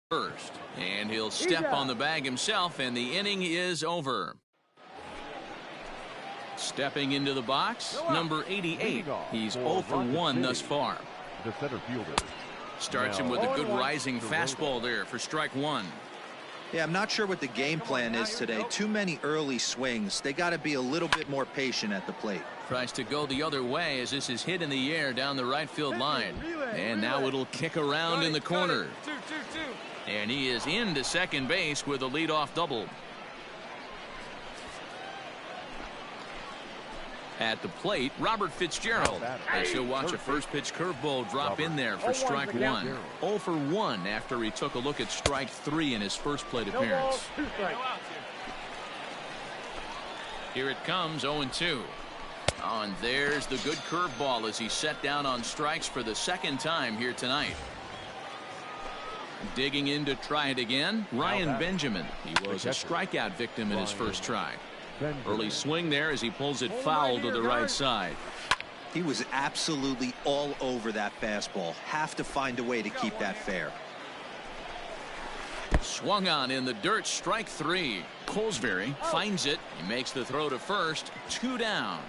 first, and he'll step on the bag himself, and the inning is over. Stepping into the box, number 88. He's 0 for 1 thus far. The center fielder. Starts him with a good rising fastball there for strike one. Yeah, I'm not sure what the game plan is today. Too many early swings. They got to be a little bit more patient at the plate. Tries to go the other way as this is hit in the air down the right field line. And now it'll kick around in the corner. And he is into second base with a leadoff double. At the plate, Robert Fitzgerald, as he'll watch a first pitch curveball drop in there for strike one. 0 for 1 after he took a look at strike 3 in his first plate appearance. Here it comes, 0-2. And there's the good curveball as he set down on strikes for the second time here tonight. Digging in to try it again, Ryan Benjamin. He was a strikeout victim in his first try. Early swing there as he pulls it foul to the right side. He was absolutely all over that fastball. Have to find a way to keep that fair. Swung on in the dirt, strike 3. Colesbury finds it. He makes the throw to first. 2 down.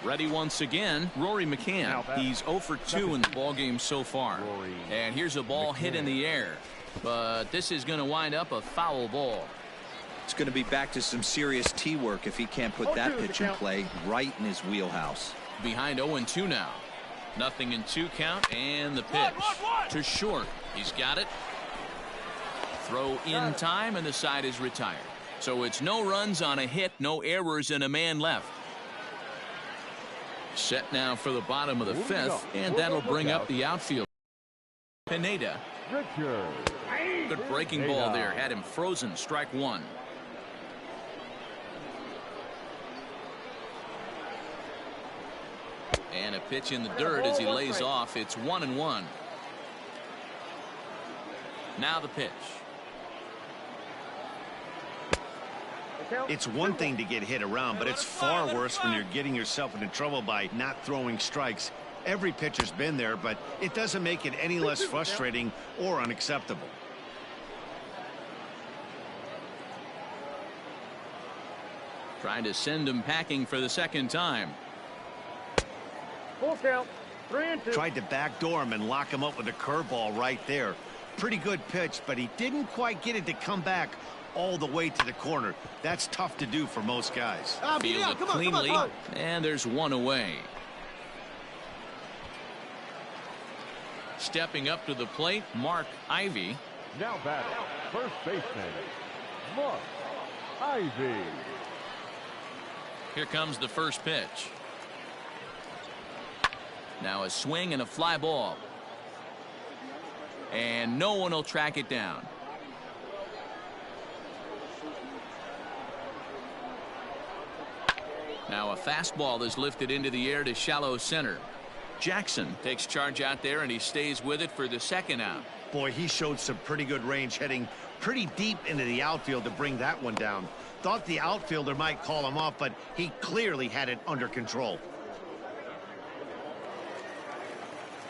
Ready once again, Rory McCann. He's 0 for 2 in the ballgame so far. And here's a ball hit in the air. But this is going to wind up a foul ball. It's going to be back to some serious tee work if he can't put that pitch in play right in his wheelhouse. Behind 0-2 now. 0-2 count, and the pitch to short. He's got it. Throw in time, and the side is retired. So it's no runs on a hit, no errors, and a man left. Set now for the bottom of the 5th, and that'll bring up the outfield. Pineda. Good breaking ball there. Had him frozen. Strike 1. And a pitch in the dirt as he lays off. It's 1-1. Now the pitch. It's one thing to get hit around, but it's far worse when you're getting yourself into trouble by not throwing strikes. Every pitcher's been there, but it doesn't make it any less frustrating or unacceptable. Trying to send him packing for the second time. Full count. 3-2. Tried to backdoor him and lock him up with a curveball right there. Pretty good pitch, but he didn't quite get it to come back all the way to the corner. That's tough to do for most guys. Field it cleanly, and there's one away. Stepping up to the plate, Mark Ivy. Now batting, first baseman, Mark Ivy. Here comes the first pitch. Now a swing and a fly ball. And no one will track it down. Now a fastball is lifted into the air to shallow center. Jackson takes charge out there, and he stays with it for the second out. Boy, he showed some pretty good range, heading pretty deep into the outfield to bring that one down. Thought the outfielder might call him off, but he clearly had it under control.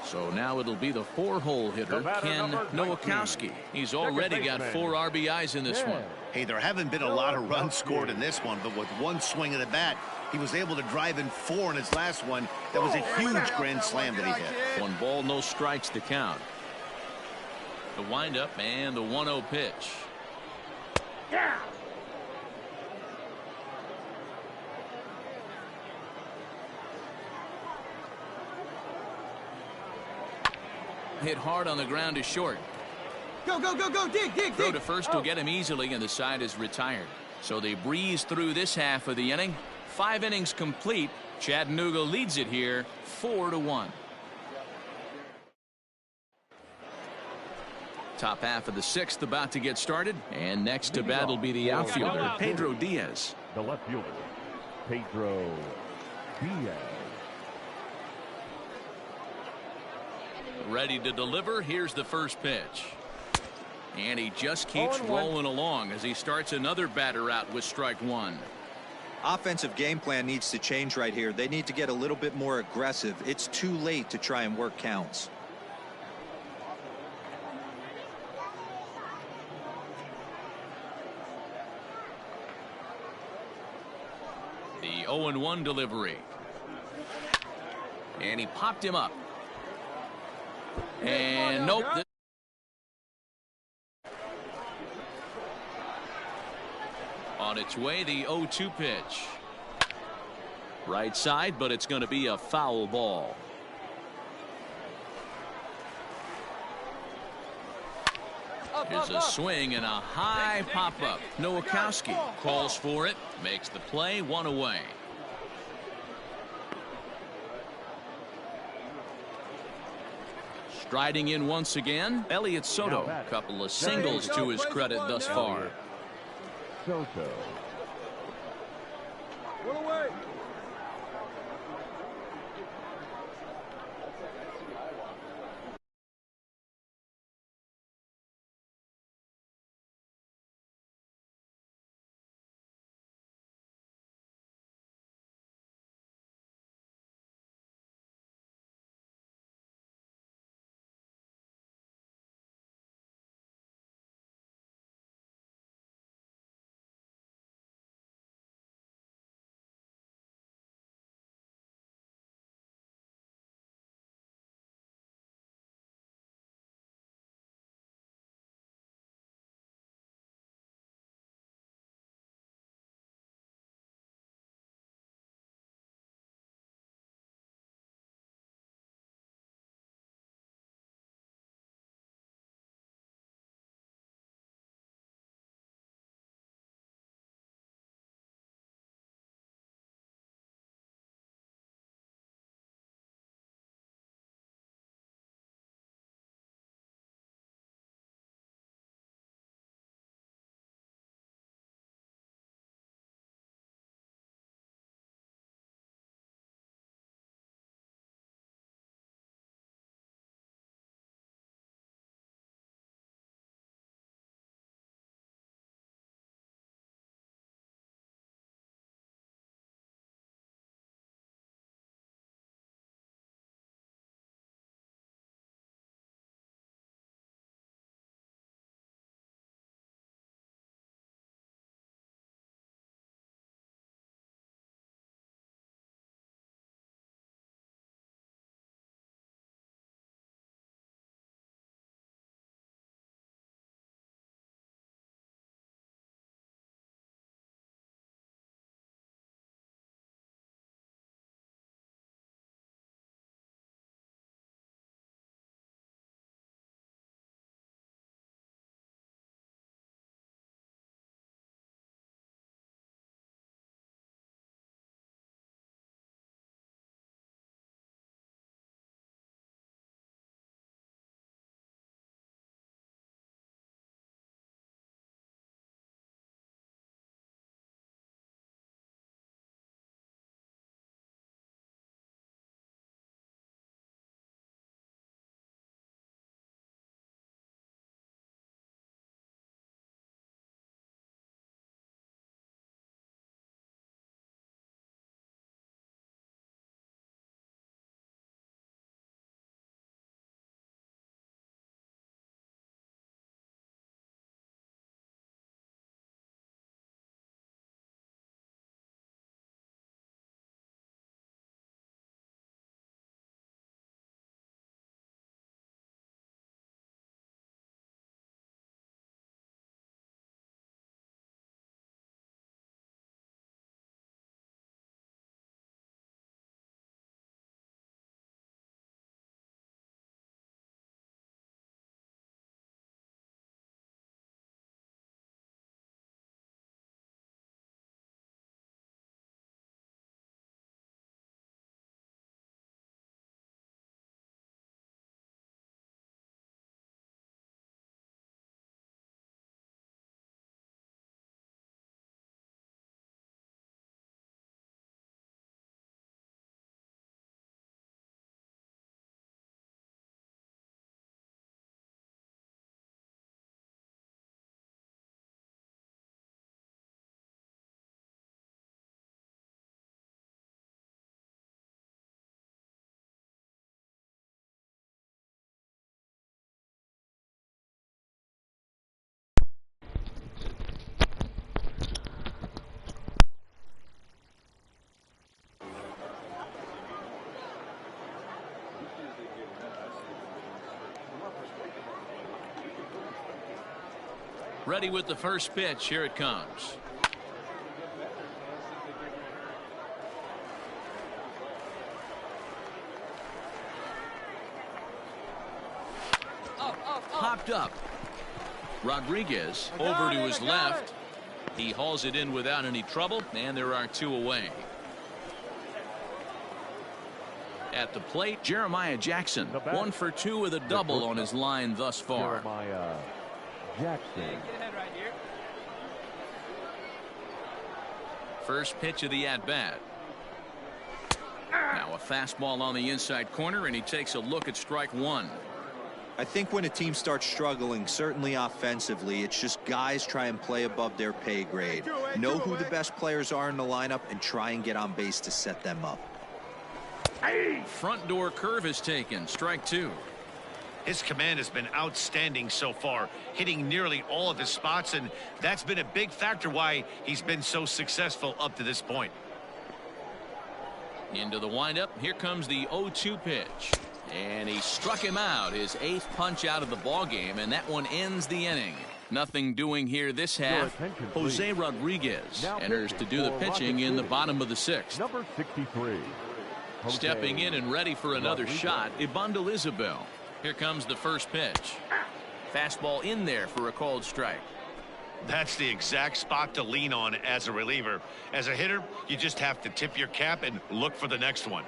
So now it'll be the 4-hole hitter, Ken Nowakowski. He's already got 4 RBIs in this one. Hey, there haven't been a lot of runs scored in this one, but with one swing of the bat, he was able to drive in 4 in his last one. That was a huge grand slam that he hit. 1 ball, no strikes to count. The windup and the 1-0 pitch. Hit hard on the ground to short. Go, go, go, go, dig, dig, Throw dig. to first will get him easily, and the side is retired. So they breeze through this half of the inning. 5 innings complete. Chattanooga leads it here 4-1. Top half of the 6th about to get started, and next to bat will be the outfielder, Pedro Diaz. The left fielder, Pedro Diaz. Ready to deliver. Here's the first pitch. And he just keeps rolling along as he starts another batter out with strike 1. Offensive game plan needs to change right here. They need to get a little bit more aggressive. It's too late to try and work counts. The 0-1 delivery. And he popped him up. And nope. On its way, the 0-2 pitch. Right side, but it's going to be a foul ball. Here's a swing and a high pop-up. Nowakowski calls for it, makes the play, one away. Striding in once again, Elliott Soto. Couple of singles to his credit thus far. Soto. One away. Ready with the first pitch. Here it comes. Popped up. Rodriguez over to his left. He hauls it in without any trouble, and there are 2 away. At the plate, Jeremiah Jackson, 1 for 2 with a double on his line thus far. Jeremiah Jackson. First pitch of the at-bat. Now a fastball on the inside corner, and he takes a look at strike 1. I think when a team starts struggling, certainly offensively, it's just guys try and play above their pay grade. Know who the best players are in the lineup and try and get on base to set them up. Front door curve is taken. Strike 2. His command has been outstanding so far, hitting nearly all of his spots, and that's been a big factor why he's been so successful up to this point. Into the windup. Here comes the 0-2 pitch. And he struck him out, his 8th punch out of the ball game, and that one ends the inning. Nothing doing here this half. Jose Rodriguez enters to do the pitching in the bottom of the 6th. Number 63. Stepping in and ready for another shot, Ibandel Isabel. Here comes the first pitch. Fastball in there for a called strike. That's the exact spot to lean on as a reliever. As a hitter, you just have to tip your cap and look for the next one.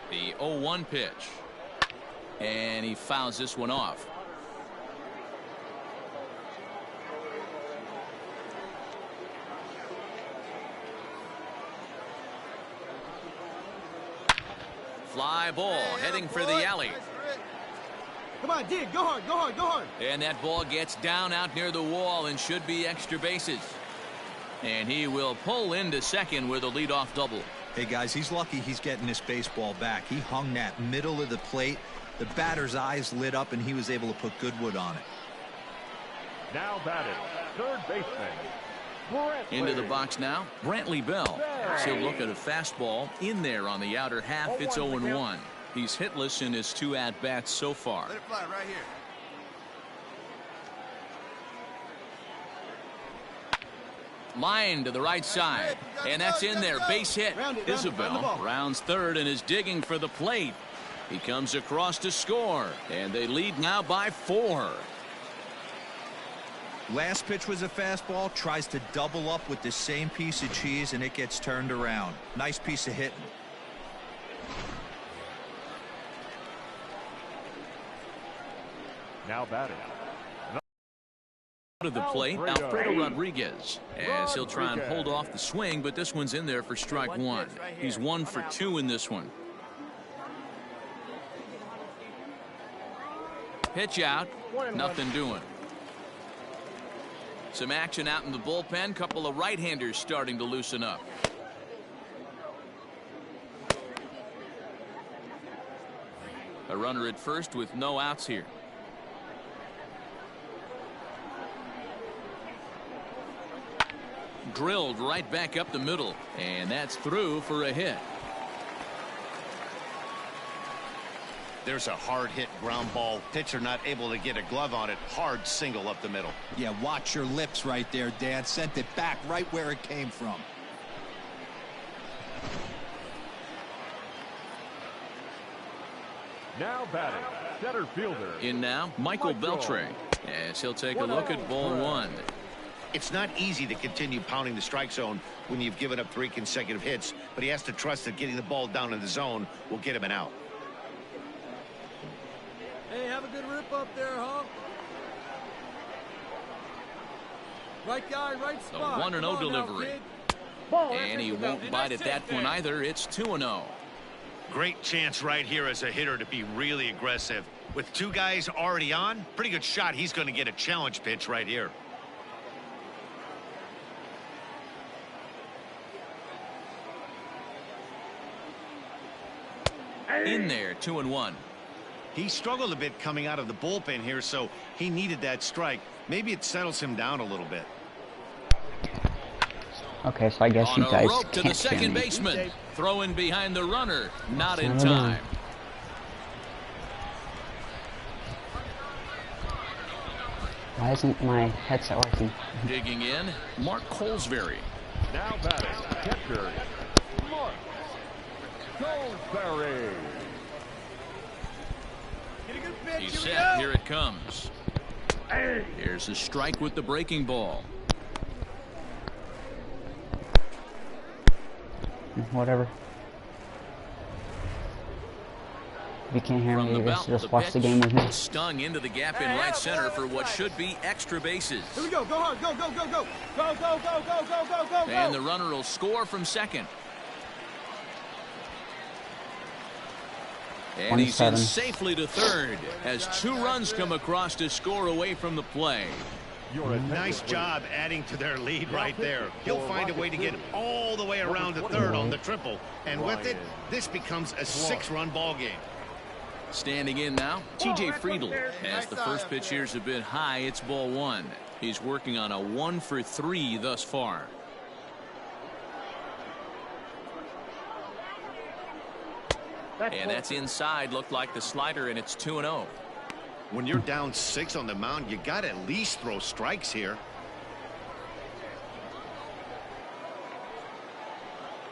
The 0-1 pitch. And he fouls this one off. Fly ball heading for the alley. Come on, dig. Go hard, go hard, go hard. And that ball gets down out near the wall and should be extra bases. And he will pull into second with a leadoff double. Hey, guys, he's lucky he's getting this baseball back. He hung that middle of the plate. The batter's eyes lit up, and he was able to put Goodwood on it. Now batting, third baseman. Into the box now, Brantley Bell. He'll look at a fastball in there on the outer half. It's 0-1. He's hitless in his 2 at-bats so far. Let it fly right here. Line to the right side, and that's in there. Base hit. Isabel rounds third and is digging for the plate. He comes across to score, and they lead now by 4. Last pitch was a fastball, tries to double up with the same piece of cheese, and it gets turned around. Nice piece of hitting. Now batting. Out of the plate, Alfredo Rodriguez, as he'll try and hold off the swing, but this one's in there for strike 1. He's 1 for 2 in this one. Pitch out, nothing doing. Some action out in the bullpen. Couple of right-handers starting to loosen up. A runner at first with no outs here. Drilled right back up the middle, and that's through for a hit. There's a hard hit ground ball. Pitcher not able to get a glove on it. Hard single up the middle. Yeah, watch your lips right there, Dan. Sent it back right where it came from. Now batting, center fielder. In now, Michael Beltre, as he'll take a look at ball 1. It's not easy to continue pounding the strike zone when you've given up 3 consecutive hits, but he has to trust that getting the ball down in the zone will get him an out. Hey, have a good rip up there, huh? Right guy, right spot. The 1-0 delivery. And he won't bite at that one either. It's 2-0. Great chance right here as a hitter to be really aggressive. With 2 guys already on, pretty good shot. He's going to get a challenge pitch right here. In there, 2-1. He struggled a bit coming out of the bullpen here, so he needed that strike. Maybe it settles him down a little bit. Okay, so I guess On you a guys rope to the can't hear second me. baseman. Throwing behind the runner. Not in Son of a time. Why isn't my headset working? Digging in, Mark Colesbury. Now batting, catcher, Mark Colesbury. Get a good pitch. He's Here we set. go. Here it comes. Here's a strike with the breaking ball. Whatever. If you can't hear From me, the you guys belt, just the watch the pitch. game with me. Stung into the gap in right center for what should be extra bases. Here we go. Go hard. Go, go, go, go. Go, go, go, go, go, go, go, go. And the runner will score from second. And he's in 27. safely to third as 2 runs come across to score away from the play. Nice job adding to their lead right there. He'll find a way to get all the way around to third on the triple. And with it, this becomes a 6-run ball game. Standing in now, TJ Friedl. As the first pitch here's a bit high, it's ball 1. He's working on a 1 for 3 thus far. And that's inside. Looked like the slider, and it's 2-0. When you're down 6 on the mound, you got to at least throw strikes here.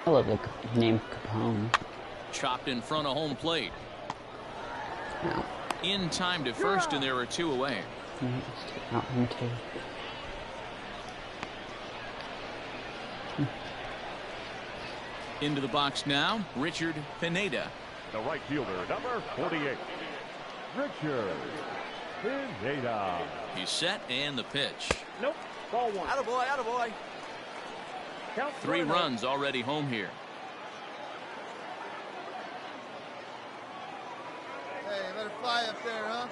I love the name Capone. Chopped in front of home plate. No. In time to first, and there are 2 away. Not him too. Into the box now, Richard Pineda. The right fielder, number 48, Richard Pineda. He's set, and the pitch. Nope. Ball 1. Attaboy, attaboy. 3 runs already home here. Hey, you better fly up there, huh?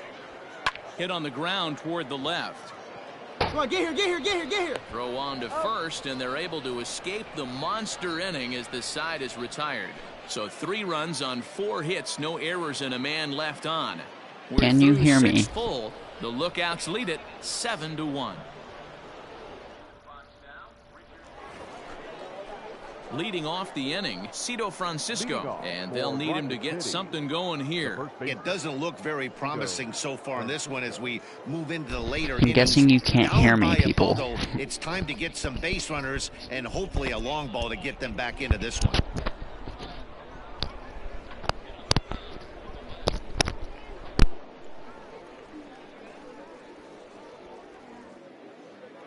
Hit on the ground toward the left. Come on, get here, get here, get here, get here. Throw on to first, and they're able to escape the monster inning as the side is retired. So 3 runs on 4 hits, no errors, and a man left on. We're Can you through hear 6 me? full. The Lookouts lead it 7-1. Leading off the inning, Cito Francisco, and they'll need him to get something going here. It doesn't look very promising so far in this one as we move into the later I'm guessing you can't hear me, people. It's time to get some base runners and hopefully a long ball to get them back into this one.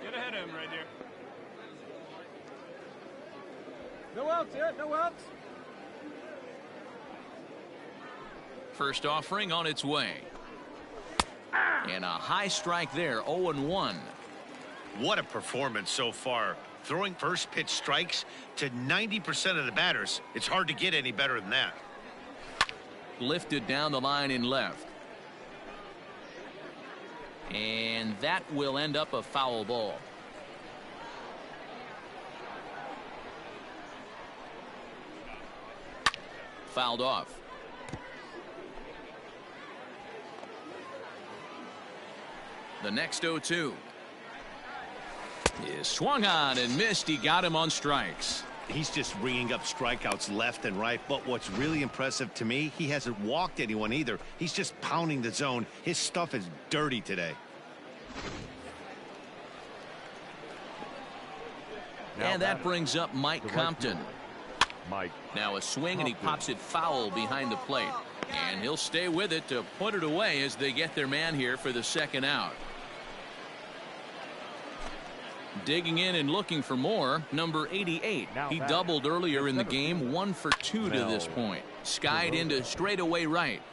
Get ahead of him right there. No outs yet, no outs. First offering on its way. And a high strike there, 0-1. What a performance so far. Throwing first pitch strikes to 90% of the batters. It's hard to get any better than that. Lifted down the line in left. And that will end up a foul ball. Fouled off. The next 0-2 is swung on and missed. He got him on strikes. He's just ringing up strikeouts left and right. But what's really impressive to me, he hasn't walked anyone either. He's just pounding the zone. His stuff is dirty today. And that brings up Mike Compton. Mike. Now a swing, and he pops it foul behind the plate. And he'll stay with it to put it away as they get their man here for the second out. Digging in and looking for more, number 88. He doubled earlier in the game, 1 for 2 to this point. Skied into straightaway right.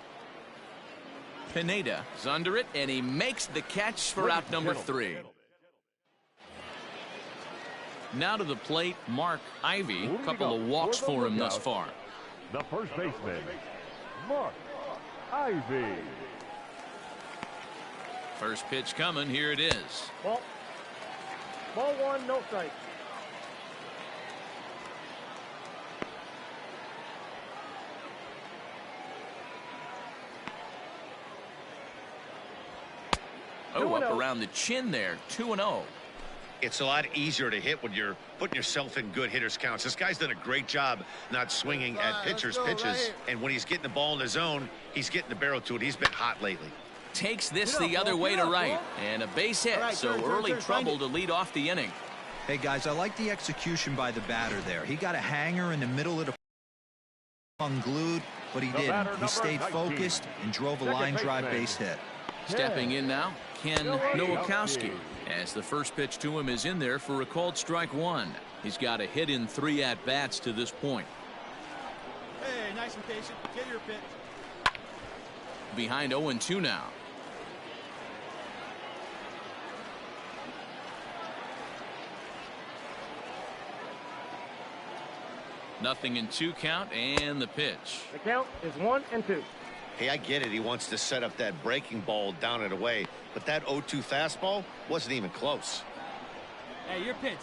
Pineda is under it, and he makes the catch for out number 3. Now to the plate, Mark Ivy. A couple of walks for him thus far. The first baseman, Mark Ivy. First pitch coming. Here it is. Ball 1, no strike. Oh, up around the chin there. 2-0. It's a lot easier to hit when you're putting yourself in good hitters counts. This guy's done a great job not swinging at pitchers' pitches. And when he's getting the ball in the zone, he's getting the barrel to it. He's been hot lately. Takes this the other way to right. And a base hit, so early trouble to lead off the inning. Hey, guys, I like the execution by the batter there. He got a hanger in the middle of the unglued, but he didn't. He stayed focused and drove a line drive base hit. Stepping in now, Ken Nowakowski, as the first pitch to him is in there for a called strike one. He's got a hit in 3 at-bats to this point. Hey, nice and patient. Get your pitch. Behind 0-2 now. Nothing in 2 count, and the pitch. The count is 1-2. Hey, I get it. He wants to set up that breaking ball down and away, but that 0-2 fastball wasn't even close. Hey, your pitch.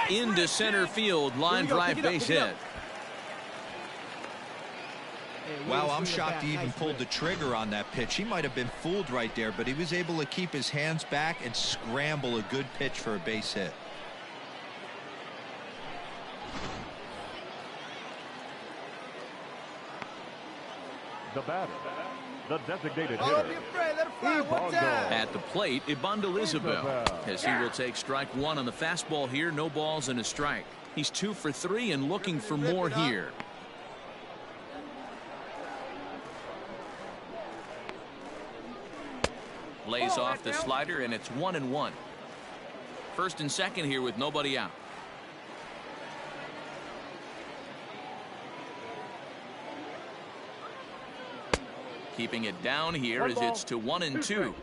Into center field, line drive base hit. Wow, I'm shocked he even pulled the trigger on that pitch. He might have been fooled right there, but he was able to keep his hands back and scramble a good pitch for a base hit. The batter, the designated Oh, don't be hitter. afraid. Let it fly. One time. At the plate, Ibandel Isabel, as he will take strike one on the fastball here. No balls and a strike. He's 2 for 3 and looking for more here. Lays off the slider, and it's 1-1. First and second here with nobody out. Keeping it down here as it's to 1-2.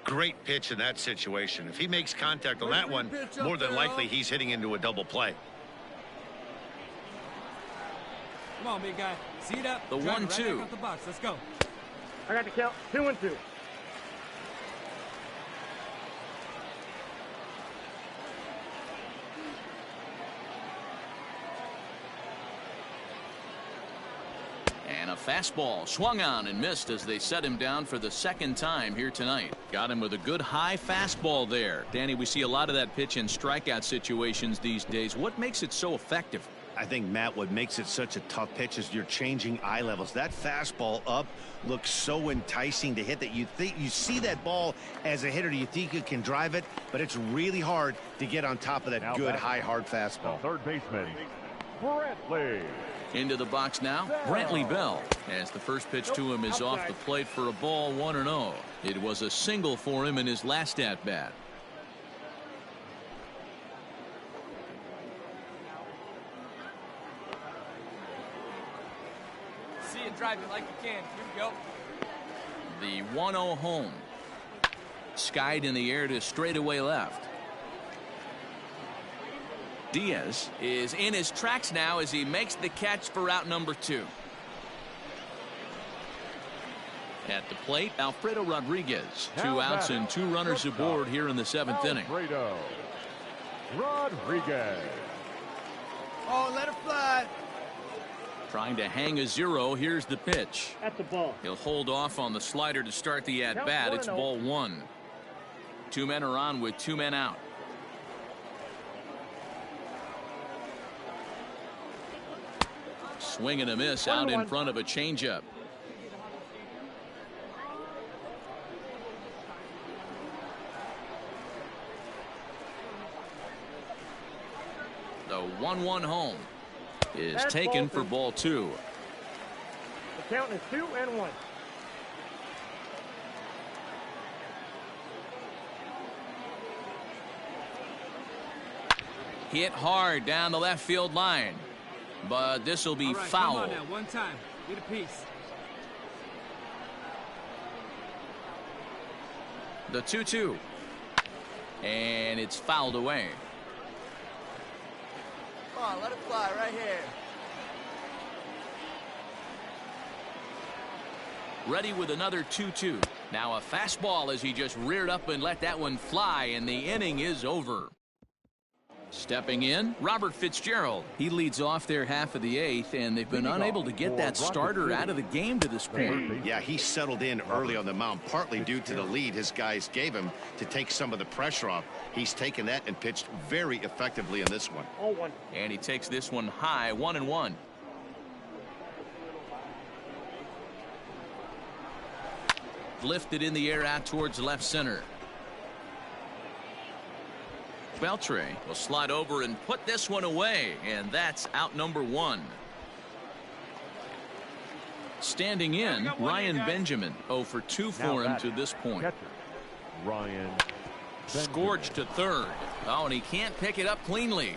Great pitch in that situation. If he makes contact on that one, more than likely he's hitting into a double play. Come on, big guy. See it up. The Drive it 1-2. Right back out the box. Let's go. I got the count 2-2. And a fastball swung on and missed as they set him down for the second time here tonight. Got him with a good high fastball there. Danny, we see a lot of that pitch in strikeout situations these days. What makes it so effective? I think, Matt, what makes it such a tough pitch is you're changing eye levels. That fastball up looks so enticing to hit that you think you see that ball as a hitter. You think you can drive it, but it's really hard to get on top of that Now good, back, high, hard fastball. Third baseman, Brantley. Into the box now, Brantley Bell, as the first pitch to him is off the plate for a ball, 1-0. It was a single for him in his last at-bat. See it, drive it like you can. Here we go. The 1-0 home. Skied in the air to straightaway left. Diaz is in his tracks now as he makes the catch for out number 2. At the plate, Alfredo Rodriguez. 2 outs and 2 runners aboard here in the 7th inning. Alfredo Rodriguez. Oh, let it fly. Trying to hang a 0. Here's the pitch. At the ball. He'll hold off on the slider to start the at-bat. It's ball 1. 2 men are on with 2 men out. Swing and a miss out in front of a changeup. The 1-1 home is taken for ball 2. The count is 2-1. Hit hard down the left field line, but this will be foul. Come on now, one time. Get a piece. The 2-2, and it's fouled away. Come on, let it fly right here. Ready with another 2-2. Now a fastball as he just reared up and let that one fly, and the inning is over. Stepping in, Robert Fitzgerald. He leads off their half of the 8th, and they've been unable to get that starter out of the game to this point. Yeah, he settled in early on the mound, partly due to the lead his guys gave him to take some of the pressure off. He's taken that and pitched very effectively in this one. 0-1. And he takes this one high, 1-1. Lifted in the air out towards left center. Beltre will slide over and put this one away, and that's out number 1. Standing in, Ryan Benjamin. 0 for 2 for him to this point. Catcher, Ryan Scorched to third. Oh, and he can't pick it up cleanly.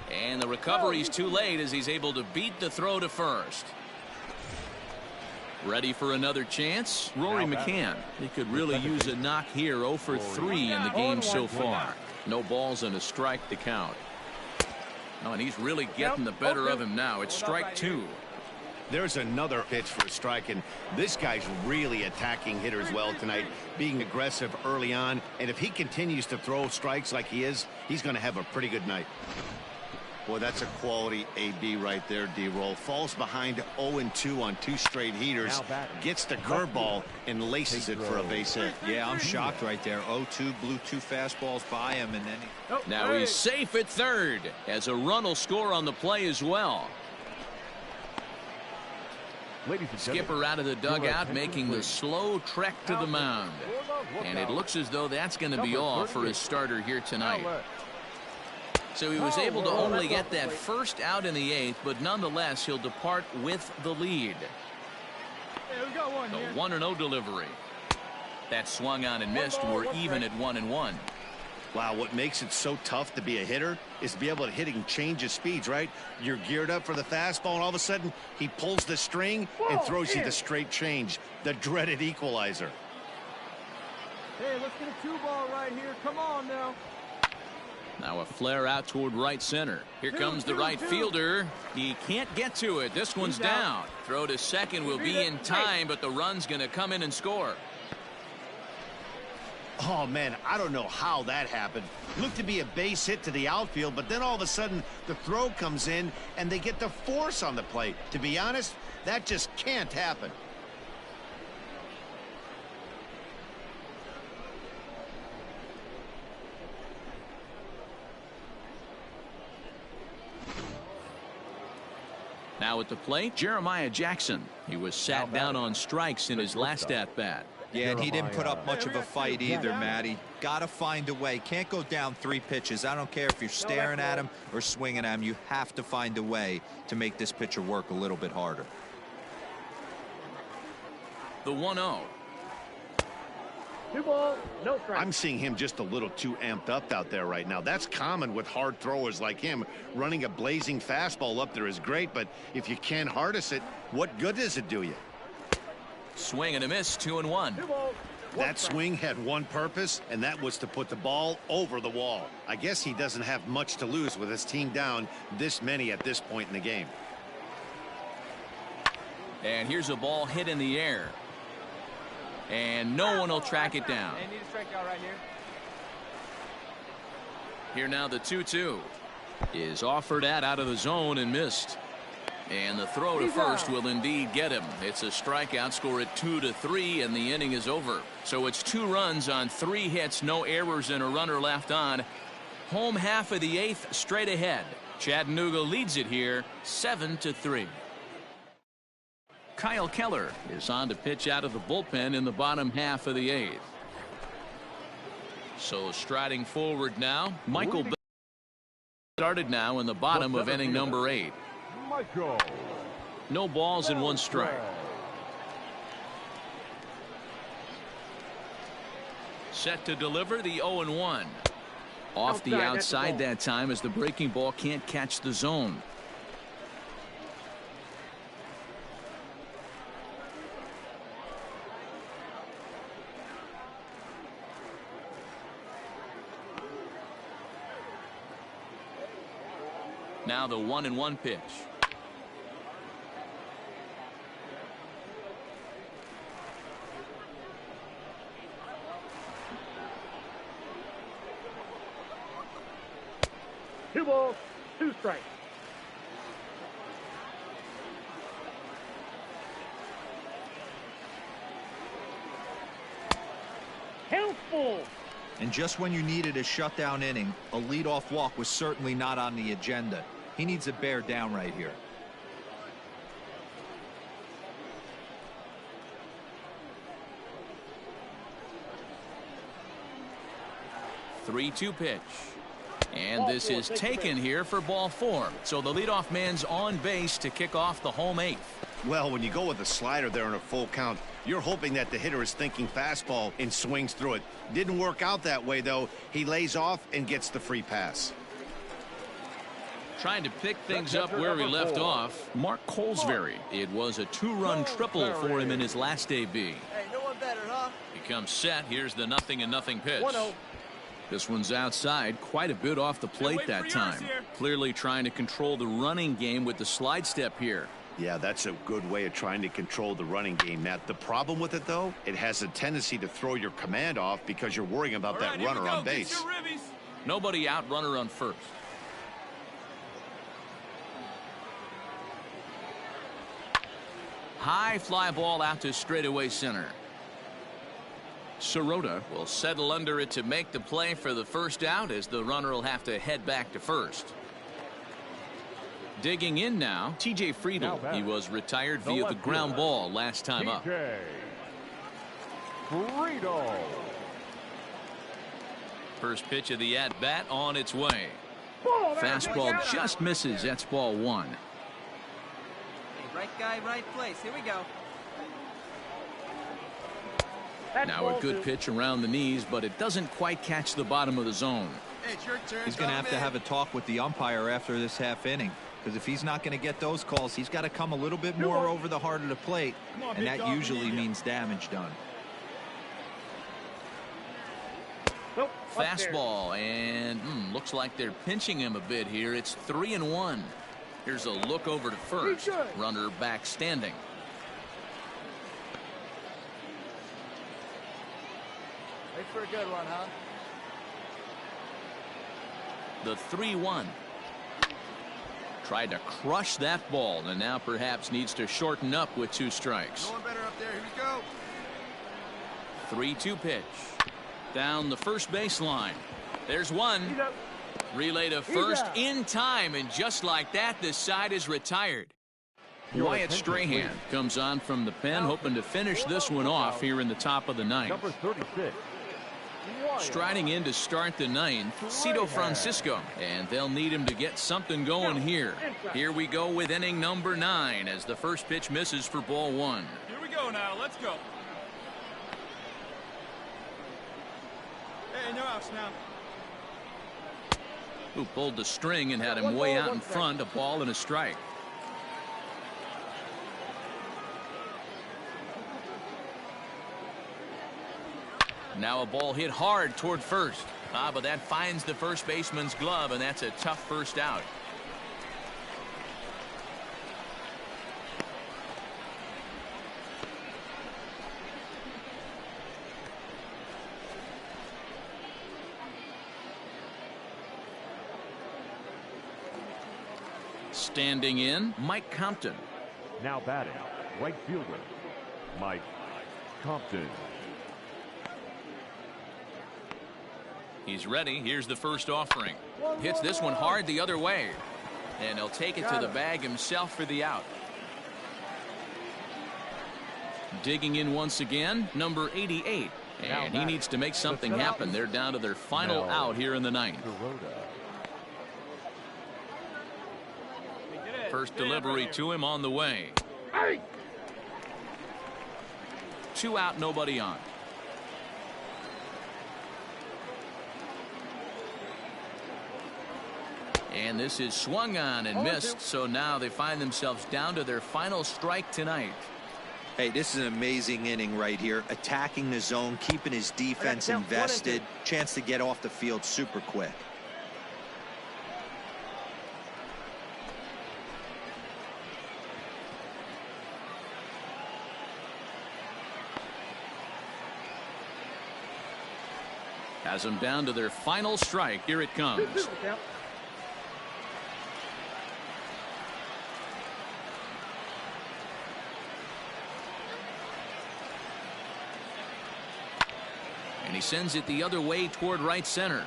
And the recovery's too late as he's able to beat the throw to first. Ready for another chance? Rory McCann. He could really use a knock here. 0 for 3 in the game so far. No balls and a strike to count. Oh, and he's really getting the better of him now. It's strike 2. There's another pitch for a strike, and this guy's really attacking hitters well tonight, being aggressive early on. And if he continues to throw strikes like he is, he's going to have a pretty good night. Boy, that's a quality AB right there, D-Roll. Falls behind 0-2 on 2 straight heaters, gets the curveball and laces it for a base hit. Yeah, I'm shocked right there. 0-2, blew 2 fastballs by him, and then now he's safe at third as a run will score on the play as well. Skipper out of the dugout making the slow trek to the mound. And it looks as though that's going to be all for his starter here tonight. So he was able to only get that first out in the 8th, but nonetheless he'll depart with the lead. The 1-0 delivery. That swung on and missed. We're even at 1-1. Wow, what makes it so tough to be a hitter is to be able to hitting changes speeds, right? You're geared up for the fastball, and all of a sudden he pulls the string and throws you the straight change, the dreaded equalizer. Hey, let's get a 2-ball right here. Come on now. Now a flare out toward right center. Here comes the right fielder. He can't get to it. This one's down. Throw to second will be in time, but the run's going to come in and score. Oh, man, I don't know how that happened. Looked to be a base hit to the outfield, but then all of a sudden the throw comes in and they get the force on the plate. To be honest, that just can't happen. Now at the plate, Jeremiah Jackson. He was sat down on strikes in his last at-bat. Yeah, and he didn't put up much of a fight either, Matty. Got to find a way. Can't go down 3 pitches. I don't care if you're staring at him or swinging at him. You have to find a way to make this pitcher work a little bit harder. The 1-0. 2 balls, no strike. I'm seeing him just a little too amped up out there right now. That's common with hard throwers like him. Running a blazing fastball up there is great, but if you can't harness it, what good does it do you? Swing and a miss, 2-1. 2 balls. That swing had one purpose, and that was to put the ball over the wall. I guess he doesn't have much to lose with his team down this many at this point in the game. And here's a ball hit in the air. And no one will track it down. They need to strike out right here. Here now the 2-2 is offered out of the zone and missed. And the throw to first will indeed get him. It's a strikeout, score at 2-3, and the inning is over. So it's 2 runs on 3 hits, no errors, and a runner left on. Home half of the 8th straight ahead. Chattanooga leads it here 7-3. Kyle Keller is on to pitch out of the bullpen in the bottom half of the 8th. So striding forward now, Michael Bell started now in the bottom of inning number 8. Michael. No balls and 1 strike. Set to deliver the 0-1. Off the outside that time as the breaking ball can't catch the zone. Now the 1-1 pitch. 2 balls, 2 strikes. Count full. And just when you needed a shutdown inning, a leadoff walk was certainly not on the agenda. He needs to bear down right here. Three-two pitch. And this is taken here for ball 4. So the leadoff man's on base to kick off the home 8th. Well, when you go with a slider there in a full count, you're hoping that the hitter is thinking fastball and swings through it. Didn't work out that way, though. He lays off and gets the free pass. Trying to pick things up where he left off, Mark Colesbury. It was a 2-run triple for him in his last AB. Hey, no one better, huh? He comes set. Here's the 0-0 pitch. 1-0. This one's outside, quite a bit off the plate that time. Clearly trying to control the running game with the slide step here. Yeah, that's a good way of trying to control the running game, Matt. The problem with it, though, it has a tendency to throw your command off because you're worrying about that runner on base. Nobody out, runner on first. High fly ball out to straightaway center. Sirota will settle under it to make the play for the first out, as the runner will have to head back to first. Digging in now, TJ Friedel. He was retired via the ground ball last time up. Friedel. First pitch of the at-bat on its way. Fastball just misses. That's ball 1. Hey, right guy, right place. Here we go. Now a good pitch around the knees, but it doesn't quite catch the bottom of the zone. Hey, it's your turn. He's going to have a talk with the umpire after this half inning, because if he's not going to get those calls, he's got to come a little bit more over the heart of the plate, and that usually means damage done. Fastball, and looks like they're pinching him a bit here. It's 3-1. Here's a look over to first. Runner back standing. Thanks for a good one, huh? The 3-1. Tried to crush that ball, and now perhaps needs to shorten up with 2 strikes. No one better up there. Here we go. 3-2 pitch. Down the first baseline. There's one. Relay to first in time, and just like that, the side is retired. Wyatt Strahan comes on from the pen, hoping to finish this one off here in the top of the 9th. Number 36. Striding in to start the 9th, Cito Francisco, and they'll need him to get something going here. Here we go with inning number 9 as the first pitch misses for ball 1. Here we go now. Let's go. Hey, no outs now. Who pulled the string and had him way out in front, a ball and a strike. Now a ball hit hard toward first. But that finds the first baseman's glove, and that's a tough first out. Standing in, Mike Compton. Now batting, right fielder, Mike Compton. He's ready. Here's the first offering. Hits this one hard the other way. And he'll take it to the bag himself for the out. Digging in once again, number 88. And he needs to make something happen. They're down to their final out here in the 9th. First delivery to him on the way. 2 out, nobody on. And this is swung on and missed, so now they find themselves down to their final strike tonight. Hey, this is an amazing inning right here. Attacking the zone, keeping his defense invested. Chance to get off the field super quick. Has them down to their final strike. Here it comes. And he sends it the other way toward right center.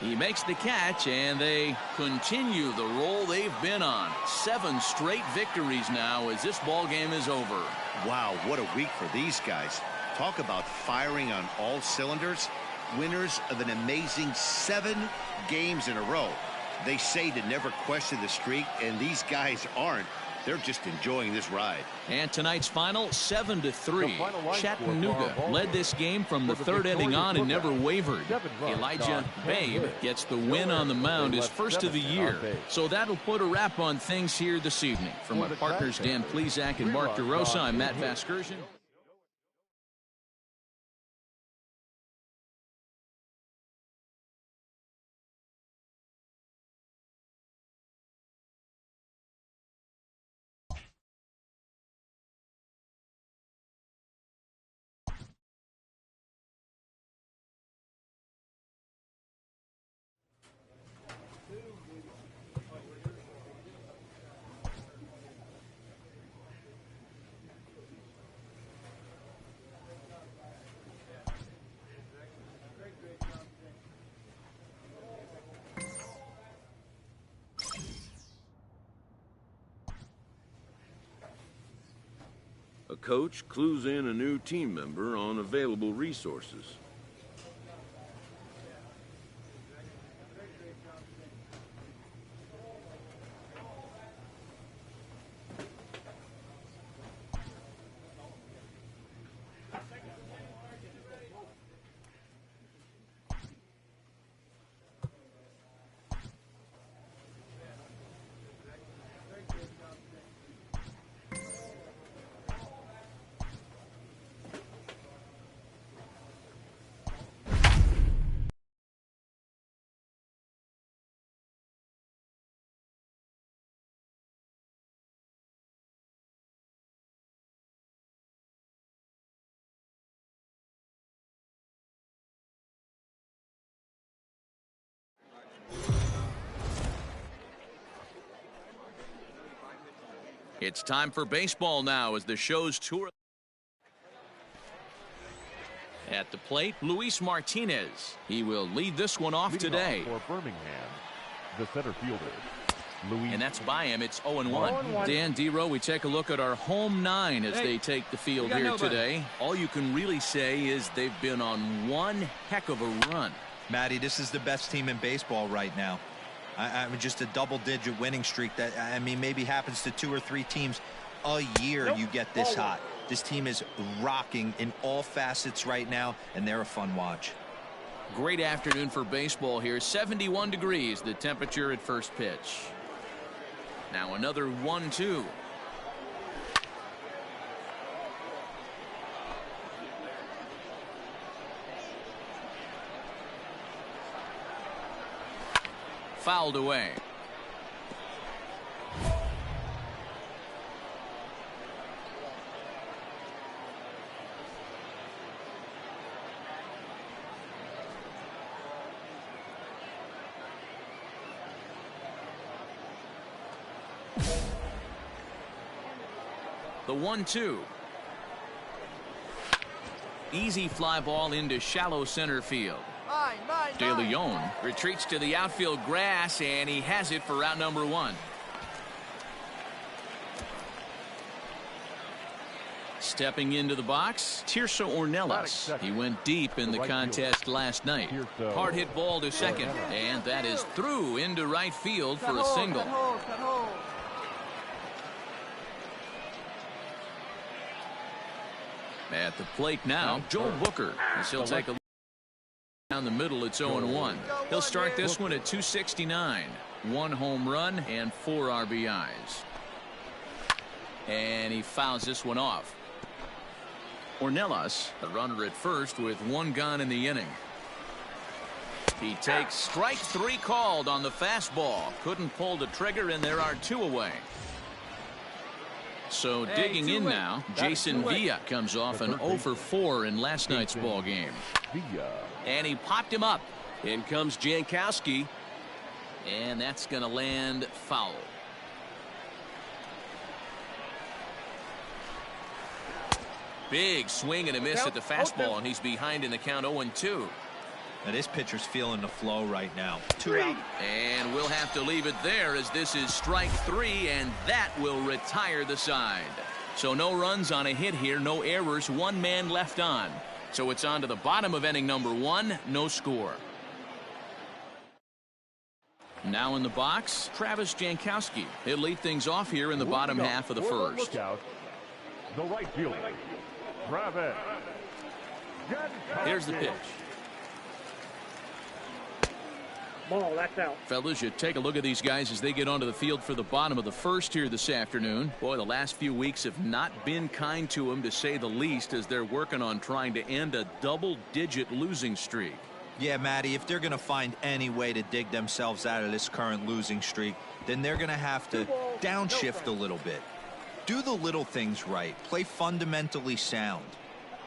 He makes the catch, and they continue the roll they've been on. 7 straight victories now as this ball game is over. Wow, what a week for these guys. Talk about firing on all cylinders. Winners of an amazing 7 games in a row. They say to never question the streak, and these guys aren't. They're just enjoying this ride. And tonight's final, 7-3. Chattanooga led this game from the 3rd inning on and never wavered. Elijah Babe gets the win on the mound, his first of the year. So that'll put a wrap on things here this evening. From my partners Dan Plesac and Mark DeRosa, I'm Matt Vasgersian. A coach clues in a new team member on available resources. It's time for baseball now as the show's tour. At the plate, Luis Martinez. He will lead this one off today. For Birmingham, the center fielder, Luis. And that's by him. It's 0-1. Dan Dero, we take a look at our home 9 as they take the field here today. All you can really say is they've been on one heck of a run. Matty, this is the best team in baseball right now. I mean, just a double-digit winning streak that, I mean, maybe happens to 2 or 3 teams a year. You get this hot. This team is rocking in all facets right now, and they're a fun watch. Great afternoon for baseball here. 71 degrees, the temperature at first pitch. Now another 1-2. Fouled away. The 1-2. Easy fly ball into shallow center field. De Leon retreats to the outfield grass, and he has it for route number 1. Stepping into the box, Tirso Ornelas. He went deep in the contest last night. Hard hit ball to second, and that is through into right field for a single. At the plate now, Joel Booker, as he'll take a look down the middle. It's 0-1. He'll start this one at 269. 1 home run and 4 RBIs. And he fouls this one off. Ornelas, the runner at first with 1 gone in the inning. He takes strike 3 called on the fastball. Couldn't pull the trigger, and there are 2 away. So digging in now, Jason Villa comes off an 0 for 4 in last night's ball game. And he popped him up. In comes Jankowski, and that's going to land foul. Big swing and a miss at the fastball, and he's behind in the count 0-2. Now this pitcher's feeling the flow right now. 2 out. And we'll have to leave it there as this is strike 3, and that will retire the side. So no runs on a hit here, no errors, 1 man left on. So it's on to the bottom of inning number 1, no score. Now in the box, Travis Jankowski. He'll lead things off here in the bottom half of the first. Look out. The right fielder, Travis Jankowski. Here's the pitch. Ball, that's out. Fellas, you take a look at these guys as they get onto the field for the bottom of the first here this afternoon. Boy, the last few weeks have not been kind to them, to say the least, as they're working on trying to end a double-digit losing streak. Yeah, Matty, if they're going to find any way to dig themselves out of this current losing streak, then they're going to have to downshift a little bit. Do the little things right. Play fundamentally sound.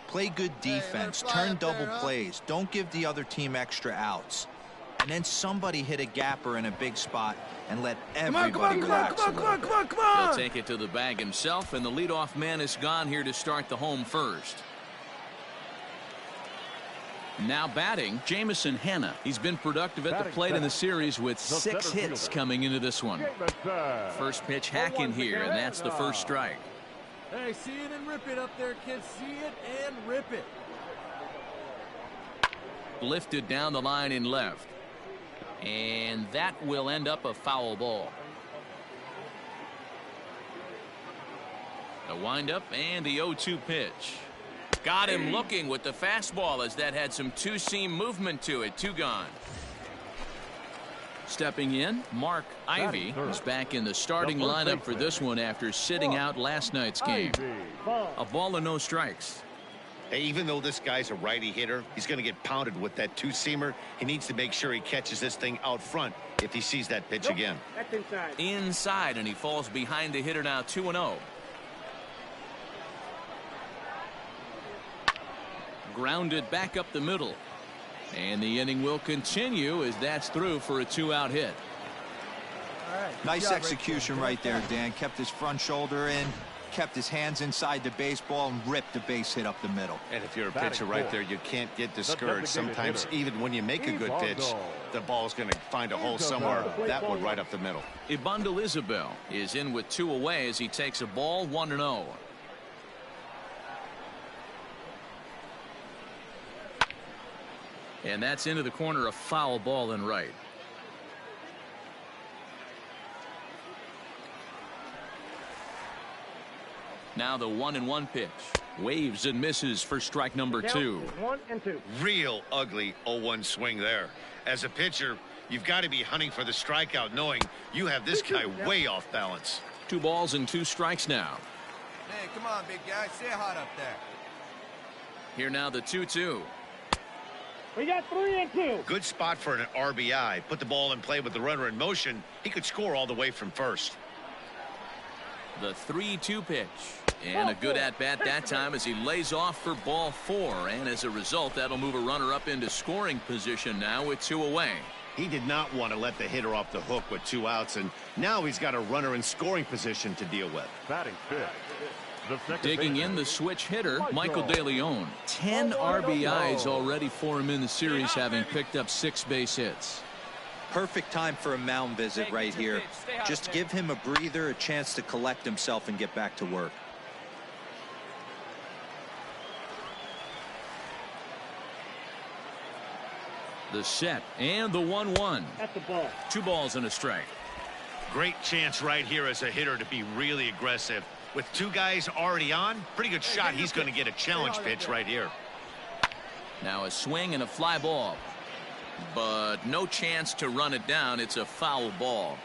Play good defense. Turn double plays. Don't give the other team extra outs. And then somebody hit a gapper in a big spot and let everybody relax a little bit. He'll take it to the bag himself, and the leadoff man is gone here to start the home first. Now batting, Jameson Hanna. He's been productive at the plate in the series with 6 hits coming into this one. First pitch hack in here, and that's the first strike. Hey, see it and rip it up there, kids. See it and rip it. Lifted down the line in left. And that will end up a foul ball. A windup and the 0-2 pitch. Got him looking with the fastball, as that had some two-seam movement to it. 2 gone. Stepping in, Mark Ivy is back in the starting lineup for this one after sitting out last night's game. A ball and no strikes. Hey, even though this guy's a righty hitter, he's going to get pounded with that two-seamer. He needs to make sure he catches this thing out front if he sees that pitch again. That's inside. Inside, and he falls behind the hitter now, 2-0. Grounded back up the middle. And the inning will continue as that's through for a 2-out hit. Nice execution right there, Dan. Kept his front shoulder in, kept his hands inside the baseball, and ripped the base hit up the middle. And if you're a pitcher right there, you can't get discouraged. Sometimes even when you make a good pitch, the ball's going to find a hole somewhere. That one right up the middle. Ibandel Isabel is in with 2 away as he takes a ball, 1-0. And that's into the corner, a foul ball and right. Now the 1-1 pitch. Waves and misses for strike number 2. 1-2. Real ugly 0-1 swing there. As a pitcher, you've got to be hunting for the strikeout, knowing you have this guy way off balance. 2 balls and 2 strikes now. Hey, come on, big guy. Stay hot up there. Here now the 2-2. We got 3-2. Good spot for an RBI. Put the ball in play with the runner in motion. He could score all the way from first. The 3-2 pitch. And a good at-bat that time as he lays off for ball 4. And as a result, that'll move a runner up into scoring position now with 2 away. He did not want to let the hitter off the hook with 2 outs, and now he's got a runner in scoring position to deal with. Batting fifth. Digging in the switch hitter, Michael DeLeon. 10 RBIs already for him in the series, having picked up 6 base hits. Perfect time for a mound visit right here. Just give him a breather, a chance to collect himself and get back to work. The set and the 1-1. That's the ball. 2 balls and a strike. Great chance right here as a hitter to be really aggressive. With 2 guys already on, pretty good shot. He's going to get a challenge pitch right here. Now a swing and a fly ball. But no chance to run it down. It's a foul ball.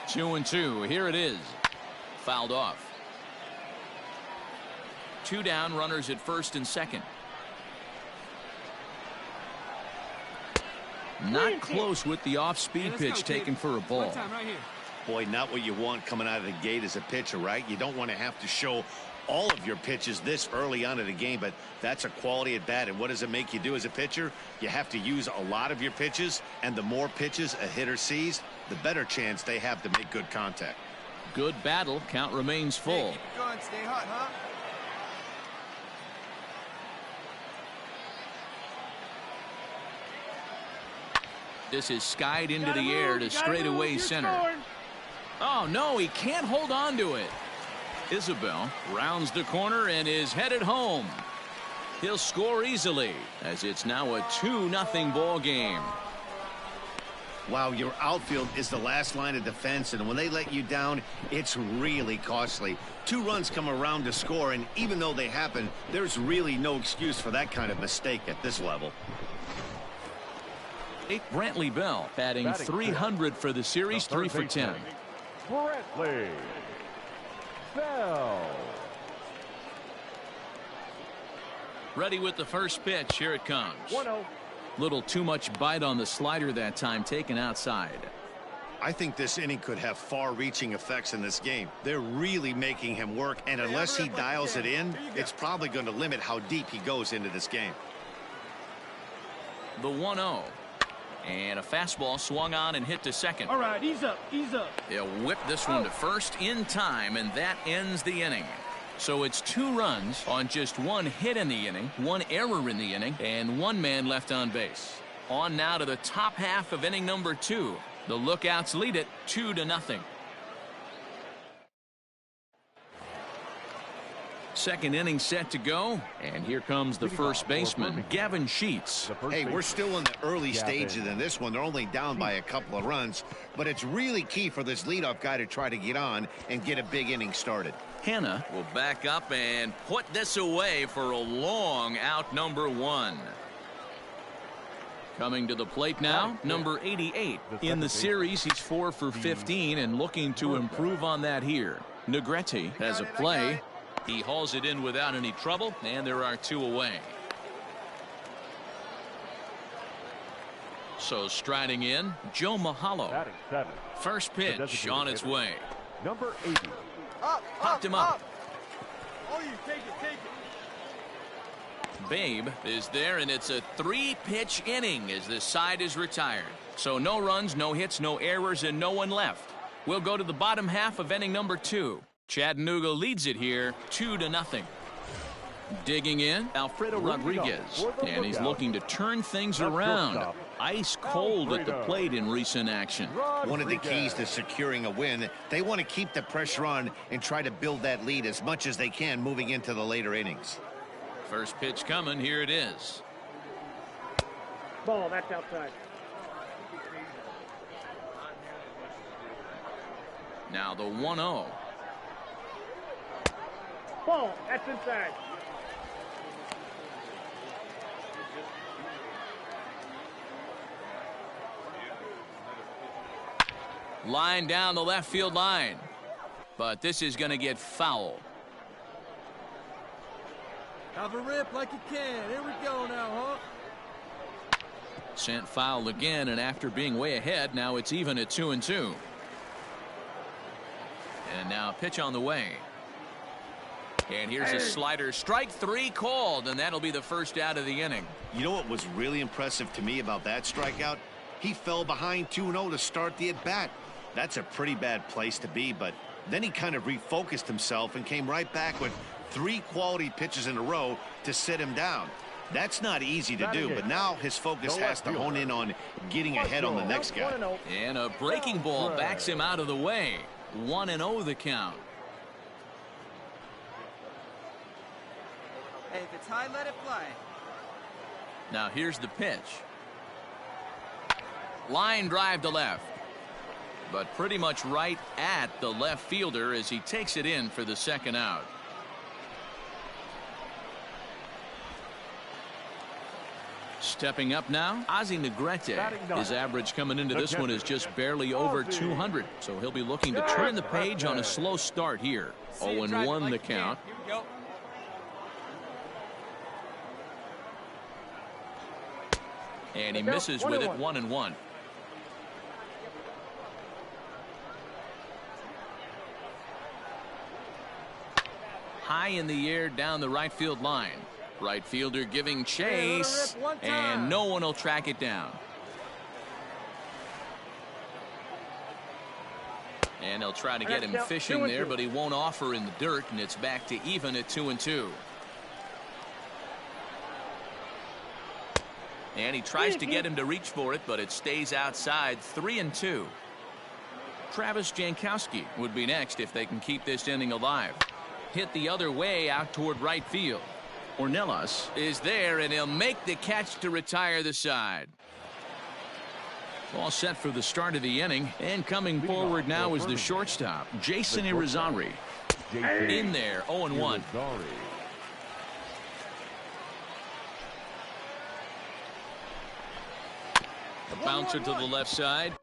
2-2. Here it is. Fouled off. 2 down, runners at first and second. Not close with the off-speed pitch taken for a ball. Boy, not what you want coming out of the gate as a pitcher, right? You don't want to have to show all of your pitches this early on in the game, but that's a quality at bat. And what does it make you do as a pitcher? You have to use a lot of your pitches, and the more pitches a hitter sees, the better chance they have to make good contact. Good battle. Count remains full. Hey, keep it going. Stay hot, huh? This is skied into the air to straightaway center. Oh, no, he can't hold on to it. Isabel rounds the corner and is headed home. He'll score easily as it's now a 2-0 ball game. Wow, your outfield is the last line of defense, and when they let you down, it's really costly. 2 runs come around to score, and even though they happen, there's really no excuse for that kind of mistake at this level. Brantley Bell batting 300 for the series, 3 for 10. Brantley Bell. Ready with the first pitch. Here it comes. 1-0. Little too much bite on the slider that time, taken outside. I think this inning could have far-reaching effects in this game. They're really making him work, and unless he dials it in, it's probably going to limit how deep he goes into this game. The 1-0. And a fastball swung on and hit to second. All right, ease up, ease up. They'll whip this one to first in time, and that ends the inning. So it's 2 runs on just 1 hit in the inning, 1 error in the inning, and 1 man left on base. On now to the top half of inning number 2. The Lookouts lead it 2-0. Second inning set to go, and here comes the first baseman, Gavin Sheets. Hey, we're still in the early stages in this one. They're only down by a couple of runs, but it's really key for this leadoff guy to try to get on and get a big inning started. Hanna will back up and put this away for a long out, number 1. Coming to the plate now, number 88. In the series, he's 4 for 15 and looking to improve on that here. Negrete has a play. He hauls it in without any trouble, and there are 2 away. So striding in, Joe Mahalo. First pitch on its way. Number 80. Popped him up. Oh, you take it. Babe is there, and it's a 3-pitch inning as this side is retired. So no runs, no hits, no errors, and no one left. We'll go to the bottom half of inning number 2. Chattanooga leads it here 2-0. Digging in, Alfredo Rodriguez, and he's looking to turn things around. Ice cold at the plate in recent action. One of the keys to securing a win, they want to keep the pressure on and try to build that lead as much as they can moving into the later innings. First pitch coming, here it is. Ball, that's outside. Now the 1-0. Ball, that's inside. Line down the left field line. But this is going to get foul. Have a rip like you can. Here we go now, huh? Sent foul again, and after being way ahead, now it's even at 2-2. And now pitch on the way. And here's a slider. Strike 3 called, and that'll be the first out of the inning. You know what was really impressive to me about that strikeout? He fell behind 2-0 to start the at-bat. That's a pretty bad place to be, but then he kind of refocused himself and came right back with 3 quality pitches in a row to sit him down. That's not easy to do, but now his focus has to hone in on getting ahead on the next guy. And a breaking ball backs him out of the way. 1-0 the count. Hey, if it's high, let it fly. Now here's the pitch. Line drive to left. But pretty much right at the left fielder as he takes it in for the second out. Stepping up now, Ozzie Negrete. His average coming into this one is just barely over 200. So he'll be looking to turn the page on a slow start here. 0-1 the count. Here we go. And he misses with it, 1-1. High in the air down the right field line. Right fielder giving chase, and no one will track it down. And they'll try to get him fishing there, but he won't offer in the dirt, and it's back to even at 2-2. And he tries to get him to reach for it, but it stays outside. 3-2. Travis Jankowski would be next if they can keep this inning alive. Hit the other way out toward right field. Ornelas is there, and he'll make the catch to retire the side. All set for the start of the inning, and coming forward now is the shortstop, Jason Irizarry. In there, 0-1. A bouncer to the left side.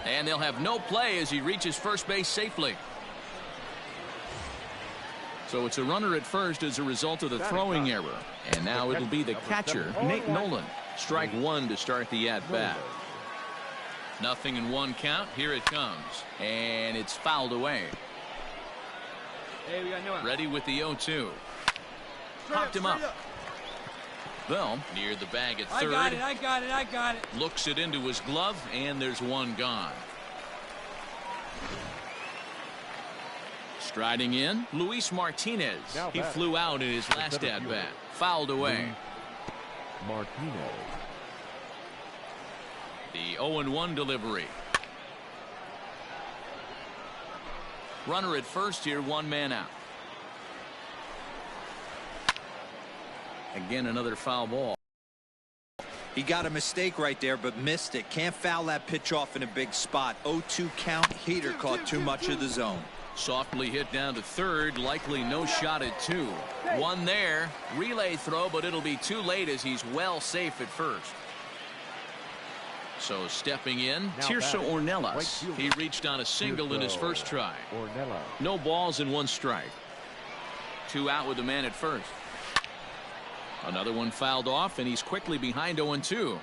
And they'll have no play as he reaches first base safely. So it's a runner at first as a result of the throwing error. And now it'll be the catcher, Nate Nolan. Strike one to start the at-bat. 0-1 count. Here it comes. And it's fouled away. Hey, we got no one. Ready with the 0-2. Popped him up. Bell near the bag at third. I got it. Looks it into his glove, and there's one gone. Striding in, Luis Martinez. He flew out in his last at-bat. Fouled away. Martinez. The 0-1 delivery. Runner at first here, one man out. Again, another foul ball. He got a mistake right there, but missed it. Can't foul that pitch off in a big spot. 0-2 count. Heater caught too much of the zone. Softly hit down to third. Likely no shot at two. One there. Relay throw, but it'll be too late as he's well safe at first. So stepping in, Tirso Ornelas. He reached on a single in his first try. No balls and one strike. Two out with the man at first. Another one fouled off, and he's quickly behind 0-2.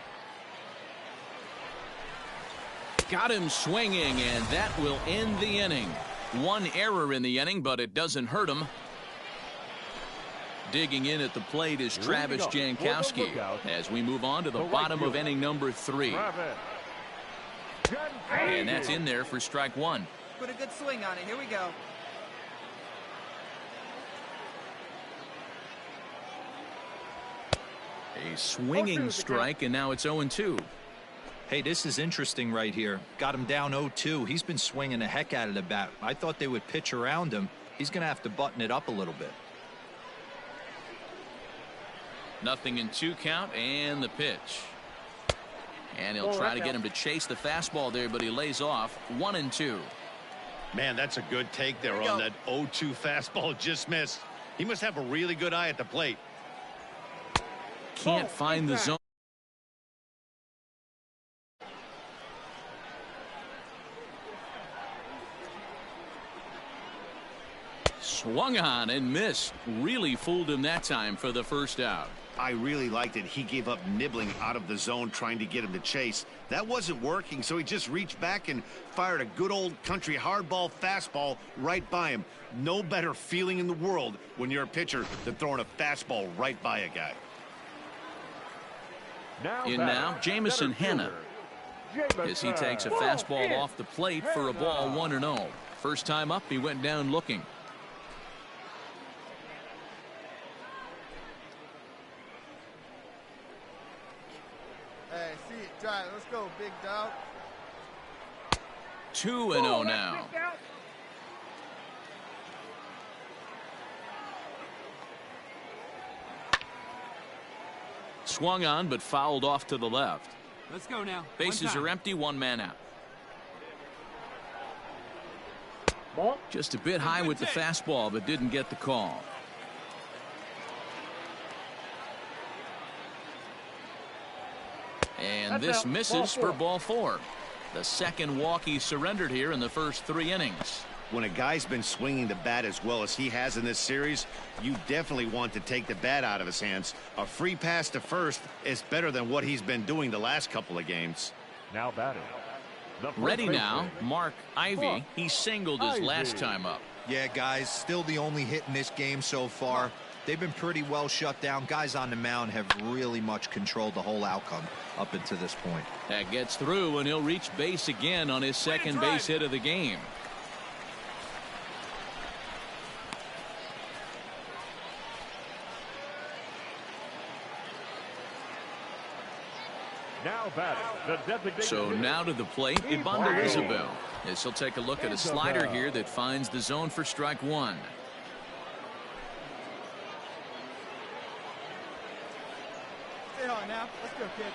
Got him swinging, and that will end the inning. One error in the inning, but it doesn't hurt him. Digging in at the plate is Travis Jankowski as we move on to the bottom of inning number 3. And that's in there for strike one. Put a good swing on it. Here we go. A swinging strike, and now it's 0-2. Hey, this is interesting right here. Got him down 0-2. He's been swinging the heck out of the bat. I thought they would pitch around him. He's going to have to button it up a little bit. 0-2 count, and the pitch. And he'll try to get him to chase the fastball there, but he lays off. 1-2. Man, that's a good take there on that 0-2 fastball. Just missed. He must have a really good eye at the plate. Can't find the zone. Swung on and missed. Really fooled him that time for the first out. I really liked it. He gave up nibbling out of the zone trying to get him to chase. That wasn't working, so he just reached back and fired a good old country hardball fastball right by him. No better feeling in the world when you're a pitcher than throwing a fastball right by a guy. Now Jamison Hanna as he takes a fastball off the plate for a ball 1-0. First time up, he went down looking. Hey, see it, drive. Let's go, big dog. 2-0 now. Swung on, but fouled off to the left. Let's go now. Bases are empty, one man out. Just a bit high with the fastball, but didn't get the call. And this misses for ball 4. The second walk he surrendered here in the first 3 innings. When a guy's been swinging the bat as well as he has in this series, you definitely want to take the bat out of his hands. A free pass to first is better than what he's been doing the last couple of games. Now batting. Ready now, Mark Ivy. He singled his last time up. Yeah, guys, still the only hit in this game so far. they've been pretty well shut down. Guys on the mound have really much controlled the whole outcome up until this point. That gets through, and he'll reach base again on his second base hit of the game. Now batting, the designated So hitter. now to the plate, Ibanda Isabel. As he'll take a look at a slider here that finds the zone for strike one. Stay on now. Let's go, kid.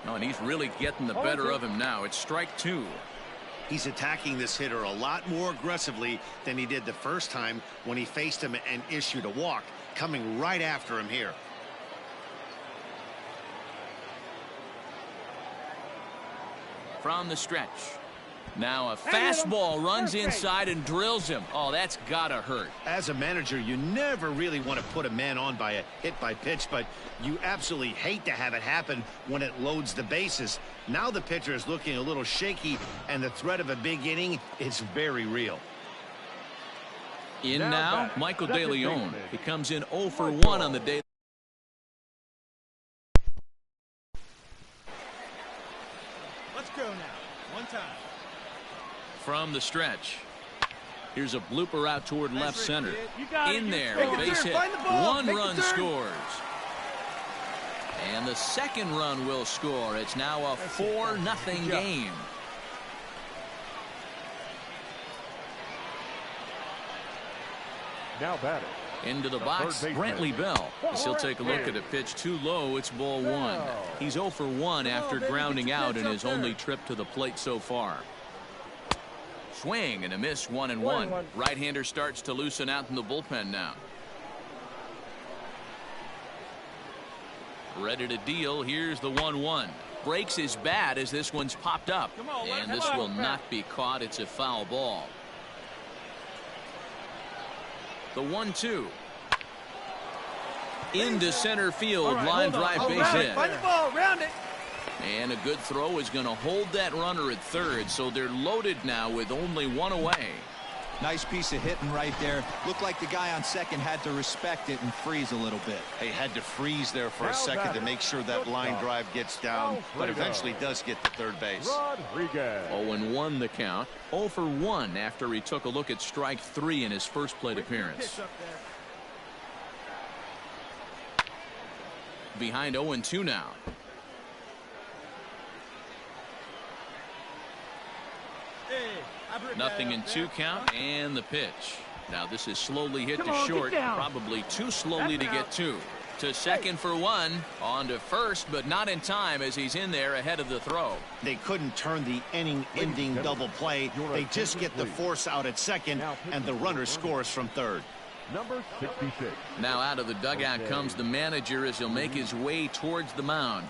Oh, and he's really getting the better of him now. It's strike two. He's attacking this hitter a lot more aggressively than he did the first time when he faced him and issued a walk, coming right after him here. From the stretch. Now a fastball runs inside and drills him. Oh, that's gotta hurt. As a manager, you never really want to put a man on by a hit by pitch, but you absolutely hate to have it happen when it loads the bases. Now the pitcher is looking a little shaky, and the threat of a big inning is very real. In now, Michael De Leon. He comes in 0 for 1 on the day. Let's go now. One time. From the stretch. Here's a blooper out toward left center. In there, Take a a base turn. hit. Find the ball. One Take the run turn. scores. And the second run will score. It's now a 4-0 game. Now batting. Into the box, third baseman. Brantley Bell. As he'll take a look at a pitch too low. It's ball one. He's 0 for 1 after baby, grounding get your out pitch in up his there. only trip to the plate so far. Swing and a miss, 1-1. 1-1. Right-hander starts to loosen out in the bullpen now. Ready to deal. Here's the 1-1. Breaks his bat as this one's popped up. And this will not be caught. It's a foul ball. The 1-2. Into center field. Line drive base hit. Find the ball. Round it. And a good throw is going to hold that runner at third. So they're loaded now with only one away. Nice piece of hitting right there. Looked like the guy on second had to respect it and freeze a little bit. He had to freeze there for a Now second to batting. make sure that line drive gets down, but eventually does get to third base. Rodriguez. 0-1 the count. 0 for 1 after he took a look at strike 3 in his first plate appearance. Pitch up there. Behind 0-2 now. Hey, I put it Nothing down in there. 2 count, and the pitch. Now this is slowly hit Come to on, get short. down. Probably too slowly to That's get out. 2. To second for 1. On to first, but not in time as he's in there ahead of the throw. They couldn't turn the inning-ending double play. They just get the force out at second, and the runner scores from third. Number 66. Now out of the dugout comes the manager as he'll make his way towards the mound.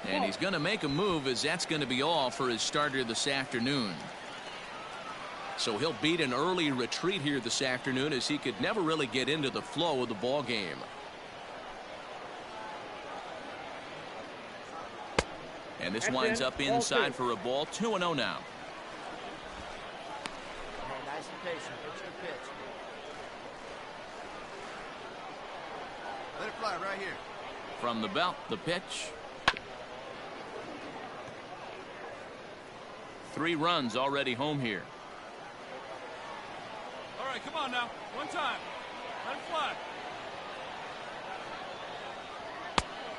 And he's going to make a move as that's going to be all for his starter this afternoon. So he'll beat an early retreat here this afternoon as he could never really get into the flow of the ball game. And this winds up inside for a ball. 2-0 now. Hey, nice and patient. Pitch to pitch. Let it fly right here. From the belt, the pitch. 3 runs already home here. All right, come on now. One time. Let it fly.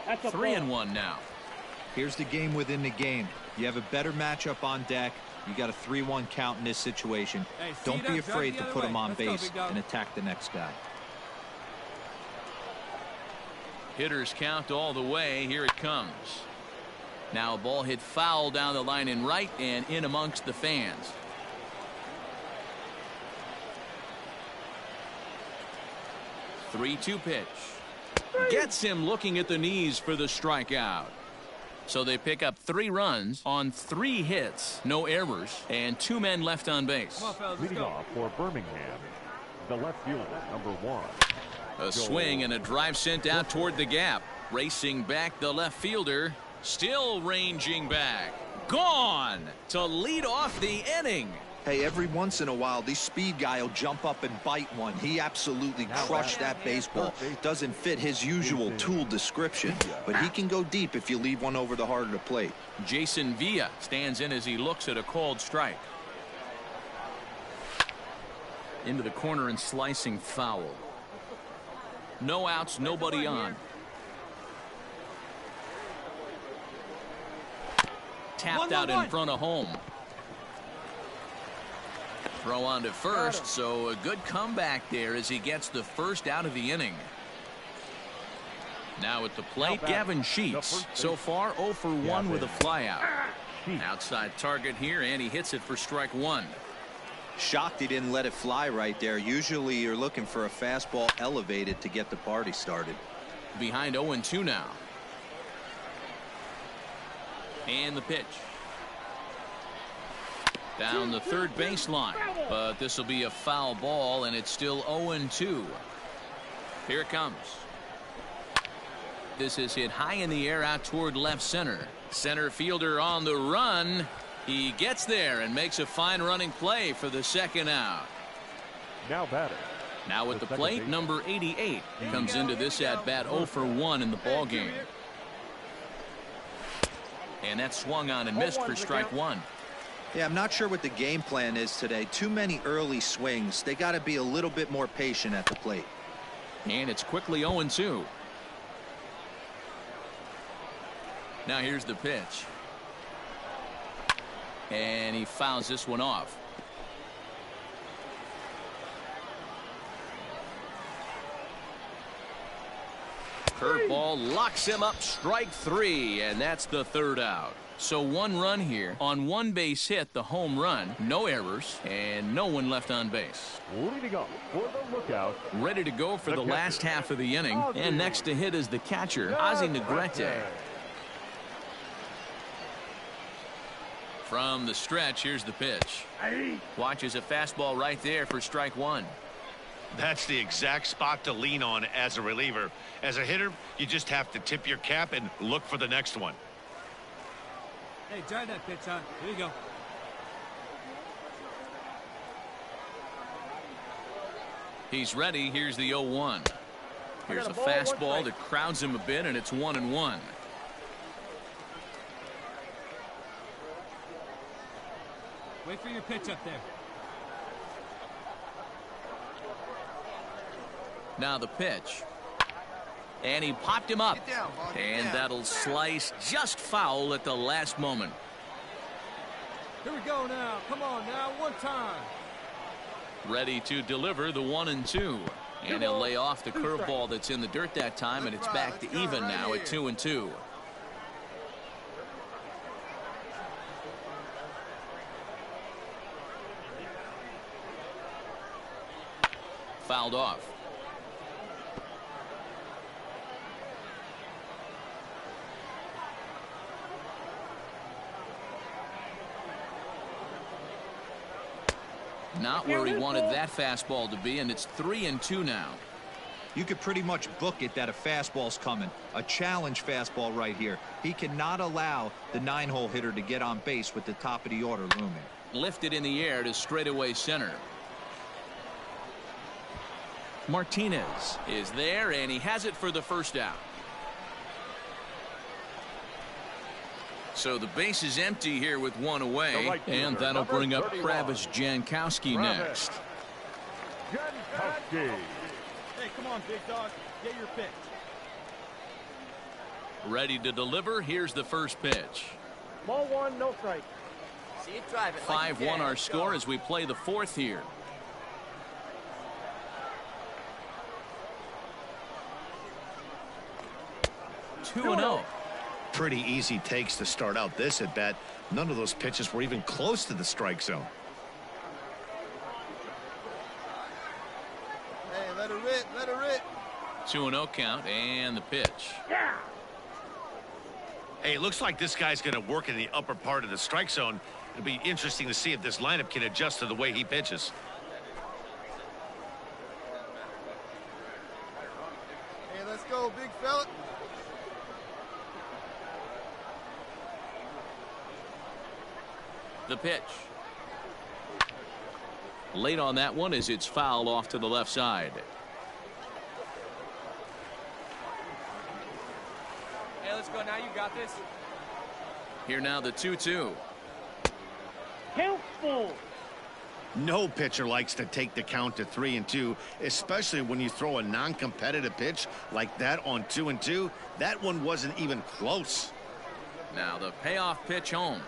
That's a 3-1 now. Here's the game within the game. You have a better matchup on deck. You got a 3-1 count in this situation. Hey, Don't feet be up, afraid drive to the put other him way. on Let's go, base big dog. and attack the next guy. Hitters count all the way. Here it comes. Now a ball hit foul down the line in right and in amongst the fans. The 3-2 pitch. Gets him looking at the knees for the strikeout. So they pick up 3 runs on 3 hits, no errors, and 2 men left on base. Come on, fellas, let's Leading go. off for Birmingham, the left fielder, number 1. A swing and a drive sent out toward the gap. Racing back the left fielder. Still ranging back. Gone to lead off the inning. Hey, every once in a while, these speed guy will jump up and bite one. He absolutely crushed that baseball. Doesn't fit his usual tool description, but he can go deep if you leave one over the heart of the plate. Jason Villa stands in as he looks at a called strike. Into the corner and slicing foul. No outs, nobody on. Tapped out in front of home. Throw on to first, so a good comeback there as he gets the first out of the inning. Now at the plate, Gavin Sheets. So far 0 for 1 with a flyout. Outside target here, and he hits it for strike one. Shocked he didn't let it fly right there. Usually you're looking for a fastball elevated to get the party started. Behind 0-2 now. And the pitch. Down the third baseline, but this will be a foul ball, and it's still 0-2. Here it comes. This is hit high in the air out toward left center. Center fielder on the run. He gets there and makes a fine running play for the second out. Now batting. Now at the plate, number 88 comes into this at bat 0 for 1 in the ball game. And that swung on and missed for strike one. Yeah, I'm not sure what the game plan is today. Too many early swings. They got to be a little bit more patient at the plate. And it's quickly 0-2. Now here's the pitch. And he fouls this one off. Curveball locks him up, strike three, and that's the third out. So one run here on one base hit, the home run, no errors, and no one left on base. Leading up for the lookout. Ready to go for the last half of the inning, and next to hit is the catcher, Ozzie Negrete. From the stretch, here's the pitch. Watches a fastball right there for strike one. That's the exact spot to lean on as a reliever. As a hitter, you just have to tip your cap and look for the next one. Hey, drive that pitch, huh? Here you go. He's ready. Here's the 0-1. Here's a fastball that crowds him a bit, and it's 1-1. Wait for your pitch up there. Now the pitch. And he popped him up. And that'll slice just foul at the last moment. Here we go now. Come on now. One time. Ready to deliver the 1-2. And he'll lay off the curveball that's in the dirt that time, and it's back to even now at 2-2. Fouled off. Not where he wanted that fastball to be, and it's 3-2 now. You could pretty much book it that a fastball's coming. A challenge fastball right here. He cannot allow the 9-hole hitter to get on base with the top of the order looming. Lifted in the air to straightaway center. Martinez is there, and he has it for the first out. So the base is empty here with one away, and that'll bring up Travis Jankowski next. Jankowski. Hey, come on, big dog. Get your pitch. Ready to deliver. Here's the first pitch. Ball one, no strike. See it drive it. 5-1 our score as we play the fourth here. Two 2-0. Pretty easy takes to start out this at bat. None of those pitches were even close to the strike zone. Hey, let her rip, let her rip. 2-0 count, and the pitch. Yeah. Hey, it looks like this guy's going to work in the upper part of the strike zone. It'll be interesting to see if this lineup can adjust to the way he pitches. Hey, let's go, big fella. The pitch. Late on that one as it's fouled off to the left side. Hey, let's go now. You got this. Here now the 2-2. Helpful. No pitcher likes to take the count to 3-2, especially when you throw a non-competitive pitch like that on 2-2. That one wasn't even close. Now the payoff pitch home.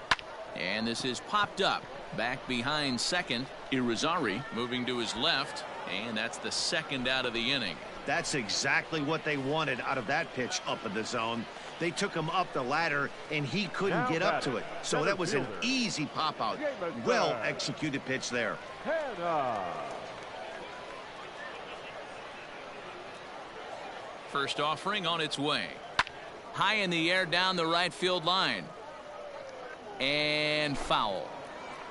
And this is popped up. Back behind second. Irizarry moving to his left. And that's the second out of the inning. That's exactly what they wanted out of that pitch up in the zone. They took him up the ladder, and he couldn't get up to it. So that was an easy pop-out. Well-executed pitch there. First offering on its way. High in the air down the right field line. And foul.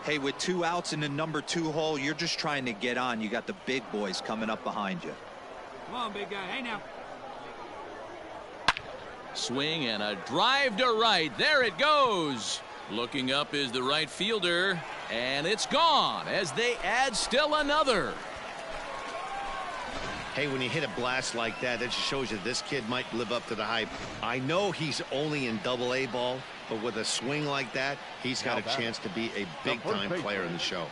Hey, with 2 outs in the number 2 hole, you're just trying to get on. You got the big boys coming up behind you. Come on, big guy. Hey, now. Swing and a drive to right. There it goes. Looking up is the right fielder. And it's gone as they add still another. Hey, when you hit a blast like that, that just shows you this kid might live up to the hype. I know he's only in Double-A ball, but with a swing like that, he's got a chance to be a big-time player in the show.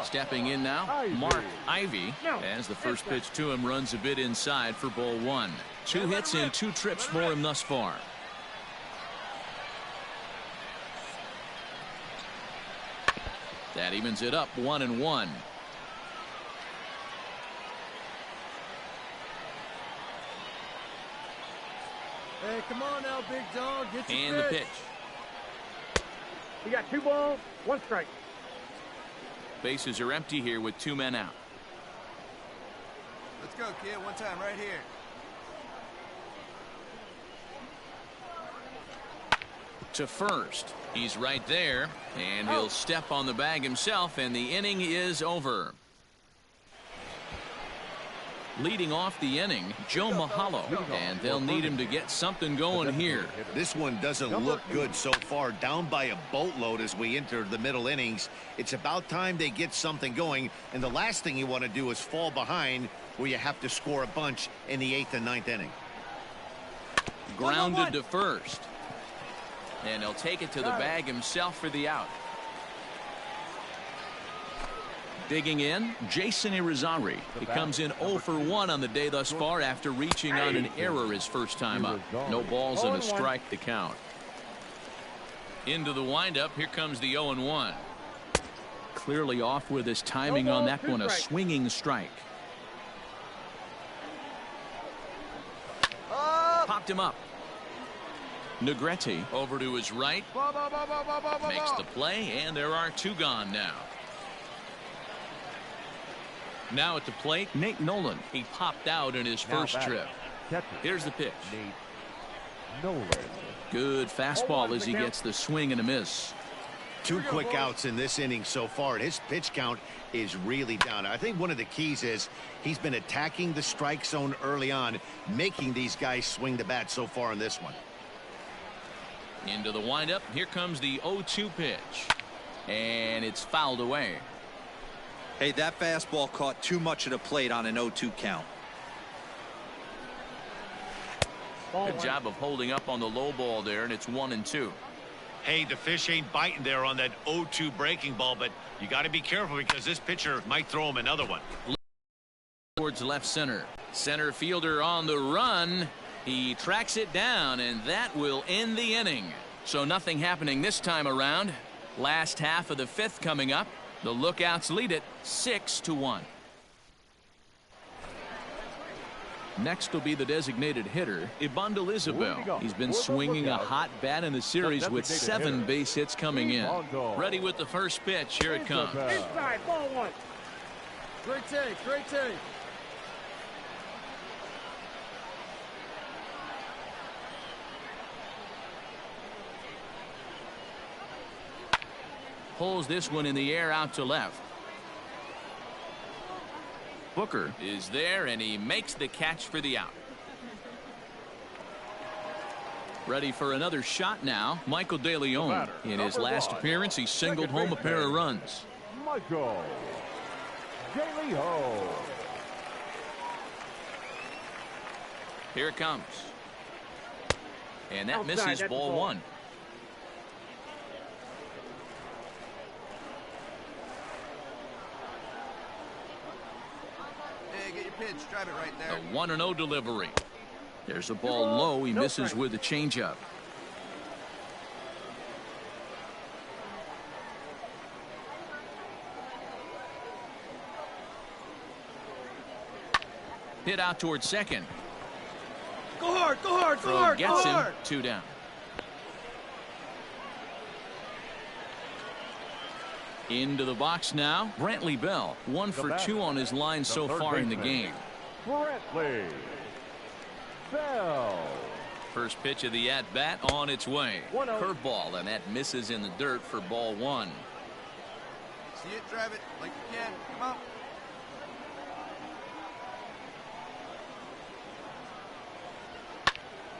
Stepping in now, Mark Ivy, as the first pitch to him runs a bit inside for ball 1. 2 hits and 2 trips for him thus far. That evens it up 1-1. Hey, come on now, big dog. Get your And the pitch. You got 2 balls, 1 strike. Bases are empty here with 2 men out. Let's go, kid. One time right here. To first. He's right there, and he'll step on the bag himself, and the inning is over. Leading off the inning, Joe Mahalo, and they'll need him to get something going here. This one doesn't look good so far. Down by a boatload as we enter the middle innings. It's about time they get something going, and the last thing you want to do is fall behind where you have to score a bunch in the 8th and 9th inning. Grounded to first. And he'll take it to the bag himself for the out. Digging in, Jason Irizarry. He comes in 0 for 1 on the day thus far after reaching on an error his first time up. No balls and a strike to count. Into the windup, here comes the 0-1. Clearly off with his timing on that one, a swinging strike. Popped him up. Negrete over to his right. Makes the play, and there are 2 gone now. Now at the plate, Nate Nolan. He popped out in his first trip. Here's the pitch. Good fastball as he gets the swing and a miss. 2 quick outs in this inning so far, and his pitch count is really down. I think one of the keys is he's been attacking the strike zone early on, making these guys swing the bat so far in this one. Into the windup. Here comes the 0-2 pitch. And it's fouled away. Hey, that fastball caught too much of the plate on an 0-2 count. Good job of holding up on the low ball there, and it's 1-2. Hey, the fish ain't biting there on that 0-2 breaking ball, but you got to be careful because this pitcher might throw him another one. Towards left center. Center fielder on the run. He tracks it down, and that will end the inning. So nothing happening this time around. Last half of the 5th coming up. The Lookouts lead it 6-1. Next will be the designated hitter, Ibandel Isabel. He's been swinging a hot bat in the series with 7 base hits coming in. Ready with the first pitch. Here it comes. Inside, ball 1. Great take, great take. Pulls this one in the air out to left. Booker is there, and he makes the catch for the out. Ready for another shot now, Michael DeLeon. In his last appearance, he singled home a pair of runs. J-Leho. Here it comes. And that misses ball one. Hey, get your pitch. Drive it right there. A 1-0 delivery. There's a ball low. He misses with a changeup. Hit out towards second. Go hard, go hard, go Throw hard, gets go him. hard. 2 down. Into the box now. Brantley Bell, 1 for 2 on his line so far in the game. Brantley Bell. First pitch of the at-bat on its way. Curveball, and that misses in the dirt for ball one. See it, drive it like you can. Come on.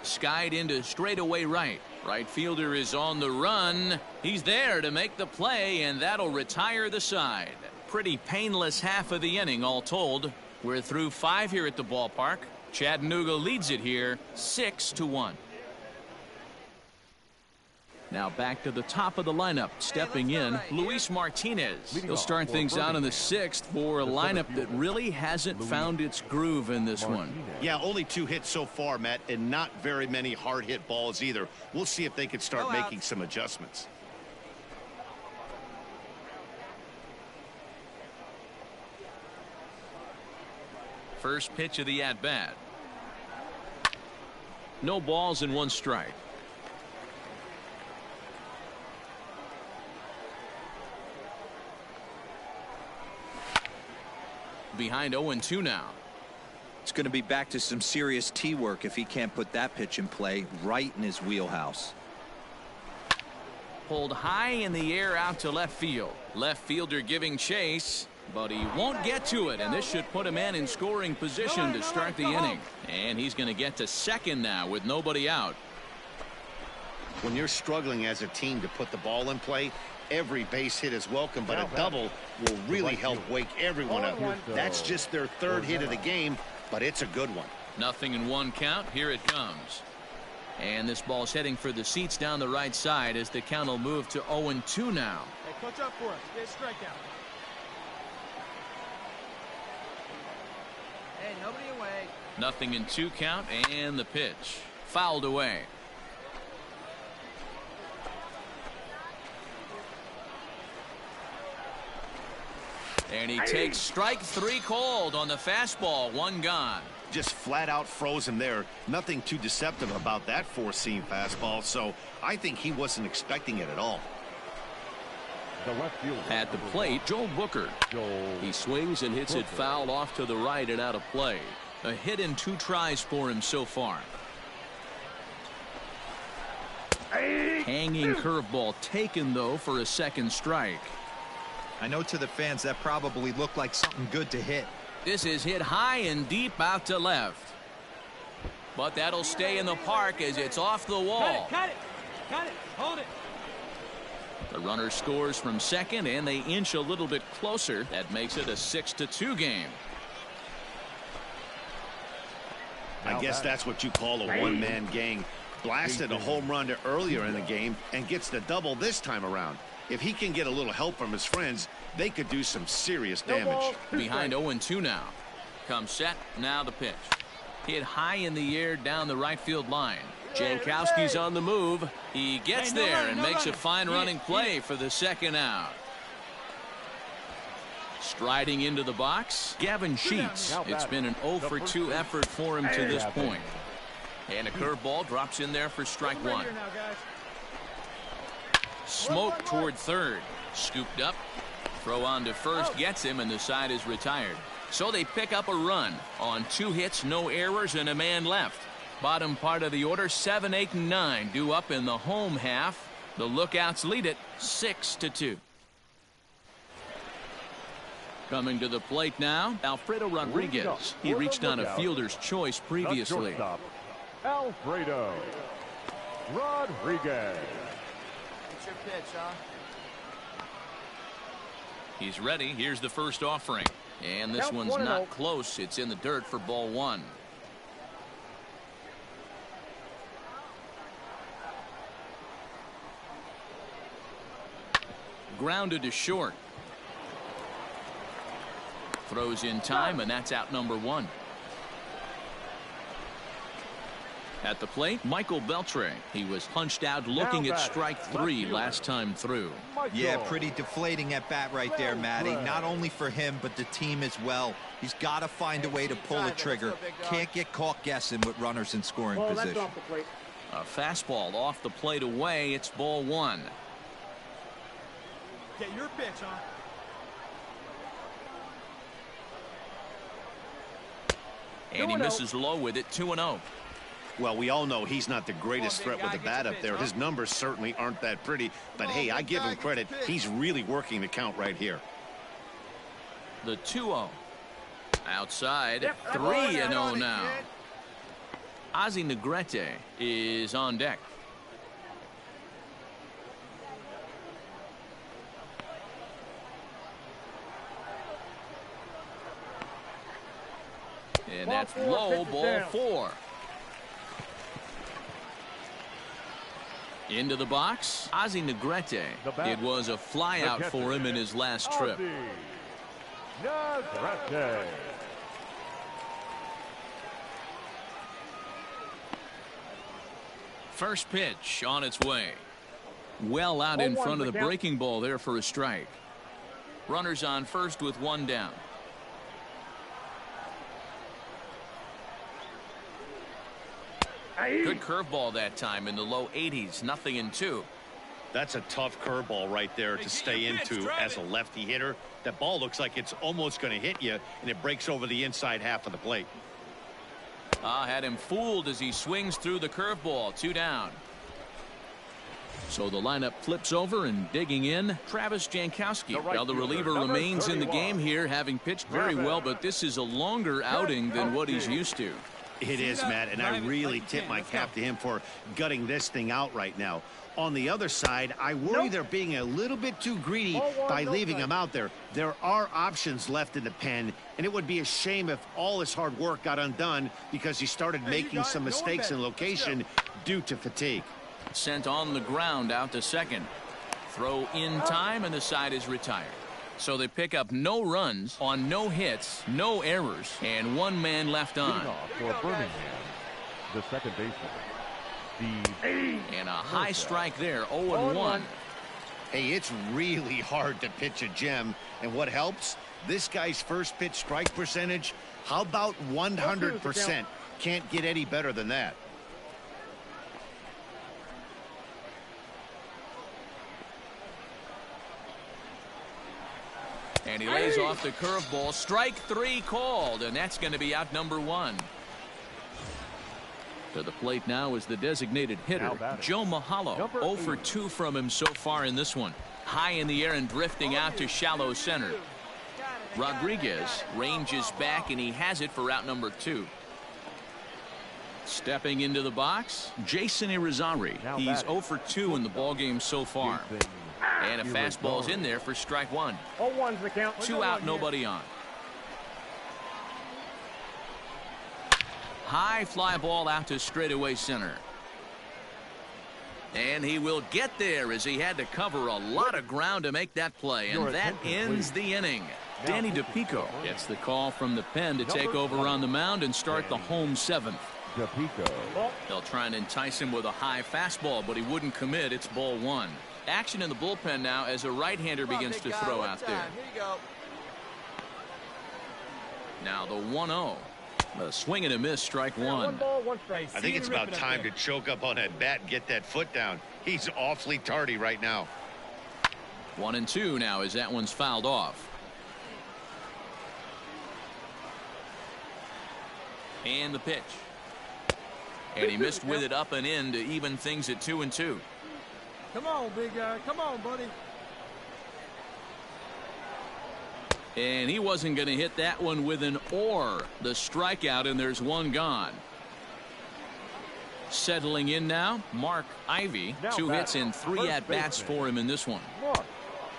Skied into straightaway right. Right fielder is on the run. He's there to make the play, and that'll retire the side. Pretty painless half of the inning, all told. We're through 5 here at the ballpark. Chattanooga leads it here 6-1. Now back to the top of the lineup. Stepping in, Luis Martinez. He'll start things out in the 6th for a lineup that really hasn't found its groove in this one. Yeah, only 2 hits so far, Matt, and not very many hard hit balls either. We'll see if they can start making some adjustments. First pitch of the at-bat. No balls and 1 strike. Behind 0-2 now. It's going to be back to some serious tee work if he can't put that pitch in play right in his wheelhouse. Pulled high in the air out to left field. Left fielder giving chase, but he won't get to it, and this should put a man in scoring position to start the inning. And he's going to get to second now with nobody out. When you're struggling as a team to put the ball in play, every base hit is welcome, but a double will really help wake everyone up. That's just their 3rd hit of the game, but it's a good one. Nothing in 1 count. Here it comes. And this ball's heading for the seats down the right side as the count will move to 0-2 now. Hey, coach up for us. Get a strikeout. Hey, nobody away. Nothing in 2 count, and the pitch. Fouled away. And he takes strike 3 called on the fastball. 1 gone. Just flat out froze him there. Nothing too deceptive about that 4-seam fastball, so I think he wasn't expecting it at all. The left fielder. At the plate, Joel Booker. He swings and hits it foul off to the right and out of play. A hit in 2 tries for him so far. Hanging curveball taken, though, for a 2nd strike. I know to the fans that probably looked like something good to hit. This is hit high and deep out to left. But that'll stay in the park as it's off the wall. Cut it. Cut it. Hold it. The runner scores from second, and they inch a little bit closer. That makes it a 6-2 game. I guess that's what you call a one-man gang. Blasted a home run earlier in the game and gets the double this time around. If he can get a little help from his friends, they could do some serious damage. Behind 0-2 now. Comes set. Now the pitch. Hit high in the air down the right field line. Jankowski's on the move. He gets there and makes a fine running play for the 2nd out. Striding into the box, Gavin Sheets. It's been an 0-for-2 effort for him to this point. And a curveball drops in there for strike 1. Smoke toward third. Scooped up. Throw on to first gets him, and the side is retired. So they pick up a run on 2 hits, no errors, and a man left. Bottom part of the order, 7, 8, and 9 due up in the home half. The Lookouts lead it 6-2. Coming to the plate now, Alfredo Rodriguez. He reached on a fielder's choice previously. Alfredo Rodriguez. It's your pitch, huh? He's ready. Here's the first offering. And this one's not close. It's in the dirt for ball one. Grounded to short. Throws in time, and that's out number one. At the plate, Michael Beltre. He was punched out looking at strike three last time through. Yeah, pretty deflating at bat right there, Matty. Not only for him, but the team as well. He's got to find a way to pull the trigger. Can't get caught guessing with runners in scoring position. A fastball off the plate away. It's ball one. Get your pitch, huh? And he misses low with it, 2-0. Well, we all know he's not the greatest threat with the bat up there. His numbers certainly aren't that pretty. But, hey, I give him credit. He's really working the count right here. The 2-0. Outside, 3-0 now. Ozzie Negrete is on deck. And that's low, ball four. Into the box, Ozzie Negrete. It was a flyout for him in his last trip. Negrete. First pitch on its way. Well out in front of the breaking ball there for a strike. Runners on first with one down. Good curveball that time in the low 80s. 0-2. That's a tough curveball right there to stay into as a lefty hitter. That ball looks like it's almost going to hit you, and it breaks over the inside half of the plate. Had him fooled as he swings through the curveball. 2 down. So the lineup flips over, and digging in, Travis Jankowski. Now the reliever remains in the game here, having pitched very well, but this is a longer outing than what he's used to. It is, Matt, and I really tip my cap to him for gutting this thing out right now. On the other side, I worry they're being a little bit too greedy by leaving him out there. There are options left in the pen, and it would be a shame if all his hard work got undone because he started making some mistakes in location due to fatigue. Sent on the ground out to second. Throw in time, and the side is retired. So they pick up no runs on no hits, no errors, and one man left on. For Birmingham, the second baseman, Steve. And a high strike there, 0-1. Hey, it's really hard to pitch a gem, and what helps? This guy's first pitch strike percentage, how about 100%? Can't get any better than that. And he lays off the curveball. Strike three called, and that's going to be out number one. To the plate now is the designated hitter, Joe Mahalo. 0 for 2 from him so far in this one. High in the air and drifting out to shallow center. Rodriguez ranges back, and he has it for out number 2. Stepping into the box, Jason Irizarry. He's 0 for 2 in the ballgame so far. And a fastball's in there for strike one. 0-1's the count. 2 out, nobody on. High fly ball out to straightaway center. And he will get there as he had to cover a lot of ground to make that play. And that ends the inning. Danny DePico gets the call from the pen to take over on the mound and start the home 7th. DePico. They'll try and entice him with a high fastball, but he wouldn't commit. It's ball 1. Action in the bullpen now as a right-hander begins to throw out there. Here you go. Now the 1-0. A swing and a miss, strike 1. 1 ball, 1 strike. I think it's about time to choke up on that bat and get that foot down. He's awfully tardy right now. 1-2 now as that one's fouled off. And the pitch. And he missed with it up and in to even things at 2-2. Come on, big guy. Come on, buddy. And he wasn't going to hit that one with an or. The strikeout, and there's one gone. Settling in now, Mark Ivy. 2 hits and 3 at-bats for him in this one.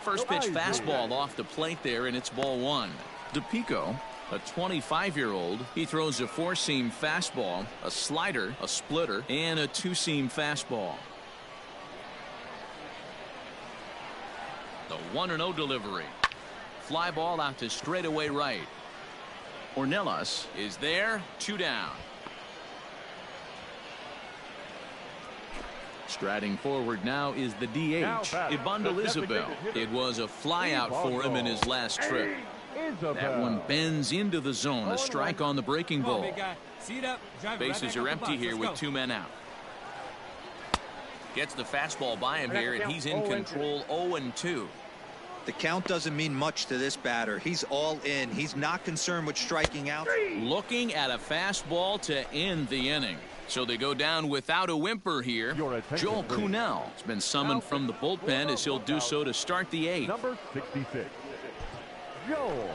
First pitch fastball off the plate there, and it's ball 1. DePico, a 25-year-old, he throws a four-seam fastball, a slider, a splitter, and a two-seam fastball. The 1-0 delivery. Fly ball out to straightaway right. Ornelas is there, 2 down. Striding forward now is the DH, Ibandel Isabel. It was a flyout for him in his last trip. That one bends into the zone. A strike on the breaking ball. Bases are empty here with 2 men out. Gets the fastball by him here, and he's in control. 0-2. The count doesn't mean much to this batter. He's all in. He's not concerned with striking out. Looking at a fastball to end the inning. So they go down without a whimper here. Joel Kuhnel has been summoned from the bullpen as he'll do so to start the 8th. Number 66, Joel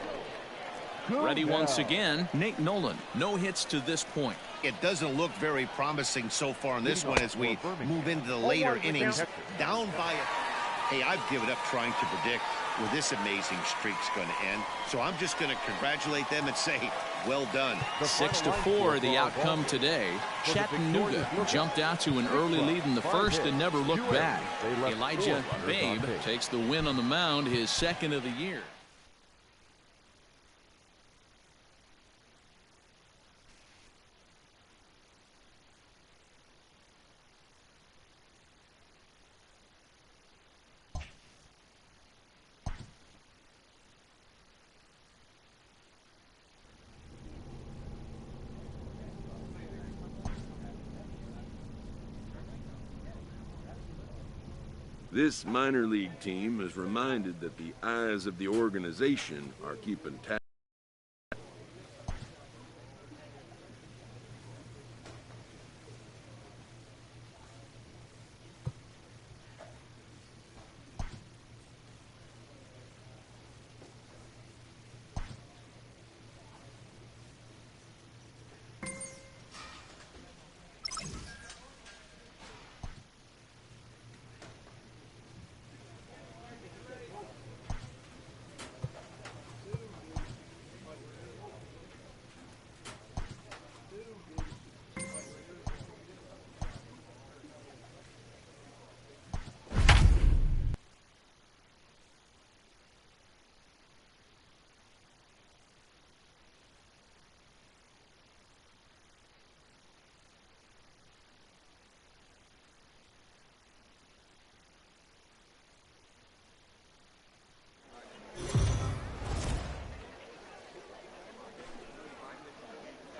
Kuhnel. Ready once again, Nate Nolan. No hits to this point. It doesn't look very promising so far in this one as we move into the later innings. Down by a... Hey, I've given up trying to predict where this amazing streak's going to end. So I'm just going to congratulate them and say, well done. 6-4 the outcome today. Chattanooga jumped out to an early lead in the first and never looked back. Elijah Babe takes the win on the mound, his 2nd of the year. This minor league team is reminded that the eyes of the organization are keeping tabs.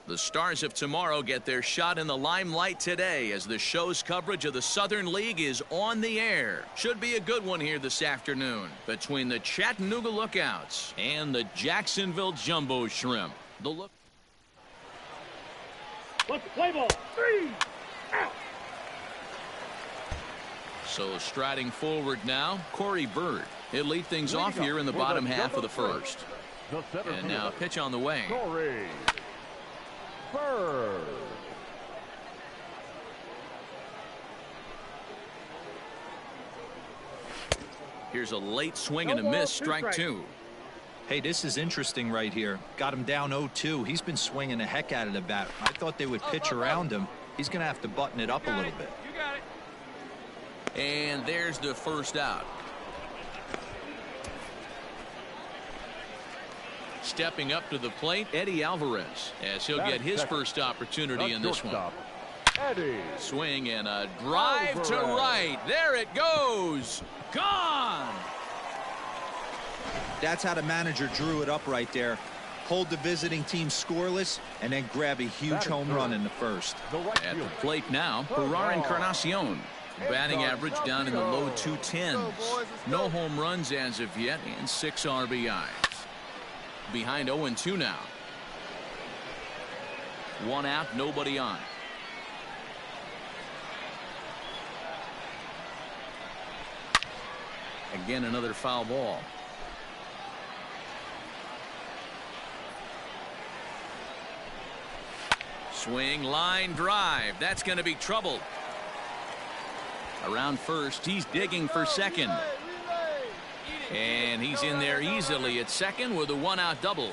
The Stars of tomorrow get their shot in the limelight today as the show's coverage of the Southern League is on the air. Should be a good one here this afternoon between the Chattanooga Lookouts and the Jacksonville Jumbo Shrimp. The look. Let's play ball. 3 out. So striding forward now, Corey Bird. He'll lead things off here in the bottom half of the first. And now pitch on the way. Corey Bird. Here's a late swing and a miss, strike 2. Hey, this is interesting right here. Got him down 0-2. He's been swinging the heck out of the bat. I thought they would pitch around him. He's going to have to button it up a little bit. You got it. And there's the first out. Stepping up to the plate, Eddie Alvarez, as he'll get his first opportunity in this one. Eddie. Swing and a drive to right. There it goes. Gone. That's how the manager drew it up right there. Hold the visiting team scoreless and then grab a huge home run in the first. At the plate now, Ferrar Encarnacion. Batting average down in the low 210s. No home runs as of yet and 6 RBIs. Behind 0-2 now. 1 out, nobody on. Again, another foul ball. Swing, line drive. That's going to be trouble. Around first, he's digging for second. And he's in there easily at second with a one-out double.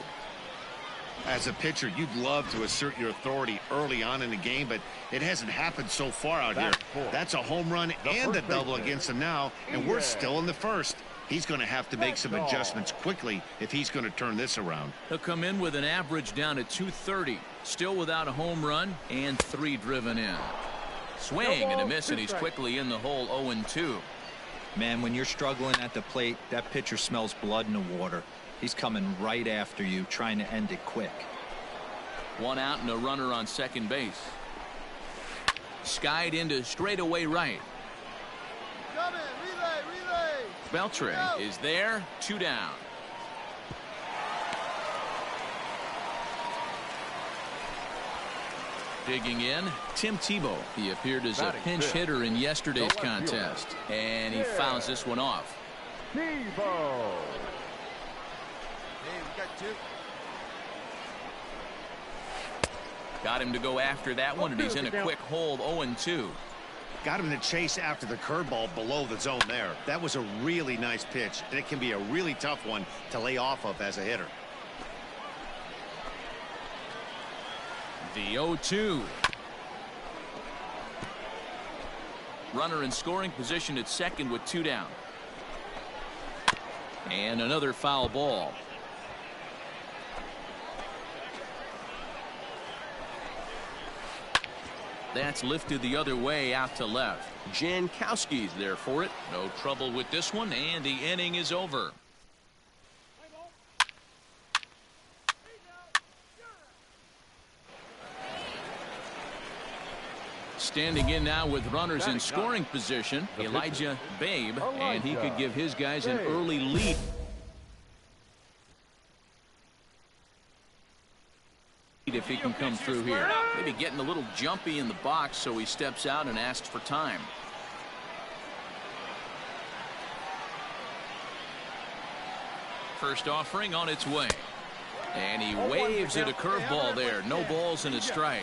As a pitcher, you'd love to assert your authority early on in the game, but it hasn't happened so far out here. That's a home run and a double against him now, and we're still in the first. He's going to have to make some adjustments quickly if he's going to turn this around. He'll come in with an average down at 230, still without a home run and 3 driven in. Swing and a miss, and he's quickly in the hole 0-2. Man, when you're struggling at the plate, that pitcher smells blood in the water. He's coming right after you, trying to end it quick. 1 out and a runner on second base. Skied into straightaway right. Come in, relay. Beltre is there, 2 down. Digging in, Tim Tebow. He appeared as a pinch hitter in yesterday's contest, and he fouls this one off. Tebow. Hey, we got 2. Got him to go after that one, and he's in a quick hold 0-2. Got him to chase after the curveball below the zone there. That was a really nice pitch, and it can be a really tough one to lay off of as a hitter. The 0-2. Runner in scoring position at second with 2 down. And another foul ball. That's lifted the other way out to left. Jankowski's there for it. No trouble with this one, and the inning is over. Standing in now with runners in scoring position, Elijah Babe, and he could give his guys an early lead. If he can come through here. Maybe getting a little jumpy in the box, so he steps out and asks for time. First offering on its way. And he waves at a curveball there. No balls and a strike.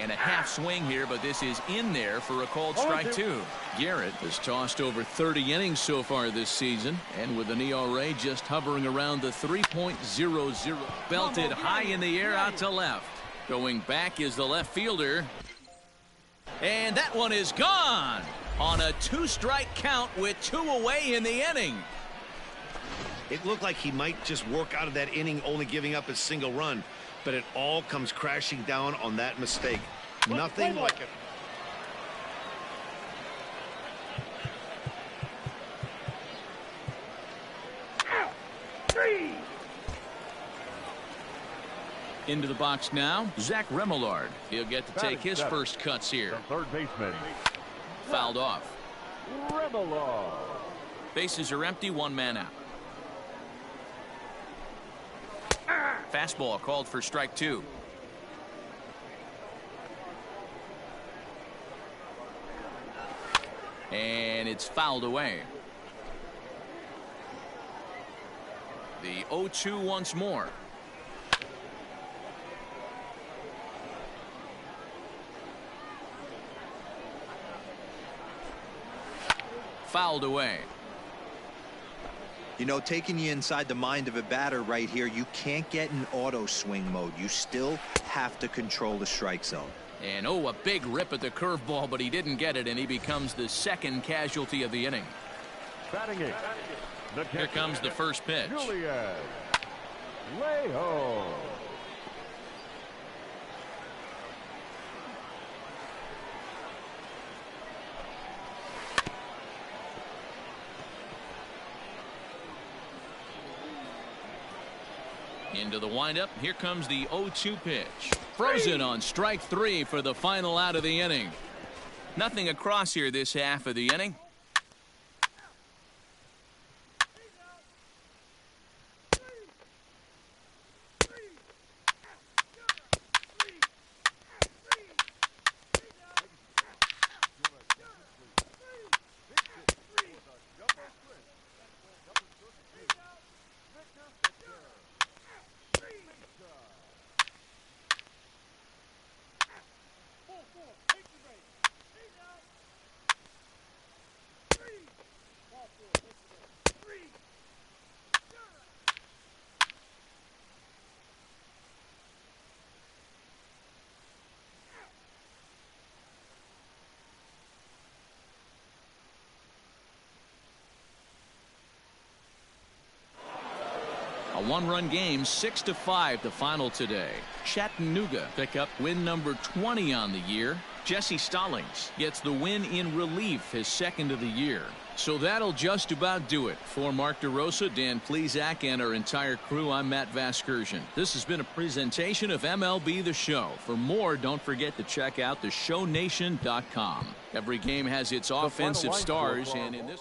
And a half swing here, but this is in there for a called strike 2. Garrett has tossed over 30 innings so far this season, and with an ERA just hovering around the 3.00. Belted high in the air out to left. Going back is the left fielder. And that one is gone on a 2-strike count with 2 away in the inning. It looked like he might just work out of that inning, only giving up a single run. But it all comes crashing down on that mistake. Nothing like it. Into the box now, Zach Remillard. He'll get to take his first cuts here. The third baseman. Fouled off. Remillard. Bases are empty, 1 man out. Fastball called for strike 2. And it's fouled away. The 0-2 once more. Fouled away. You know, taking you inside the mind of a batter right here, you can't get in auto swing mode. You still have to control the strike zone. And a big rip at the curveball, but he didn't get it, and he becomes the second casualty of the inning. Batting it. Here comes the first pitch. Julian Lejo. Into the windup. Here comes the 0-2 pitch. Frozen on strike 3 for the final out of the inning. Nothing across here this half of the inning. one-run game, 6-5 the final today. Chattanooga pick up win number 20 on the year. Jesse Stallings gets the win in relief, his second of the year. So that'll just about do it. For Mark DeRosa, Dan Plesac, and our entire crew, I'm Matt Vasgersian. This has been a presentation of MLB The Show. For more, don't forget to check out theshownation.com. Every game has its offensive stars, and in this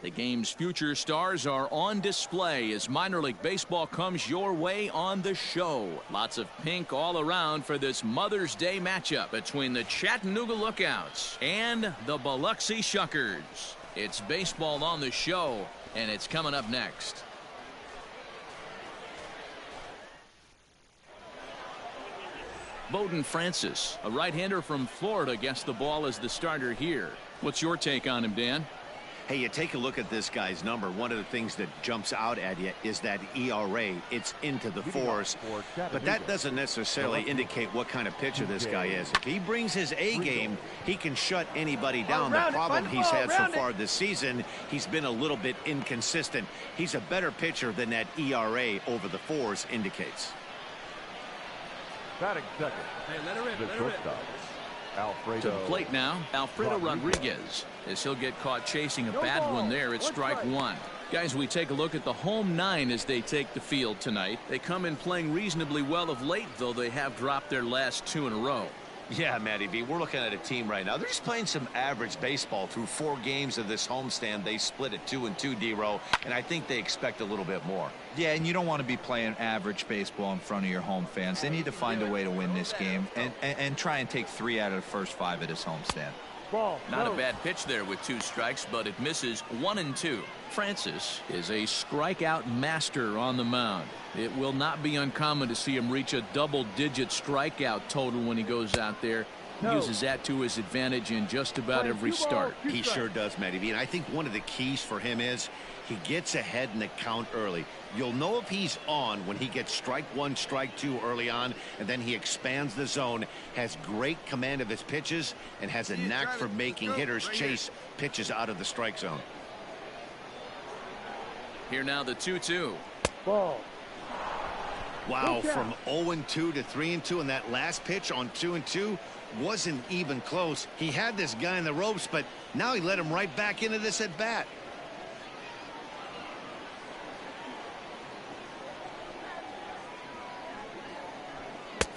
The game's future stars are on display as minor league baseball comes your way on the show. Lots of pink all around for this Mother's Day matchup between the Chattanooga Lookouts and the Biloxi Shuckers. It's baseball on the show, and it's coming up next. Bowden Francis, a right-hander from Florida, gets the ball as the starter here. What's your take on him, Dan? Hey, you take a look at this guy's number. One of the things that jumps out at you is that ERA. It's into the fours, but that doesn't necessarily indicate what kind of pitcher this guy is. If he brings his A game, he can shut anybody down. The problem he's had so far this season, he's been a little bit inconsistent. He's a better pitcher than that ERA over the fours indicates. Batting second. Hey, let her rip, The let her rip. shortstop, Alfredo. To the plate now, Alfredo Rodriguez. As he'll get caught chasing a bad one there at strike one. Guys, we take a look at the home nine as they take the field tonight. They come in playing reasonably well of late, though they have dropped their last two in a row. Yeah, Matty V, we're looking at a team right now. They're just playing some average baseball through 4 games of this homestand. They split at 2-2, D-Row, and I think they expect a little bit more. Yeah, and you don't want to be playing average baseball in front of your home fans. They need to find a way to win this game and try and take 3 out of the first 5 of this homestand. Not a bad pitch there with 2 strikes, but it misses 1-2. Francis is a strikeout master on the mound. It will not be uncommon to see him reach a double-digit strikeout total when he goes out there. He uses that to his advantage in just about every start. He sure does, Matty V. And I think one of the keys for him is he gets ahead in the count early. You'll know if he's on when he gets strike 1, strike 2 early on, and then he expands the zone, has great command of his pitches, and has a knack for making hitters chase pitches out of the strike zone. Here now the 2-2. Wow, from 0-2 to 3-2, and that last pitch on 2-2 wasn't even close. He had this guy in the ropes, but now he let him right back into this at bat.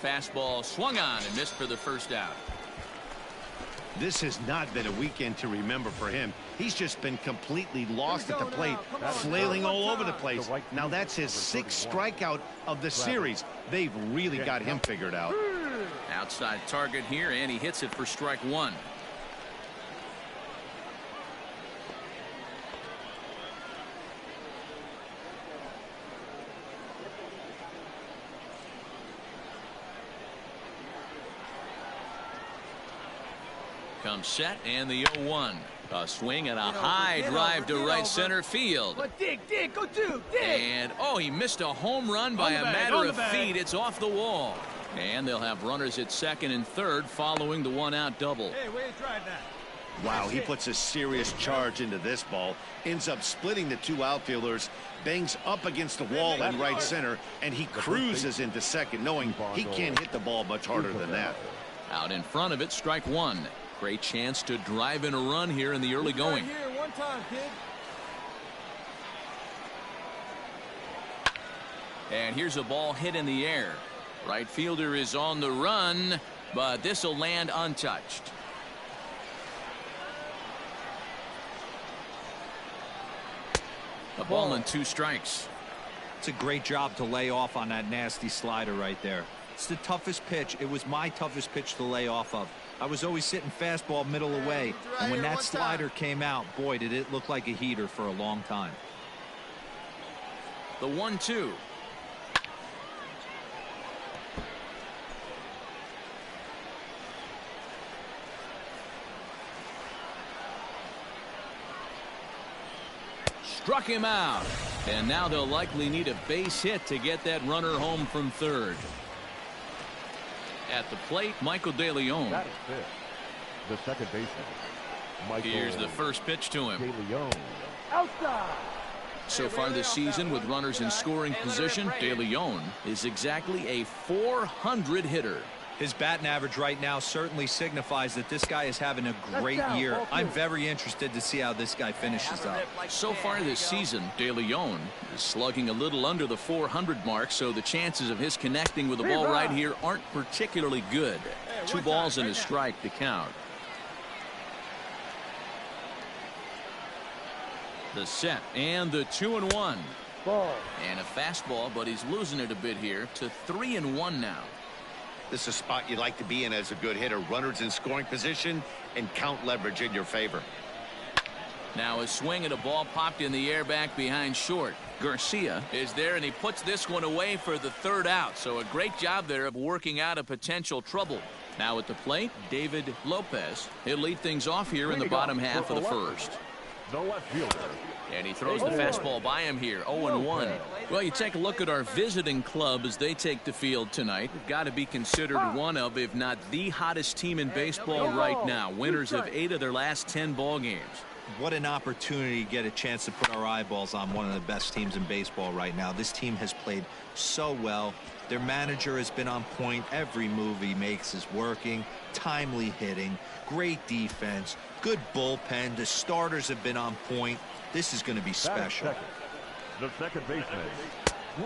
Fastball swung on and missed for the first out. This has not been a weekend to remember for him. He's just been completely lost at the plate, flailing all over the place. Now that's his 6th strikeout of the series. They've really got him figured out. Outside target here, and he hits it for strike 1. Comes set, and the 0-1. A swing and a high drive to right center field. Dig, go dig. And, oh, he missed a home run by a matter of feet. It's off the wall. And they'll have runners at second and third following the 1-out double. Hey, where you drive that? Wow, he puts a serious charge into this ball, ends up splitting the 2 outfielders, bangs up against the wall in right center, and he cruises into second, knowing he can't hit the ball much harder than that. Out in front of it, strike 1. Great chance to drive in a run here in the early going. Here, one time, kid. And here's a ball hit in the air. Right fielder is on the run, but this will land untouched. A ball and 2 strikes. It's a great job to lay off on that nasty slider right there. It's the toughest pitch. It was my toughest pitch to lay off of. I was always sitting fastball middle away, and when that slider came out, boy, did it look like a heater for a long time. The 1-2. Struck him out, and now they'll likely need a base hit to get that runner home from third. At the plate, Michael De Leon. That is fifth. The second baseman, Michael. Here's the first pitch to him. De Leon. Outside. So far this season, with runners in scoring position, De Leon is exactly a .400 hitter. His batting average right now certainly signifies that this guy is having a great year. I'm very interested to see how this guy finishes up. So far this season, De Leon is slugging a little under the .400 mark, so the chances of his connecting with the ball right here aren't particularly good. 2 balls and a strike to count. The set and the 2-1. Ball. And a fastball, but he's losing it a bit here to 3-1 now. This is a spot you'd like to be in as a good hitter. Runners in scoring position and count leverage in your favor. Now a swing at a ball popped in the air back behind short. Garcia is there, and he puts this one away for the third out. So a great job there of working out a potential trouble. Now at the plate, David Lopez. He'll lead things off here in the bottom half of the first. The left fielder. And he throws the fastball by him here, 0-1. Well, you take a look at our visiting club as they take the field tonight. We've got to be considered one of, if not the hottest team in baseball right now. Winners of 8 of their last 10 ball games. What an opportunity to get a chance to put our eyeballs on one of the best teams in baseball right now. This team has played so well. Their manager has been on point. Every move he makes is working. Timely hitting, great defense, good bullpen. The starters have been on point. This is going to be special. The second baseman.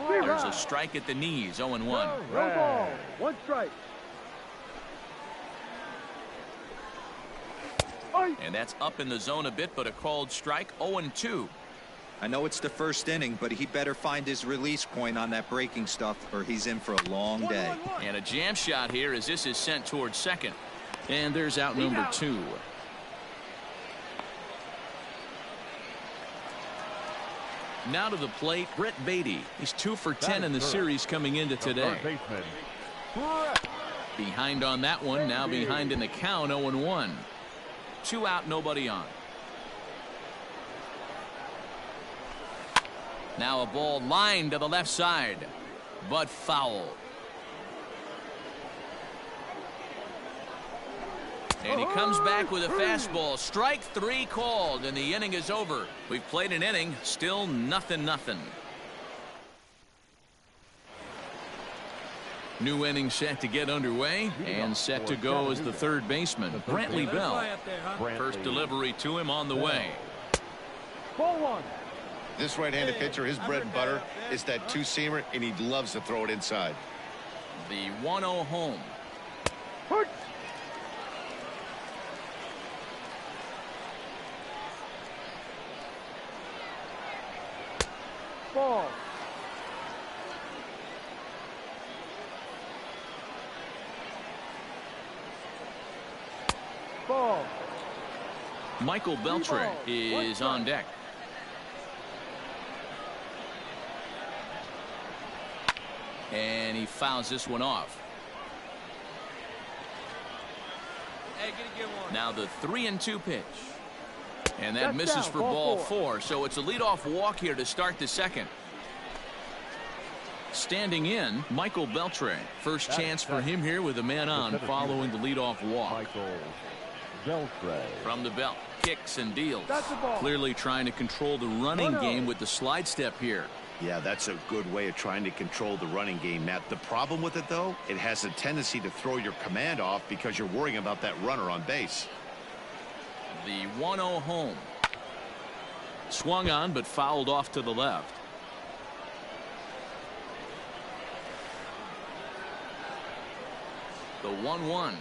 There's a strike at the knees, 0-1. No ball. 1 strike. And that's up in the zone a bit, but a called strike, 0-2. I know it's the first inning, but he better find his release point on that breaking stuff, or he's in for a long day. And a jam shot here as this is sent towards second. And there's out number 2. Now to the plate, Brett Beatty. He's 2 for 10 in the series coming into today. Behind on that one, now behind in the count, 0-1. 2 out, nobody on. Now a ball lined to the left side, but foul. And he comes back with a fastball. Strike 3 called, and the inning is over. We've played an inning, still 0-0. New inning set to get underway, and set to go as the third baseman, Brantley Bell. First delivery to him on the way. Ball 1. This right-handed pitcher, his bread and butter is that two-seamer, and he loves to throw it inside. The 1-0 home. Ball. Ball. Michael Beltre is on deck. And he fouls this one off. Hey, get one. Now the 3-2 pitch. And that misses for ball 4. So it's a leadoff walk here to start the second. Standing in, Michael Beltre. First chance for him here with a man on following the leadoff walk. Michael Beltre. From the belt, kicks and deals. Ball. Clearly trying to control the running game with the slide step here. Yeah, that's a good way of trying to control the running game, Matt. The problem with it, though, it has a tendency to throw your command off because you're worrying about that runner on base. The 1-0 home. Swung on, but fouled off to the left. The 1-1.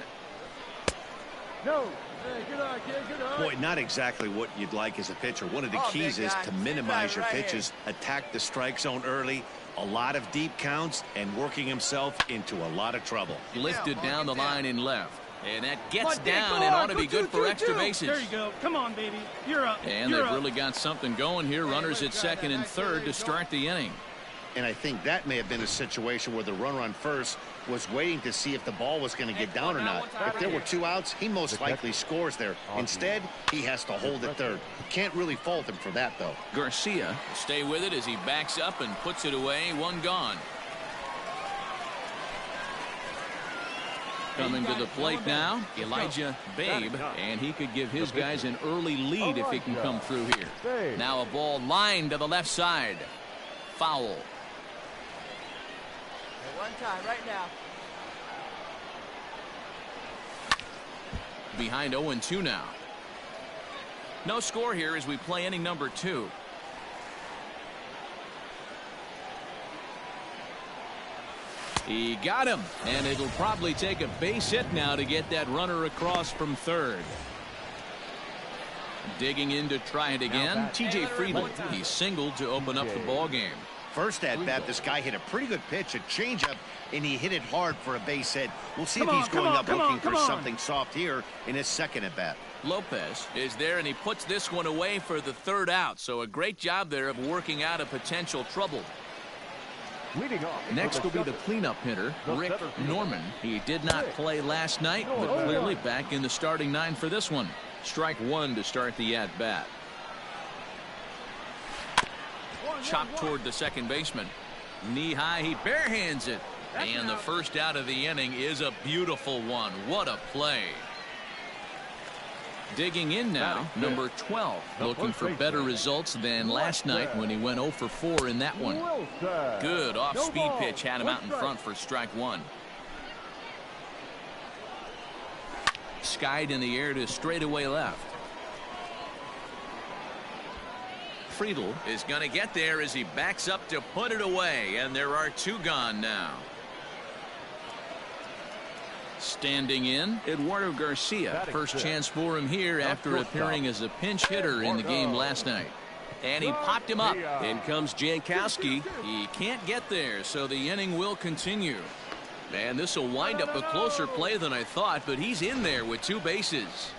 No. Hey, good eye, kid. Good eye. Boy, not exactly what you'd like as a pitcher. One of the keys is to minimize your pitches, attack the strike zone early, a lot of deep counts, and working himself into a lot of trouble. Lifted down the line in left. And that gets down and ought to be good for extra bases. There you go. Come on, baby. You're up. And they've really got something going here. Runners at second and third to start the inning. And I think that may have been a situation where the runner on first was waiting to see if the ball was going to get down or not. If there were 2 outs, he most likely scores there. Instead, he has to hold it third. Can't really fault him for that, though. Garcia stay with it as he backs up and puts it away. 1 gone. Coming to the plate now, Elijah Babe, and he could give his guys an early lead if he can come through here. Now a ball lined to the left side. Foul. One time, right now. Behind 0-2 now. No score here as we play inning number 2. He got him, and it'll probably take a base hit now to get that runner across from third. Digging in to try it again, T.J. Friedl. He singled to open up the ball game. First at bat, this guy hit a pretty good pitch, a changeup, and he hit it hard for a base hit. We'll see if he's going up looking for something soft here in his second at bat. Lopez is there, and he puts this one away for the third out. So a great job there of working out a potential trouble. Next will be the cleanup hitter, Rick Norman. He did not play last night, but clearly back in the starting nine for this one. Strike one to start the at-bat. Chopped toward the second baseman. Knee high, he barehands it. And the first out of the inning is a beautiful one. What a play. Digging in now, number 12, looking for better results than last night when he went 0 for 4 in that one. Good off-speed pitch had him out in front for strike one. Skied in the air to straightaway left. Friedl is going to get there as he backs up to put it away, and there are two gone now. Standing in, Eduardo Garcia. First chance for him here after appearing as a pinch hitter in the game last night. And he popped him up. In comes Jankowski. He can't get there, so the inning will continue. And this will wind up a closer play than I thought, but he's in there with two bases.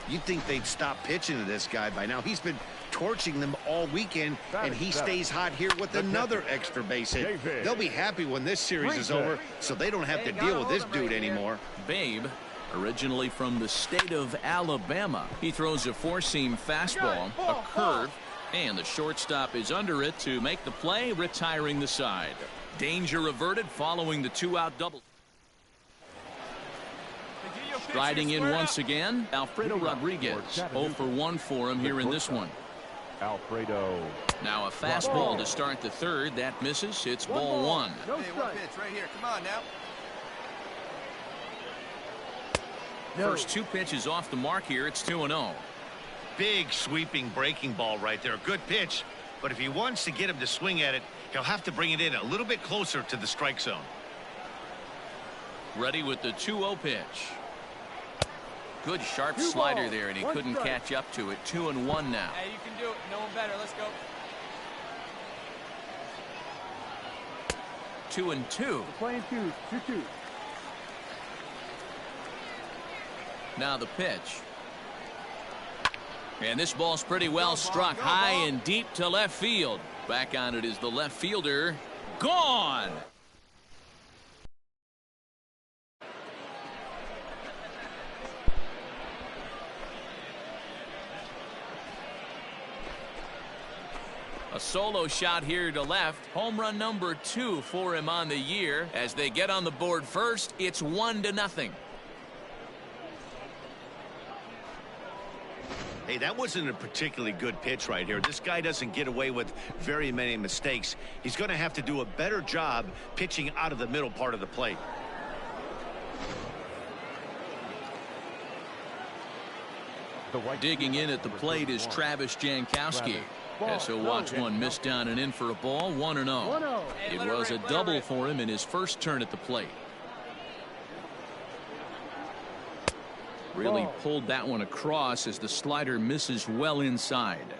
You'd think they'd stop pitching to this guy by now. He's been torching them all weekend, and he stays hot here with another extra base hit. They'll be happy when this series is over, so they don't have to deal with this dude anymore. Babe, originally from the state of Alabama. He throws a four-seam fastball, a curve, and the shortstop is under it to make the play, retiring the side. Danger averted following the two-out double. Striding in once again, Alfredo Rodriguez. 0 for 1 for him here in this one. Alfredo. Now a fastball to start the third. That misses. It's ball one. Hey, one pitch right here. Come on now. First two pitches off the mark here. It's 2-0. Big sweeping breaking ball right there. Good pitch, but if he wants to get him to swing at it, he'll have to bring it in a little bit closer to the strike zone. Ready with the 2-0 pitch. Good sharp slider there, and he couldn't catch up to it. 2-1 now. Hey, you can do it. No one better. Let's go. 2-2. Playing 2-2. Now the pitch. And this ball's pretty well struck high and deep to left field. Back on it is the left fielder. Gone. A solo shot here to left. Home run number 2 for him on the year. As they get on the board first, it's 1-0. Hey, that wasn't a particularly good pitch right here. This guy doesn't get away with very many mistakes. He's going to have to do a better job pitching out of the middle part of the plate. Digging in at the plate is Travis Jankowski. As he'll watch one miss down and in for a ball. 1-0. It was a double for him in his first turn at the plate. Really pulled that one across as the slider misses well inside.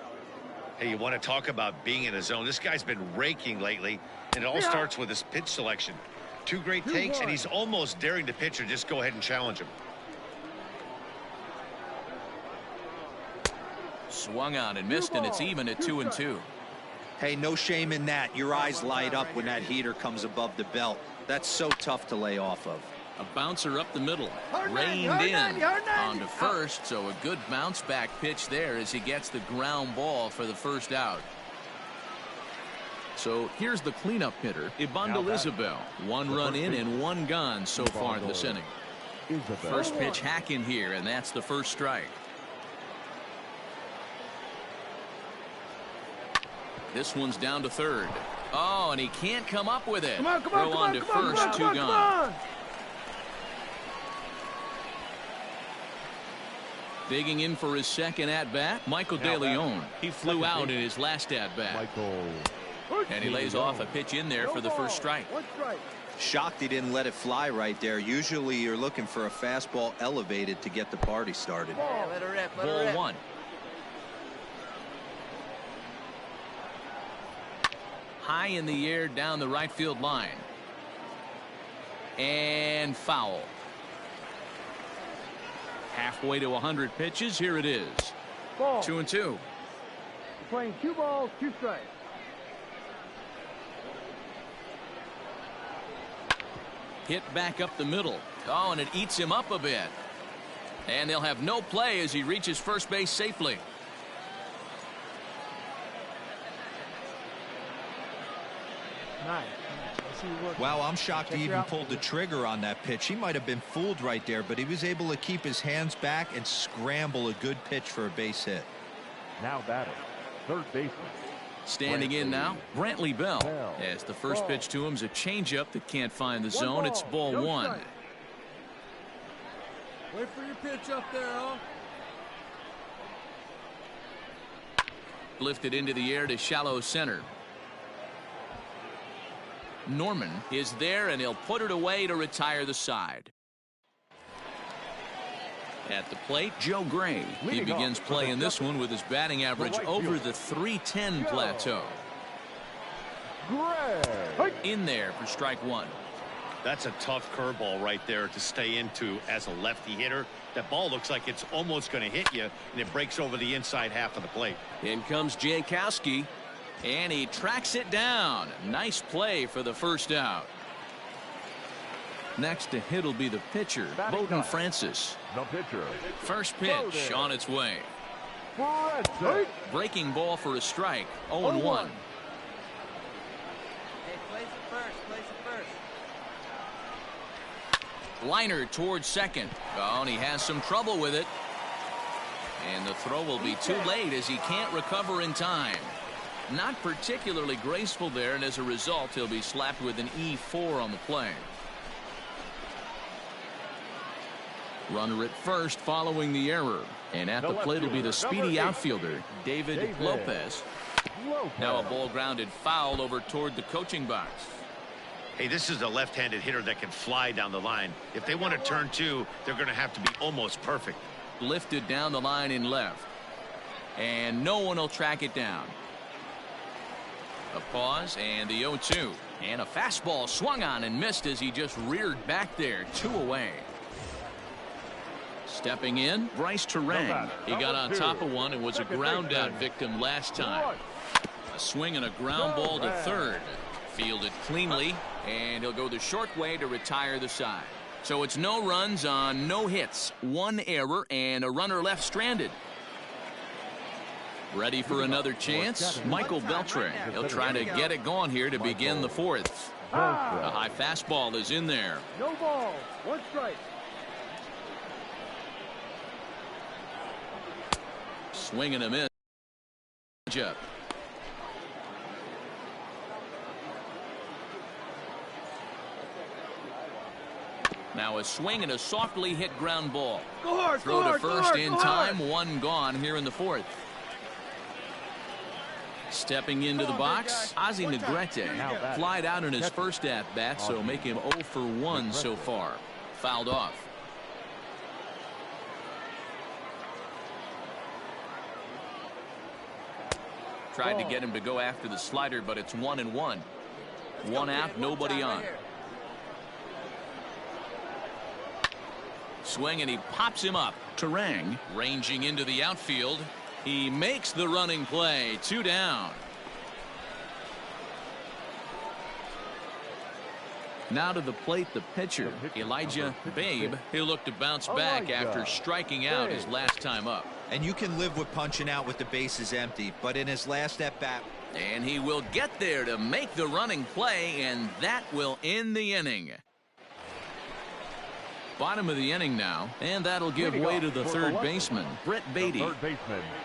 Hey, you want to talk about being in a zone? This guy's been raking lately, and it all starts with his pitch selection. 2 great takes, and he's almost daring the pitcher just go ahead and challenge him. Swung on and missed, and it's even at 2-2. Hey, no shame in that. Your eyes light up when that heater comes above the belt. That's so tough to lay off of. A bouncer up the middle, reined in on to first, so a good bounce back pitch there as he gets the ground ball for the first out. So here's the cleanup hitter, Ibandel Isabel. 1 run in and 1 gone so far this inning. First pitch hacking here, and that's the first strike. This one's down to third. Oh, and he can't come up with it. Throw on to first, 2 gone. Digging in for his second at-bat, Michael DeLeon. He flew out in his last at-bat. And he lays off a pitch in there for the first strike. Shocked he didn't let it fly right there. Usually you're looking for a fastball elevated to get the party started. Ball 1. high in the air down the right field line. And foul. Halfway to 100 pitches. Here it is. Ball. 2-2. You're playing 2 balls, 2 strikes. Hit back up the middle. Oh, and it eats him up a bit. And they'll have no play as he reaches first base safely. Nice. Wow, I'm shocked he even pulled the trigger on that pitch. He might have been fooled right there, but he was able to keep his hands back and scramble a good pitch for a base hit. Now batting, third baseman. Standing in now, Brantley Bell. As the first pitch to him is a changeup that can't find the zone. It's ball 1. Wait for your pitch up there, huh? Lifted into the air to shallow center. Norman is there, and he'll put it away to retire the side. At the plate, Joe Gray. He begins playing this one with his batting average over the .310 plateau. In there for strike 1. That's a tough curveball right there to stay into as a lefty hitter. That ball looks like it's almost going to hit you, and it breaks over the inside half of the plate. In comes Jankowski, and he tracks it down. Nice play for the first out. Next to hit will be the pitcher, Bowden Francis. The pitcher. First pitch on its way. Breaking ball for a strike. 0-1. Hey, place it first. Place it first. Liner towards second. Oh, and he has some trouble with it. And the throw will be too late as he can't recover in time. Not particularly graceful there, and as a result, he'll be slapped with an E4 on the play. Runner at first following the error. And at the plate will be the speedy outfielder, David Lopez. Now a ball grounded foul over toward the coaching box. Hey, this is a left-handed hitter that can fly down the line. If they want to turn 2, they're going to have to be almost perfect. Lifted down the line in left. And no one will track it down. A pause and the 0-2. And a fastball swung on and missed as he just reared back there. 2 away. Stepping in, Bryce Turang. He got on top of one and was a ground out victim last time. A swing and a ground ball to third. Fielded cleanly, and he'll go the short way to retire the side. So it's no runs on no hits, 1 error, and a runner left stranded. Ready for another chance? Michael Beltran. He'll try to get it going here to begin the 4th. A high fastball is in there. No ball. 1 strike. Swing and a miss. Up. Now a swing and a softly hit ground ball. Go hard, Throw to first in time. Hard. 1 gone here in the 4th. Stepping into the box, Ozzie Negrete flied out in his first at-bat, so make him 0 for 1 so far. Fouled off. Tried to get him to go after the slider, but it's 1-1. 1 out, nobody on. Swing, and he pops him up. Turang ranging into the outfield. He makes the running play. 2 down. Now to the plate, the pitcher, Elijah Babe. He'll look to bounce back after striking out his last time up. And you can live with punching out with the bases empty, but in his last at-bat. And he will get there to make the running play, and that will end the inning. Bottom of the inning now, and that'll give way to the third baseman, Brett Beatty.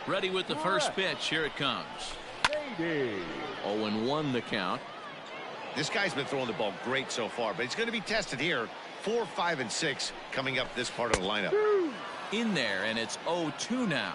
Ready with the first pitch. Here it comes. 0-1 the count. This guy's been throwing the ball great so far, but he's going to be tested here. 4, 5, and 6 coming up this part of the lineup. In there, and it's 0-2 now.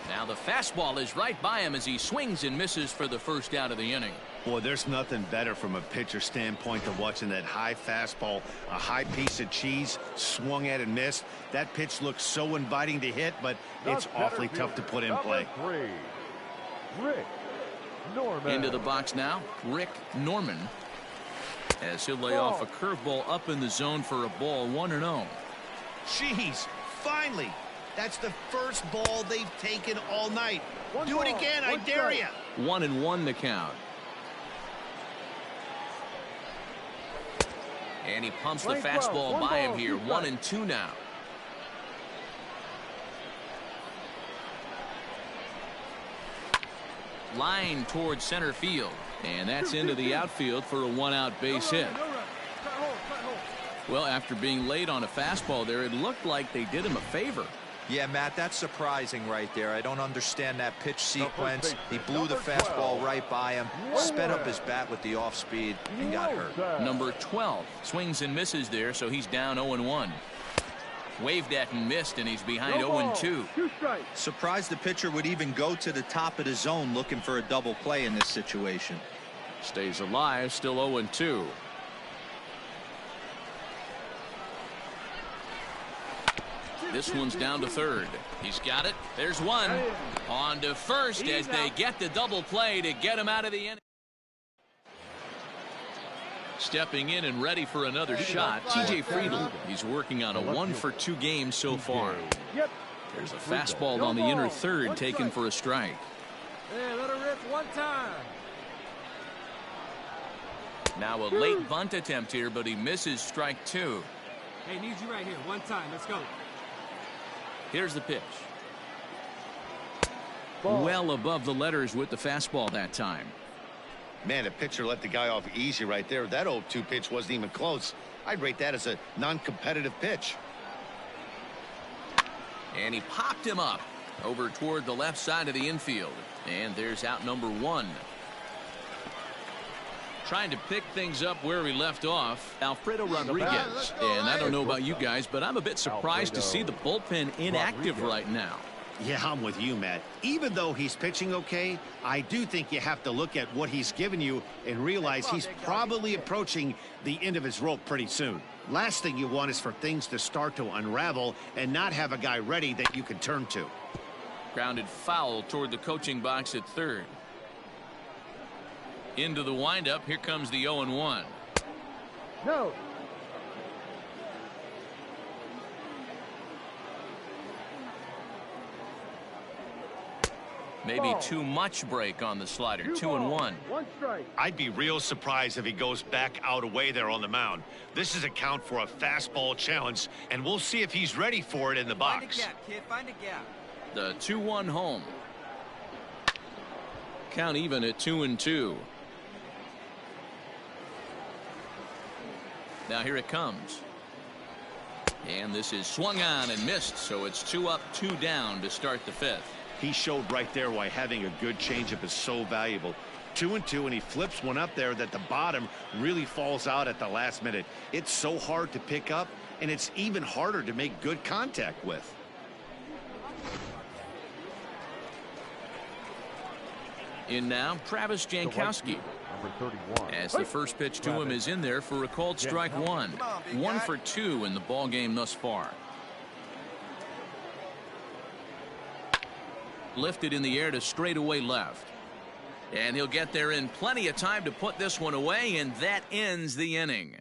Now Now the fastball is right by him as he swings and misses for the first out of the inning. Boy, there's nothing better from a pitcher standpoint than watching that high fastball, a high piece of cheese, swung at and missed. That pitch looks so inviting to hit, but it's awfully tough to put in play. Number 3, Rick Norman. Into the box now, Rick Norman, as he'll lay off a curveball up in the zone for a ball, 1-0. Jeez, finally. That's the first ball they've taken all night. Do it again, I dare you. 1-1 the count. And he pumps the fastball by him here. 1-2 now. Line towards center field. And that's into the outfield for a 1-out base hit. Well, after being late on a fastball there, it looked like they did him a favor. Yeah, Matt, that's surprising right there. I don't understand that pitch sequence. He blew the fastball right by him, sped up his bat with the off speed, and got hurt. Number 12 swings and misses there, so he's down 0-1. Waved at and missed, and he's behind 0-2. Surprised the pitcher would even go to the top of the zone looking for a double play in this situation. Stays alive, still 0-2. This one's down to third. He's got it. There's one. On to first as they get the double play to get him out of the inning. Stepping in and ready for another shot, T.J. Friedl. He's working on a 1-for-2 game so far. There's a fastball on the inner third taken for a strike. Hey, let her rip one time. Now a late bunt attempt here, but he misses strike 2. Hey, need you right here. One time. Let's go. Here's the pitch. Well above the letters with the fastball that time. Man, the pitcher let the guy off easy right there. That 0-2 pitch wasn't even close. I'd rate that as a non-competitive pitch. And he popped him up over toward the left side of the infield. And there's out number 1. Trying to pick things up where we left off, Alfredo Rodriguez. And I don't know about you guys, but I'm a bit surprised to see the bullpen inactive right now. Yeah, I'm with you, Matt. Even though he's pitching okay, I do think you have to look at what he's given you and realize he's probably approaching the end of his rope pretty soon. Last thing you want is for things to start to unravel and not have a guy ready that you can turn to. Grounded foul toward the coaching box at third. Into the windup. Here comes the 0-1. No. Maybe too much break on the slider. 2-1. One strike. I'd be real surprised if he goes back out away there on the mound. This is a count for a fastball challenge, and we'll see if he's ready for it in the box. Find a gap, kid. Find a gap. The 2-1 home. Count even at 2-2. Now here it comes. And this is swung on and missed, so it's 2 up, 2 down to start the 5th. He showed right there why having a good changeup is so valuable. 2-2, and he flips one up there that the bottom really falls out at the last minute. It's so hard to pick up, and it's even harder to make good contact with. In now, Travis Jankowski. Number 31. As the first pitch to him is in there for a called strike 1. 1 for 2 in the ball game thus far. Lifted in the air to straightaway left. And he'll get there in plenty of time to put this one away, and that ends the inning.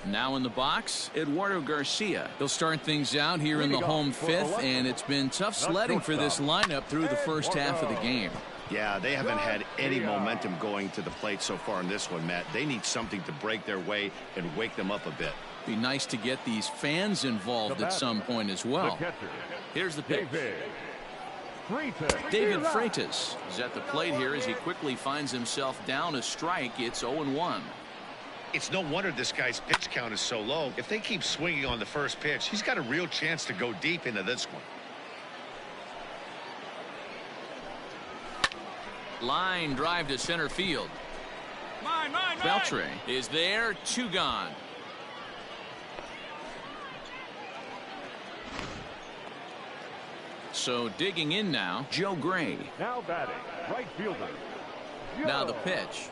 Now in the box, Eduardo Garcia. They'll start things out here in the home 5th, and it's been tough sledding for this lineup through the first half of the game. Yeah, they haven't had any momentum going to the plate so far in this one, Matt. They need something to break their way and wake them up a bit. Be nice to get these fans involved at some point as well. Here's the pitch. David Freitas is at the plate here as he quickly finds himself down a strike. It's 0-1. It's no wonder this guy's pitch count is so low. If they keep swinging on the first pitch, he's got a real chance to go deep into this one. Line drive to center field. Beltre is there. 2 gone. So digging in now, Joe Gray. Now batting, right fielder. Now the pitch.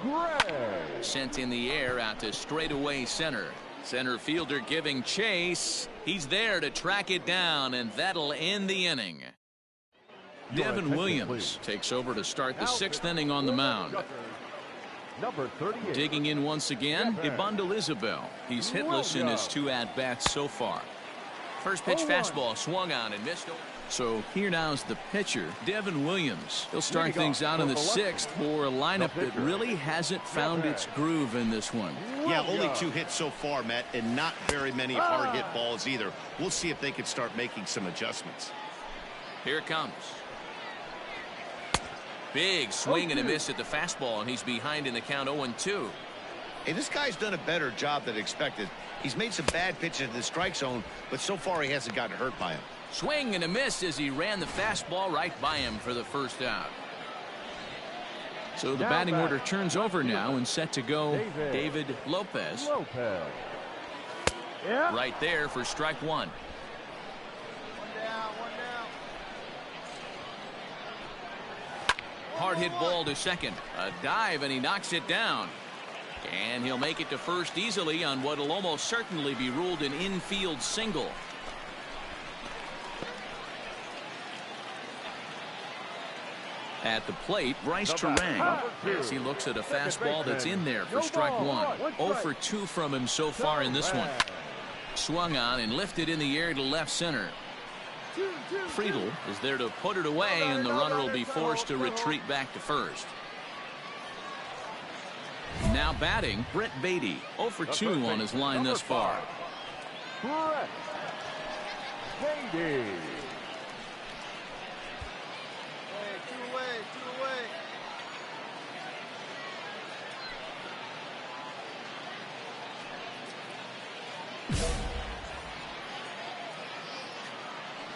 Gray. Sent in the air out to straightaway center. Center fielder giving chase. He's there to track it down, and that'll end the inning. Devin Williams takes over to start the 6th inning on the mound. Number 38. Digging in once again, Ibandel Isabel. He's hitless in his 2 at-bats so far. First pitch fastball swung on and missed. So here now is the pitcher, Devin Williams. He'll start things out in the 6th for a lineup that really hasn't found its groove in this one. Yeah, only 2 hits so far, Matt, and not very many hard hit balls either. We'll see if they can start making some adjustments. Here it comes. Big swing and a miss at the fastball, and he's behind in the count 0-2. Hey, this guy's done a better job than expected. He's made some bad pitches in the strike zone, but so far he hasn't gotten hurt by him. Swing and a miss as he ran the fastball right by him for the 1st out. So the batting order turns over now and set to go David Lopez. Right there for strike 1. One down. Hard hit ball to second. A dive and he knocks it down. And he'll make it to first easily on what will almost certainly be ruled an infield single. At the plate, Bryce Turang, as he looks at a fastball that's in there for strike 1. 0 for 2 from him so far in this one. Swung on and lifted in the air to left center. Friedl is there to put it away, and the runner will be forced to retreat back to first. Now batting, Brett Baty. 0 for 2 on his line thus far. Brett Baty. Two away.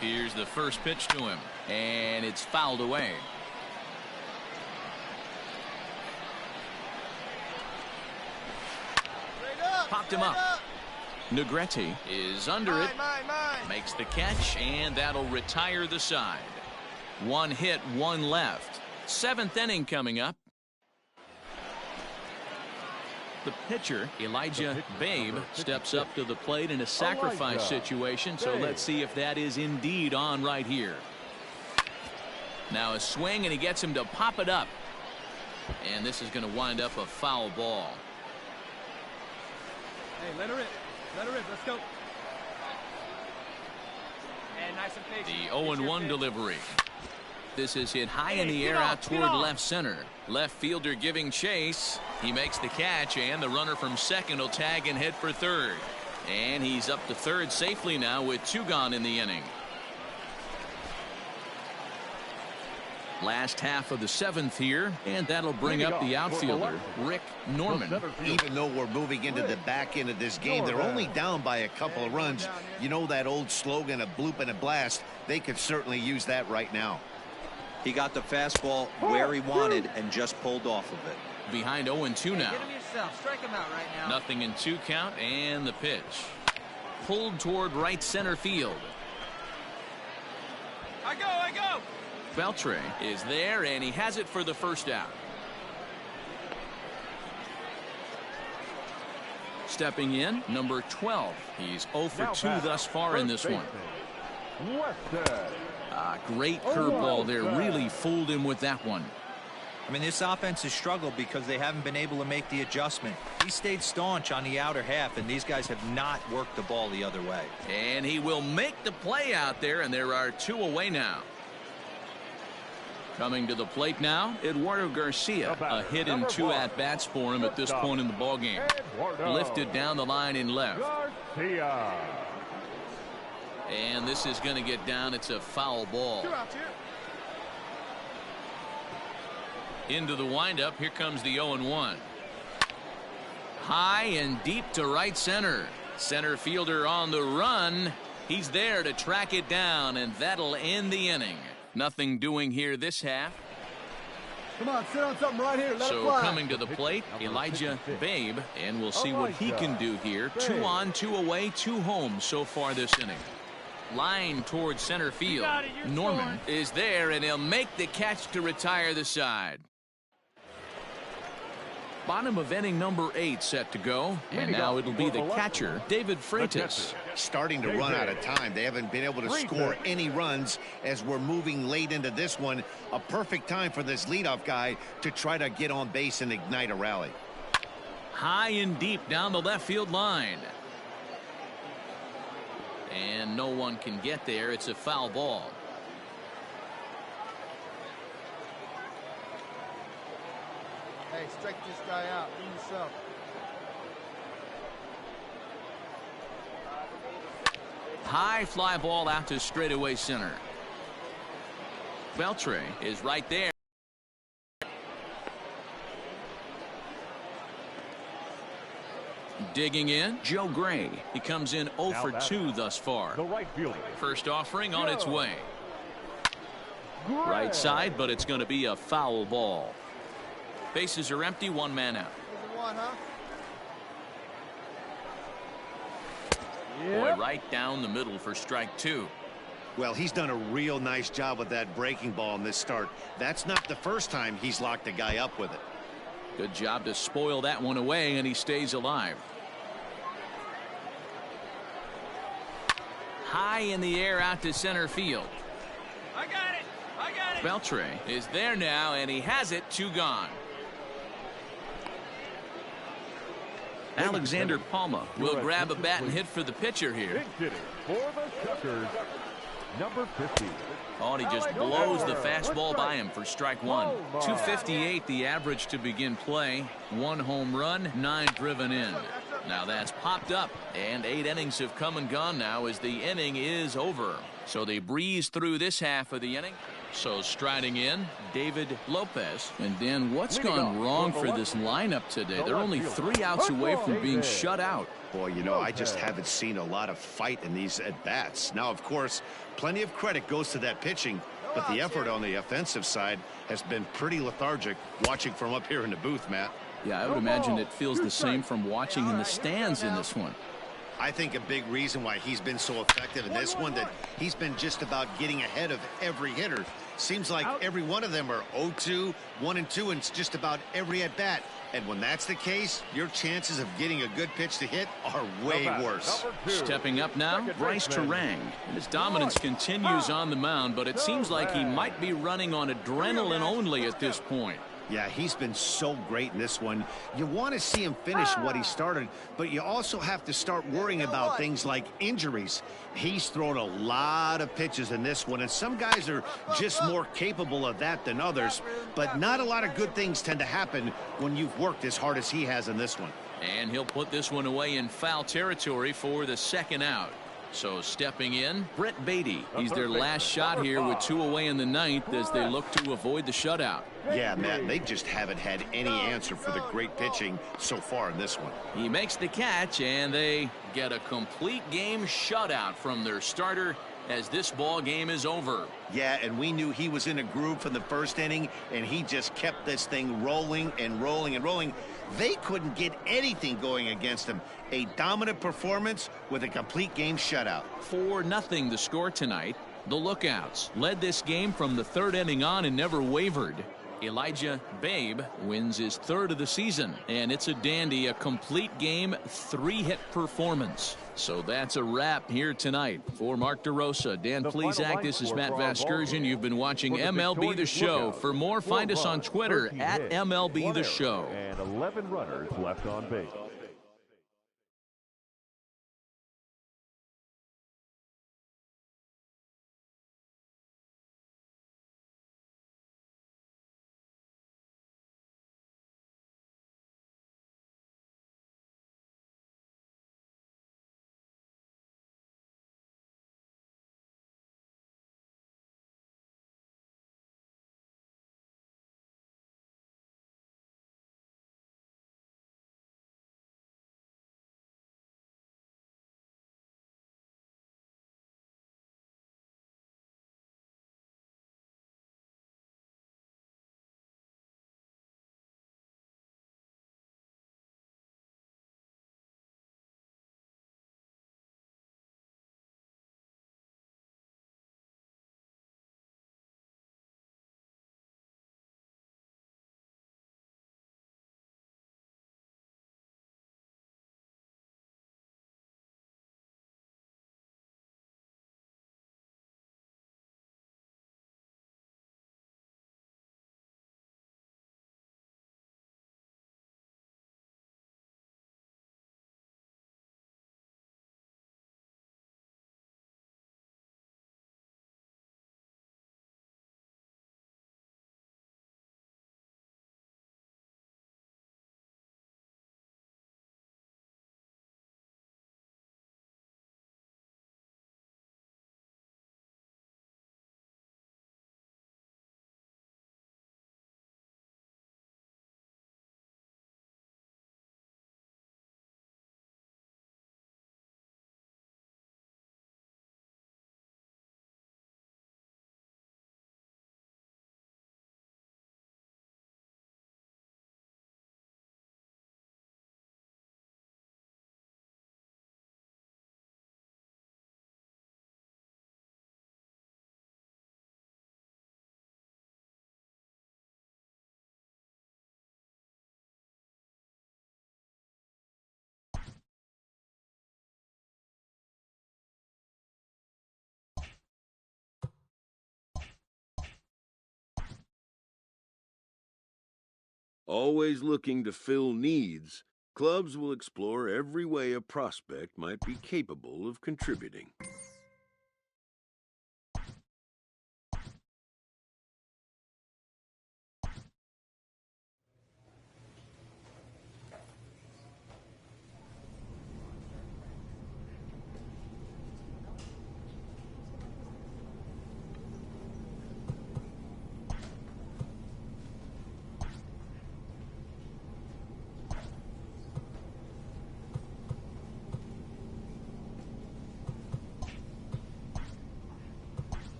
Here's the first pitch to him, and it's fouled away. Popped him up. Negrete is under it. Makes the catch, and that'll retire the side. 1 hit, 1 left. 7th inning coming up. The pitcher, Elijah Babe, steps up to the plate in a sacrifice situation, so let's see if that is indeed on right here. Now a swing, and he gets him to pop it up. And this is going to wind up a foul ball. Hey, let her rip. Let's go. And nice and patient. The 0-1 delivery. This is hit high in the air out toward left center. Left fielder giving chase. He makes the catch, and the runner from second will tag and head for third. And he's up to third safely now with 2 gone in the inning. Last half of the 7th here, and that'll bring up the outfielder, Rick Norman. Even though we're moving into the back end of this game, they're only down by a couple of runs. You know that old slogan, a bloop and a blast? They could certainly use that right now. He got the fastball where he wanted and just pulled off of it. Behind 0-2 now. Get him yourself. Strike him out right now. Nothing in 2 count, and the pitch. Pulled toward right center field. I go. Beltre is there, and he has it for the 1st out. Stepping in, number 12. He's 0 for 2 thus far in this one. Great curveball there. Really fooled him with that one. I mean, this offense has struggled because they haven't been able to make the adjustment. He stayed staunch on the outer half, and these guys have not worked the ball the other way. And he will make the play out there, and there are 2 away now. Coming to the plate now, Eduardo Garcia. A hit in 2 at-bats for him at this point in the ballgame. Lifted down the line in left. And this is going to get down. It's a foul ball. Into the windup. Here comes the 0-1. High and deep to right center. Center fielder on the run. He's there to track it down, and that'll end the inning. Nothing doing here this half. Come on, sit on something right here. Let it So fly. coming to the plate, Elijah Babe, and we'll see what he can do here. 2 on, 2 away, 2 home so far this inning. Line towards center field. Norman is there, and he'll make the catch to retire the side. Bottom of inning number 8 set to go, and now it'll be the catcher, David Freitas. Starting to run out of time. They haven't been able to score any runs as we're moving late into this one. A perfect time for this leadoff guy to try to get on base and ignite a rally. High and deep down the left field line. And no one can get there. It's a foul ball. Hey, strike this guy out. Do yourself. High fly ball out to straightaway center. Beltre is right there. Digging in, Joe Gray. He comes in 0 for 2 thus far. The right fielder. First offering on its way. Right side, but it's going to be a foul ball. Bases are empty, 1 man out. Boy, right down the middle for strike 2. Well, he's done a real nice job with that breaking ball in this start. That's not the first time he's locked a guy up with it. Good job to spoil that one away, and he stays alive. High in the air out to center field. I got it. I got it. Beltre is there now, and he has it. 2 gone. Alexander Palma will grab a bat and hit for the pitcher here. Big hitter for the Tuckers, number 50. Oh, and he just blows the fastball by him for strike 1. 258 the average to begin play. 1 home run, 9 driven in. Now that's popped up, and 8 innings have come and gone now as the inning is over. So they breeze through this half of the inning. So striding in, David Lopez. And Dan, what's gone wrong for this lineup today? They're only 3 outs away from being shut out. Boy, you know, I just haven't seen a lot of fight in these at-bats. Now, of course, plenty of credit goes to that pitching, but the effort on the offensive side has been pretty lethargic watching from up here in the booth, Matt. Yeah, I would imagine it feels the same from watching in the stands in this one. I think a big reason why he's been so effective in this one that he's been just about getting ahead of every hitter. Seems like every one of them are 0-2, 1-2, and it's just about every at-bat. And when that's the case, your chances of getting a good pitch to hit are way worse. Stepping up now, Bryce Terang. His dominance continues on the mound, but it seems like he might be running on adrenaline only at this point. Yeah, he's been so great in this one. You want to see him finish what he started, but you also have to start worrying about things like injuries. He's thrown a lot of pitches in this one, and some guys are just more capable of that than others, but not a lot of good things tend to happen when you've worked as hard as he has in this one. And he'll put this one away in foul territory for the 2nd out. So stepping in, Brett Beatty. He's their last shot here with 2 away in the 9th as they look to avoid the shutout. Yeah, Matt, they just haven't had any answer for the great pitching so far in this one. He makes the catch, and they get a complete game shutout from their starter as this ball game is over. Yeah, and we knew he was in a groove from the 1st inning, and he just kept this thing rolling and rolling and rolling. They couldn't get anything going against him. A dominant performance with a complete game shutout. 4-0 the score tonight. The Lookouts led this game from the 3rd inning on and never wavered. Elijah Babe wins his 3rd of the season, and it's a dandy, a complete game 3-hit performance. So that's a wrap here tonight. For Mark DeRosa, Dan Plesac, this is Matt Vasgersian. You've been watching MLB The Show. For more, find us on Twitter at MLB The Show. And 11 runners left on base. Always looking to fill needs, clubs will explore every way a prospect might be capable of contributing.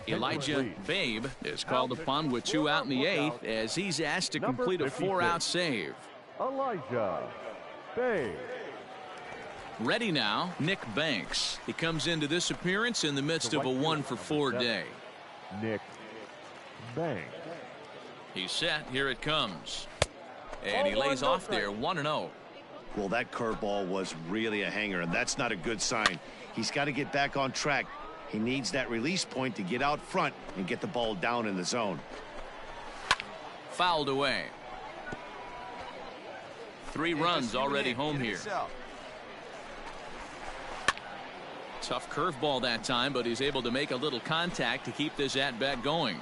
Elijah Babe is called upon with 2 out in the 8th as he's asked to complete a 4-out save. Elijah Babe. Ready now, Nick Banks. He comes into this appearance in the midst of a 1-for-4 day. Nick Banks. He's set. Here it comes. And he lays off there 1-0. Well, that curveball was really a hanger, and that's not a good sign. He's got to get back on track. He needs that release point to get out front and get the ball down in the zone. Fouled away. 3 runs already home here. Tough curveball that time, but he's able to make a little contact to keep this at-bat going.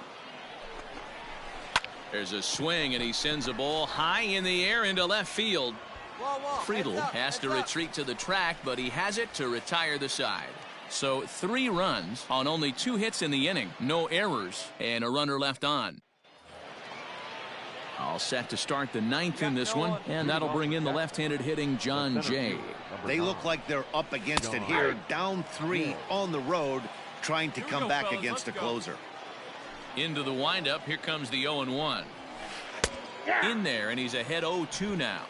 There's a swing, and he sends a ball high in the air into left field. Friedl has to retreat to the track, but he has it to retire the side. So 3 runs on only 2 hits in the inning, no errors, and a runner left on. All set to start the 9th in this one, and that'll bring in the left-handed hitting John Jay. They look like they're up against it here, down 3 on the road, trying to come back against a closer. Into the windup, here comes the 0-1. In there, and he's ahead 0-2 now.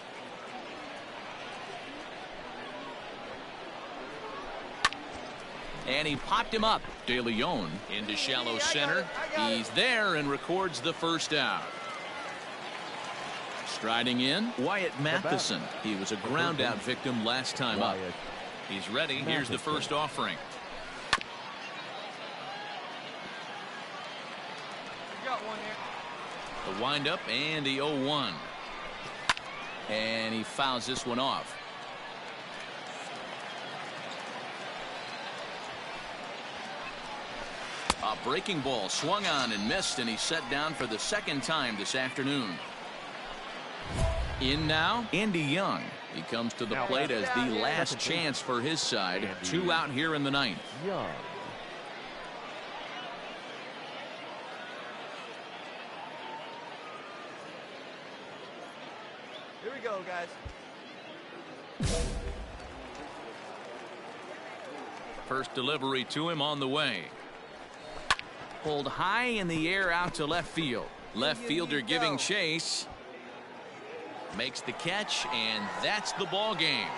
And he popped him up. De Leon into shallow center. He's there and records the first out. Striding in, Wyatt Matheson. He was a ground out victim last time up. He's ready. Here's the first offering. The windup and the 0-1. And he fouls this one off. A breaking ball swung on and missed, and he's set down for the 2nd time this afternoon. In now, Andy Young. He comes to the plate as the last chance for his side. 2 out here in the 9th. Young. Here we go, guys. First delivery to him on the way. Pulled high in the air out to left field. Left fielder giving chase. Makes the catch, and that's the ball game.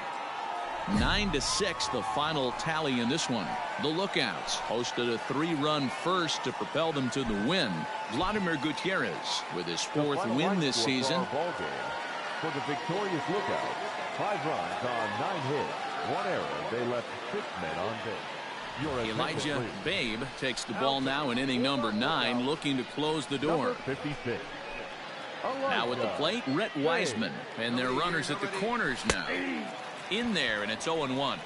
9-6 the final tally in this one. The Lookouts hosted a 3-run first to propel them to the win. Vladimir Gutierrez with his 4th win this season. For the victorious Lookouts, 5 runs on 9 hits, 1 error. They left 6 men on base. Elijah Babe takes the ball now in inning number 9, looking to close the door. 56. Now at the plate, Rhett Wiseman, and their runners at the corners now. In there, and it's 0-1.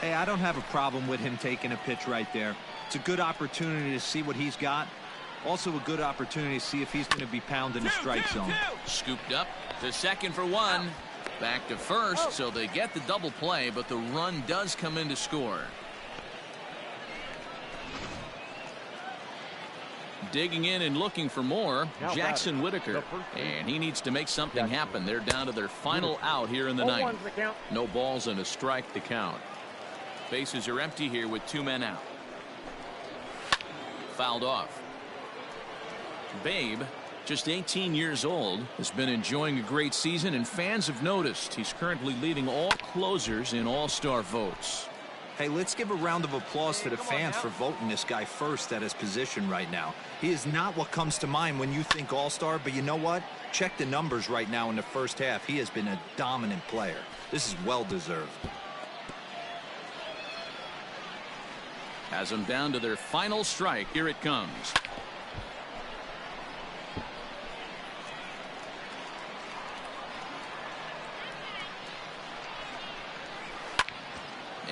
Hey, I don't have a problem with him taking a pitch right there. It's a good opportunity to see what he's got. Also a good opportunity to see if he's going to be pounding the strike zone. Scooped up to second for 1. Back to first, so they get the double play, but the run does come in to score. Digging in and looking for more, Jackson Whitaker. And he needs to make something happen. They're down to their final out here in the ninth. No balls and a strike to count. Bases are empty here with 2 men out. Fouled off. Babe, just 18 years old, has been enjoying a great season, and fans have noticed he's currently leading all closers in all-star votes. Hey, let's give a round of applause to the fans for voting this guy first at his position right now. He is not what comes to mind when you think all-star, but you know what? Check the numbers right now in the first half. He has been a dominant player. This is well-deserved. Has them down to their final strike. Here it comes.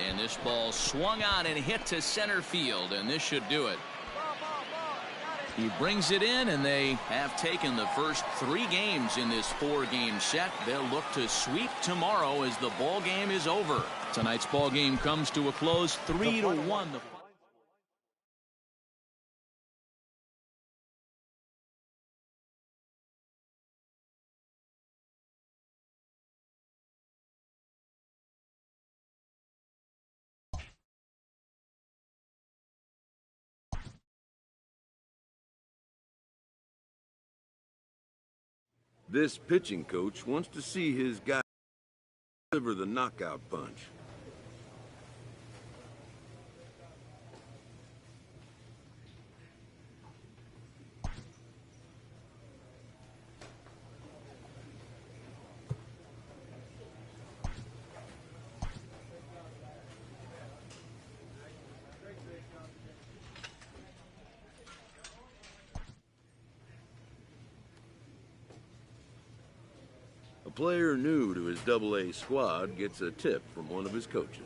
And this ball swung on and hit to center field, and this should do it. He brings it in, and they have taken the first 3 games in this 4-game set. They'll look to sweep tomorrow as the ball game is over. Tonight's ball game comes to a close 3-1. This pitching coach wants to see his guy deliver the knockout punch. A player new to his Double-A squad gets a tip from one of his coaches.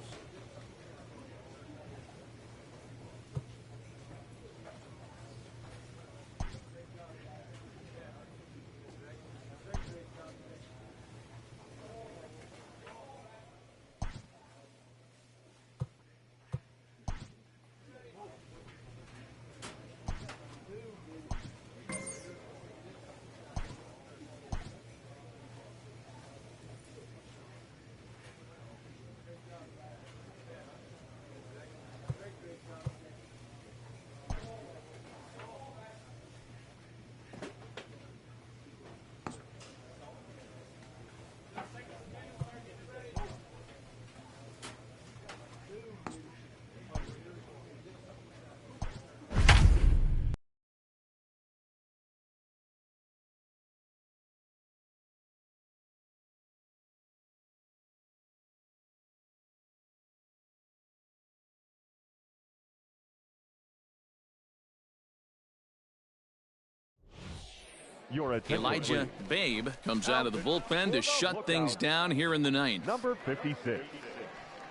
Elijah Babe comes out of the bullpen to shut things down here in the ninth. Number 56.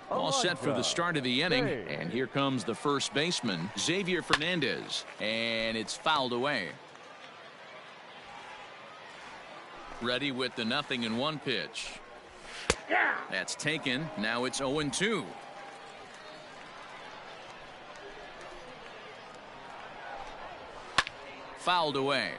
All set for the start of the inning, and here comes the first baseman, Xavier Fernandez, and it's fouled away. Ready with the 0-1 pitch. That's taken. Now it's 0-2. Fouled away.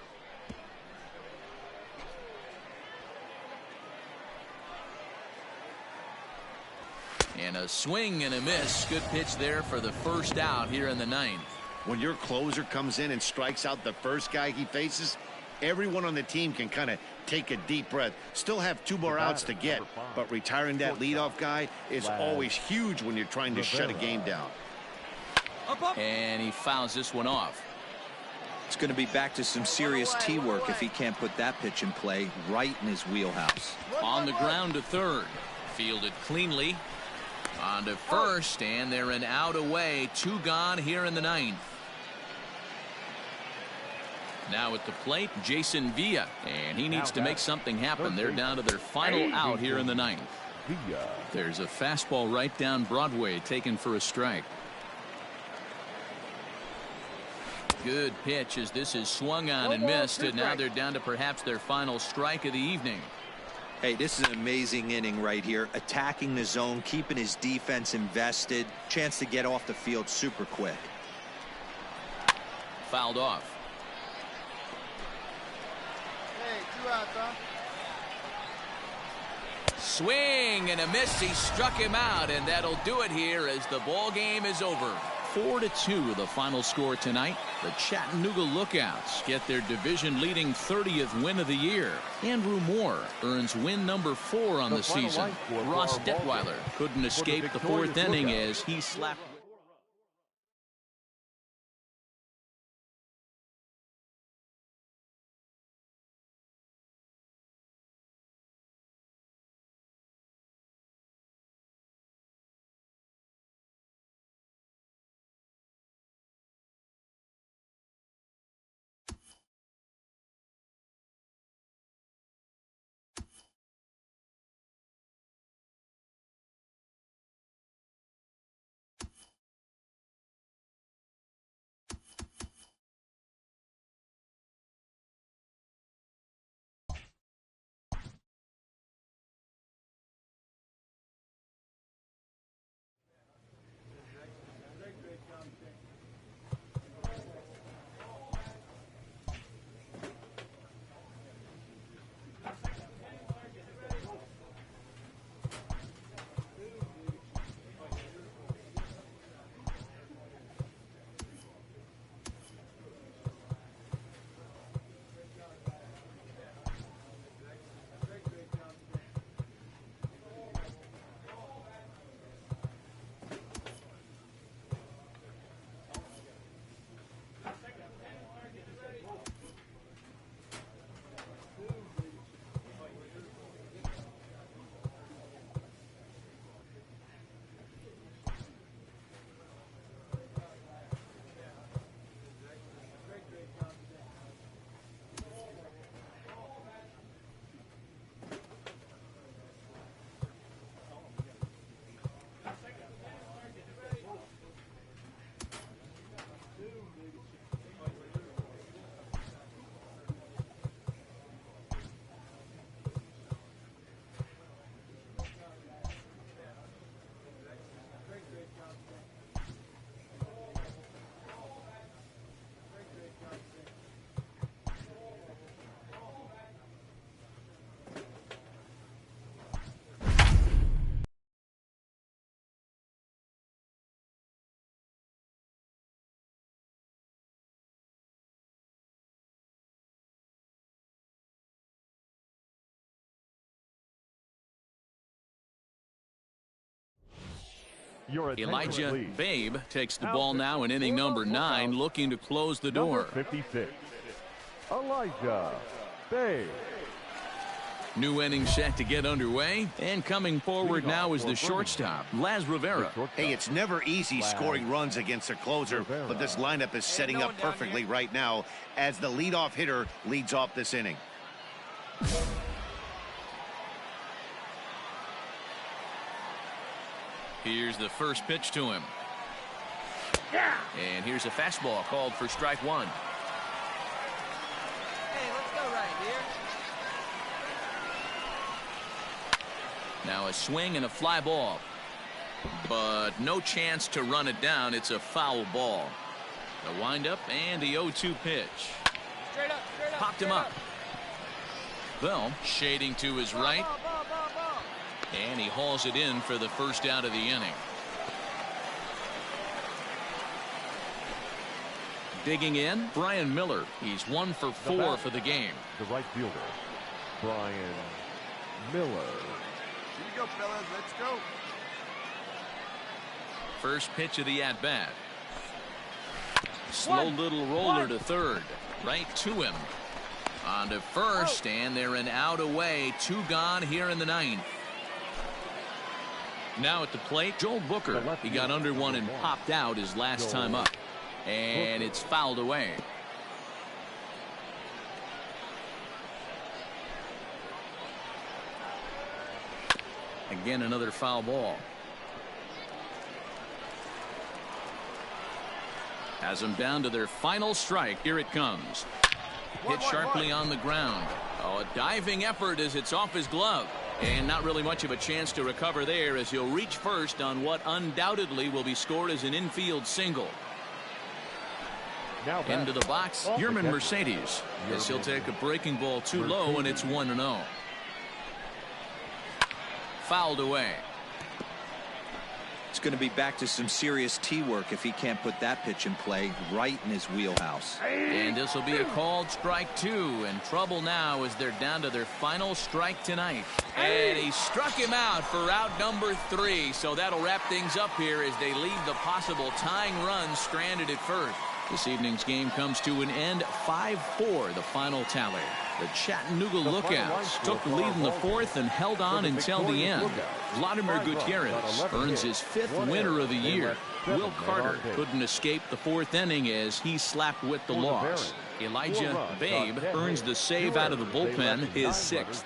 And a swing and a miss. Good pitch there for the first out here in the ninth. When your closer comes in and strikes out the first guy he faces, everyone on the team can kind of take a deep breath. Still have 2 more outs to get, but retiring that leadoff guy is always huge when you're trying to shut a game down. And he fouls this one off. It's going to be back to some serious tee work if he can't put that pitch in play right in his wheelhouse. On the ground to third. Fielded cleanly. On to first, and they're an out away. 2 gone here in the ninth. Now at the plate, Jason Villa, and he needs to make something happen. They're down to their final out here in the ninth. There's a fastball right down Broadway taken for a strike. Good pitch as this is swung on and missed, and now they're down to perhaps their final strike of the evening. Hey, this is an amazing inning right here. Attacking the zone, keeping his defense invested. Chance to get off the field super quick. Fouled off. 2 outs, huh? Swing and a miss. He struck him out, and that'll do it here as the ball game is over. 4-2 the final score tonight. The Chattanooga Lookouts get their division-leading 30th win of the year. Andrew Moore earns win number 4 on the season. Ross Detweiler couldn't escape the 4th inning as he slapped. Elijah Babe takes the ball now in inning number 9, looking to close the door. 56. Elijah Babe. New inning set to get underway, and coming forward now is the shortstop, Laz Rivera. Hey, it's never easy scoring runs against a closer, but this lineup is setting up perfectly right now as the leadoff hitter leads off this inning. Here's the first pitch to him. And here's a fastball called for strike 1. Hey, let's go right here. Now a swing and a fly ball. But no chance to run it down. It's a foul ball. The windup and the 0-2 pitch. Straight up, popped him up. Bell shading to his right. And he hauls it in for the first out of the inning. Digging in, Brian Miller. He's 1 for 4 for the game. The right fielder, Brian Miller. Here you go, fellas. Let's go. First pitch of the at-bat. Slow little roller to third. Right to him. On to first, and they're an out away. 2 gone here in the 9th. Now at the plate, Joel Booker. He got under one and popped out his last time up. And it's fouled away. Again, another foul ball. Has them down to their final strike. Here it comes. Hit sharply on the ground. Oh, a diving effort as it's off his glove. And not really much of a chance to recover there as he'll reach first on what undoubtedly will be scored as an infield single. Into the box, Yermin Mercedes. As he'll take a breaking ball too low, and it's 1-0. Fouled away. It's going to be back to some serious tee work if he can't put that pitch in play right in his wheelhouse. And this will be a called strike 2, and trouble now as they're down to their final strike tonight. And he struck him out for out number 3, so that'll wrap things up here as they leave the possible tying run stranded at first. This evening's game comes to an end, 5-4 the final tally. The Chattanooga Lookouts took the lead in the 4th and held on until the end. Vladimir Gutierrez earns his 5th winner of the year. Will Carter couldn't escape the 4th inning as he slapped with the loss. Elijah Babe earns the save out of the bullpen, his 6th.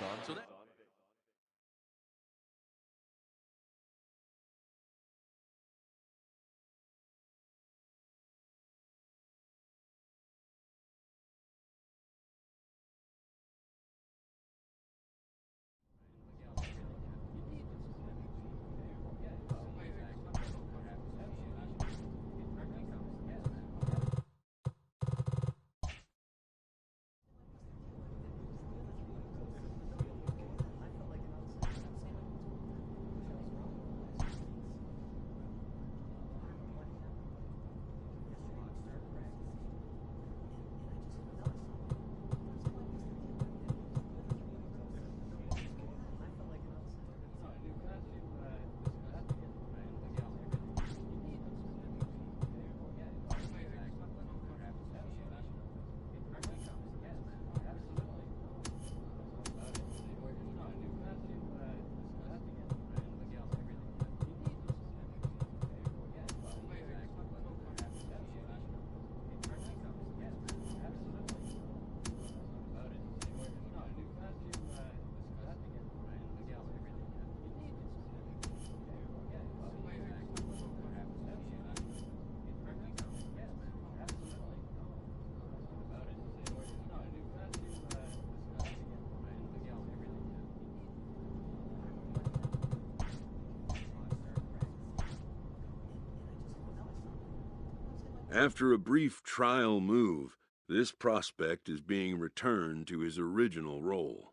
After a brief trial move, this prospect is being returned to his original role.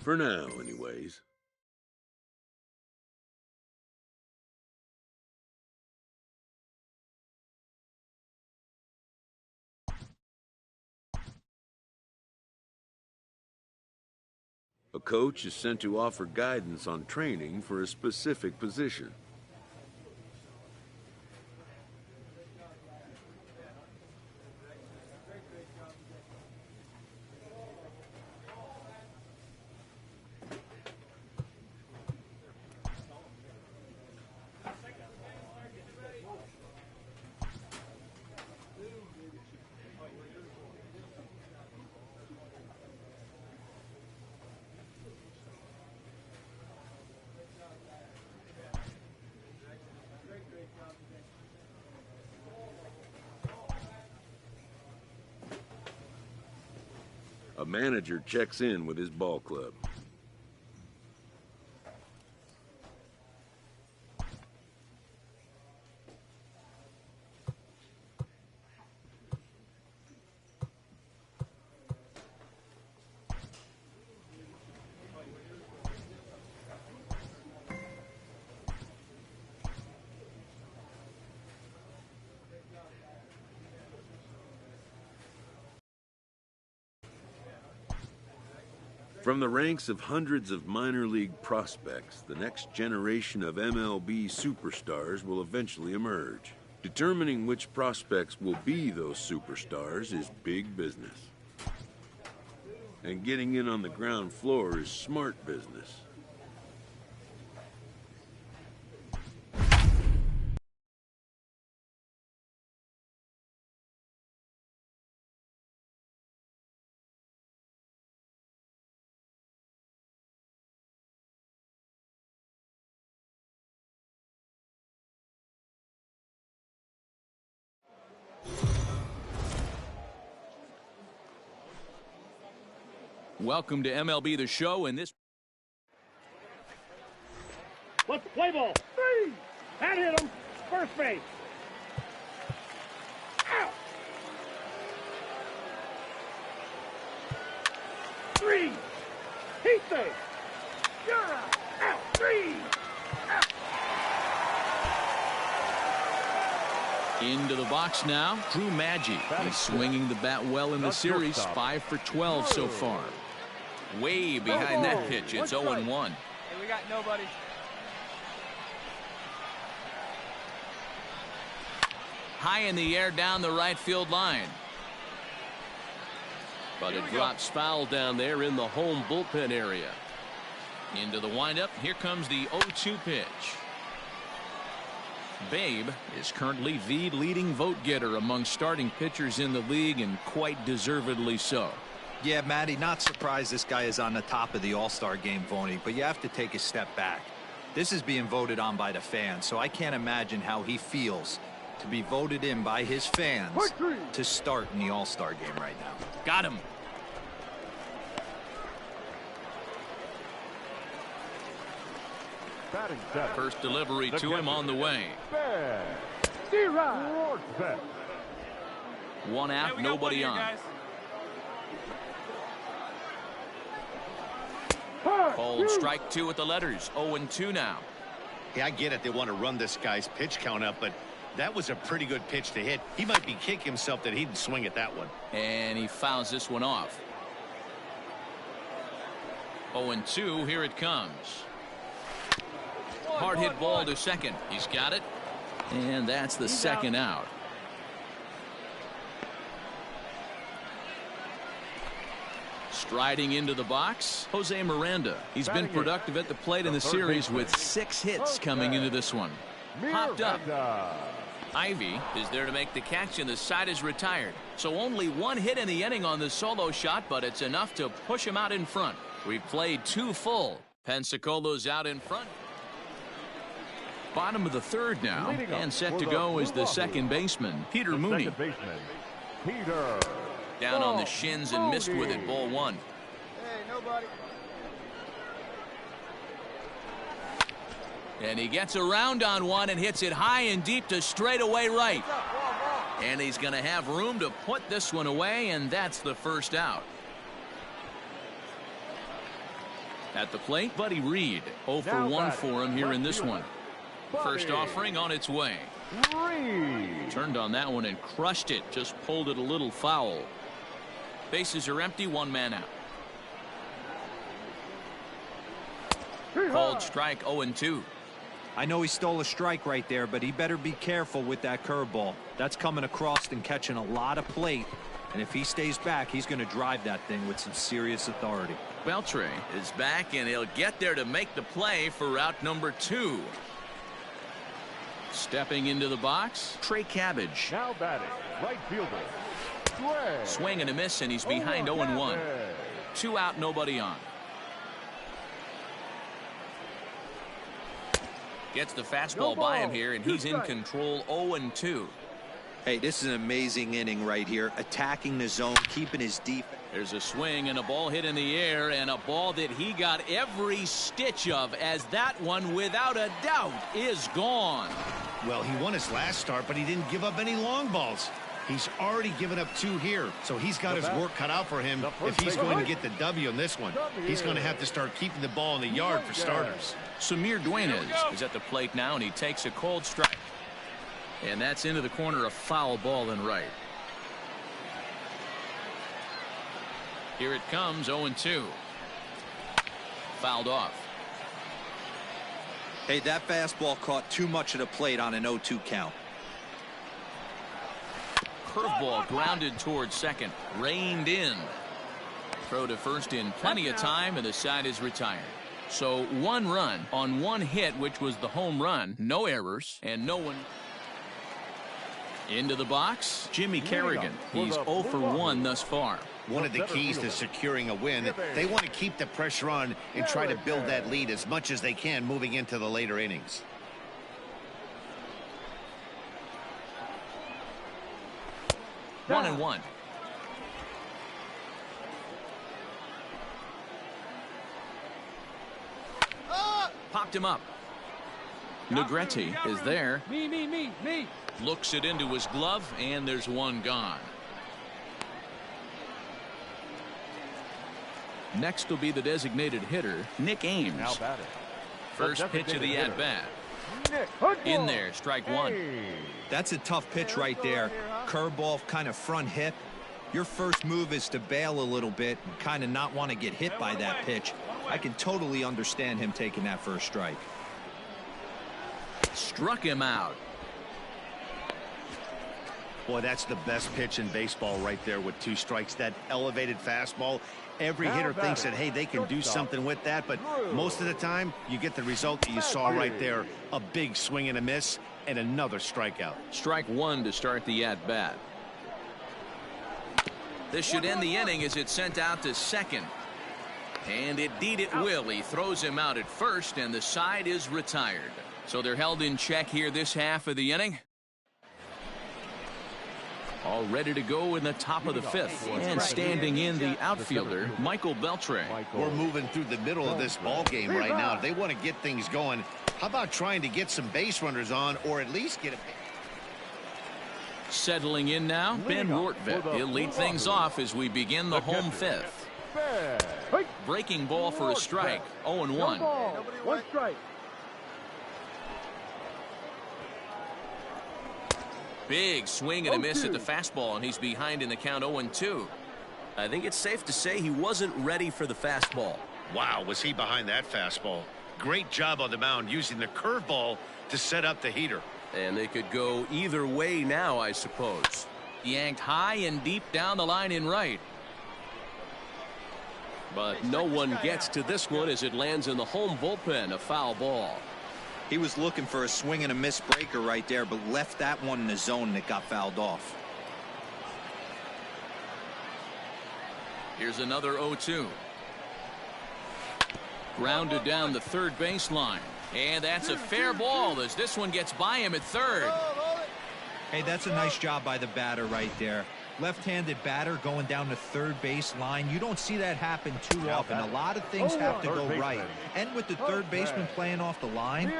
For now, anyways. A coach is sent to offer guidance on training for a specific position. A manager checks in with his ball club. From the ranks of hundreds of minor league prospects, the next generation of MLB superstars will eventually emerge. Determining which prospects will be those superstars is big business. And getting in on the ground floor is smart business. Welcome to MLB The Show, and this... Let's play ball. That hit him. First base. Into the box now, Drew Maggi. He's swinging the bat well in the series, 5 for 12 so far. Way behind that pitch, it's 0-1. Hey, we got nobody. High in the air down the right field line. But it drops foul down there in the home bullpen area. Into the windup, here comes the 0-2 pitch. Babe is currently the leading vote getter among starting pitchers in the league, and quite deservedly so. Yeah, Matty, not surprised this guy is on the top of the All-Star game voting, but you have to take a step back. This is being voted on by the fans, so I can't imagine how he feels to be voted in by his fans to start in the All-Star game right now. Got him. First delivery to him on the way. One out, nobody on. Called strike 2 with the letters. 0-2 now. Yeah, I get it. They want to run this guy's pitch count up, but that was a pretty good pitch to hit. He might be kicking himself that he didn't swing at that one. And he fouls this one off. 0-2, here it comes. Hard hit ball to second. He's got it. And that's the second out. Striding into the box, Jose Miranda. He's been productive at the plate in the series with 6 hits coming into this one. Popped up. Ivy is there to make the catch, and the side is retired. So only 1 hit in the inning on the solo shot, but it's enough to push him out in front. We've played 2 full. Pensacolo's out in front. Bottom of the 3rd now, and set to go is the second baseman, Peter Mooney. Down on the shins and missed with it, ball 1. Hey, nobody. And he gets around on one and hits it high and deep to straightaway right. And he's going to have room to put this one away, and that's the first out. At the plate, Buddy Reed. 0 for 1 for him here in this one. First offering on its way. Turned on that one and crushed it. Just pulled it a little foul. Bases are empty, 1 man out. Called strike 0-2. I know he stole a strike right there, but he better be careful with that curveball. That's coming across and catching a lot of plate. And if he stays back, he's going to drive that thing with some serious authority. Beltre is back, and he'll get there to make the play for route number 2. Stepping into the box, Trey Cabbage. Now batting, right fielder. Swing and a miss, and he's behind 0-1. 2 out, nobody on. Gets the fastball by him here, and he's in control. 0-2. Hey, this is an amazing inning right here. Attacking the zone, keeping his defense. There's a swing and a ball hit in the air, and a ball that he got every stitch of, as that one, without a doubt, is gone. Well, he won his last start, but he didn't give up any long balls. He's already given up 2 here, so he's got his work cut out for him if he's going to get the W in this one. He's going to have to start keeping the ball in the yard for starters. Samir Duenas is at the plate now, and he takes a cold strike. And that's into the corner, a foul ball and right. Here it comes, 0-2. Fouled off. Hey, that fastball caught too much of the plate on an 0-2 count. Curveball grounded towards second. Reined in. Throw to first in plenty of time, and the side is retired. So 1 run on 1 hit, which was the home run. No errors, and no one. Into the box, Jimmy Kerrigan. He's 0 for 1 thus far. One of the keys to securing a win, they want to keep the pressure on and try to build that lead as much as they can moving into the later innings. One and one. Popped him up. Negrete is there. Me. Looks it into his glove, and there's one gone. Next will be the designated hitter, Nick Ames. Now batting. First pitch of the at-bat. In there, strike one. That's a tough pitch right there. Curveball, kind of front hip. Your first move is to bail a little bit and kind of not want to get hit by that pitch. I can totally understand him taking that first strike. Struck him out. Boy, that's the best pitch in baseball right there with 2 strikes. That elevated fastball. Every hitter thinks that, hey, they can do something with that, but most of the time you get the result that you saw right there. A big swing and a miss and another strikeout. Strike one to start the at-bat. This should end the inning as it's sent out to second. And indeed it will. He throws him out at first, and the side is retired. So they're held in check here this half of the inning. All ready to go in the top of the 5th. And standing in the outfielder, Michael Beltre. We're moving through the middle of this ball game right now. If they want to get things going, how about trying to get some base runners on, or at least get a... Settling in now, Ben Rortvedt. He'll lead things off as we begin the home 5th. Breaking ball for a strike. 0-1. 1 strike. Big swing and a miss at the fastball, and he's behind in the count. 0-2. I think it's safe to say he wasn't ready for the fastball. Wow, was he behind that fastball. Great job on the mound using the curveball to set up the heater. And they could go either way now, I suppose. Yanked high and deep down the line in right. But no one gets to this one as it lands in the home bullpen. A foul ball. He was looking for a swing and a miss breaker right there, but left that one in the zone that got fouled off. Here's another 0-2. Grounded down the third baseline. And that's a fair ball as this one gets by him at third. Hey, that's a nice job by the batter right there. Left-handed batter going down the third base line. You don't see that happen too often. A lot of things have to go right. And with the third baseman playing off the line,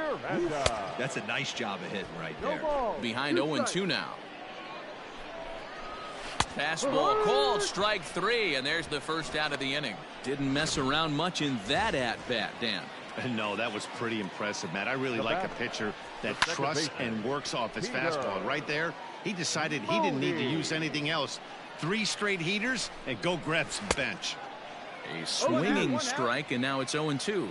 that's a nice job of hitting right there. Behind 0-2 now. Fastball called, strike 3, and there's the first out of the inning. Didn't mess around much in that at-bat, Dan. No, that was pretty impressive, Matt. I really like a pitcher that trusts and works off his fastball. Right there, he decided he didn't need to use anything else. 3 straight heaters and go grab some bench. A swinging strike, and now it's 0-2.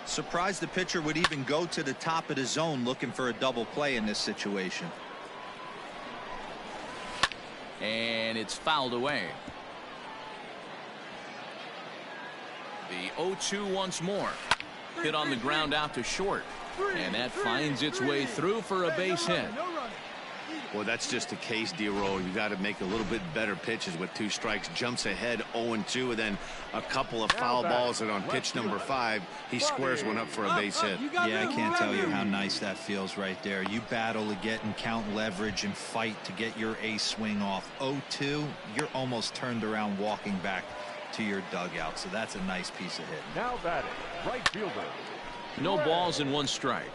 Surprised the pitcher would even go to the top of the zone looking for a double play in this situation. And it's fouled away. The 0-2 once more. Hit on the ground out to short. And that finds its way through for a base hit. Well, that's just a case, D-Roll. You got to make a little bit better pitches with 2 strikes. Jumps ahead 0-2, and then a couple of foul balls, and on pitch number 5, he squares one up for a base hit. Yeah, I can't tell you how nice that feels right there. You battle to get and count leverage and fight to get your ace swing off. 0-2, you're almost turned around walking back to your dugout, so that's a nice piece of hitting. Now batting, right fielder. No balls and 1 strike.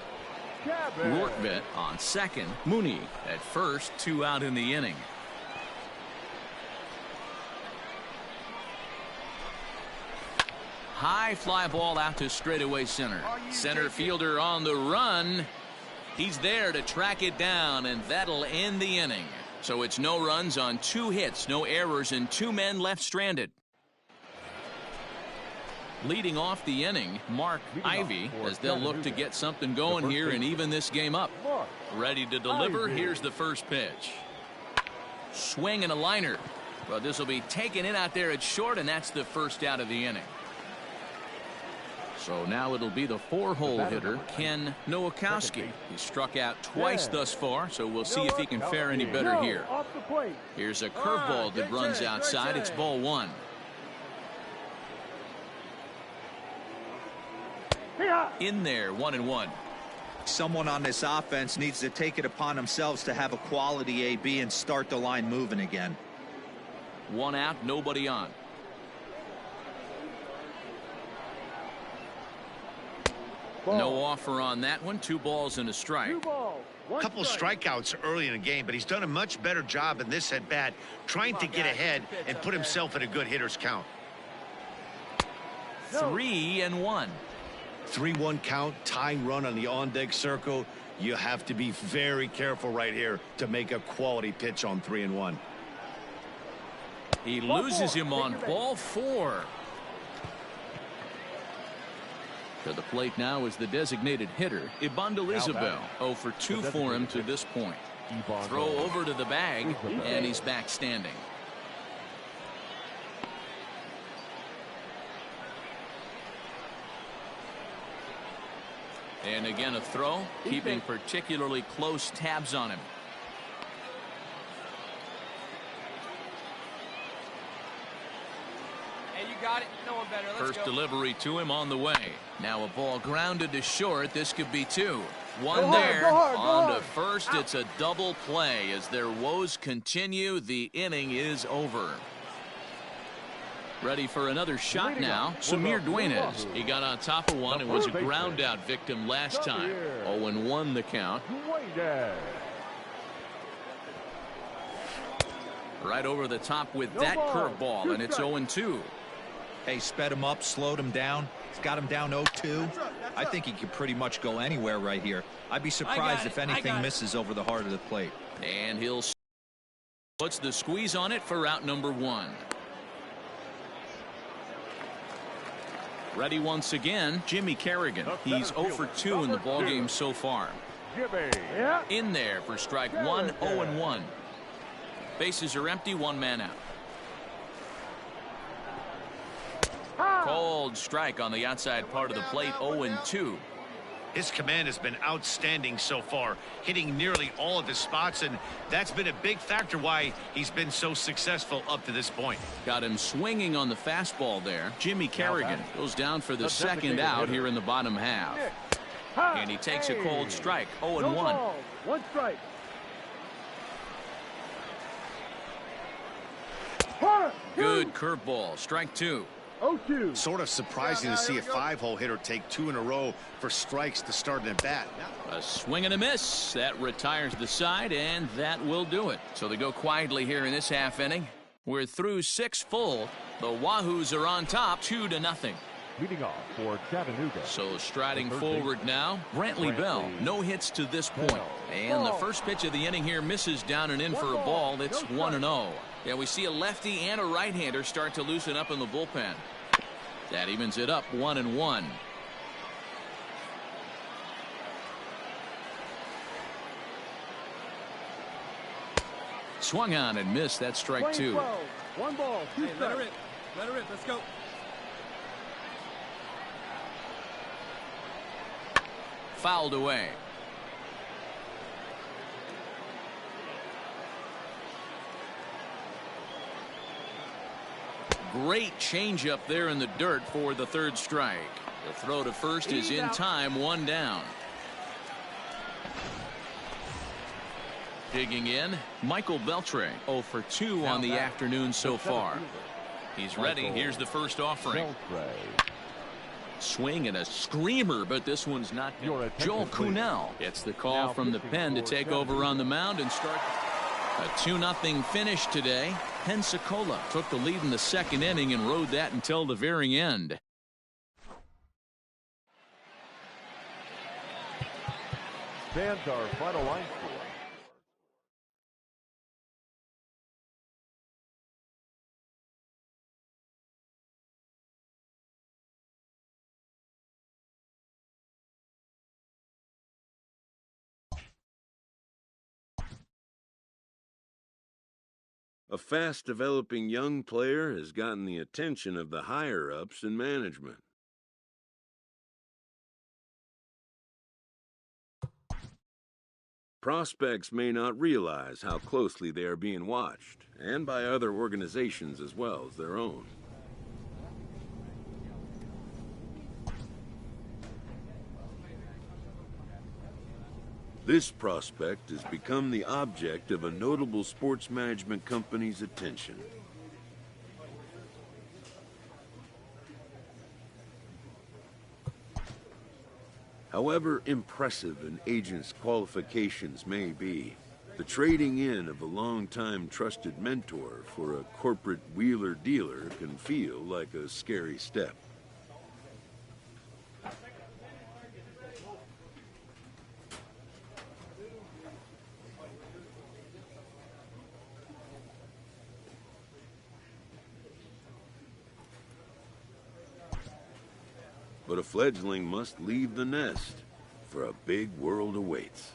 Rortvedt on second. Mooney at first. 2 out in the inning. High fly ball out to straightaway center. Center fielder on the run. He's there to track it down, and that'll end the inning. So it's no runs on 2 hits, no errors, and 2 men left stranded. Leading off the inning, Mark Ivy, as they'll look to get something going here and even this game up. Ready to deliver. Here's the first pitch. Swing and a liner. Well, this will be taken in out there at short, and that's the first out of the inning. So now it'll be the 4-hole hitter, Ken Nowakowski. He's struck out twice thus far, so we'll see if he can fare any better here. Here's a curveball that runs outside. It's ball 1. In there, 1-1. Someone on this offense needs to take it upon themselves to have a quality AB and start the line moving again. 1 out, nobody on. No offer on that one. 2 balls and a strike. A couple of strikeouts early in the game, but he's done a much better job in this at bat trying to get ahead and put himself in a good hitter's count. 3-1. 3-1 count, tying run on the on-deck circle. You have to be very careful right here to make a quality pitch on 3-1. He loses him on ball 4. To the plate now is the designated hitter, Ibandel Isabel. 0 for 2 for him to this point. Throw over to the bag, and he's back standing. And again a throw, keeping particularly close tabs on him. Hey, you got it. No one better. Let's First delivery to him on the way. Now a ball grounded to short. This could be 2. One there. On to first. It's a double play. As their woes continue, the inning is over. Ready for another shot now. Samir Duenas. He got on top of one and was a ground out victim last time. 0-1 the count. Right over the top with that curveball, and it's 0-2. Hey, sped him up, slowed him down. He's got him down 0-2. I think he could pretty much go anywhere right here. I'd be surprised if anything misses over the heart of the plate. And he'll puts the squeeze on it for out number 1. Ready once again, Jimmy Kerrigan. He's 0 for 2 in the ballgame so far. In there for strike 1, 0-1. Bases are empty, 1 man out. Cold strike on the outside part of the plate, 0-2. His command has been outstanding so far, hitting nearly all of his spots, and that's been a big factor why he's been so successful up to this point. Got him swinging on the fastball there. Jimmy Kerrigan goes down for the second out here in the bottom half. And he takes a cold strike, 0-1. 1 strike. Good curveball, strike 2. 0-2. Sort of surprising to see a 5-hole hitter take 2 in a row for strikes to start an at-bat. A swing and a miss. That retires the side, and that will do it. So they go quietly here in this half inning. We're through 6 full. The Wahoos are on top, 2-0. Leading off for Chattanooga. So striding forward now, Brantley Bell. No hits to this point. And the first pitch of the inning here misses down and in for a ball. It's 1-0. Yeah, we see a lefty and a right-hander start to loosen up in the bullpen. That evens it up, 1-1. Swung on and missed. That strike 2. 1 ball, 2 strikes. Let her rip. Let her rip. Let's go. Fouled away. Great changeup there in the dirt for the 3rd strike. The throw to first is in time, 1 down. Digging in, Michael Beltre, 0 for 2 on the afternoon so far. He's ready. Here's the first offering. Swing and a screamer, but this one's not good. Joel Kuhnel gets the call from the pen to take over on the mound and start. A 2-0 finish today. Pensacola took the lead in the 2nd inning and rode that until the very end. Stands our final line score. A fast-developing young player has gotten the attention of the higher-ups in management. Prospects may not realize how closely they are being watched, and by other organizations as well as their own. This prospect has become the object of a notable sports management company's attention. However impressive an agent's qualifications may be, the trading in of a long-time trusted mentor for a corporate wheeler-dealer can feel like a scary step. But a fledgling must leave the nest, for a big world awaits.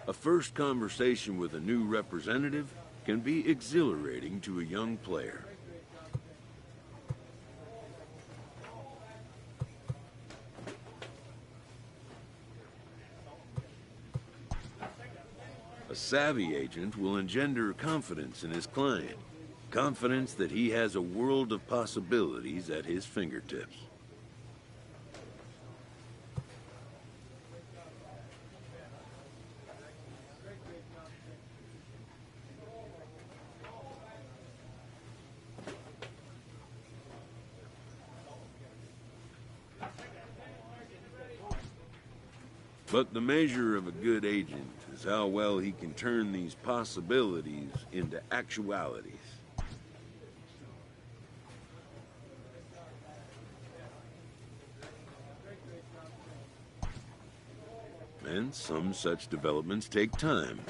A first conversation with a new representative can be exhilarating to a young player. A savvy agent will engender confidence in his client, confidence that he has a world of possibilities at his fingertips. But the measure of a good agent is how well he can turn these possibilities into actualities. And some such developments take time.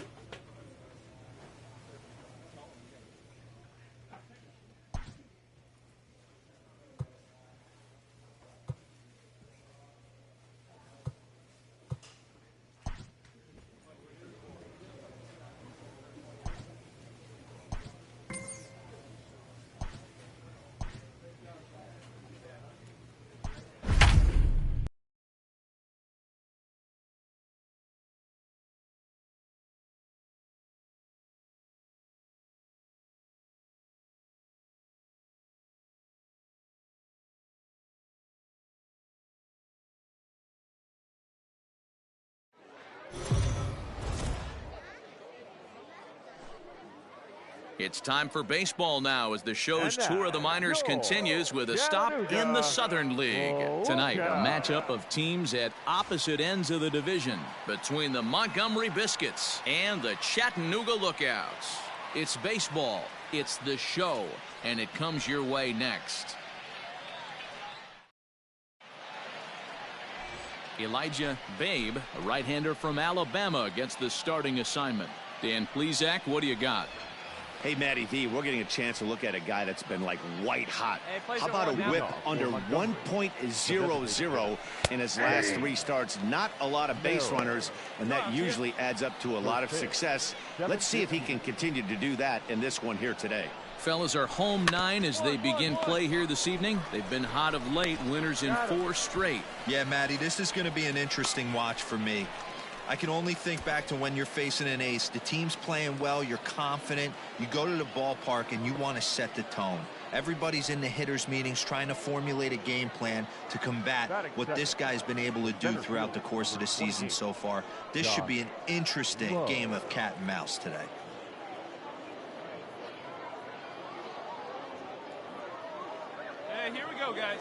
It's time for baseball now as the show's tour of the minors continues with a stop in the Southern League. Tonight, a matchup of teams at opposite ends of the division between the Montgomery Biscuits and the Chattanooga Lookouts. It's baseball, it's the show, and it comes your way next. Elijah Babe, a right-hander from Alabama, gets the starting assignment. Dan Plesac, what do you got? Hey, Matty V, we're getting a chance to look at a guy that's been like white hot. How about a whip under 1.00 in his last 3 starts? Not a lot of base runners, and that usually adds up to a lot of success. Let's see if he can continue to do that in this one here today. Fellas are home 9 as they begin play here this evening. They've been hot of late, winners in 4 straight. Yeah, Matty, this is going to be an interesting watch for me. I can only think back to when you're facing an ace. The team's playing well, you're confident, you go to the ballpark and you want to set the tone. Everybody's in the hitters meetings trying to formulate a game plan to combat what this guy's been able to do throughout the course of the season so far. This should be an interesting game of cat and mouse today. Hey, here we go, guys.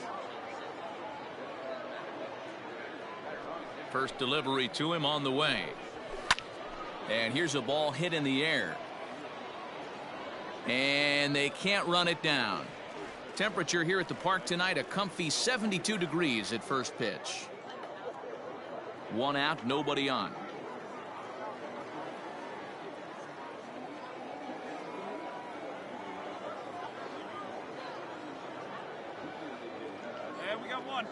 First delivery to him on the way. And here's a ball hit in the air. And they can't run it down. Temperature here at the park tonight, a comfy 72 degrees at first pitch. 1 out, nobody on. And we got 1.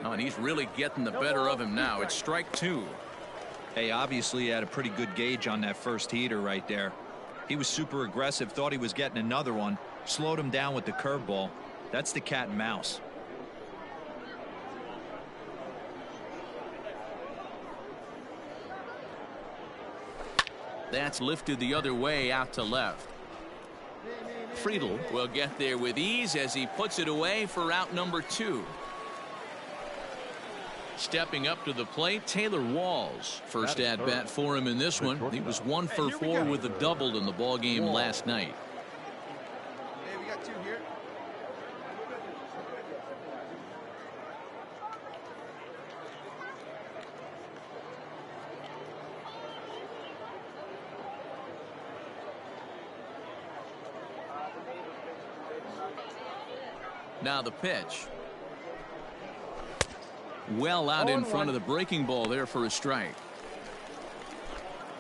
Oh, and he's really getting the better of him now. It's strike 2. Hey, obviously he had a pretty good gauge on that first heater right there. He was super aggressive, thought he was getting another one, slowed him down with the curveball. That's the cat and mouse. That's lifted the other way out to left. Friedl will get there with ease as he puts it away for out number 2. Stepping up to the plate, Taylor Walls. First at bat for him in this one. He was 1 for 4 with a double in the ball game last night. Hey, we got 2 here. Now the pitch. Well out in front of the breaking ball there for a strike.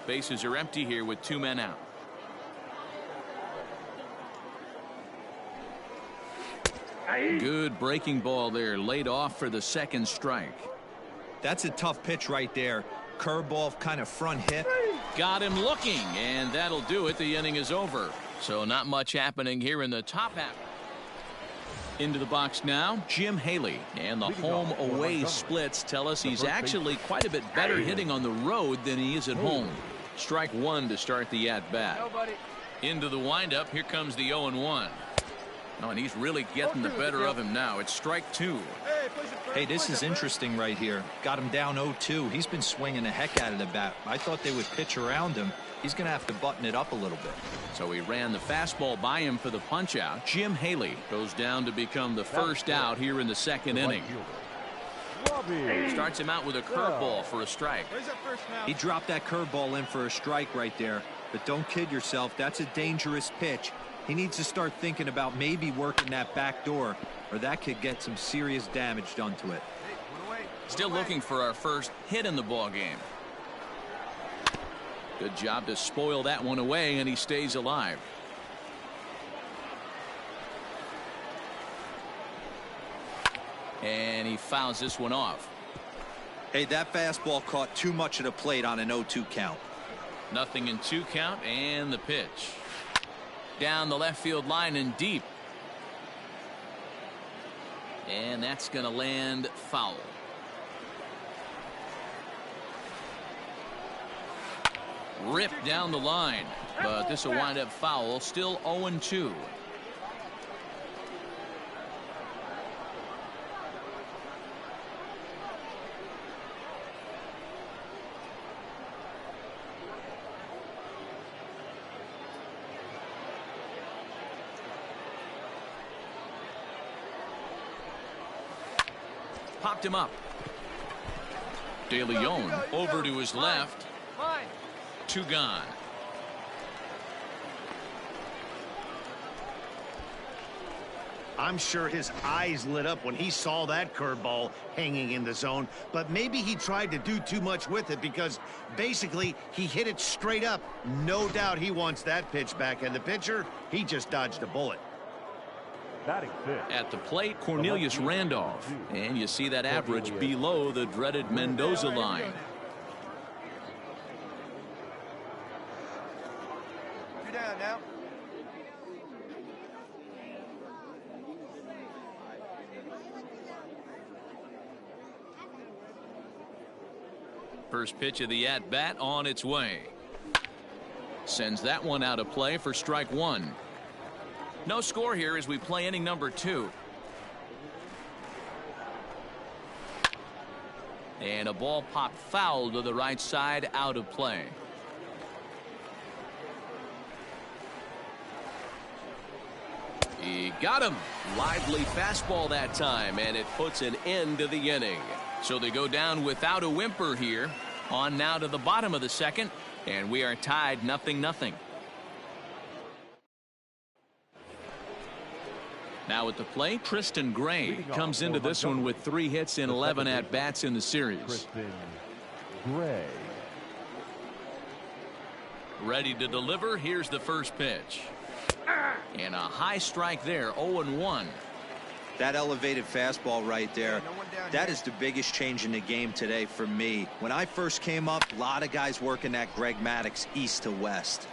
Bases are empty here with 2 men out. Good breaking ball there, laid off for the second strike. That's a tough pitch right there. Curveball, kind of front hit. Got him looking, and that'll do it. The inning is over. So not much happening here in the top half. Into the box now, Jim Haley. And the home-away splits tell us he's actually quite a bit better hitting on the road than he is at home. Strike one to start the at-bat. Into the windup, here comes the 0-1. Oh, and he's really getting the better of him now. It's strike two. Hey, this is interesting right here. Got him down 0-2. He's been swinging the heck out of the bat. I thought they would pitch around him. He's going to have to button it up a little bit. So he ran the fastball by him for the punch out. Jim Haley goes down to become the first out here in the second inning. Starts him out with a curveball for a strike. He dropped that curveball in for a strike right there. But don't kid yourself. That's a dangerous pitch. He needs to start thinking about maybe working that back door, or that could get some serious damage done to it. Still looking for our first hit in the ball game. Good job to spoil that one away, and he stays alive. And he fouls this one off. Hey, that fastball caught too much of the plate on an 0-2 count. Nothing in 2 count, and the pitch. Down the left field line and deep. And that's going to land foul. Ripped down the line, but this will wind up foul. Still 0-2. Popped him up. De Leon over to his left. 2 gone. I'm sure his eyes lit up when he saw that curveball hanging in the zone, but maybe he tried to do too much with it because basically he hit it straight up. No doubt he wants that pitch back, and the pitcher, he just dodged a bullet. At the plate, Cornelius Randolph, and you see that average below the dreaded Mendoza line. You're down now. First pitch of the at-bat on its way. Sends that one out of play for strike one. No score here as we play inning number 2. And a ball popped foul to the right side, out of play. He got him. Lively fastball that time, and it puts an end to the inning. So they go down without a whimper here. On now to the bottom of the second, and we are tied 0-0. Now at the plate, Tristan Gray comes into this one with 3 hits in 11 at-bats in the series. Tristan Gray. Ready to deliver. Here's the first pitch. And a high strike there, 0-1. That elevated fastball right there, that is the biggest change in the game today for me. When I first came up, a lot of guys working that Greg Maddux east to west.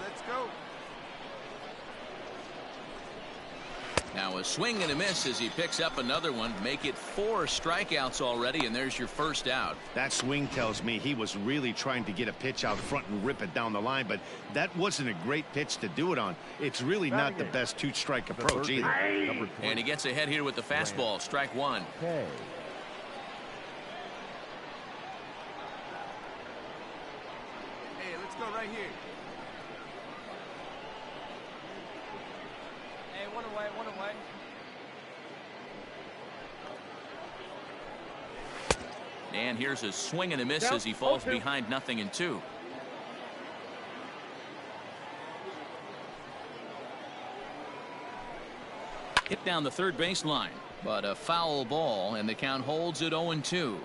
Let's go. Now a swing and a miss as he picks up another one. Make it 4 strikeouts already, and there's your first out. That swing tells me he was really trying to get a pitch out front and rip it down the line, but that wasn't a great pitch to do it on. It's really not the best 2-strike approach either. And he gets ahead here with the fastball. Strike one. Okay. Hey, let's go right here. Hey, one away, one away. And here's a swing and a miss as he falls behind 0-2. Hit down the third baseline, but a foul ball, and the count holds at 0-2.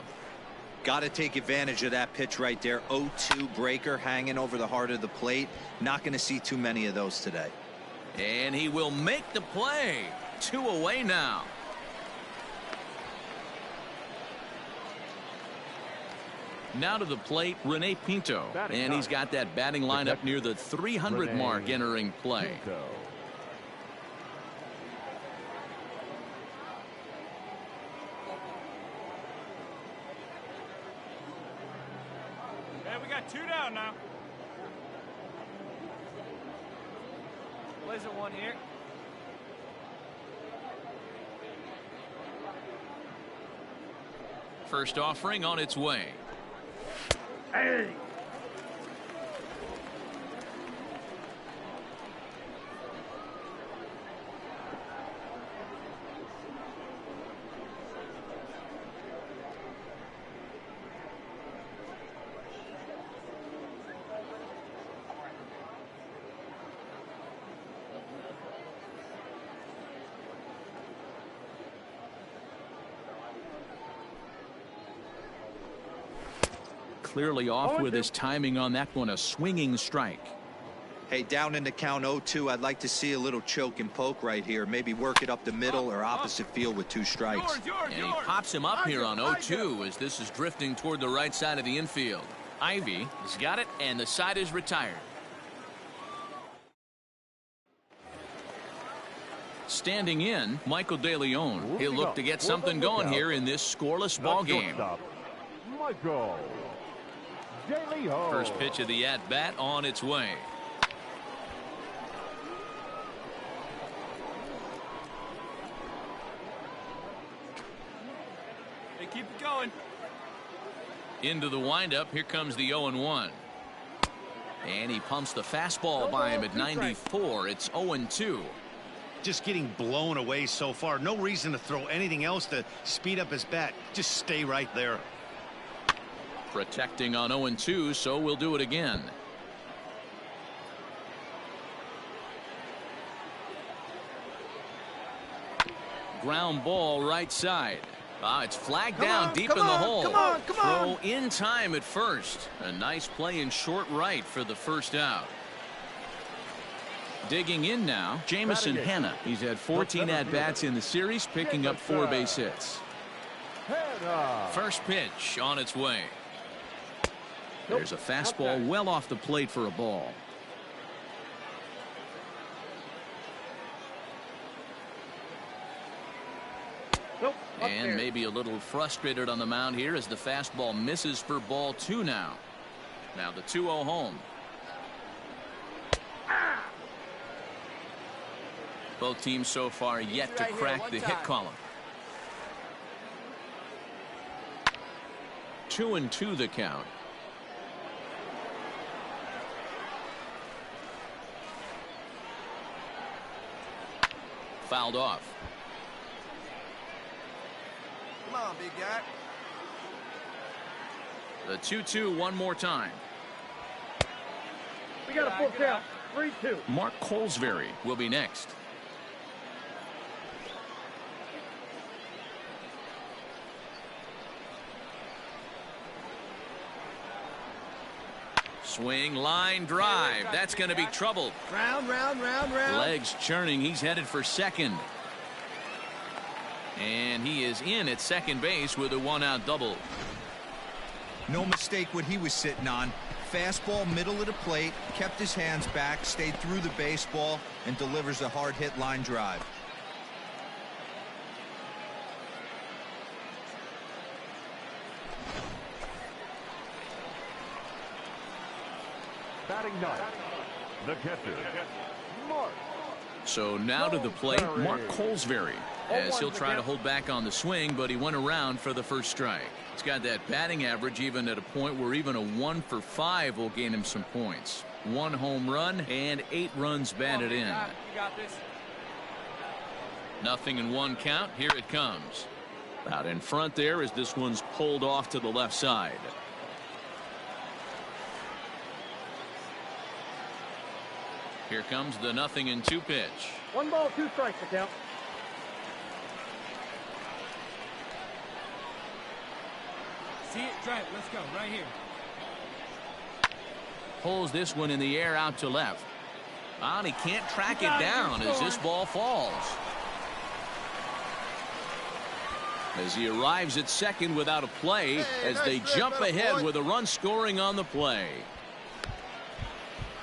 Got to take advantage of that pitch right there. 0-2 breaker hanging over the heart of the plate. Not going to see too many of those today. And he will make the play. 2 away now. Now to the plate, Rene Pinto. And he's got that batting lineup near the 300 mark entering play. Hey, we got 2 down now. Pleasant one here. First offering on its way. Hey! Clearly off with his timing on that one, a swinging strike. Hey, down in the count 0-2, I'd like to see a little choke and poke right here. Maybe work it up the middle or opposite field with 2 strikes. And he pops him up here on 0-2 as this is drifting toward the right side of the infield. Ivy has got it, and the side is retired. Standing in, Michael De Leon. He'll look to get something going here in this scoreless ball game. Michael De Leon. First pitch of the at-bat on its way. Hey, keep it going. Into the windup. Here comes the 0-1. And he pumps the fastball by him at 94. It's 0-2. Just getting blown away so far. No reason to throw anything else to speed up his bat. Just stay right there. Protecting on 0-2, so we'll do it again. Ground ball right side. It's flagged down deep in the hole. Throw in time at first. A nice play in short right for the first out. Digging in now, Jamison Hanna. He's had 14 at-bats in the series, picking up 4 base hits. First pitch on its way. There's a fastball well off the plate for a ball. And maybe a little frustrated on the mound here as the fastball misses for ball 2 now. Now the 2-0 home. Both teams so far yet to crack the hit column. 2-2 the count. Fouled off. Come on, big guy. The 2-2 one more time. We got a full count. 3-2. Mark Colesbury will be next. Swing, line, drive. That's going to be trouble. Round. Legs churning. He's headed for second. And he is in at second base with a 1-out double. No mistake what he was sitting on. Fastball middle of the plate, kept his hands back, stayed through the baseball, and delivers a hard hit line drive. Batting ninth, the catcher, Mark. So now to the plate, Mark Colesbury, as he'll try to hold back on the swing, but he went around for the first strike. He's got that batting average even at a point where even a 1 for 5 will gain him some points. 1 home run and 8 runs batted in. You got this. Nothing in 1 count. Here it comes. Out in front there as this one's pulled off to the left side. Here comes the 0-2 pitch. 1 ball, 2 strikes, the count. See it? Drive it. Let's go. Right here. Pulls this one in the air out to left. And he can't track it down as this ball falls. As he arrives at second without a play, as they jump ahead with a run scoring on the play.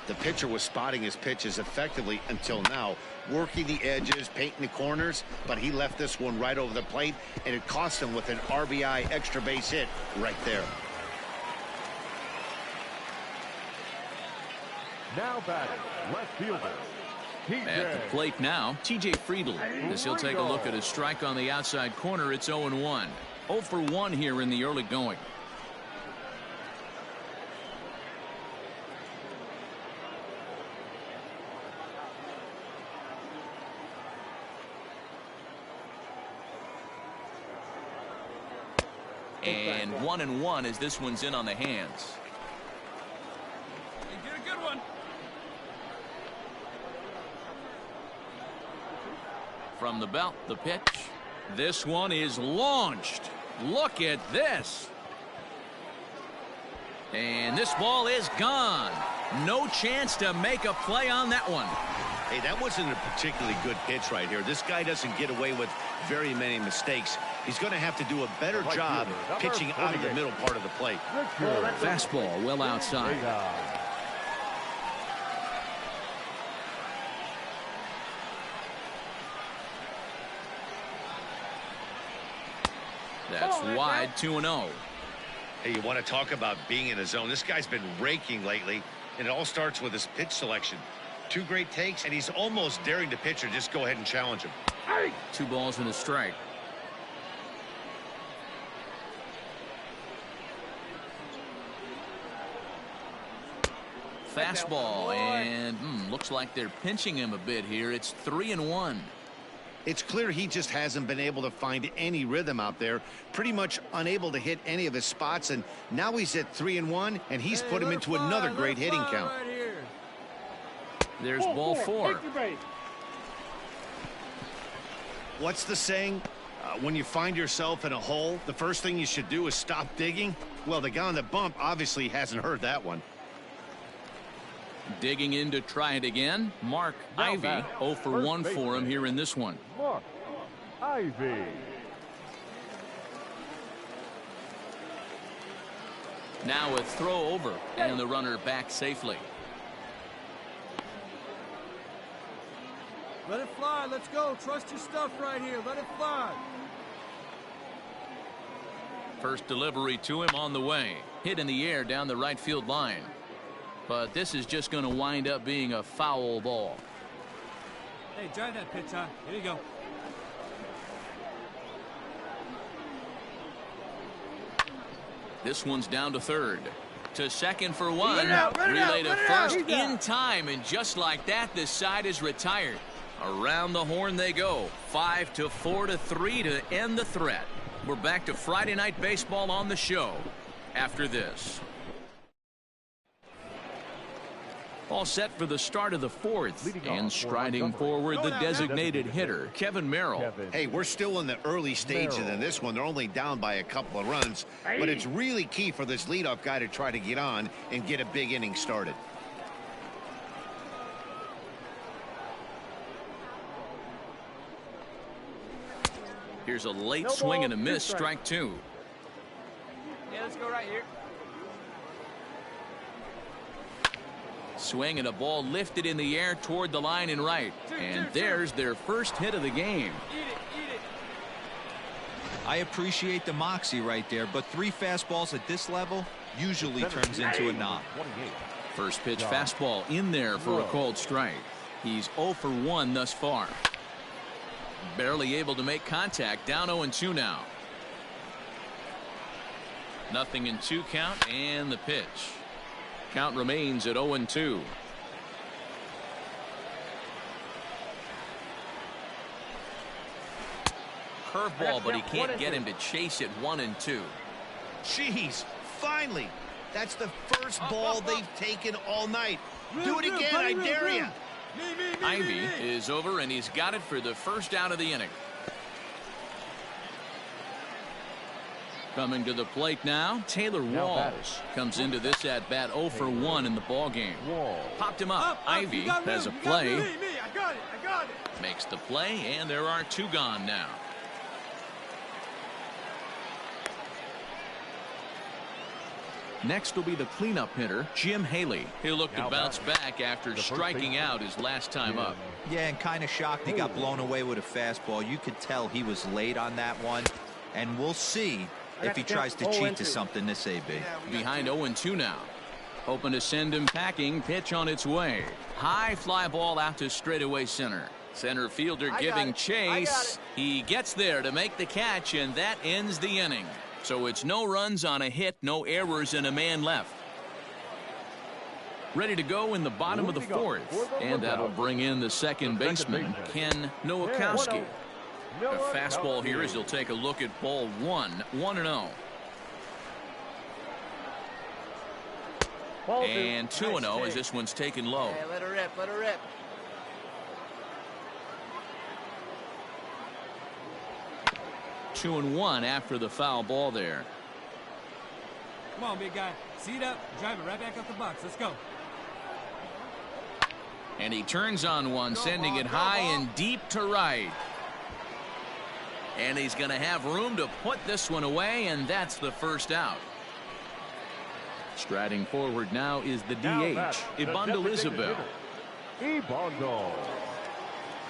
The pitcher was spotting his pitches effectively until now, working the edges, painting the corners, but he left this one right over the plate, and it cost him with an RBI extra base hit right there. Now batting, left fielder. At the plate now, TJ Friedl, as he'll take a look at a strike on the outside corner. It's 0-1. 0 for 1 here in the early going. And 1-1 as this one's in on the hands. Hey, get a good one. From the belt, the pitch. This one is launched. Look at this. And this ball is gone. No chance to make a play on that one. Hey, that wasn't a particularly good pitch right here. This guy doesn't get away with very many mistakes. He's going to have to do a better job pitching out of the middle part of the plate. Fastball well outside. That's wide, 2-0. Hey, you want to talk about being in a zone? This guy's been raking lately, and it all starts with his pitch selection. 2 great takes, and he's almost daring the pitcher just go ahead and challenge him. 2 balls and a strike. Fastball, and looks like they're pinching him a bit here. It's 3-1. It's clear he just hasn't been able to find any rhythm out there. Pretty much unable to hit any of his spots, and now he's at 3-1, and he's put him into another great hitting count. Right There's ball 4. What's the saying? When you find yourself in a hole, the first thing you should do is stop digging. Well, the guy on the bump obviously hasn't heard that one. Digging in to try it again. Mark Ivy, 0 for 1 for him here in this one. Mark Ivy. Now a throw over, and the runner back safely. Let it fly. Let's go. Trust your stuff right here. Let it fly. First delivery to him on the way. Hit in the air down the right field line. But this is just going to wind up being a foul ball. Hey, drive that pitch, huh? Here you go. This one's down to third. To second for one. Relay to first in time, and just like that, this side is retired. Around the horn they go. 5-4-3 to end the threat. We're back to Friday Night Baseball on the show after this. All set for the start of the 4th, and striding forward the designated hitter, Kevin Merrill. Hey, we're still in the early stages in this one. They're only down by a couple of runs, but it's really key for this leadoff guy to try to get on and get a big inning started. Here's a late swing and a miss, strike 2. Yeah, let's go right here. Swing and a ball lifted in the air toward the line and right. And there's their first hit of the game. Eat it. I appreciate the moxie right there, but 3 fastballs at this level usually turns into a knock. First pitch fastball in there for a called strike. He's 0 for 1 thus far. Barely able to make contact. Down 0-2 now. 0-2 count, and the pitch. Count remains at 0-2. Curveball, but he can't get him to chase it. 1-2. Jeez, finally. That's the first ball they've taken all night. Do it again, I dare you. Ivy is over, and he's got it for the first out of the inning. Coming to the plate now, Taylor Walls comes into this at bat 0 for 1 in the ball game. Popped him up. Ivy has a play. I got it. Makes the play, and there are 2 gone now. Next will be the cleanup hitter, Jim Haley. He'll look to bounce back after striking out his last time up. Yeah, and kind of shocked he got blown away with a fastball. You could tell he was late on that one, and we'll see if he tries to cheat to something this AB. Behind 0-2 now. Hoping to send him packing. Pitch on its way. High fly ball out to straightaway center. Center fielder giving chase. He gets there to make the catch, and that ends the inning. So it's no runs on a hit, no errors, and a man left. Ready to go in the bottom of the 4th. And that'll bring in the second baseman, Ken Nowakowski. A fastball here as he'll take a look at ball 1, 1-0. And 2-0 as this one's taken low. Hey, let her rip, let her rip. 2-1 after the foul ball there. Come on, big guy. Seat up. Drive it right back up the box. Let's go. And he turns on one, sending it high and deep to right. And he's going to have room to put this one away, and that's the first out. Striding forward now is the DH, Ibandel Isabel. Ibandel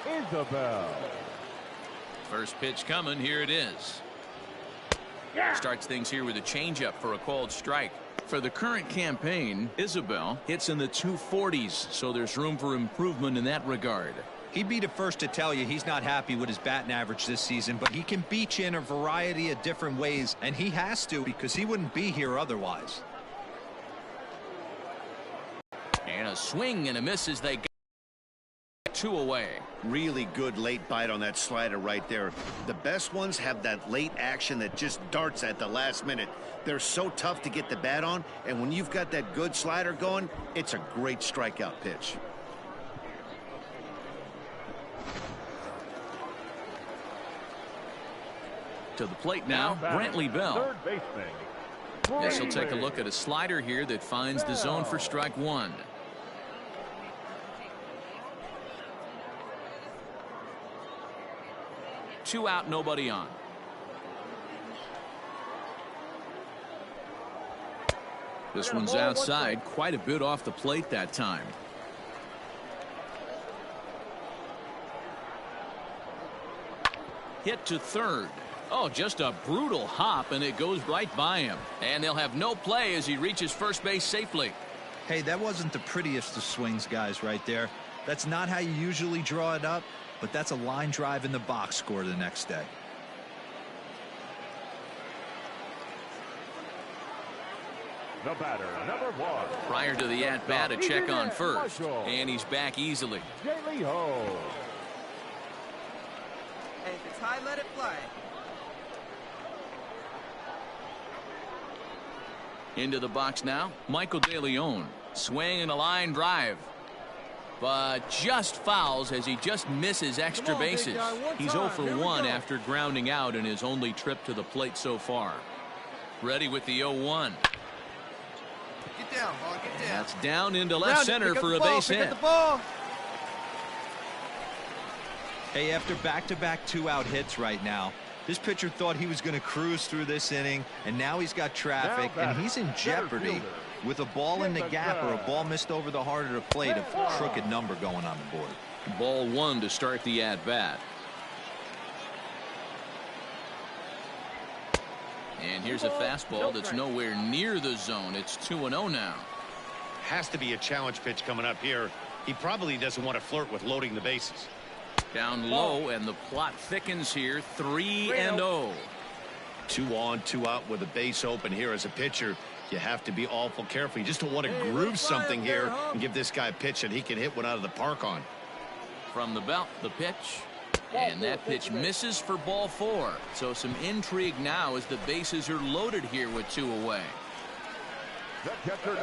Isabel. First pitch coming. Here it is. Starts things here with a changeup for a called strike. For the current campaign, Isabel hits in the 240s, so there's room for improvement in that regard. He'd be the first to tell you he's not happy with his batting average this season, but he can beat you in a variety of different ways, and he has to because he wouldn't be here otherwise. And a swing and a miss as they got 2 away. Really good late bite on that slider right there. The best ones have that late action that just darts at the last minute. They're so tough to get the bat on, and when you've got that good slider going, it's a great strikeout pitch. To the plate now, Brantley Bell. Third baseman. Yes, he'll take a look at a slider here that finds the zone for strike 1. Two out, nobody on. This one's outside, quite a bit off the plate that time. Hit to third. Oh, just a brutal hop, and it goes right by him. And they'll have no play as he reaches first base safely. Hey, that wasn't the prettiest of swings, guys, right there. That's not how you usually draw it up, but that's a line drive in the box score the next day. The batter, number 1. Prior to the at-bat, a check on first, and he's back easily. J. Ho. Hey, if it's high, let it fly. Into the box now, Michael DeLeon. Swing and a line drive. But just fouls as he just misses extra bases. He's 0 for 1 after grounding out in his only trip to the plate so far. Ready with the 0-1. Get down, ball, get down. That's down into left center for a base hit. Hey, after back-to-back 2-out hits right now, this pitcher thought he was going to cruise through this inning, and now he's got traffic, and he's in jeopardy with a ball in the gap or a ball missed over the heart of the plate, a crooked number going on the board. Ball 1 to start the at-bat. And here's a fastball that's nowhere near the zone. It's 2-0 now. Has to be a challenge pitch coming up here. He probably doesn't want to flirt with loading the bases. Down low, and the plot thickens here. 3-0. 2 on, 2 out with a base open here as a pitcher. You have to be awful careful. You just don't want to groove something here and give this guy a pitch that he can hit one out of the park on. From the belt, the pitch. And that pitch misses for ball 4. So some intrigue now as the bases are loaded here with 2 away.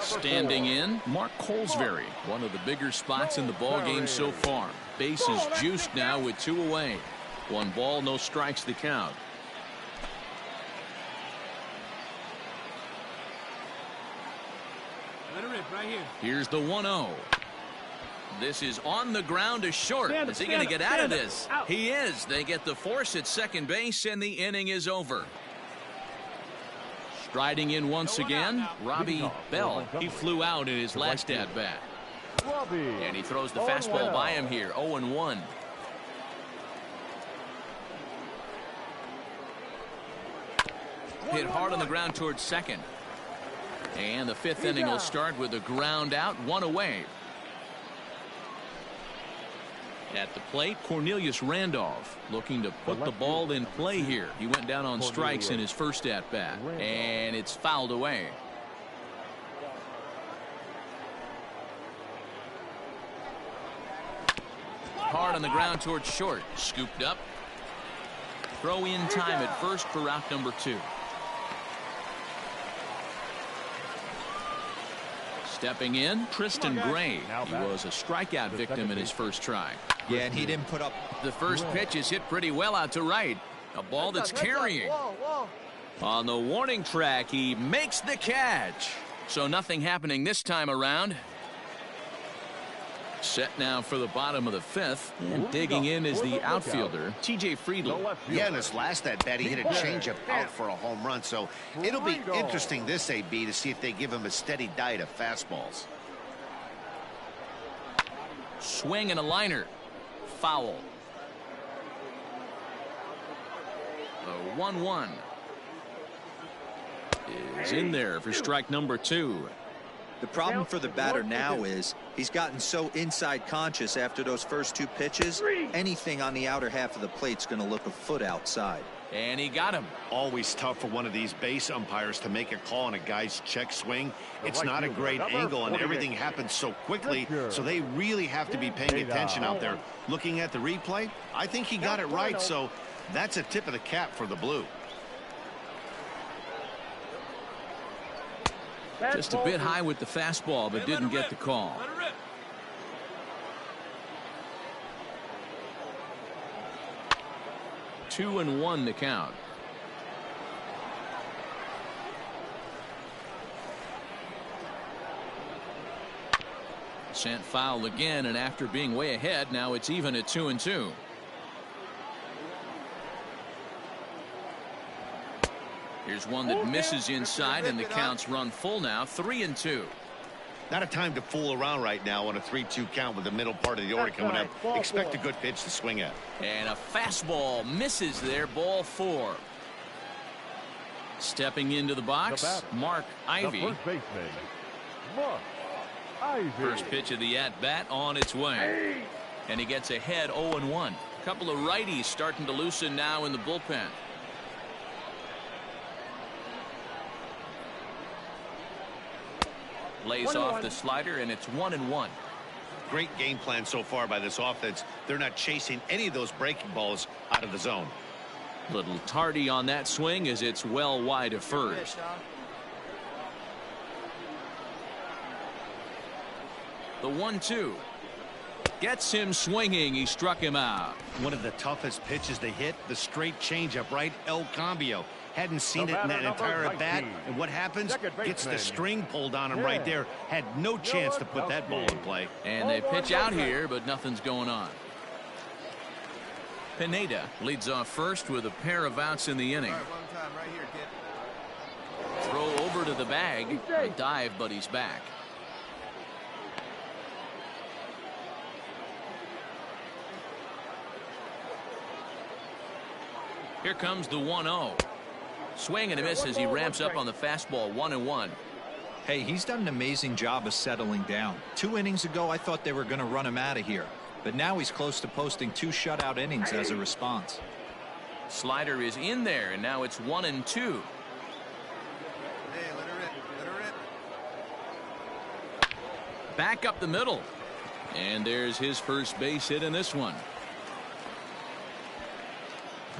Standing in, Mark Colesbury, one of the bigger spots in the ball game so far. Bases juiced now with 2 away. 1 ball, no strikes the count. right here. Here's the 1-0. This is on the ground to short. Is he going to get out of this? He is. They get the force at second base, and the inning is over. Striding in once again, Robbie Bell. He flew out in his last at-bat. And he throws the fastball by him here, 0-1. Hit hard on the ground towards second. And the fifth inning will start with a ground out, one away. At the plate, Cornelius Randolph looking to put the ball in play here. He went down on strikes in his first at-bat, and it's fouled away. Hard on the ground towards short. Scooped up. Throw in time at first for out number 2. Stepping in, Tristan Gray. He was a strikeout victim in his first try. Yeah, and he didn't put up. The first pitch is hit pretty well out to right. A ball that's carrying. On the warning track, he makes the catch. So nothing happening this time around. Set now for the bottom of the 5th. And digging in is the outfielder, T.J. Friedl. Yeah, in his last at-bat, he hit a changeup out for a home run. So it'll be interesting this AB to see if they give him a steady diet of fastballs. Swing and a liner. Foul. The 1-1 is in there for strike number 2. The problem for the batter now is he's gotten so inside conscious after those first 2 pitches. Anything on the outer half of the plate's going to look a foot outside. And he got him. Always tough for one of these base umpires to make a call on a guy's check swing. It's not a great angle, and everything happens so quickly, so they really have to be paying attention out there. Looking at the replay, I think he got it right, so that's a tip of the cap for the Blue. Just a bit high with the fastball, but didn't get the call. 2-1 to count. Sent foul again, and after being way ahead, now it's even at 2-2. Here's one that misses inside, and the counts run full now, 3-2. Not a time to fool around right now on a 3-2 count with the middle part of the order coming up. Expect a good pitch to swing at. And a fastball misses there, ball 4. Stepping into the box, Mark Ivy. First baseman, Mark Ivy. First pitch of the at-bat on its way. And he gets ahead 0-1. A couple of righties starting to loosen now in the bullpen. Lays off the slider, and it's 1-1. Great game plan so far by this offense. They're not chasing any of those breaking balls out of the zone. Little tardy on that swing as it's well wide of first. The 1-2 gets him swinging. He struck him out. One of the toughest pitches they hit, the straight changeup, right? El Cambio. Hadn't seen it in that entire at bat, and what happens? Gets the string pulled on him right there. Had no chance to put that ball in play. And they pitch out here, but nothing's going on. Pineda leads off first with a pair of outs in the inning. Throw over to the bag. A dive, but he's back. Here comes the 1-0. Swing and a miss as he ramps up on the fastball. 1-1. Hey, he's done an amazing job of settling down. 2 innings ago, I thought they were going to run him out of here. But now he's close to posting 2 shutout innings as a response. Slider is in there, and now it's 1-2. Hey, let her rip. Let her rip. Back up the middle. And there's his first base hit in this one.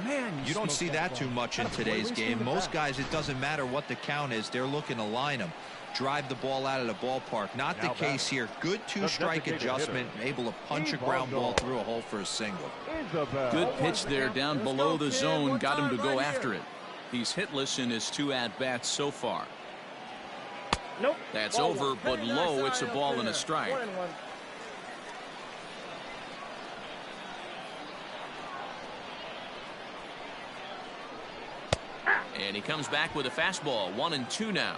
Man, you don't see that too much in today's game. Most guys, it doesn't matter what the count is. They're looking to line them, drive the ball out of the ballpark. Not the case here. Good 2-strike adjustment, able to punch a ground ball through a hole for a single. Good pitch there down below the zone. Got him to go after it. He's hitless in his 2 at-bats so far. Nope. That's Ball over, one. but low. It's a ball and a strike. 1-1. And he comes back with a fastball. 1-2 now.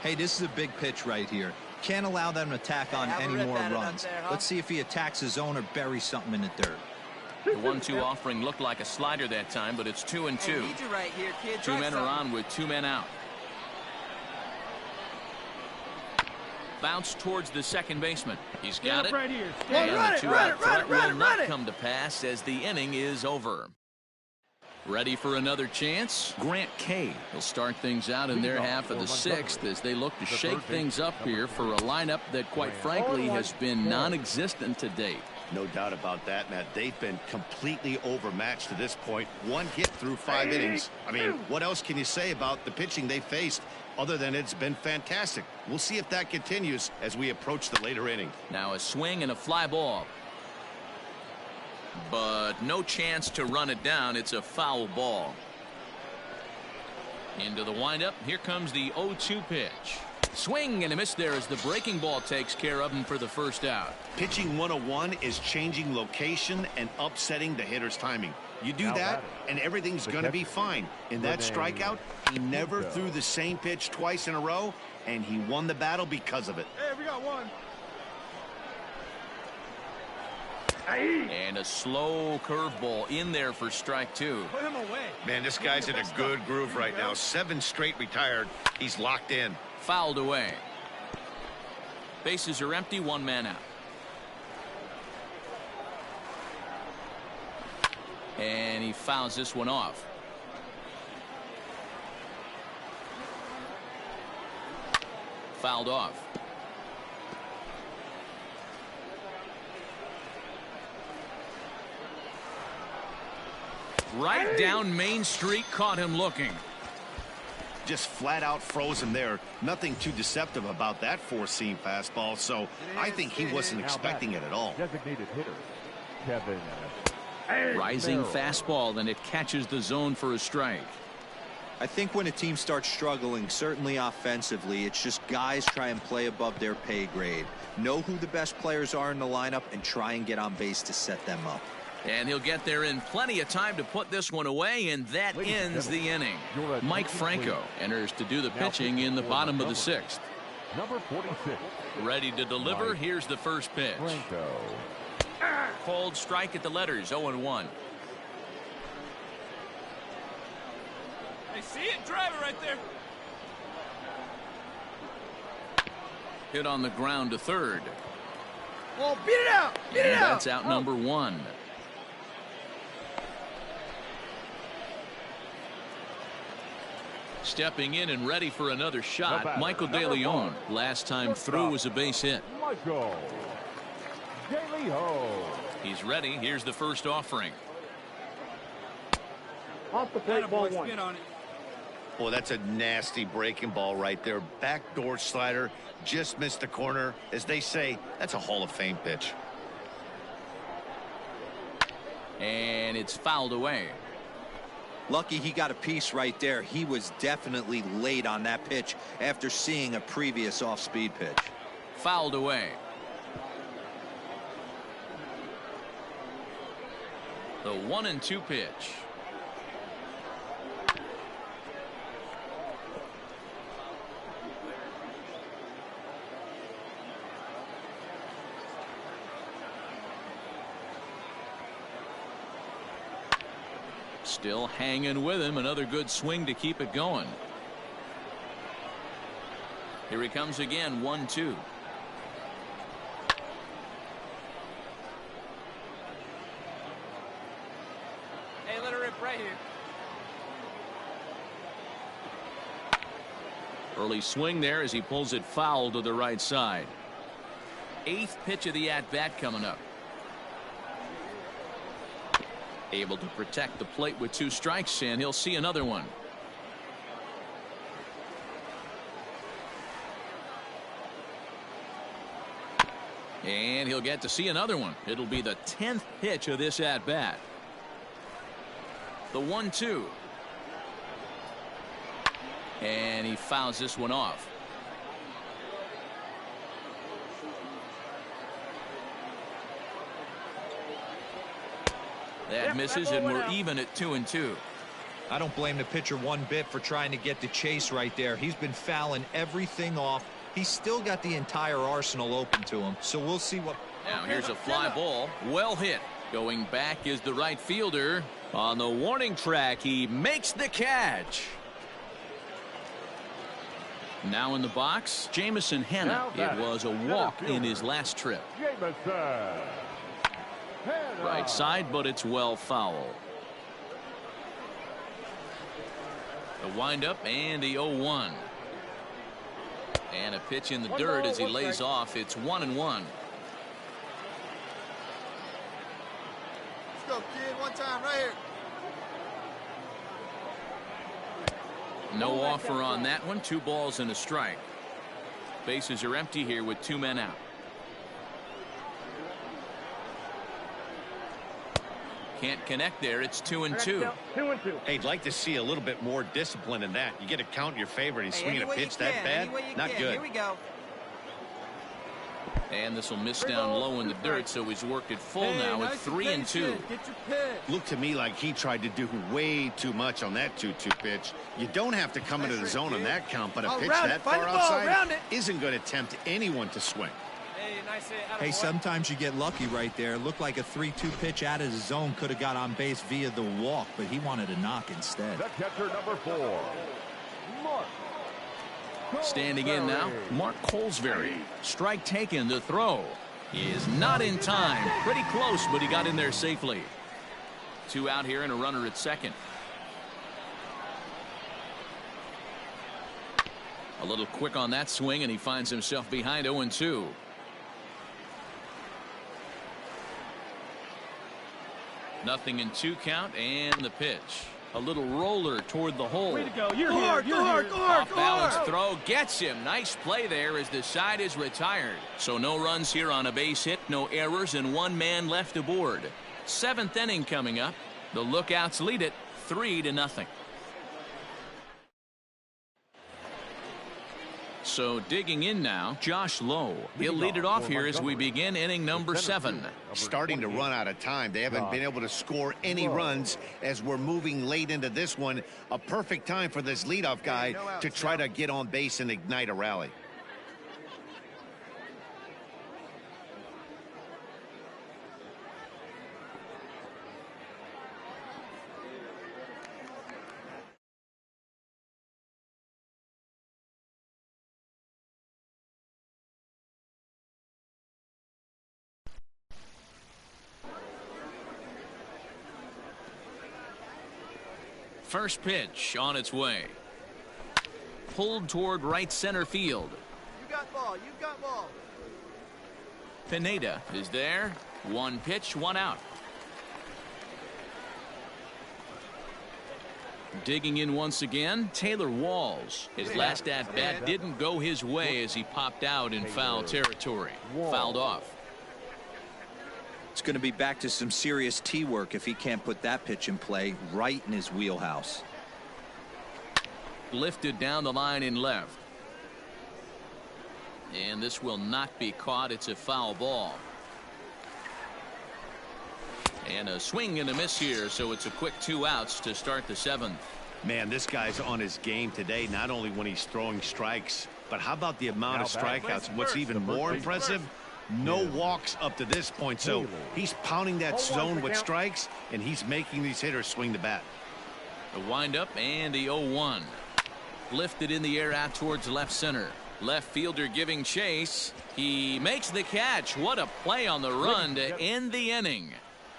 Hey, this is a big pitch right here. Can't allow them to attack on any more runs. Let's see if he attacks his zone or buries something in the dirt. The 1-2 offering looked like a slider that time, but it's 2-2. Right here, kid. Two men are on with 2 men out. Bounce towards the second baseman. He's got it. Right here. And Run the it, 2-out threat will not run it. come to pass as the inning is over. Ready for another chance? Grant Kay will start things out in their half of the 6th as they look to shake things up here for a lineup that, quite frankly, has been non-existent to date. No doubt about that, Matt. They've been completely overmatched to this point. 1 hit through 5 innings. I mean, what else can you say about the pitching they faced other than it's been fantastic? We'll see if that continues as we approach the later inning. Now a swing and a fly ball. But no chance to run it down. It's a foul ball. Into the windup. Here comes the 0-2 pitch. Swing and a miss there as the breaking ball takes care of him for the first out. Pitching 101 is changing location and upsetting the hitter's timing. You do that, and everything's going to be fine. In that strikeout, he never threw the same pitch twice in a row, and he won the battle because of it. Hey, we got one. And a slow curveball in there for strike 2. Put him away. Man, this guy's in a good groove right now. 7 straight retired. He's locked in. Fouled away. Bases are empty. 1 man out. And he fouls this one off. Fouled off. Right down Main Street, caught him looking. Just flat out froze him there. Nothing too deceptive about that 4-seam fastball, so I think he wasn't expecting it at all. Designated hitter, Kevin. Rising fastball, and it catches the zone for a strike. I think when a team starts struggling, certainly offensively, it's just guys try and play above their pay grade. Know who the best players are in the lineup and try and get on base to set them up. And he'll get there in plenty of time to put this one away, and that ends the inning. Mike Franco enters to do the pitching in the bottom of the 6th. Number 46. Ready to deliver. Here's the first pitch. Franco. Cold strike at the letters. 0-1. I see it. Drive it right there. Hit on the ground to third. Oh, beat it out. Beat it out. That's out number 1. Stepping in and ready for another shot, Michael De Leon. Last time through was a base hit. Michael De Leon. He's ready. Here's the first offering. Off the plate, ball 1. Spin on it. Boy, that's a nasty breaking ball right there. Backdoor slider, just missed the corner. As they say, that's a Hall of Fame pitch. And it's fouled away. Lucky he got a piece right there. He was definitely late on that pitch after seeing a previous off-speed pitch. Fouled away. The 1-2 pitch. Still hanging with him. Another good swing to keep it going. Here he comes again. 1-2. Hey, let her rip right here. Early swing there as he pulls it foul to the right side. 8th pitch of the at-bat coming up. Able to protect the plate with 2 strikes, and he'll see another one. And he'll get to see another one. It'll be the 10th pitch of this at-bat. The 1-2. And he fouls this one off. That misses, and we're even at 2-2. I don't blame the pitcher one bit for trying to get the chase right there. He's been fouling everything off. He's still got the entire arsenal open to him, so we'll see what. Now here's a fly ball. Well hit. Going back is the right fielder. On the warning track, he makes the catch. Now in the box, Jamison Hanna. It was a walk in his last trip. Right side, but it's well foul. The windup and the 0-1. And a pitch in the dirt as he lays off. It's 1-1. Let's go, kid. One time right here. No offer on that one. 2 balls and a strike. Bases are empty here with 2 men out. Can't connect there. It's 2-2. Hey, I'd like to see a little bit more discipline in that. You get a count in your favor, and he's swinging a pitch that bad. Not good. Here we go. And this will miss down low in the dirt, so he's worked it full now at 3-2. Looked to me like he tried to do way too much on that 2-2 pitch. You don't have to come into the zone on that count, but a pitch that far outside isn't going to tempt anyone to swing. Hey, sometimes you get lucky right there. Looked like a 3-2 pitch out of the zone could have got on base via the walk, but he wanted a knock instead. The catcher, number 4, Mark. Standing in now, Mark Colesbury. Strike taken. The throw is not in time. Pretty close, but he got in there safely. 2 out here and a runner at second. A little quick on that swing, and he finds himself behind 0-2. Nothing in 2 count, and the pitch. A little roller toward the hole. Way to go. You're here. Off balance throw gets him. Nice play there as the side is retired. So no runs here on a base hit, no errors, and 1 man left aboard. 7th inning coming up. The Lookouts lead it 3-0. So digging in now, Josh Lowe. He'll lead it off here as we begin inning number 7. Starting to run out of time. They haven't been able to score any runs as we're moving late into this one. A perfect time for this leadoff guy to try to get on base and ignite a rally. First pitch on its way. Pulled toward right center field. You got ball. You got ball. Pineda is there. 1 pitch, 1 out. Digging in once again, Taylor Walls. His last at-bat didn't go his way as he popped out in foul territory. Fouled off. It's going to be back to some serious tee work if he can't put that pitch in play right in his wheelhouse. Lifted down the line in left. And this will not be caught. It's a foul ball. And a swing and a miss here, so it's a quick 2 outs to start the 7th. Man, this guy's on his game today, not only when he's throwing strikes, but how about the amount of strikeouts? What's even more impressive? No walks up to this point, so he's pounding that zone with strikes, and he's making these hitters swing the bat. The windup and the 0-1. Lifted in the air out towards left center. Left fielder giving chase. He makes the catch. What a play on the run to end the inning.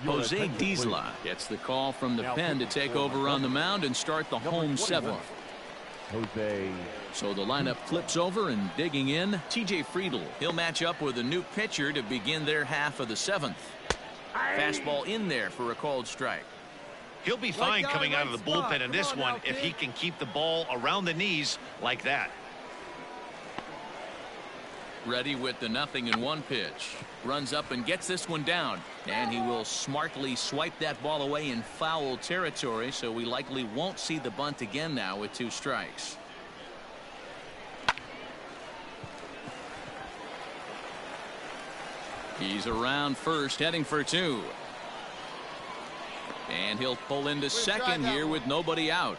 Jose Diesla gets the call from the pen to take over on the mound and start the home 7th. So the lineup flips over, and digging in, TJ Friedl. He'll match up with a new pitcher to begin their half of the 7th. Fastball in there for a called strike. He'll be fine coming out of the bullpen in this one if he can keep the ball around the knees like that. Ready with the 0-1 pitch. Runs up and gets this one down. And he will smartly swipe that ball away in foul territory, so we likely won't see the bunt again now with 2 strikes. He's around first, heading for 2. And he'll pull into second here with nobody out.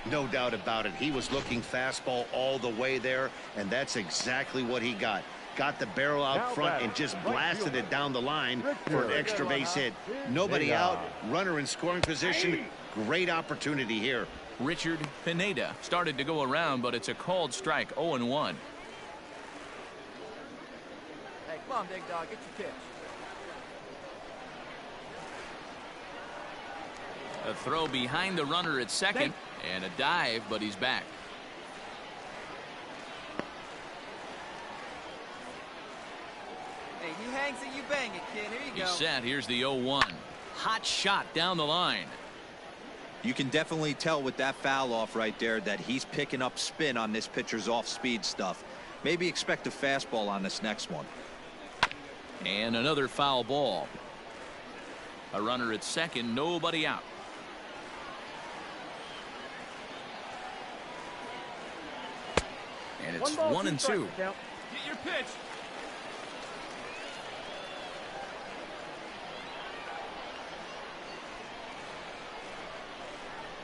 No doubt about it. He was looking fastball all the way there, and that's exactly what he got. Got the barrel out front and just blasted it down the line for an extra base hit. Nobody out, runner in scoring position. Great opportunity here. Richard Pineda started to go around, but it's a called strike. 0-1. Hey, come on, big dog, get your pitch. A throw behind the runner at second, and a dive, but he's back. Hey, he hangs it, you bang it, kid. Here you go. He's set. Here's the 0-1. Hot shot down the line. You can definitely tell with that foul off right there that he's picking up spin on this pitcher's off-speed stuff. Maybe expect a fastball on this next one. And another foul ball. A runner at second, nobody out. And it's 1-2. Get your pitch.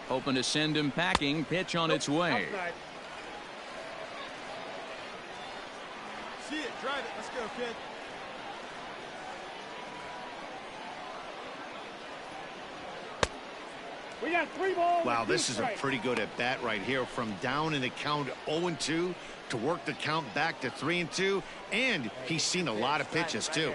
Hoping to send him packing. Pitch on its way. See it, drive it. Let's go, kid. We got 3 balls. Wow, this is a pretty good at bat right here. From down in the count 0-2 to work the count back to 3-2, and he's seen a lot of pitches too.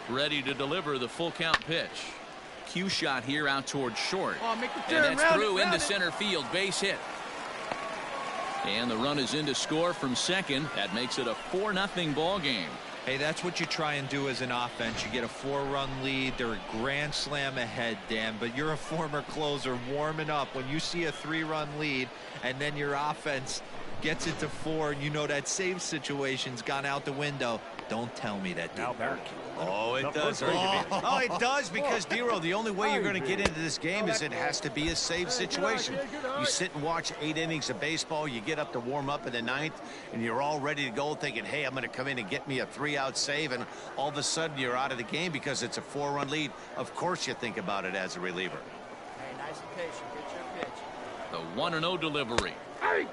Ready to deliver the full count pitch. Cue shot here out towards short. Oh, make the And turn, that's through round into it. center field. Base hit. And the run is in to score from second. That makes it a 4-0 ball game. Hey, that's what you try and do as an offense. You get a 4-run lead. They're a grand slam ahead, Dan, but you're a former closer warming up. When you see a 3-run lead and then your offense gets it to 4, and you know that save situation's gone out the window, don't tell me that didn't work. Oh, it does. Oh, it does, because, Dero, the only way you're going to get into this game is it has to be a save situation. You sit and watch 8 innings of baseball, you get up to warm up in the 9th, and you're all ready to go thinking, hey, I'm going to come in and get me a 3-out save, and all of a sudden you're out of the game because it's a 4-run lead. Of course you think about it as a reliever. Hey, nice and patient. Get your pitch. The 1-0 delivery. Hey!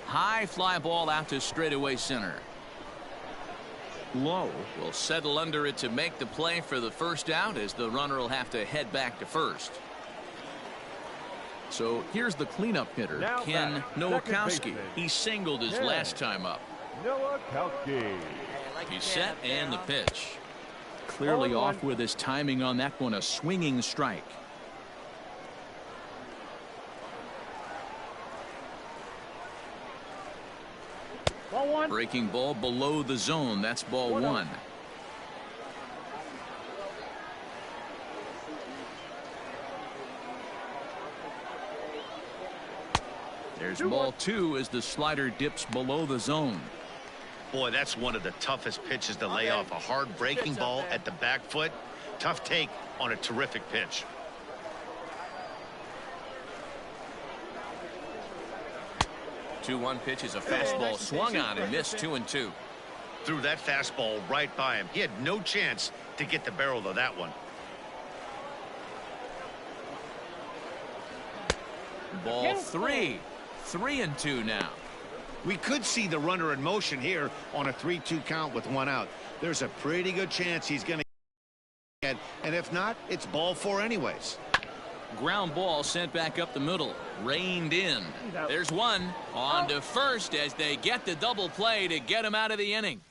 High fly ball out to straightaway center. Low will settle under it to make the play for the first out, as the runner will have to head back to first. So here's the cleanup hitter, Now Ken back, Nowakowski. second baseman, He singled his Ken last time up. Nowakowski. He's set and the pitch. Clearly off with his timing on that one. A swinging strike. Ball 1. Breaking ball below the zone. That's ball 1. There's ball 2 as the slider dips below the zone. Boy, that's one of the toughest pitches to lay off. A hard breaking ball at the back foot. Tough take on a terrific pitch. The 2-1 pitch is a fastball swung on and missed. 2-2. Threw that fastball right by him. He had no chance to get the barrel of that one. Ball 3. 3-2 now. We could see the runner in motion here on a 3-2 count with 1 out. There's a pretty good chance he's going to get, and if not, it's ball 4 anyways. Ground ball sent back up the middle. Reined in. There's one. On to first as they get the double play to get him out of the inning.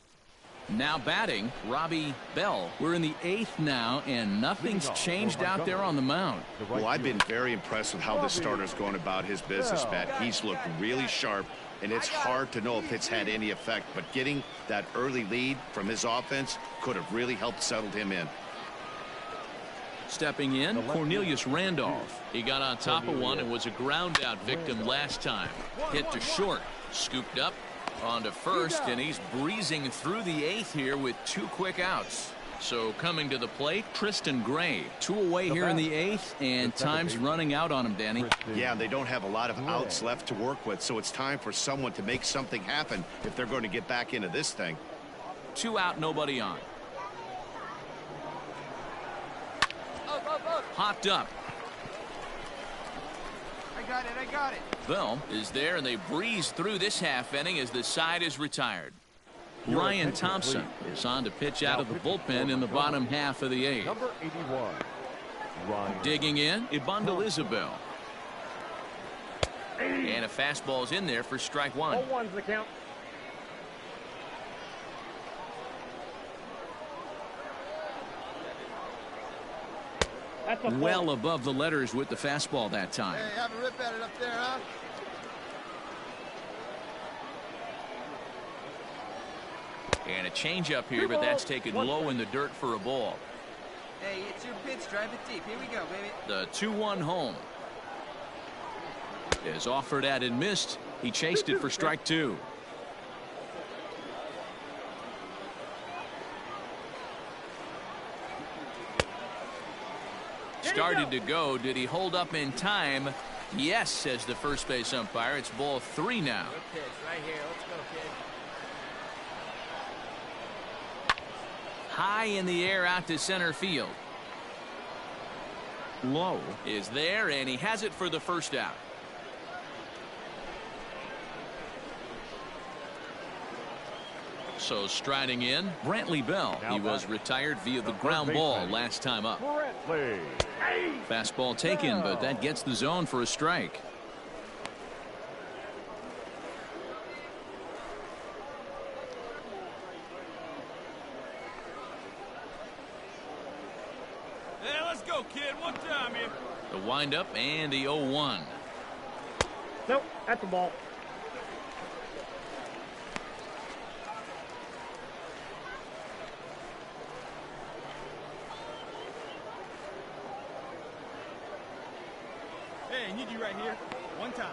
Now batting, Robbie Bell. We're in the 8th now, and nothing's changed out there on the mound. Well, I've been very impressed with how this starter's going about his business, Matt. He's looked really sharp, and it's hard to know if it's had any effect, but getting that early lead from his offense could have really helped settle him in. Stepping in, Cornelius Randolph. He got on top of one and was a ground out victim last time. Hit to short, scooped up, on to first, and he's breezing through the 8th here with 2 quick outs. So coming to the plate, Tristan Gray. 2 away here in the 8th, and time's running out on him, Danny. Yeah, they don't have a lot of outs left to work with, so it's time for someone to make something happen if they're going to get back into this thing. 2 out, nobody on. Hopped up. I got it. Bell is there, and they breeze through this half inning as the side is retired. Ryan Thompson is on to pitch out of the bullpen in the bottom half of the 8th. Number 81. Ryan. Digging in, Ibandel Isabel. And a fastball's in there for strike 1. 0-1's the count. Well above the letters with the fastball that time. Hey, have a rip at it up there, huh? And a changeup here, but that's taken low in the dirt for a ball. Hey, it's your pitch. Drive it deep. Here we go, baby. The 2-1 home. Is offered at and missed. He chased it for strike 2. Started to go. Did he hold up in time? Yes, says the first base umpire. It's ball 3 now. Good pitch right here. Let's go, kid. High in the air out to center field. Low is there, and he has it for the first out. So striding in, Brantley Bell. He was retired via the ground ball last time up. Brantley. Fastball taken, but that gets the zone for a strike. Hey, let's go, kid. One time here. The windup and the 0-1. Nope, that's the ball. Hey, need you right here. One time.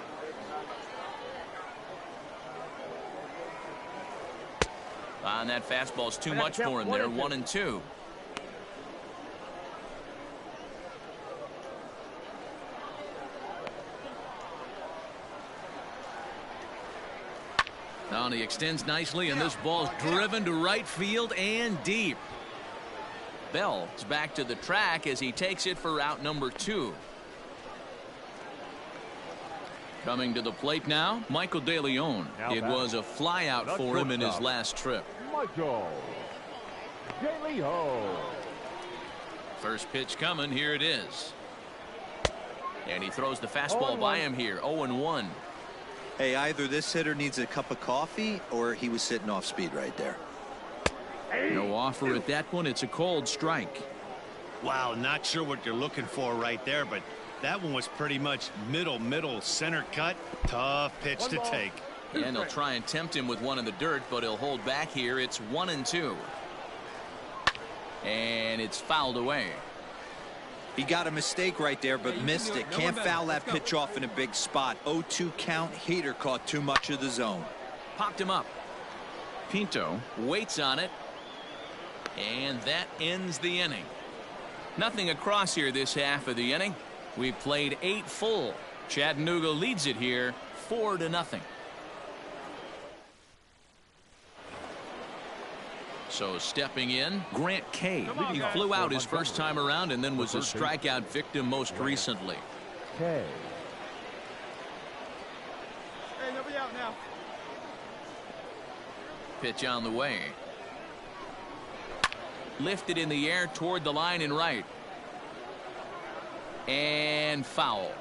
And that fastball's too much for him there. 1-2. Now he extends nicely, and this ball's driven to right field and deep. Bell is back to the track as he takes it for out number 2. Coming to the plate now, Michael De Leon. It was a flyout for him in his last trip. Michael De Leon. First pitch coming. Here it is. And he throws the fastball by him here. 0-1. Hey, either this hitter needs a cup of coffee or he was sitting off speed right there. No offer at that one. It's a cold strike. Wow, not sure what you're looking for right there, but that one was pretty much middle center cut. Tough pitch to take. And they'll try and tempt him with one in the dirt, but he'll hold back here. It's 1-2. And it's fouled away. He got a mistake right there, but missed it. Can't foul that pitch off in a big spot. 0-2 count. Heater caught too much of the zone. Popped him up. Pinto waits on it. And that ends the inning. Nothing across here this half of the inning. We played 8 full. Chattanooga leads it here 4-0. So stepping in, Grant Kay. He flew out his first time around and then was a strikeout victim most recently. Kay. Hey, nobody out now. Pitch on the way. Lifted in the air toward the line and right. And foul.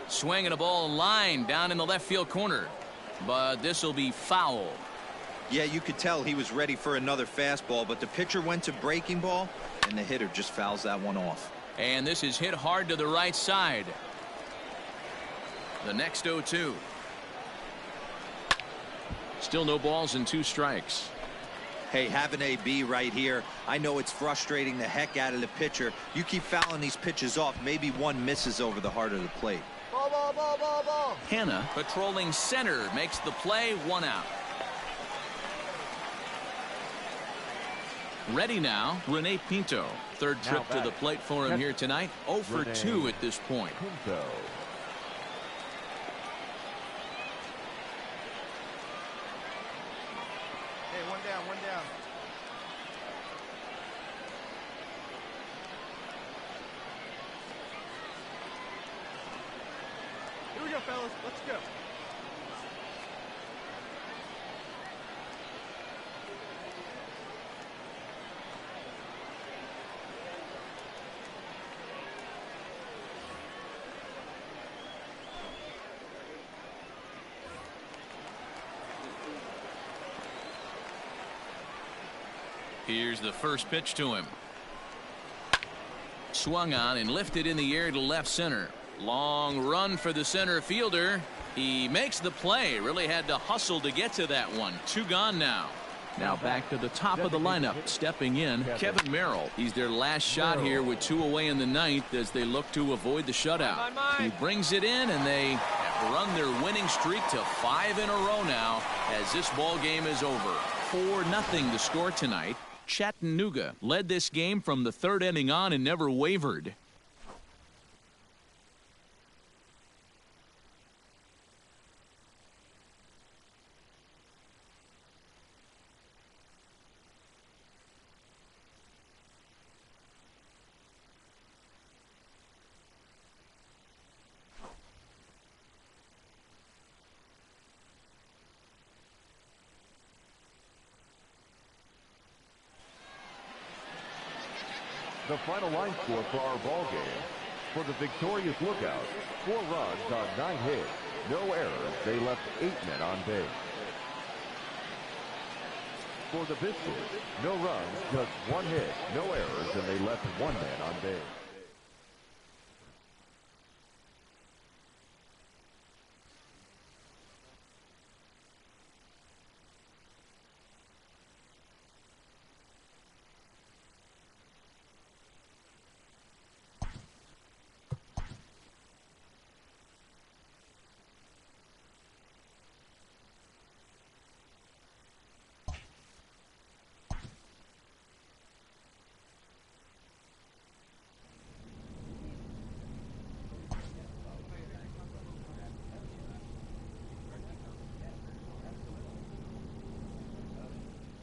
Swinging a ball line down in the left field corner. But this will be foul. Yeah, you could tell he was ready for another fastball, but the pitcher went to breaking ball, and the hitter just fouls that one off. And this is hit hard to the right side. The next 0-2. Still no balls and 2 strikes. Hey, have an AB right here. I know it's frustrating the heck out of the pitcher. You keep fouling these pitches off, maybe one misses over the heart of the plate. Ball Ball. Hanna patrolling center makes the play, 1 out. Ready now, Rene Pinto. Third trip to the plate for him here tonight. 0 for 2 at this point. Pinto. Hey, one down, one down. Here we go, fellas. Let's go. Here's the first pitch to him. Swung on and lifted in the air to left center. Long run for the center fielder. He makes the play. Really had to hustle to get to that one. 2 gone now. Now back to the top of the lineup. Stepping in, Kevin Merrill. He's their last shot here with 2 away in the 9th as they look to avoid the shutout. He brings it in, and they have run their winning streak to 5 in a row now as this ball game is over. 4-0 the score tonight. Chattanooga led this game from the 3rd inning on and never wavered. The final line score for our ball game. For the victorious Lookouts, 4 runs on 9 hits, no errors. They left 8 men on base. For the Biscuits, no runs, just 1 hit, no errors, and they left 1 man on base.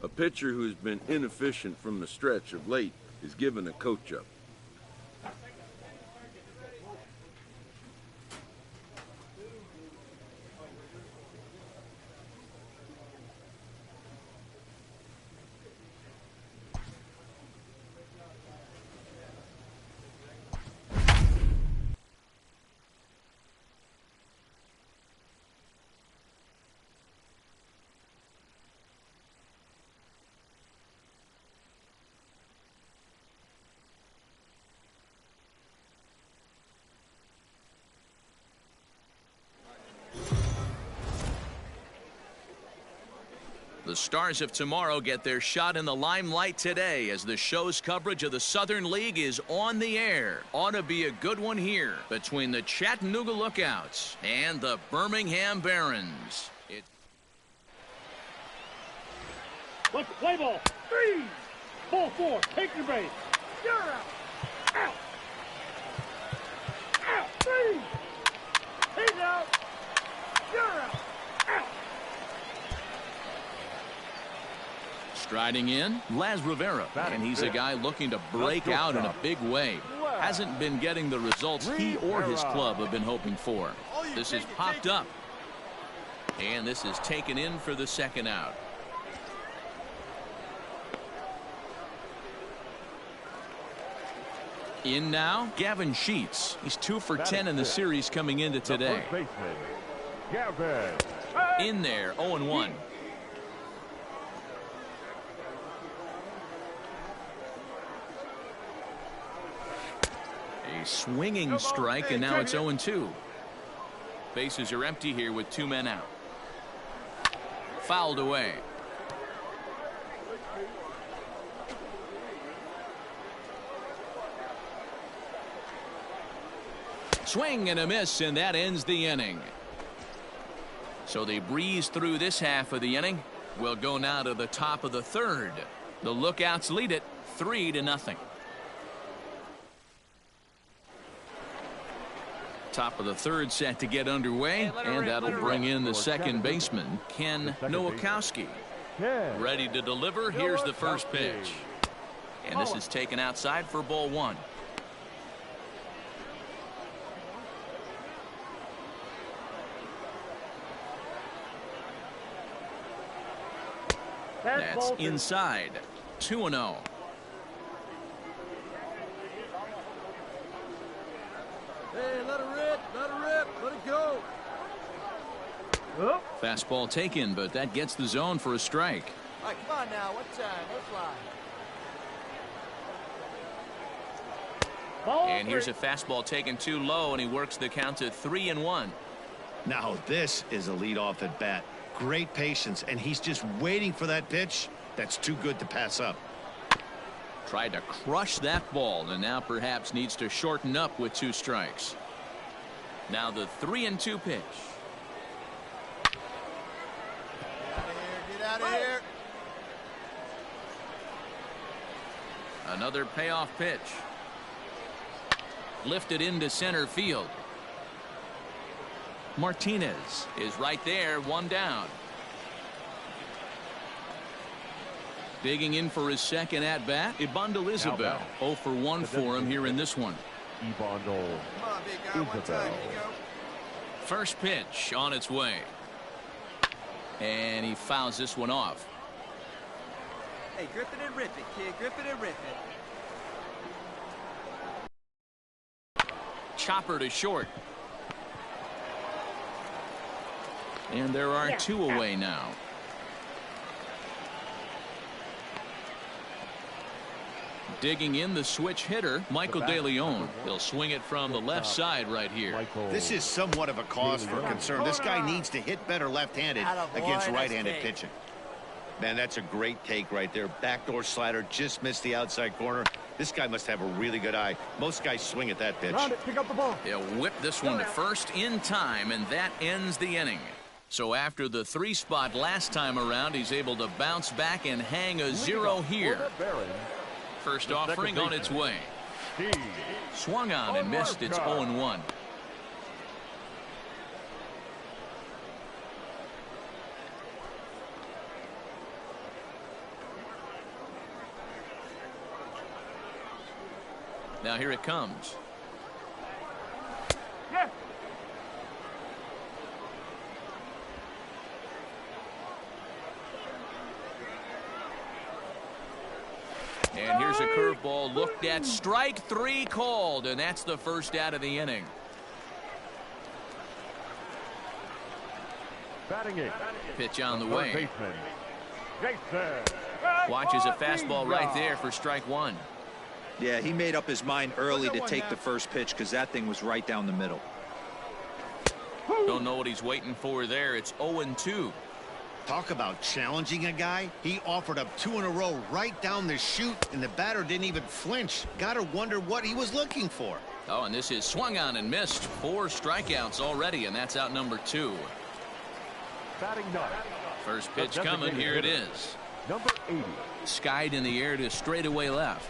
A pitcher who's been inefficient from the stretch of late is given a coach-up. The Stars of tomorrow get their shot in the limelight today as the show's coverage of the Southern League is on the air. Ought to be a good one here between the Chattanooga Lookouts and the Birmingham Barons. Let's play ball. 3. Ball 4. Take your base. You're out. Out. Out. 3. He's out. You're out. Out. Striding in, Laz Rivera, and he's a guy looking to break out in a big way. Hasn't been getting the results he or his club have been hoping for. This is popped up, and this is taken in for the 2nd out. In now, Gavin Sheets. He's 2 for 10 in the series coming into today. In there, 0-1. A swinging strike, and now it's 0-2. Bases are empty here with 2 men out. Fouled away. Swing and a miss, and that ends the inning. So they breeze through this half of the inning. We'll go now to the top of the third. The Lookouts lead it 3-0. Top of the third set to get underway, and that'll bring in the second baseman, Ken Nowakowski. Ready to deliver. Here's the first pitch. And this is taken outside for ball one. That's inside. 2-0. Hey, let it rip, let it go. Fastball taken, but that gets the zone for a strike. All right, come on now. What time? No fly. And here's a fastball taken too low, and he works the count to 3-1. Now this is a leadoff at bat. Great patience, and he's just waiting for that pitch. That's too good to pass up. Tried to crush that ball, and now perhaps needs to shorten up with 2 strikes. Now the 3-2 pitch. Get out of here. Another payoff pitch. Lifted into center field. Martinez is right there, 1 down. Digging in for his second at bat, Ibandel Isabel. 0 for 1 for him here in this one. Ibandel Isabel. First pitch on its way. And he fouls this one off. Hey, grip it and rip it, kid. Grip it and rip it. Chopper to short. And there are 2 away now. Digging in the switch hitter, Michael DeLeon. He'll swing it from the left side right here. This is somewhat of a cause for concern. This guy needs to hit better left-handed against right-handed pitching. Man, that's a great take right there. Backdoor slider, just missed the outside corner. This guy must have a really good eye. Most guys swing at that pitch. Pick up the ball. He'll whip this one to first in time, and that ends the inning. So after the 3 spot last time around, he's able to bounce back and hang a 0 here. First offering on its way. Swung on and missed. It's 0-1. Now here it comes. And here's a curveball looked at. Strike 3 called, and that's the first out of the inning. Batting it. Pitch on the way. Watches a fastball right there for strike 1. Yeah, he made up his mind early to take the first pitch because that thing was right down the middle. Don't know what he's waiting for there. It's 0-2. Talk about challenging a guy. He offered up 2 in a row right down the chute, and the batter didn't even flinch. Gotta wonder what he was looking for. Oh, and this is swung on and missed. 4 strikeouts already, and that's out number 2. Batting 9. First pitch coming. Here it is. Number 80. Skied in the air to straightaway left.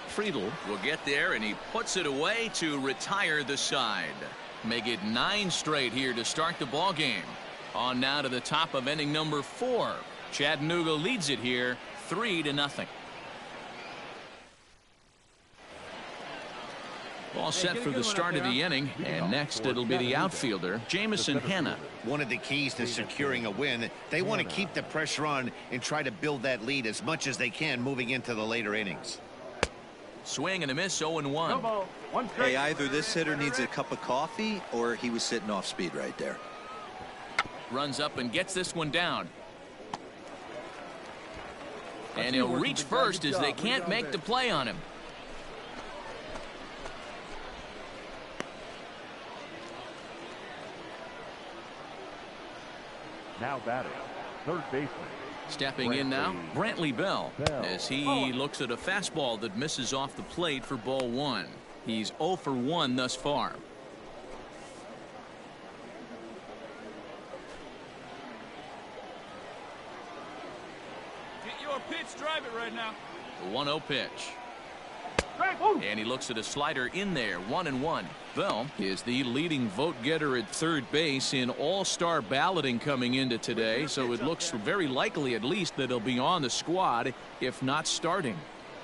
Friedl will get there, and he puts it away to retire the side. Make it 9 straight here to start the ball game. On now to the top of inning number 4. Chattanooga leads it here 3-0. All set for the start of the inning, and next it'll be the outfielder, Jamison Hanna. One of the keys to securing a win, they want to keep the pressure on and try to build that lead as much as they can moving into the later innings. Swing and a miss, 0-1. Hey, either this hitter needs a cup of coffee or he was sitting off speed right there. Runs up and gets this one down. And he'll reach first as they can't make the play on him. Now batting, third baseman. Stepping in now, Brantley Bell, as he looks at a fastball that misses off the plate for ball 1. He's 0 for 1 thus far. Get your pitch, drive it right now. The 1-0 pitch. And he looks at a slider in there, 1-1. Bell is the leading vote getter at third base in all-star balloting coming into today, so it looks very likely at least that he'll be on the squad, if not starting.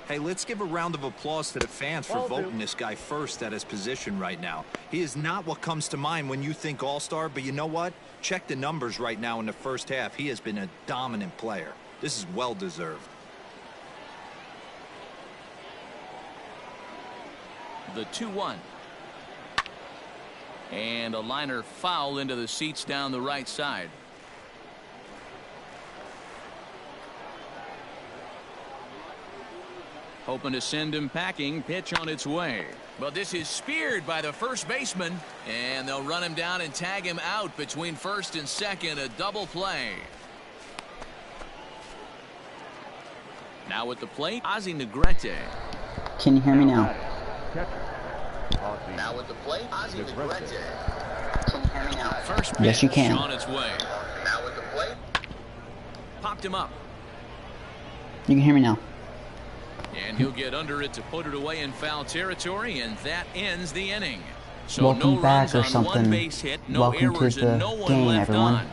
Hey, let's give a round of applause to the fans for voting this guy first at his position right now. He is not what comes to mind when you think all-star, but you know what? Check the numbers right now in the first half. He has been a dominant player. This is well-deserved. The 2-1. And a liner foul into the seats down the right side. Hoping to send him packing. Pitch on its way. But this is speared by the first baseman. And they'll run him down and tag him out between first and second. A double play. Now at the plate, Ozzie Negrete. Can you hear me now? Now at the plate, Ozzie Negrete. Can you hear me now? First pitch Yes, you can. on its way. Now at the plate. Popped him up. You can hear me now. And he'll get under it to put it away in foul territory, and that ends the inning. So Welcome no back runs or on something. one base hit, no Welcome errors, to the and no one game, left everyone. on.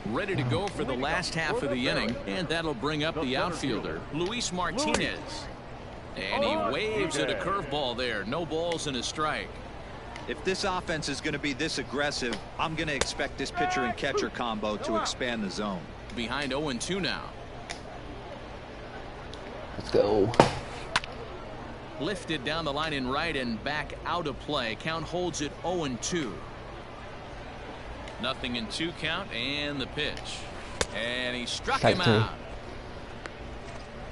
Ready to go for the last half of the inning, and that'll bring up the outfielder, Luis Martinez. And he waves at a curveball there. No balls and a strike. If this offense is going to be this aggressive, I'm going to expect this pitcher and catcher combo to expand the zone. Behind 0-2 now. Let's go. Lifted down the line in right and back out of play. Count holds it 0-2. Nothing in 2 count, and the pitch. And he struck him out.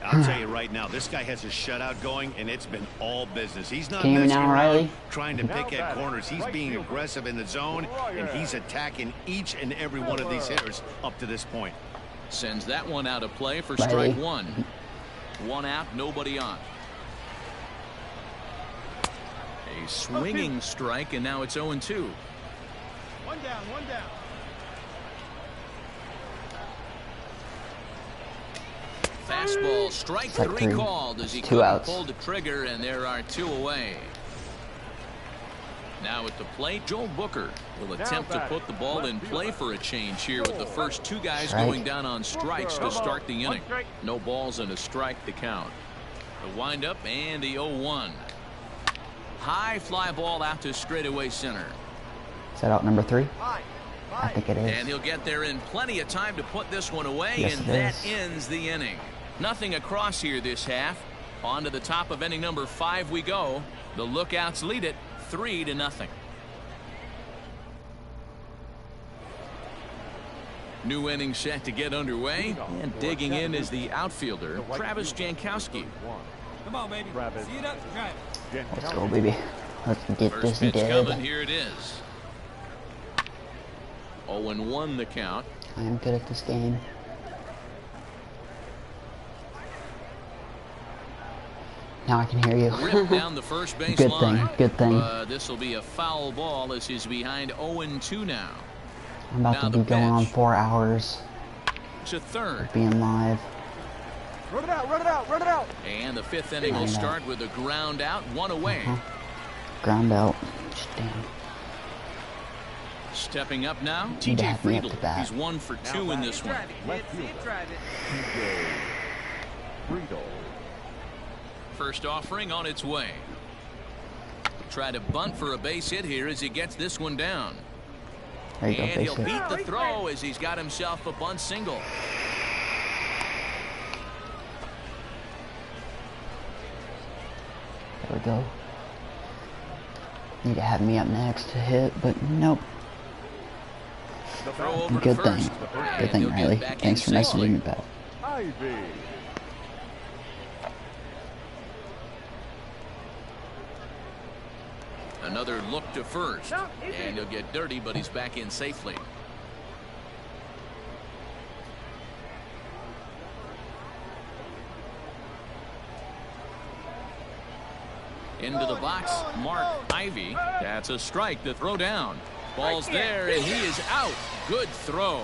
I'll tell you right now, this guy has a shutout going, and it's been all business. He's not Can you hear me messing now, around Riley? trying to pick at corners. He's being aggressive in the zone, and he's attacking each and every one of these hitters up to this point. Sends that one out of play for Riley. strike 1. 1 out, nobody on. A swinging strike, and now it's 0-2. 1 down, 1 down. Fastball, strike Strike 3 3. called as he 2 couldn't outs. pull the trigger, and there are 2 away. Now at the plate, Joe Booker will attempt to put the ball in play for a change here with the first 2 guys Strike. going down on strikes to start the inning. No balls and a strike to count. The windup and the 0-1. High fly ball out to straightaway center. Is that out number 3? I think it is. And he'll get there in plenty of time to put this one away, Yes, and it that is. ends the inning. Nothing across here this half. On to the top of inning number 5 we go. The Lookouts lead it 3-0. New inning set to get underway, and digging in is the outfielder, Travis Jankowski. Come on, baby. See it up, drive it. Let's go, baby. Let's get First this pitch dead. coming, here it is. 0-1 the count. I am good at this game. Now I can hear you. Ripped down the first base Good line. thing, good thing. This will be a foul ball as he's behind 0-2 now. I'm about Now to the be going on pitch. 4 hours To third. being live. Run it out, run it out, run it out. And the 5th inning I will know. start with a ground out, 1 away. Ground out. Damn. Stepping up now, Need to TJ have me up Friedl. to bat. He's 1 for 2 in this one. Left fielder, TJ Friedl. First offering on its way. Try to bunt for a base hit here as he gets this one down. There you go, And base he'll hit. beat the throw as he's got himself a bunt single. There we go. Need to have me up next to hit, but nope. Throw over to Good thing. first. Good And thing, he'll get Riley. back Thanks for in messaging safely. me back. Ivy. Another look to first. And he'll get dirty, but he's back in safely. Into the box, Mark Ivy. That's a strike to throw down. Ball's there, and he is out. Good throw.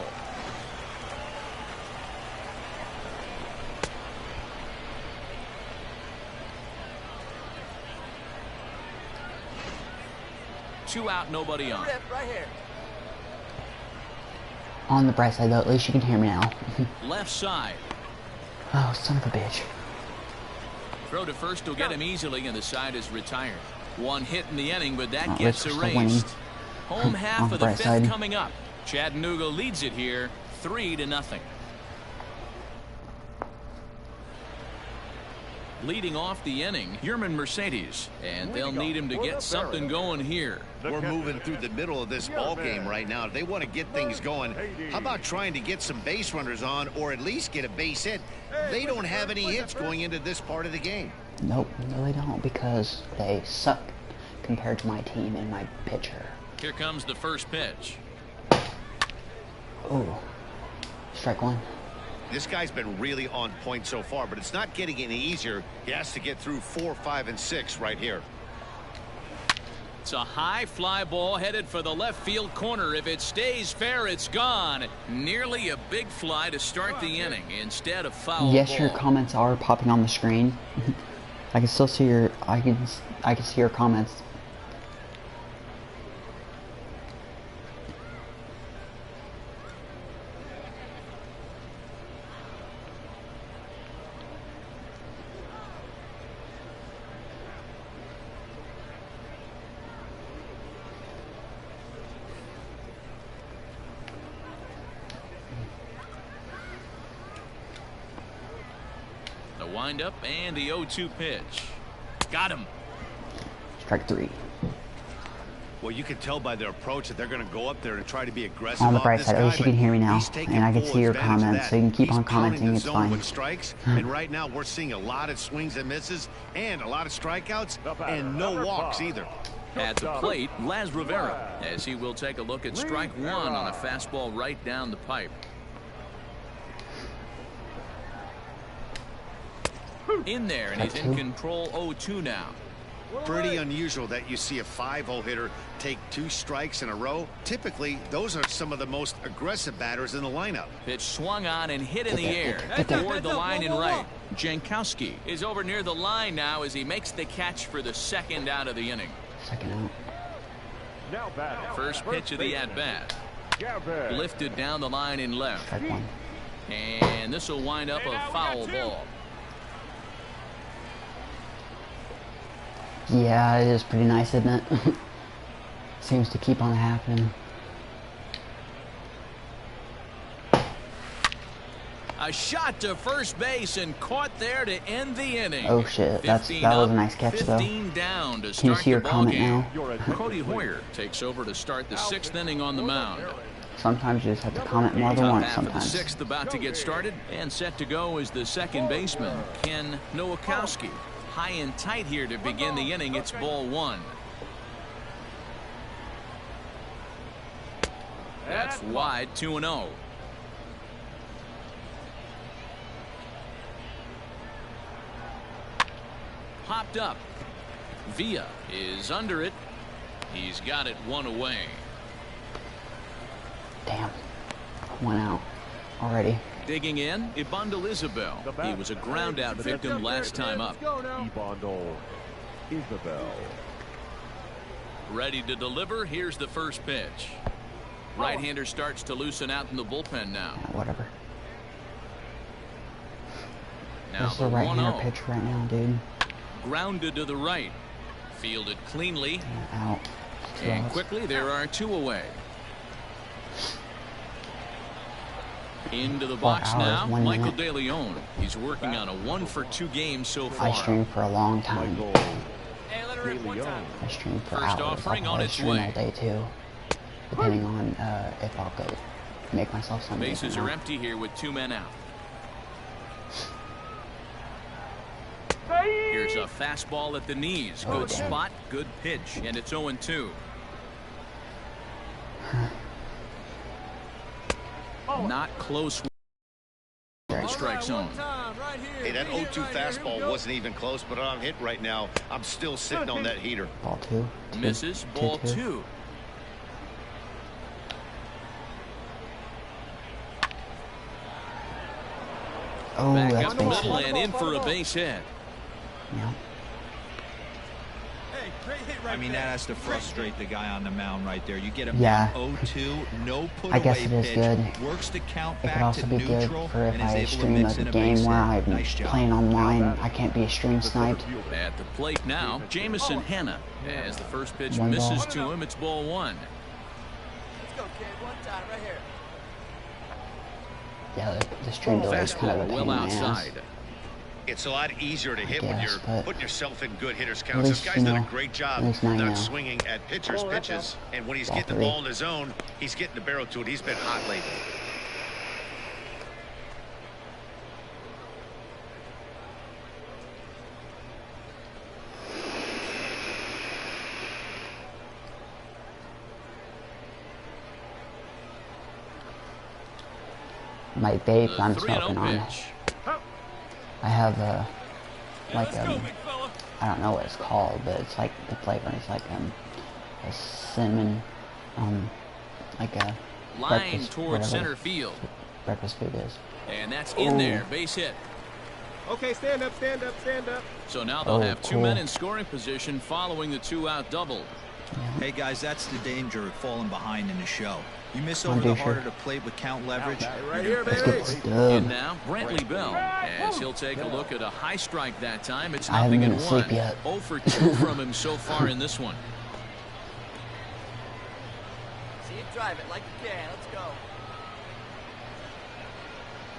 Two out, nobody on. Right here. On the bright side, though, at least you can hear me now. Left side. Oh, son of a bitch. Throw to first will get him easily, and the side is retired. One hit in the inning, but that At gets least we're still erased. Home half of the bright fifth side. coming up. Chattanooga leads it here, 3-0. Leading off the inning, Yerman Mercedes, and they'll need him to get something going here. We're moving through the middle of this ball game right now. They want to get things going. How about trying to get some base runners on, or at least get a base hit? They don't have any hits going into this part of the game. Nope, no they don't, because they suck compared to my team and my pitcher. Here comes the first pitch. Oh, strike one. This guy's been really on point so far, but it's not getting any easier. He has to get through 4, 5, and 6 right here. It's a high fly ball headed for the left field corner. If it stays fair, it's gone. Nearly a big fly to start the inning instead of foul Yes, ball. your comments are popping on the screen. I can still see your I can see your comments. The windup and the 0-2 pitch. Got him. Strike three. Well, you can tell by their approach that they're going to go up there and try to be aggressive. On the off bright this side, at guy, least you but can hear me now, he's taking and I can full see your advantage of comments, that. so you can keep He's on pounding commenting, the it's zone fine. with strikes, and right now we're seeing a lot of swings and misses, and a lot of strikeouts, and no walks either. At the plate, Laz Rivera, as he will take a look at strike one on a fastball right down the pipe. In there, and he's in control. 0-2 now. Pretty unusual that you see a 5-0 hitter take 2 strikes in a row. Typically, those are some of the most aggressive batters in the lineup. Pitch swung on and hit in the air toward the line in right. Jankowski is over near the line now as he makes the catch for the second out of the inning. Second out. First pitch of the at-bat. Lifted down the line in left. Strike one. And this will wind up a foul ball. Yeah, it is pretty nice, isn't it? Seems to keep on happening. A shot to first base and caught there to end the inning. Oh shit, that was a nice catch though. 15 down to Can you start see your the ball comment game. now? Cody Hoyer takes over to start the 6th inning on the mound. Sometimes you just have to comment more than Top once half of the sometimes. 6th about to get started, and set to go is the second baseman, Ken Nowakowski. High and tight here to begin the inning. It's ball one. That's wide, 2-0. Popped up. Villa is under it. He's got it one away. Damn. One out already. Digging in, Ibandel Isabel. He was a ground out victim last time up. Ibandel Isabel. Ready to deliver. Here's the first pitch. Right-hander starts to loosen out in the bullpen now. Yeah, whatever. Now This is a the right-hander 1-0. pitch right now, dude. Grounded to the right. Fielded cleanly. Out. Two And outs. quickly there are 2 away. Into the box hours, now, 1 Michael minute. De Leon. He's working on a 1-for-2 game so I far. streamed for a long time. Hey, let her rip one time. I streamed for First hours. offering I'll on probably its stream way. all day too. Depending on if I'll go make myself something. Bases are empty here with 2 men out. Here's a fastball at the knees. Good spot, good pitch, and it's 0-2. Not close. Strike zone. Right here. Hey, that Hit 0-2 right fastball here. wasn't even close, but I'm hit right now. I'm still sitting on that heater. Ball two. Misses. Ball two. Oh, Back that's up the base middle hit. and in for a base hit. Yeah. Hey, great hit right I mean, there. that has to frustrate the guy on the mound right there. You get him Yeah. down 0-2, no put I guess away it is pitch, good. works the count It could back also to be good neutral, for if and is I able to stream mix like in a a game base where hit. I'm Nice job. playing online. I can't be stream sniped. At the plate now, Jamison Hanna. As the first pitch One misses ball. to him, it's ball one. Let's go, kid. One time, right here. Yeah, the stream delay is kind of a Fastball pain well in the ass. outside. It's a lot easier to hit when guess, you're but putting yourself in good hitters' at counts. This least, guy's you done a know, great at job least now you not know. swinging at pitchers' pitches. And when he's Ball getting the three. ball in his zone, he's getting the barrel to it. He's been hot lately. My vape I'm The 3-0 smoking on. pitch. I have a like Let's go, big fella. I don't know what it's called, but it's like the flavor is like a cinnamon like a Line breakfast, towards whatever center field. breakfast food is. And that's in Ooh. there. Base hit. Okay, stand up, stand up, stand up. So now they'll Oh, have two cool. men in scoring position following the 2-out double. Hey guys, that's the danger of falling behind in the show. You miss I'm over the doing heart sure. of the plate with count leverage. Right here, Let's baby. get this In dub. now, Brantley Bell, as he'll take a look at a high strike that time. It's I haven't nothing been in asleep one. yet. 0 for 2 from him so far in this one. See it, drive it like you can. Let's go.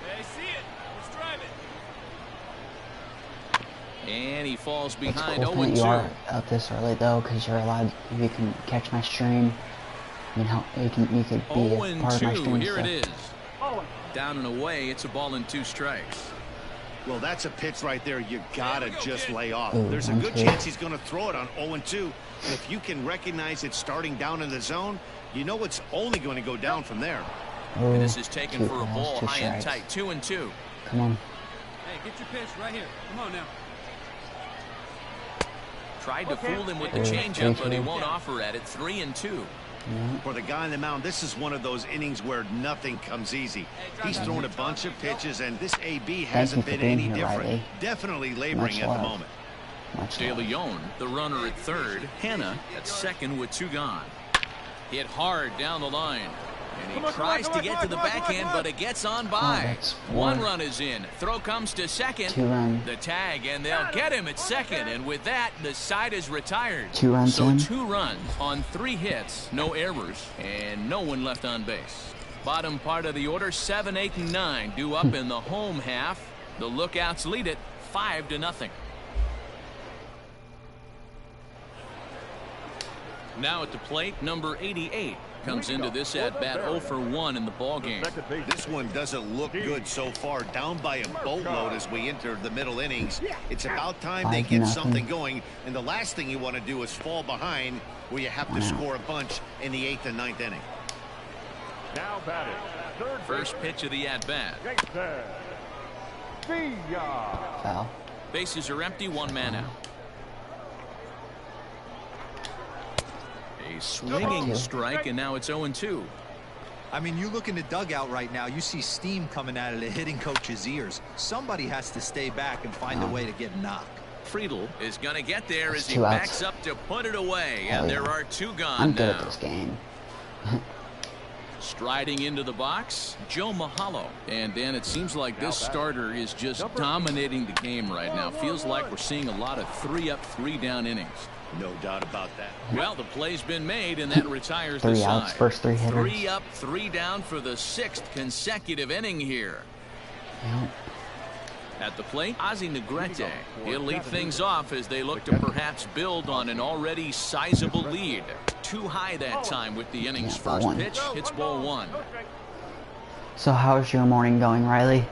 Hey, see it. Let's drive it. And he falls It's behind cool that you 0-2. are out this early though, because you're allowed. If you can catch my stream, you know you could be a part of my 0-2. stream. Here it stuff. is. Down and away. It's a ball and 2 strikes. Well, that's a pitch right there. You gotta just lay off. Ooh, There's a 1-2. good chance he's going to throw it on 0-2. And if you can recognize it starting down in the zone, you know it's only going to go down from there. Oh, And this is taken two for a balls, ball 2 high and strikes. tight. 2-2. Come on. Hey, get your pitch right here. Come on now. Tried to fool him with the Ooh, changeup, but he 3-2. won't offer at it. 3-2. Yeah. For the guy on the mound, this is one of those innings where nothing comes easy. He's thrown a bunch of pitches, and this AB hasn't you for been being any here, different. Riley. Definitely laboring Much at the love. moment. Much De love. Leon, the runner at third. Hanna at second with 2 gone. Hit hard down the line. And he tries to get to the backhand, but it gets on by. that's 1 4. run is in. Throw comes to second. 2 run. The tag, and they'll get him at second. And with that, the side is retired. 2 runs So in. 2 runs on 3 hits, no errors, and no one left on base. Bottom part of the order, 7, 8, and 9 due up in the home half. The Lookouts lead it 5-0. Now at the plate, number 88 comes into this at bat 0 for 1 in the ball game. This one doesn't look good so far. Down by a boatload as we enter the middle innings. It's about time they get 5-0. something going. And the last thing you want to do is fall behind where you have to score a bunch in the 8th and 9th inning. Now batting, third First pitch of the at bat. Foul. Bases are empty, 1 man out. A swinging strike, and now it's 0-2. I mean, you look in the dugout right now, you see steam coming out of the hitting coach's ears. Somebody has to stay back and find a way to get knocked. Friedel is going to get there That's as he 2 outs. backs up to put it away, Oh, and yeah. there are 2 gone I'm good now. at this game. Striding into the box, Joe Mahalo. And Dan, it seems like this starter is just dominating the game right now. Feels like we're seeing a lot of 3-up, 3-down innings. No doubt about that. Well, the play's been made, and that retires the 3 side. outs, first 3 hitters. 3 up, 3 down for the 6th consecutive inning here. Yeah. At the plate, Ozzie Negrete. He'll lead things off as they look to perhaps build on an already sizable lead. Too high that time with the inning's Yeah, ball first 1. pitch. It's ball 1. So how's your morning going, Riley?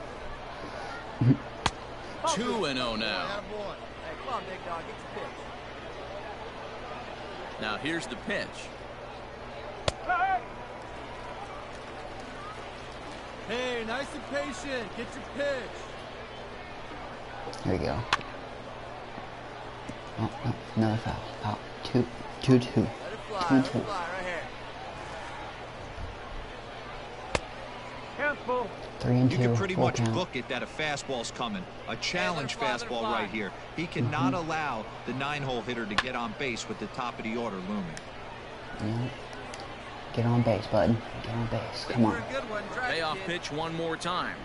2-0 now. Attaboy. Hey, come on, big dog. Get your pitch. Now here's the pitch. Hey, nice and patient. Get your pitch. There we go. Oh, no, another foul. Foul. 2-2. 2-2. Handful. 3-2. You can pretty full much count. book it that a fastball's coming. A challenge fastball right here. He cannot allow the 9-hole hitter to get on base with the top of the order looming. Yeah. Get on base, bud. Get on base. Come on. Payoff pitch one more time.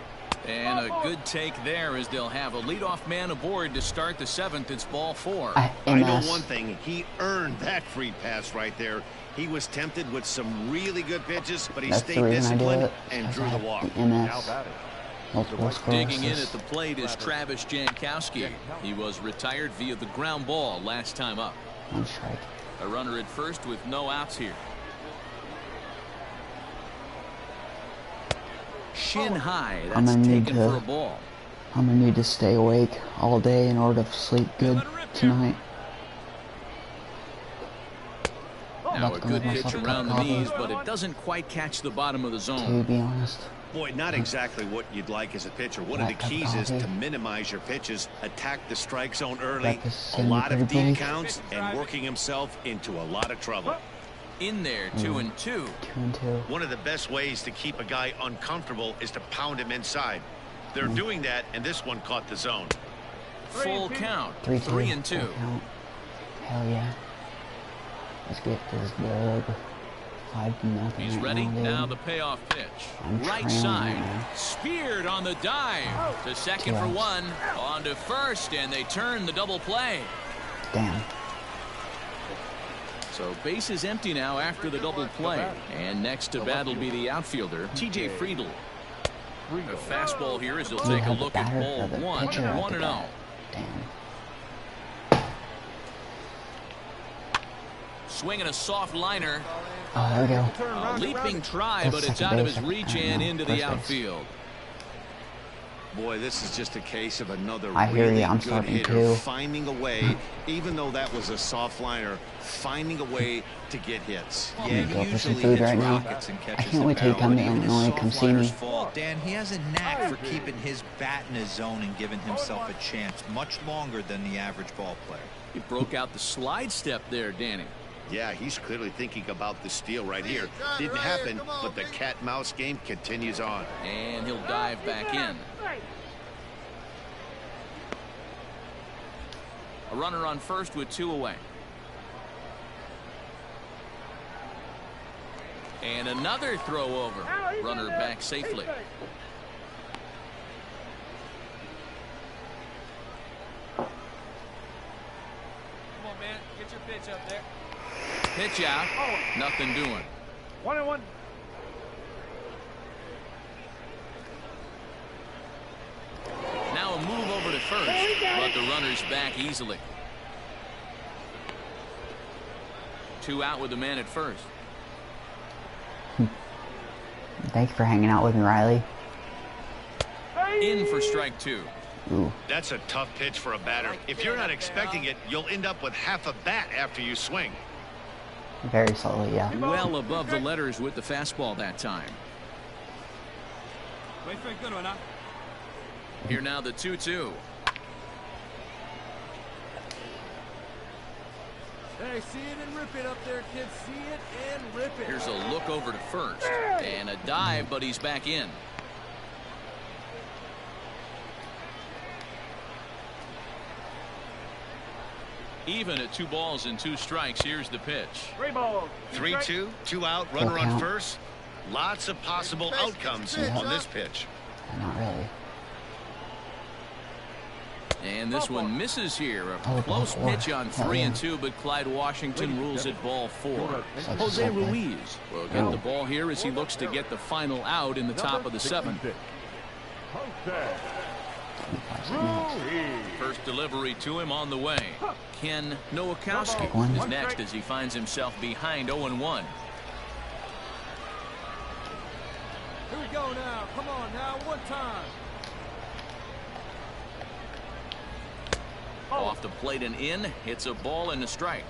And a good take there as they'll have a leadoff man aboard to start the 7th. It's ball 4. I know one thing. He earned that free pass right there. He was tempted with some really good pitches, but he stayed disciplined and drew the walk. Now batting. Digging in at the plate is Travis Jankowski. He was retired via the ground ball last time up. One strike. A runner at first with no outs here. Shin high. That's taken for a ball. I'm gonna need to stay awake all day in order to sleep good tonight. Now a good pitch around the knees, but it doesn't quite catch the bottom of the zone. To be honest. Boy, not exactly what you'd like as a pitcher. One of the keys is to minimize your pitches, attack the strike zone early, a lot of deep counts, and working himself into a lot of trouble. In there, 2-2. 2-2. One of the best ways to keep a guy uncomfortable is to pound him inside. They're doing that, and this one caught the zone. Full count. 3-2. Hell yeah. Let's get this dub. 5-0. He's ready. Now the payoff pitch. Right side. Speared on the dive. To second for 1. On to first, and they turn the double play. Damn. So base is empty now after the double play. And next to bat will be the outfielder, TJ Friedl. A fastball here as he'll take a look at ball 1. 1-0. Damn. Swinging a soft liner. Oh, there we go. A leaping try, but it's out of his reach and into the outfield. Boy, this is just a case of another I hear really you. I'm good starting hitter to. finding a way, even though that was a soft liner, finding a way to get hits. Yeah, Go he for some usually food hits right now. rockets and I catches can't the wait till you barrel, come but to even his Illinois. soft Come see liners me. fall. Dan, he has a knack for keeping his bat in his zone and giving himself a chance much longer than the average ball player. He broke out the slide step there, Danny. Yeah, he's clearly thinking about the steal right here. Didn't happen, but the cat-mouse game continues on. And he'll dive back in. A runner on first with 2 away. And another throw over. Runner back safely. Come on, man. Get your pitch up there. Pitch out. Nothing doing. 1-1. Now a move over to first, but the runner's back easily. 2 out with the man at first. Thanks for hanging out with me, Riley. In for strike 2. Ooh. That's a tough pitch for a batter. If you're not expecting it, you'll end up with half a bat after you swing. Very slowly, yeah. Well above the letters with the fastball that time. Wait for a good one, huh? Here now the 2-2. Hey, see it and rip it up there, kids. See it and rip it. Here's a look over to first. And a dive, but he's back in. Even at 2 balls and 2 strikes, here's the pitch. 3 balls. 3-2, 2 out, runner on first. Lots of possible outcomes on this pitch. Not really. And this one misses here. A close pitch on 3-2, but Clyde Washington rules it ball 4. Jose Ruiz will get the ball here as he looks to get the final out in the top of the 7th. First delivery to him on the way. Ken Nowakowski is next as he finds himself behind 0-1. Here we go now. Come on now. One time. Off the plate and in. Hits a ball and a strike.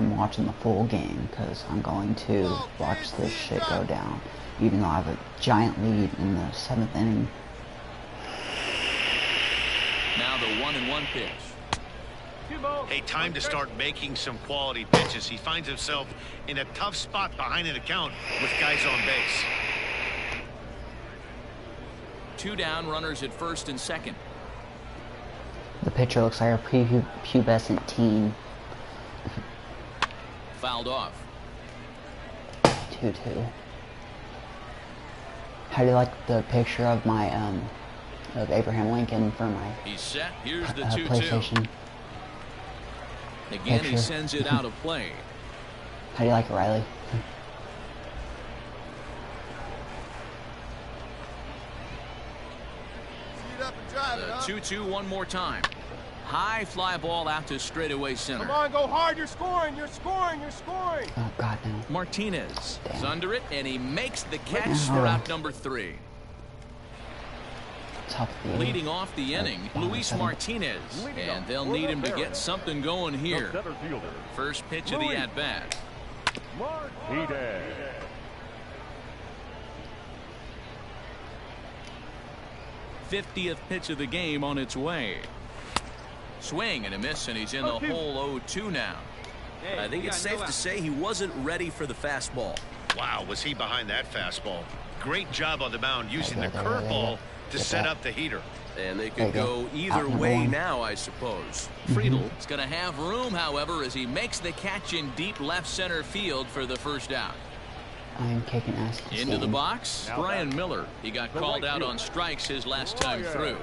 I'm watching the full game because I'm going to watch this shit go down, even though I have a giant lead in the 7th inning. Now the 1-1 pitch. Hey, time to start making some quality pitches. He finds himself in a tough spot behind an account with guys on base. 2 down, runners at first and second. The pitcher looks like a prepubescent teen. Fouled off. 2-2. How do you like the picture of my of Abraham Lincoln for my He's set. Here's the 2-2. PlayStation? Again, picture. he sends it out of play. How do you like it, Riley? The 2-2 one more time. High fly ball out to straightaway center. Come on, go hard. You're scoring. You're scoring. You're scoring. Oh, God, no. Martinez is under it, and he makes the catch Oh. for out number 3. Top of the inning. Leading off the inning, Luis Martinez, and they'll need him to get something going here. First pitch of the at-bat. Martinez. 50th pitch of the game on its way. Swing and a miss, and he's in the hole 0-2 now. I think it's safe to say he wasn't ready for the fastball. Wow, was he behind that fastball. Great job on the mound using the curveball to set up the heater. And they could go either way now, I suppose. Friedl is going to have room, however, as he makes the catch in deep left center field for the first out. I'm kicking ass. Into the box, Brian Miller. He got called out on strikes his last time through.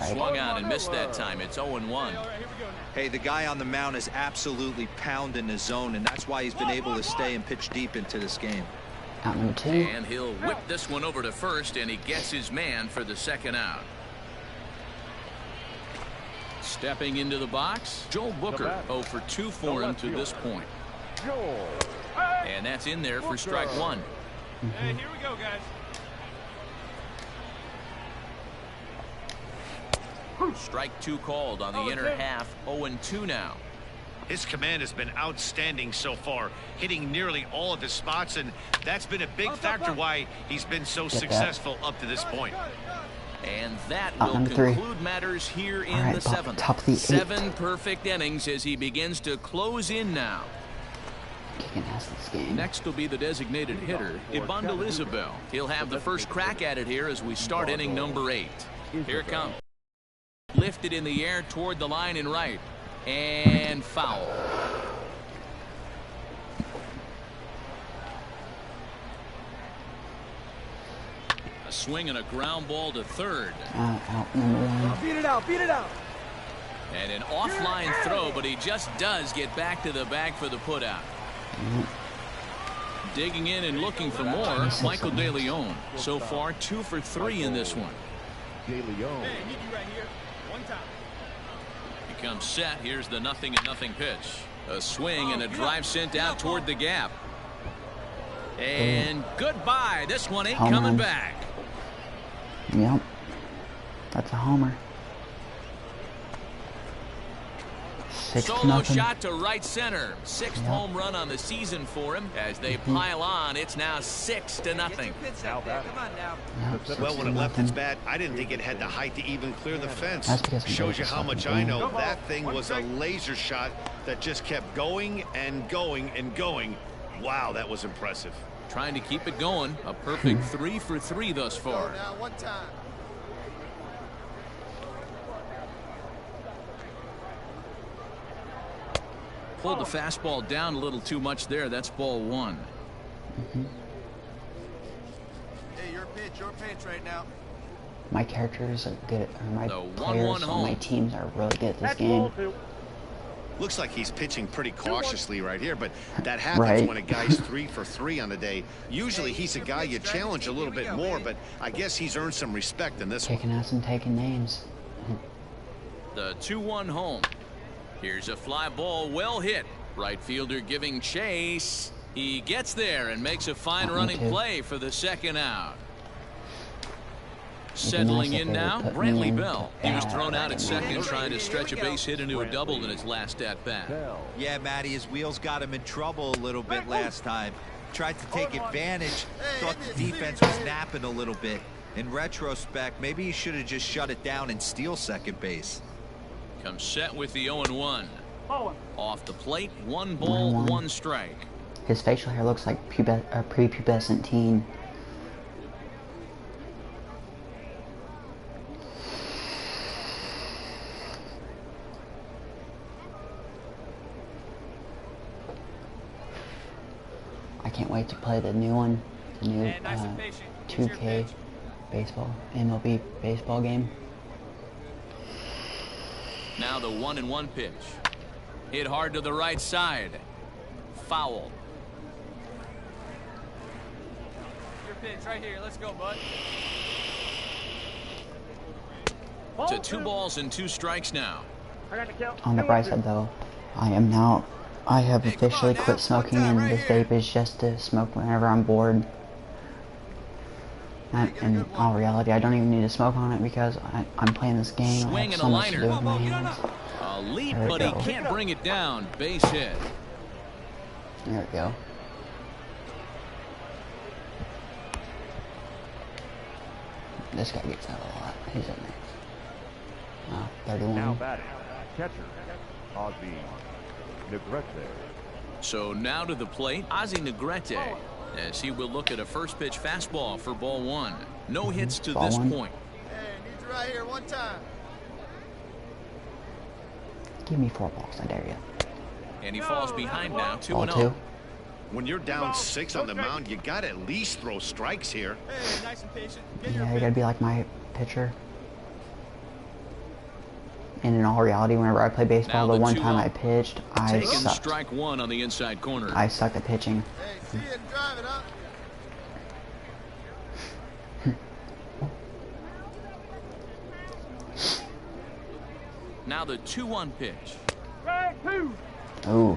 Swung out and missed that time. It's 0-1. Hey, the guy on the mound is absolutely pounding his zone, and that's why he's been able to stay and pitch deep into this game. Out number 2. And he'll whip this one over to first, and he gets his man for the second out. Stepping into the box, Joel Booker. 0 for 2 for him to this point. And that's in there for strike 1. Hey, here we go, guys. Strike 2 called on the inner half. 0-2 now. His command has been outstanding so far, hitting nearly all of his spots, and that's been a big factor why he's been so successful up to this point. And that will number 3. conclude matters here in Alright, the 7th. top of the 7 perfect innings as he begins to close in now. Kicking ass this game. Next will be the designated hitter, Ibandel Isabel. He'll have the first crack at it here as we start inning number 8. Here it comes. Lifted in the air toward the line and right. And foul. A swing and a ground ball to third. Out number 1. Beat it out. Beat it out. And an offline throw, but he just does get back to the bag for the putout. Digging in and looking for more, Michael De Leon. So far, 2 for 3 in this one. De Leon. Hey, hit you right here. One time. He comes set. Here's the 0-0 pitch. A swing and a drive sent out toward the gap. And goodbye. This one ain't coming back. Yep. That's a homer. 6-0. 6-0. Shot to right center. 6th home run on the season for him. As they pile on, it's now 6-0. Well, when it left its bat, I didn't think it had the height to even clear the fence. That's because Shows you how much I know. That thing was a laser shot that just kept going and going and going. Wow, that was impressive. Trying to keep it going. A perfect 3 for 3 thus far. Now, one time. Pulled the fastball down a little too much there. That's ball 1. Hey, your pitch right now. My characters are good. Or my The 1-1 players on my home. teams are really good at this game. Looks like he's pitching pretty cautiously right here, but that happens Right. when a guy's 3 for 3 on the day. Usually he's a guy you challenge a little bit more, but I guess he's earned some respect in this one. Kicking ass and taking names. The 2-1 home. Here's a fly ball well hit. Right fielder giving chase. He gets there and makes a fine running play for the second out. Settling in now, Brantley Bell. He was thrown out at second trying to stretch a base hit into a double in his last at-bat. Yeah, Matty, his wheels got him in trouble a little bit last time. Tried to take advantage, thought the defense was napping a little bit. In retrospect, maybe he should have just shut it down and steal second base. Comes set with the 0-1. Off the plate, 1 ball, 1 strike. His facial hair looks like a prepubescent teen. I can't wait to play the new one, the new 2K baseball, MLB baseball game. Now the 1-1 pitch. Hit hard to the right side. Foul. Your pitch right here. Let's go, bud. To 2 balls and 2 strikes now. On the bright side, though, I have officially quit smoking, and this vape is just to smoke whenever I'm bored. In all reality, I don't even need to smoke on it because I'm playing this game. I have so much to do with my hands. A leap, but he can't bring it down. Base hit. There we go. This guy gets out a lot. He's in there. 31. Now batting, catcher, Ozzie Negrete. So now to the plate, Ozzie Negrete, as he will look at a first pitch fastball for ball 1. No hits to this point. Hey, need you right here one time. Give me 4 balls, I dare you. And he falls behind now, 2-0. Ball 2. When you're down 6 on the mound, you got to at least throw strikes here. Hey, nice and patient. Yeah, you gotta be like my pitcher. And in all reality, whenever I play baseball, the one time I pitched, I sucked. Strike 1 on the inside corner. I suck at pitching. Hey, see it and drive it up. Now the 2-1 pitch. Ooh.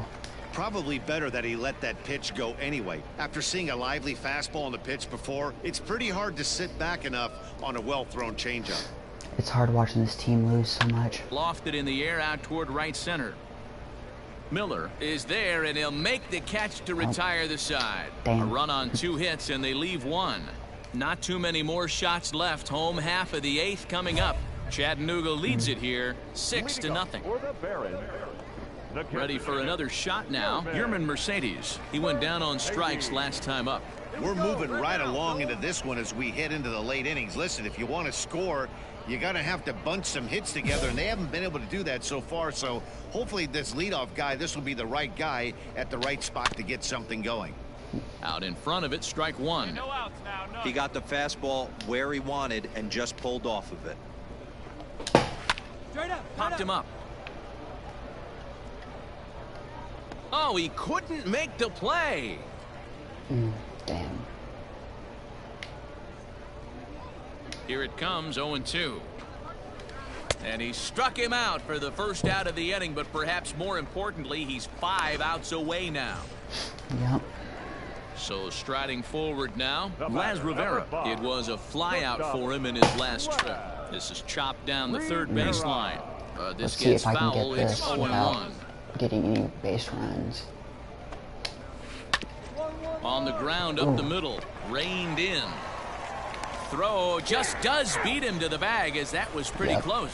Probably better that he let that pitch go anyway. After seeing a lively fastball on the pitch before, it's pretty hard to sit back enough on a well-thrown changeup. It's hard watching this team lose so much. Lofted in the air out toward right center. Miller is there, and he'll make the catch to retire the side. Damn. A run on 2 hits, and they leave 1. Not too many more shots left. Home half of the 8th coming up. Chattanooga leads it here, 6-0. Ready for another shot now. Yerman Mercedes. He went down on strikes last time up. We're moving right along into this one as we head into the late innings. Listen, if you want to score, you got to have to bunch some hits together, and they haven't been able to do that so far. So hopefully this leadoff guy, this will be the right guy at the right spot to get something going. Out in front of it, strike 1. No outs now, no. He got the fastball where he wanted and just pulled off of it. Straight up. Popped him up. Oh, he couldn't make the play. Damn. Here it comes, 0-2. And he struck him out for the first out of the inning, but perhaps more importantly, he's 5 outs away now. Yep. So striding forward now, Laz Rivera. It was a fly out for him in his last trip. This is chopped down the third baseline. This Let's see gets if I can foul. get It's this 0-1. without getting any base runs. On the ground up the middle, reined in. Throw just does beat him to the bag, as that was pretty close.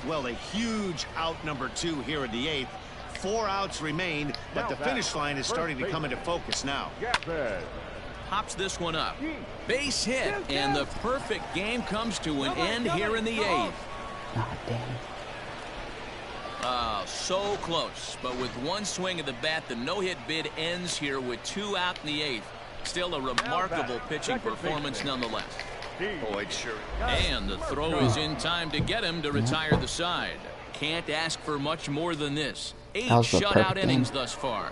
Well, a huge out number 2 here in the 8th. 4 outs remain, but the finish line is starting to come into focus now. Pops this one up. Base hit, and the perfect game comes to an end here in the 8th. Ah, damn. So close, but with one swing of the bat, the no-hit bid ends here with 2 out in the 8th. Still a remarkable pitching performance nonetheless. Boyd, sure. And the throw is in time to get him to retire the side. Can't ask for much more than this. 8 shutout innings thus far.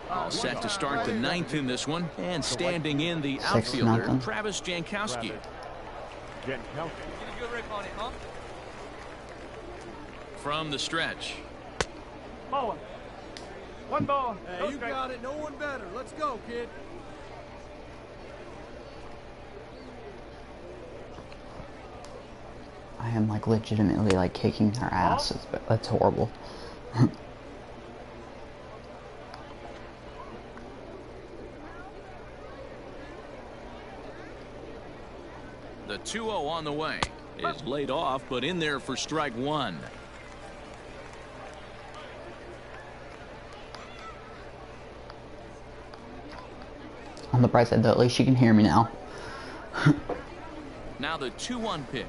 All set to start the 9th in this one, and standing in the outfielder, Travis Jankowski. From the stretch. Ball. 1 ball. Hey, you got it. No one better. Let's go, kid. am like legitimately like kicking their ass. That's horrible. The 2-0 on the way is laid off, but in there for strike one. On the bright side, though, at least you can hear me now. Now the 2-1 pitch.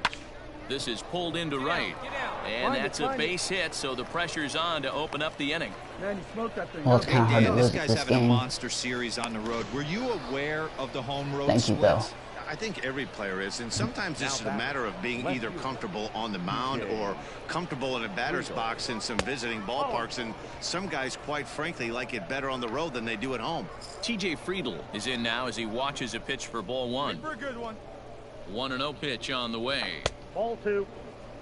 This is pulled into right. And that's a base hit, so the pressure's on to open up the inning. Man, you smoked that thing. Well, it's kind of hard to this lose guy's this having game. a monster series on the road. Were you aware of the home road Thank you, Bill. splits? I think every player is, and sometimes this is a matter of being either comfortable on the mound or comfortable in a batter's box in some visiting ballparks, and some guys, quite frankly, like it better on the road than they do at home. TJ Friedl is in now as he watches a pitch for ball one. For a good one. 1-0 pitch on the way. Ball two.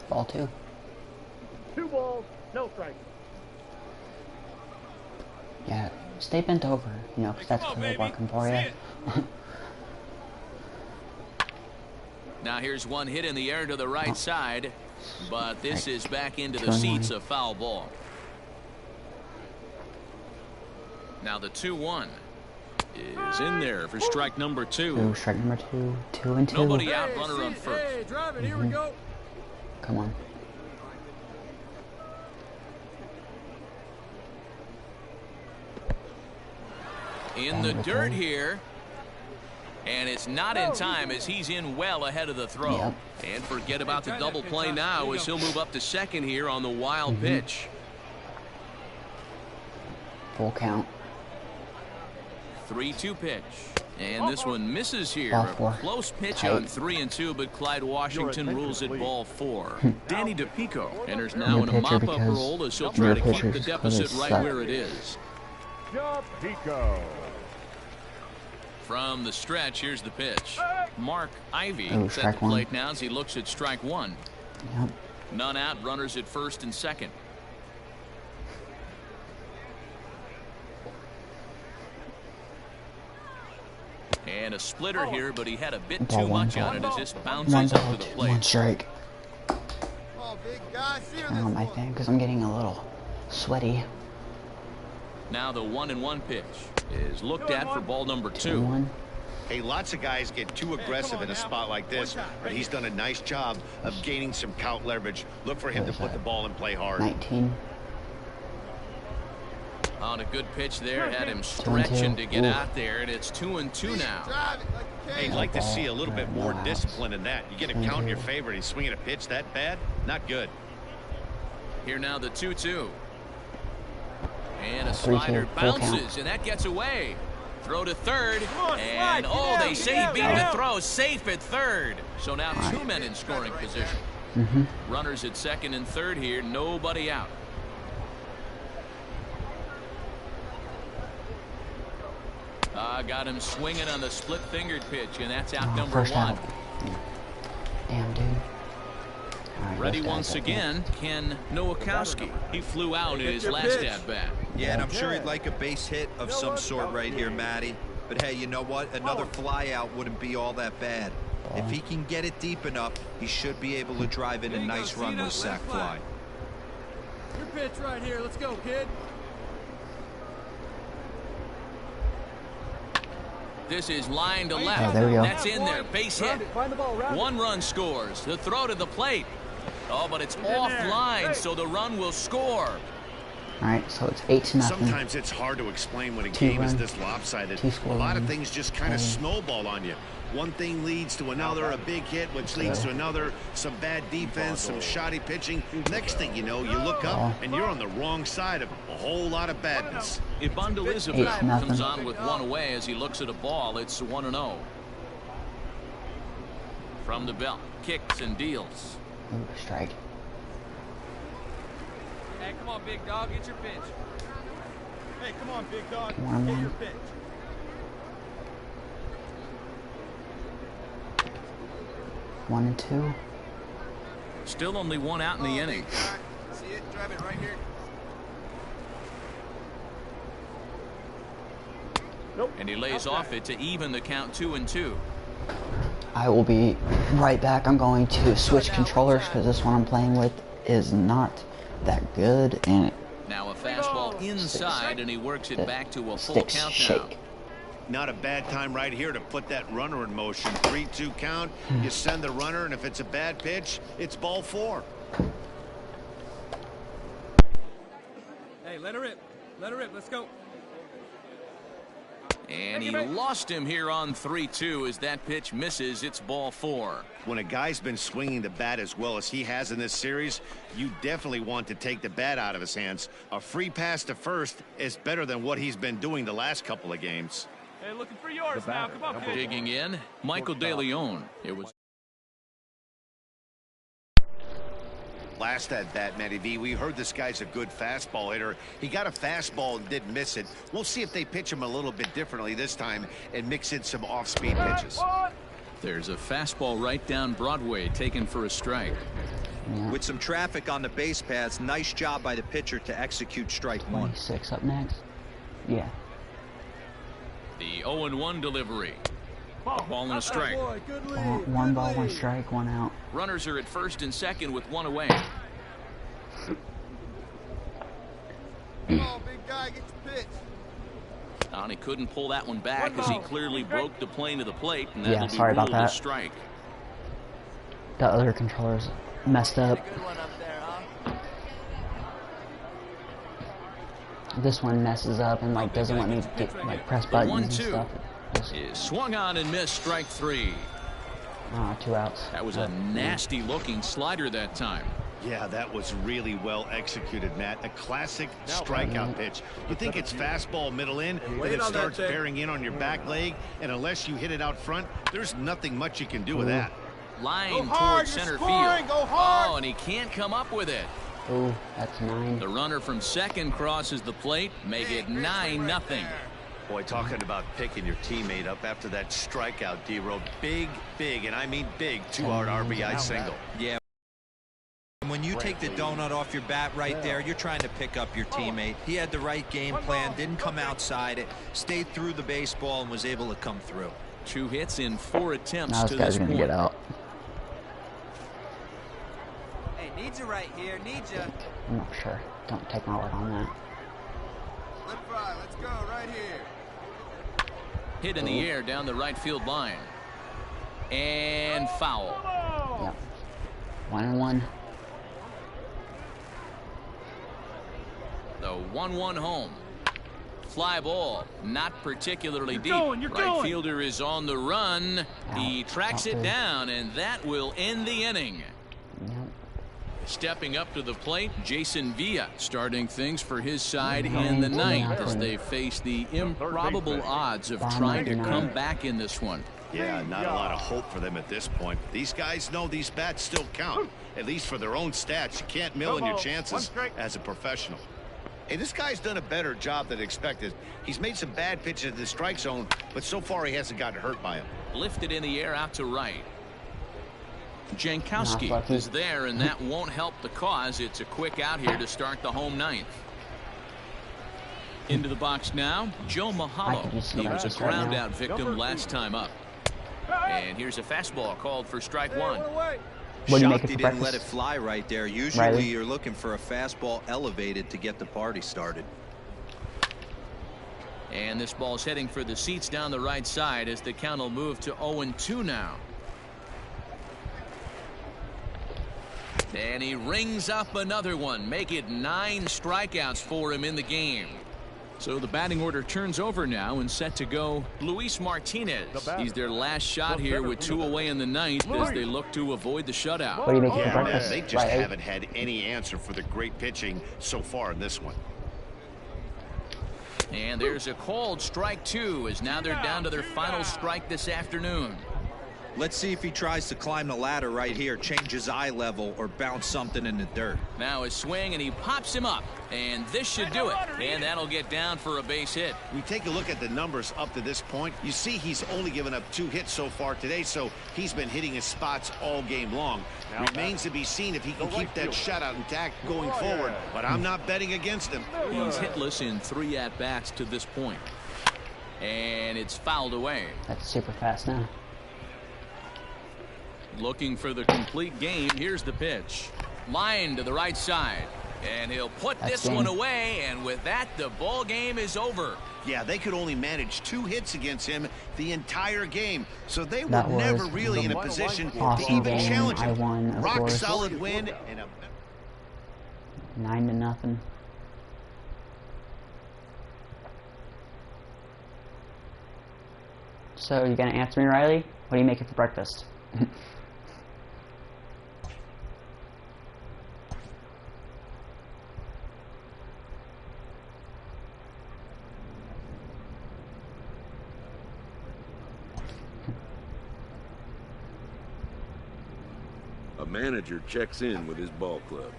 Ball 2. 2 balls, no strikes. Yeah, stay bent over, you know, because that's really working for you. Now here's one hit in the air to the right side, but this is back into the 2-1. seats, a foul ball. Now the 2-1 is in there for strike number 2. Ooh, strike number 2. 2-2. Nobody out, runner on first. Hey, drive it. Here we go. Come on. In the dirt here. And it's not in time as he's in well ahead of the throw. Yep. And forget about the double play now as he'll move up to second here on the wild pitch. Full count. 3-2 pitch. And this one misses here. Ball A 4. close pitch Tight. on 3-2, but Clyde Washington rules it ball 4. Danny DePico enters now New in a pitcher mop-up because- role as he'll new try to keep pitcher the because deficit they right suck. where it is. Pico. From the stretch, here's the pitch. Mark Ivy Oh, set the strike one. plate now as he looks at strike one. Yep. None out, runners at first and second. And a splitter here, but he had a bit Ball too one. much on it as this One bounces up ball, to the 1 plate. strike. Oh, big guy. See you I don't know my thing because I'm getting a little sweaty. Now the 1-1 pitch is looked at for ball number 2. 2-1. Hey, lots of guys get too aggressive in a spot like this, but he's done a nice job of gaining some count leverage. Look for him to put the ball in play hard. 19. On a good pitch there, had him stretching to get Ooh. out there, and it's 2-2 now. Drive it like you Hey, can. I'd like to see a little bit more Wow. discipline in that. You get a count in your favor and he's swinging a pitch that bad? Not good. Here now the 2-2. And a 3-2, slider full count. bounces, and that gets away. Throw to third, on, and slide, get out, they get say he out, beat get the out. throw, safe at third. So now 2 men in scoring position. Runners at second and third here, nobody out. Got him swinging on the split-fingered pitch, and that's out number First 1. out. Damn, dude. All right, Ready this guy's once up again, Ken Nowakowski. He flew out in his last at-bat. Yeah, and I'm sure he'd like a base hit of some sort right here, Matty. But hey, you know what? Another fly out wouldn't be all that bad. If he can get it deep enough, he should be able to drive in a nice run with a sac fly. Your pitch right here. Let's go, kid. This is line to Oh, left. there we go. That's in there. Base hit. Round it. Find the ball. Round it. 1 run scores. The throw to the plate. Oh, but it's offline, so the run will score. All right, so it's 8-0. Sometimes it's hard to explain when a 2 game is run, this lopsided. 2 score A lot of run, things just kind of snowball on you. One thing leads to another, a big hit, which leads to another, some bad defense, some shoddy pitching. Next thing you know, you look up and you're on the wrong side of a whole lot of badness. Ibanda 8-0. comes on with 1 away as he looks at a ball. It's 1-0. From the belt, kicks and deals. Ooh, strike. Hey, come on, big dog, get your pitch. Hey, come on, big dog. Come on, Get man. your pitch. 1 and 2. Still only 1 out in the inning. See it? Drive it right here. And he lays off it to even the count 2-2. I will be right back. I'm going to switch controllers because this one I'm playing with is not that good, and now a fastball inside, and he works it back to a full sticks count shake. now. Not a bad time right here to put that runner in motion. 3-2 count. You send the runner, and if it's a bad pitch, it's ball 4. Hey, let her rip. Let her rip. Let's go. And he lost him here on 3-2 as that pitch misses. It's ball 4. When a guy's been swinging the bat as well as he has in this series, you definitely want to take the bat out of his hands. A free pass to first is better than what he's been doing the last couple of games. Hey, looking for yours now. Come on, kid. Digging in, Michael De Leon. It was last at bat, Matty V. We heard this guy's a good fastball hitter. He got a fastball and didn't miss it. We'll see if they pitch him a little bit differently this time and mix in some off-speed pitches. There's a fastball right down Broadway taken for a strike. Yeah. With some traffic on the base paths, nice job by the pitcher to execute strike 1. 26 up next. Yeah. The 0-1 delivery. Ball and a strike. One ball, one strike, one out. Runners are at first and second with one away. Come on, big guy, get your pitch. And he couldn't pull that one back as he clearly broke the plane of the plate, and that'll be sorry about ruled a that. strike. The other controllers messed up. This one messes up and like doesn't let me get, like press buttons and stuff. Is swung on and missed, strike 3. 2 outs. That was a nasty looking slider that time. Yeah, that was really well executed, Matt. A classic strikeout pitch. You think it's fastball middle in, but it starts bearing in on your back leg, and unless you hit it out front, there's nothing much you can do with that. Line towards center field. Go hard. Oh, and he can't come up with it. Oh, that's 9. The runner from second crosses the plate, make it 9-0. Boy, talking about picking your teammate up after that strikeout, D-Road. Big, and I mean big, 2-hard RBI single. Yeah. When you take the donut off your bat right there, you're trying to pick up your teammate. He had the right game plan, didn't come outside it, stayed through the baseball, and was able to come through. 2 hits in 4 attempts Now to this this guy's gonna point. get out. Hey, need you right here. Need you. I'm not sure. Don't take my word on that. Slip fry, let's go right here. Hit in the air down the right field line. And foul. Yep. 1-1. The 1-1 home. Fly ball, not particularly deep. You're Right going. fielder is on the run. He tracks it Out. down, and that will end the inning. Yep. Stepping up to the plate, Jason Villa starting things for his side in the ninth as they face the improbable odds of trying to come back in this one. Yeah, not a lot of hope for them at this point. These guys know these bats still count, at least for their own stats. You can't mill in your chances as a professional. Hey, this guy's done a better job than expected. He's made some bad pitches in the strike zone, but so far he hasn't gotten hurt by them. Lifted in the air out to right. Jankowski is there, and that won't help the cause. It's a quick out here to start the home ninth. Into the box now, Joe Mahalo. He was a ground out victim last time up. And here's a fastball called for strike 1. What do you make Shocked it he for didn't let it breakfast? fly right there. Usually Riley? you're looking for a fastball elevated to get the party started. And this ball's heading for the seats down the right side as the count will move to 0-2 now. And he rings up another one. Make it 9 strikeouts for him in the game. So the batting order turns over now and set to go Luis Martinez. He's their last shot here with 2 away in the ninth as they look to avoid the shutout. What do you make it for Yeah, breakfast? they just haven't had any answer for the great pitching so far in this one. And there's a called strike 2 as now they're down to their final strike this afternoon. Let's see if he tries to climb the ladder right here, change his eye level, or bounce something in the dirt. Now a swing, and he pops him up. And this should do it. And that'll get down for a base hit. We take a look at the numbers up to this point. You see he's only given up 2 hits so far today, so he's been hitting his spots all game long. Remains to be seen if he can keep that shutout intact going forward, but I'm not betting against him. He's hitless in 3 at-bats to this point. And it's fouled away. That's super fast now. Looking for the complete game. Here's the pitch. Line to the right side. And he'll put this one away, and with that, the ball game is over. Yeah, they could only manage 2 hits against him the entire game, so they were never really in a position to even challenge him. I won, of Rock course. solid win and a 9-0. So you gonna answer me, Riley? What are you making for breakfast? A manager checks in with his ball club.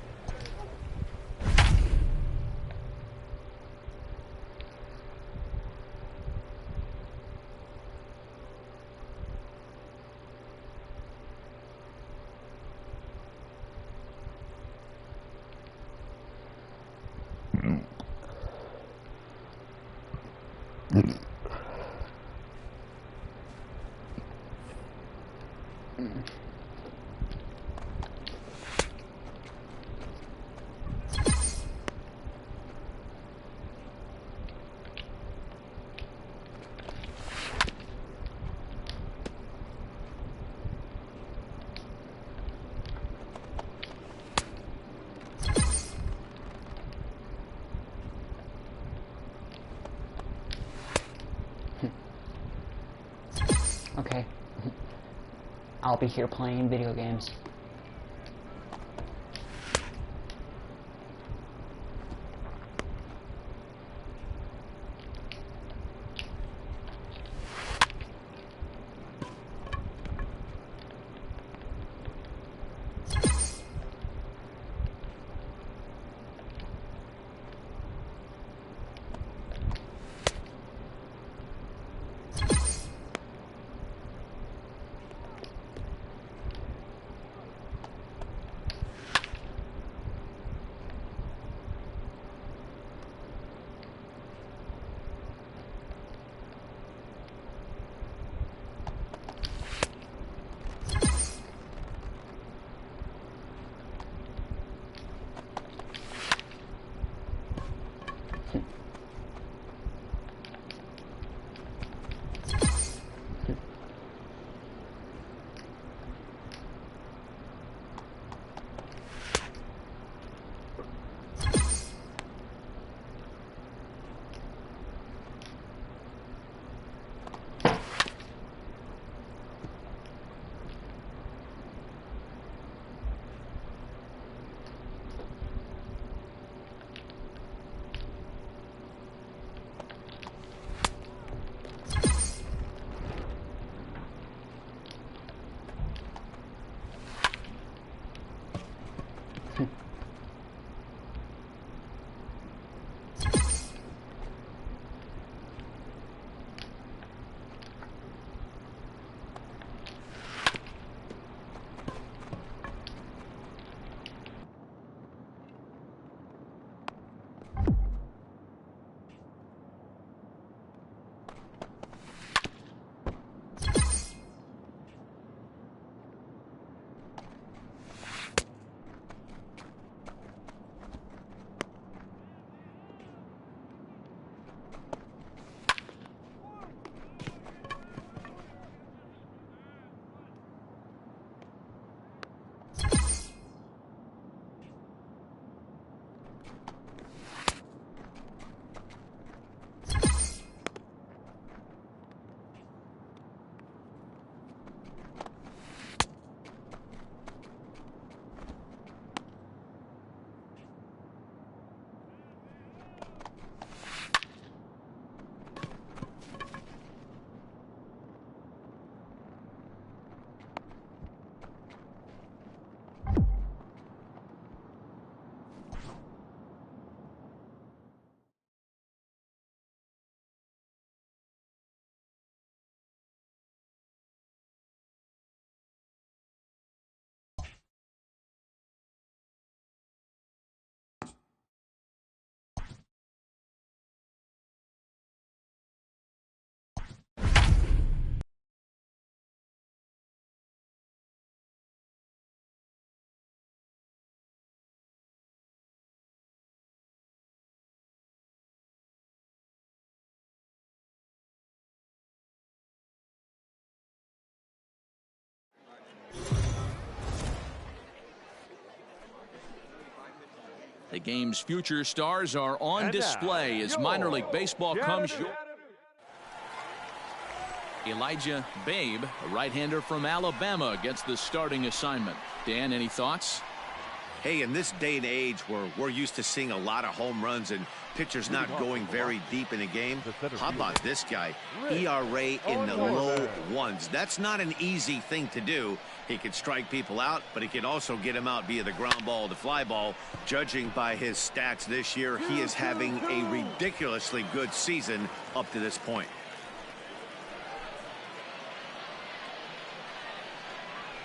Okay. I'll be here playing video games. The game's future stars are on display as minor league baseball comes your Elijah Babe, a right-hander from Alabama, gets the starting assignment. Dan, any thoughts? Hey, in this day and age where we're used to seeing a lot of home runs and pitchers not going very deep in a game, how about this guy? ERA in the low ones. That's not an easy thing to do. He can strike people out, but he can also get them out via the ground ball, the fly ball. Judging by his stats this year, he is having a ridiculously good season up to this point.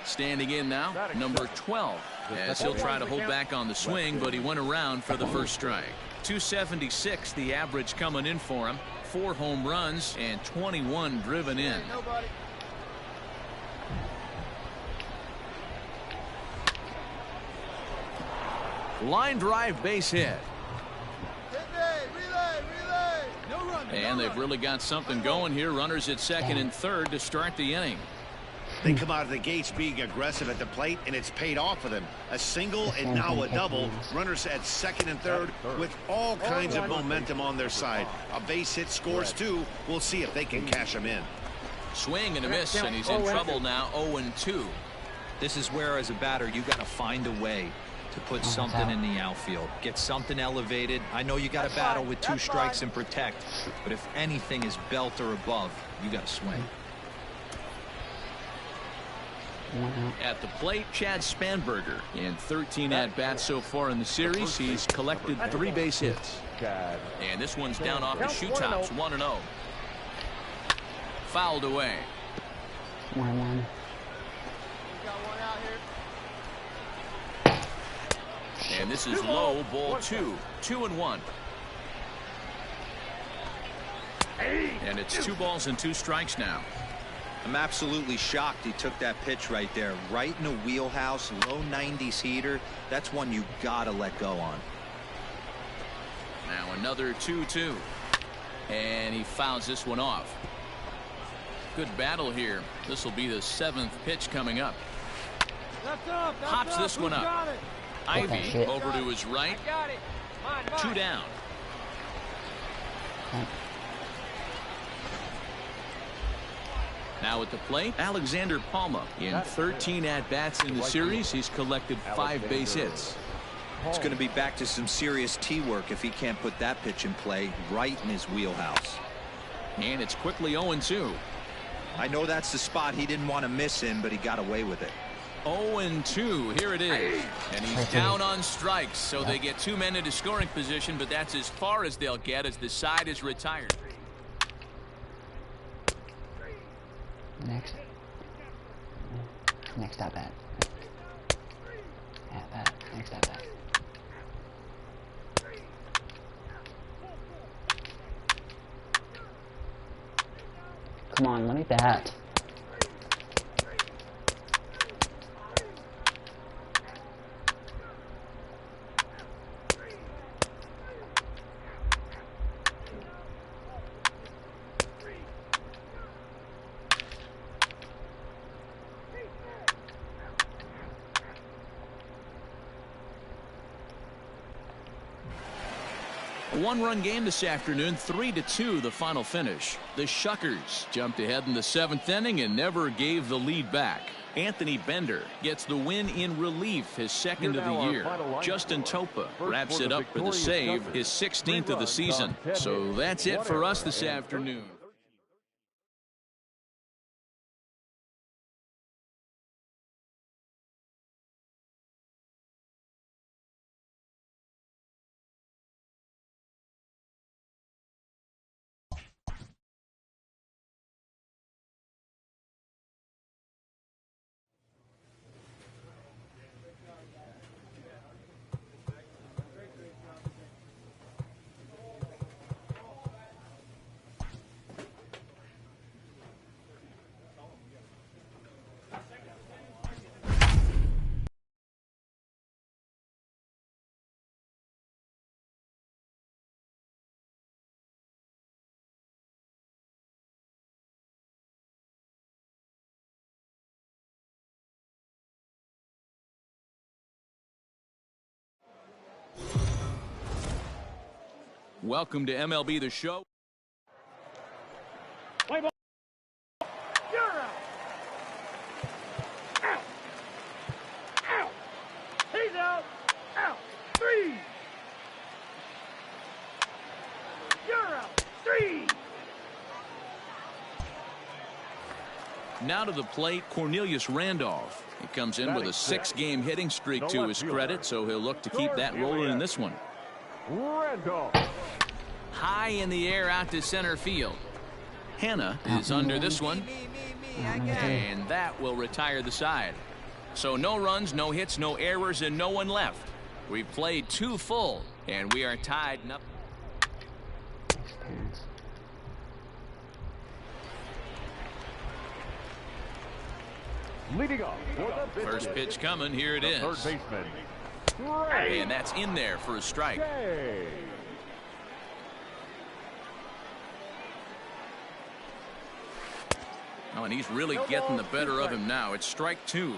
Standing in now, number 12, as he'll try to hold back on the swing, but he went around for the first strike. 276 the average coming in for him. 4 home runs and 21 driven in. Line drive, base hit. And they've really got something going here. Runners at second and third to start the inning. They come out of the gates being aggressive at the plate, and it's paid off for them. A single and now a double. Runners at second and third with all kinds of momentum on their side. A base hit scores 2. We'll see if they can cash them in. Swing and a miss, and he's in trouble now, 0-2. This is where, as a batter, you got to find a way to put something in the outfield. Get something elevated. I know you got to battle with 2 strikes and protect, but if anything is belt or above, you got to swing. At the plate, Chad Spanberger. In 13 at-bats so far in the series, he's collected 3 base hits. And this one's down off the shoe tops, 1-0. Fouled away. 1-1. And this is low, ball 2. 2-1. And it's 2 balls and 2 strikes now. I'm absolutely shocked he took that pitch right there. Right in the wheelhouse, low 90s heater. That's one you gotta let go on. Now another 2-2. And he fouls this one off. Good battle here. This will be the 7th pitch coming up. Pops this one up. Ivy over to his right. 2 down. Now at the plate, Alexander Palma. In 13 at-bats in the series, he's collected 5 base hits. It's going to be back to some serious tee work if he can't put that pitch in play right in his wheelhouse. And it's quickly 0-2. I know that's the spot he didn't want to miss in, but he got away with it. 0-2. Here it is. And he's down on strikes, so they get 2 men into scoring position, but that's as far as they'll get as the side is retired. Next at bat. Next at bat. Come on, let me bat. A 1-run game this afternoon, 3-2 the final finish. The Shuckers jumped ahead in the 7th inning and never gave the lead back. Anthony Bender gets the win in relief, his 2nd of the year. Justin Topa wraps it up for the save, his 16th of the season. So that's it for us this afternoon. Welcome to MLB The Show. Play ball. You're out. Out. Out. He's out. Out. 3. You're out. 3. Now to the plate, Cornelius Randolph. He comes in with a 6-game hitting streak to his credit, so he'll look to keep that rolling in this one. Randolph. High in the air out to center field. Hannah is under this one, and that will retire the side. So no runs, no hits, no errors, and no one left. We've played 2 full, and we are tied up. Leading off for the first pitch coming. Here it is. Third baseman. And that's in there for a strike. Oh, and he's really getting the better of him now. It's strike 2.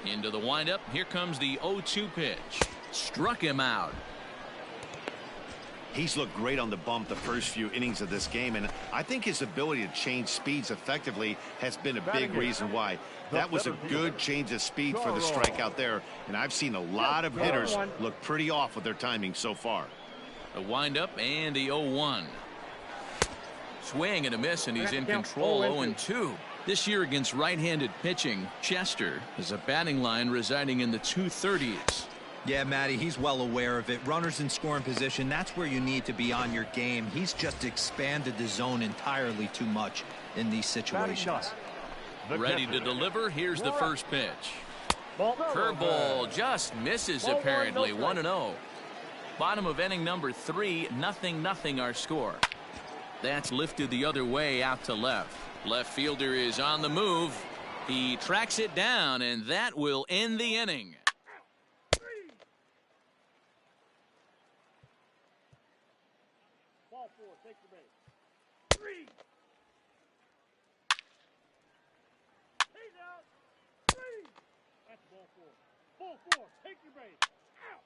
Into the windup. Here comes the 0-2 pitch. Struck him out. He's looked great on the bump the first few innings of this game, and I think his ability to change speeds effectively has been a big reason why. That was a good change of speed for the strikeout there, and I've seen a lot of hitters look pretty off with their timing so far. A windup and the 0-1. Swing and a miss, and he's in control. 0-2. This year against right-handed pitching, Chester is a batting line residing in the 230s. Yeah, Matty, he's well aware of it. Runners in scoring position, that's where you need to be on your game. He's just expanded the zone entirely too much in these situations. Ready to deliver. Here's the first pitch. Curveball just misses apparently. 1-0. Bottom of inning number 3. 0-0 our score. That's lifted the other way out to left. Left fielder is on the move. He tracks it down, and that will end the inning. Ball 4, take the base. 3. He's out. 3. That's ball 4. Ball 4, take your base. Out.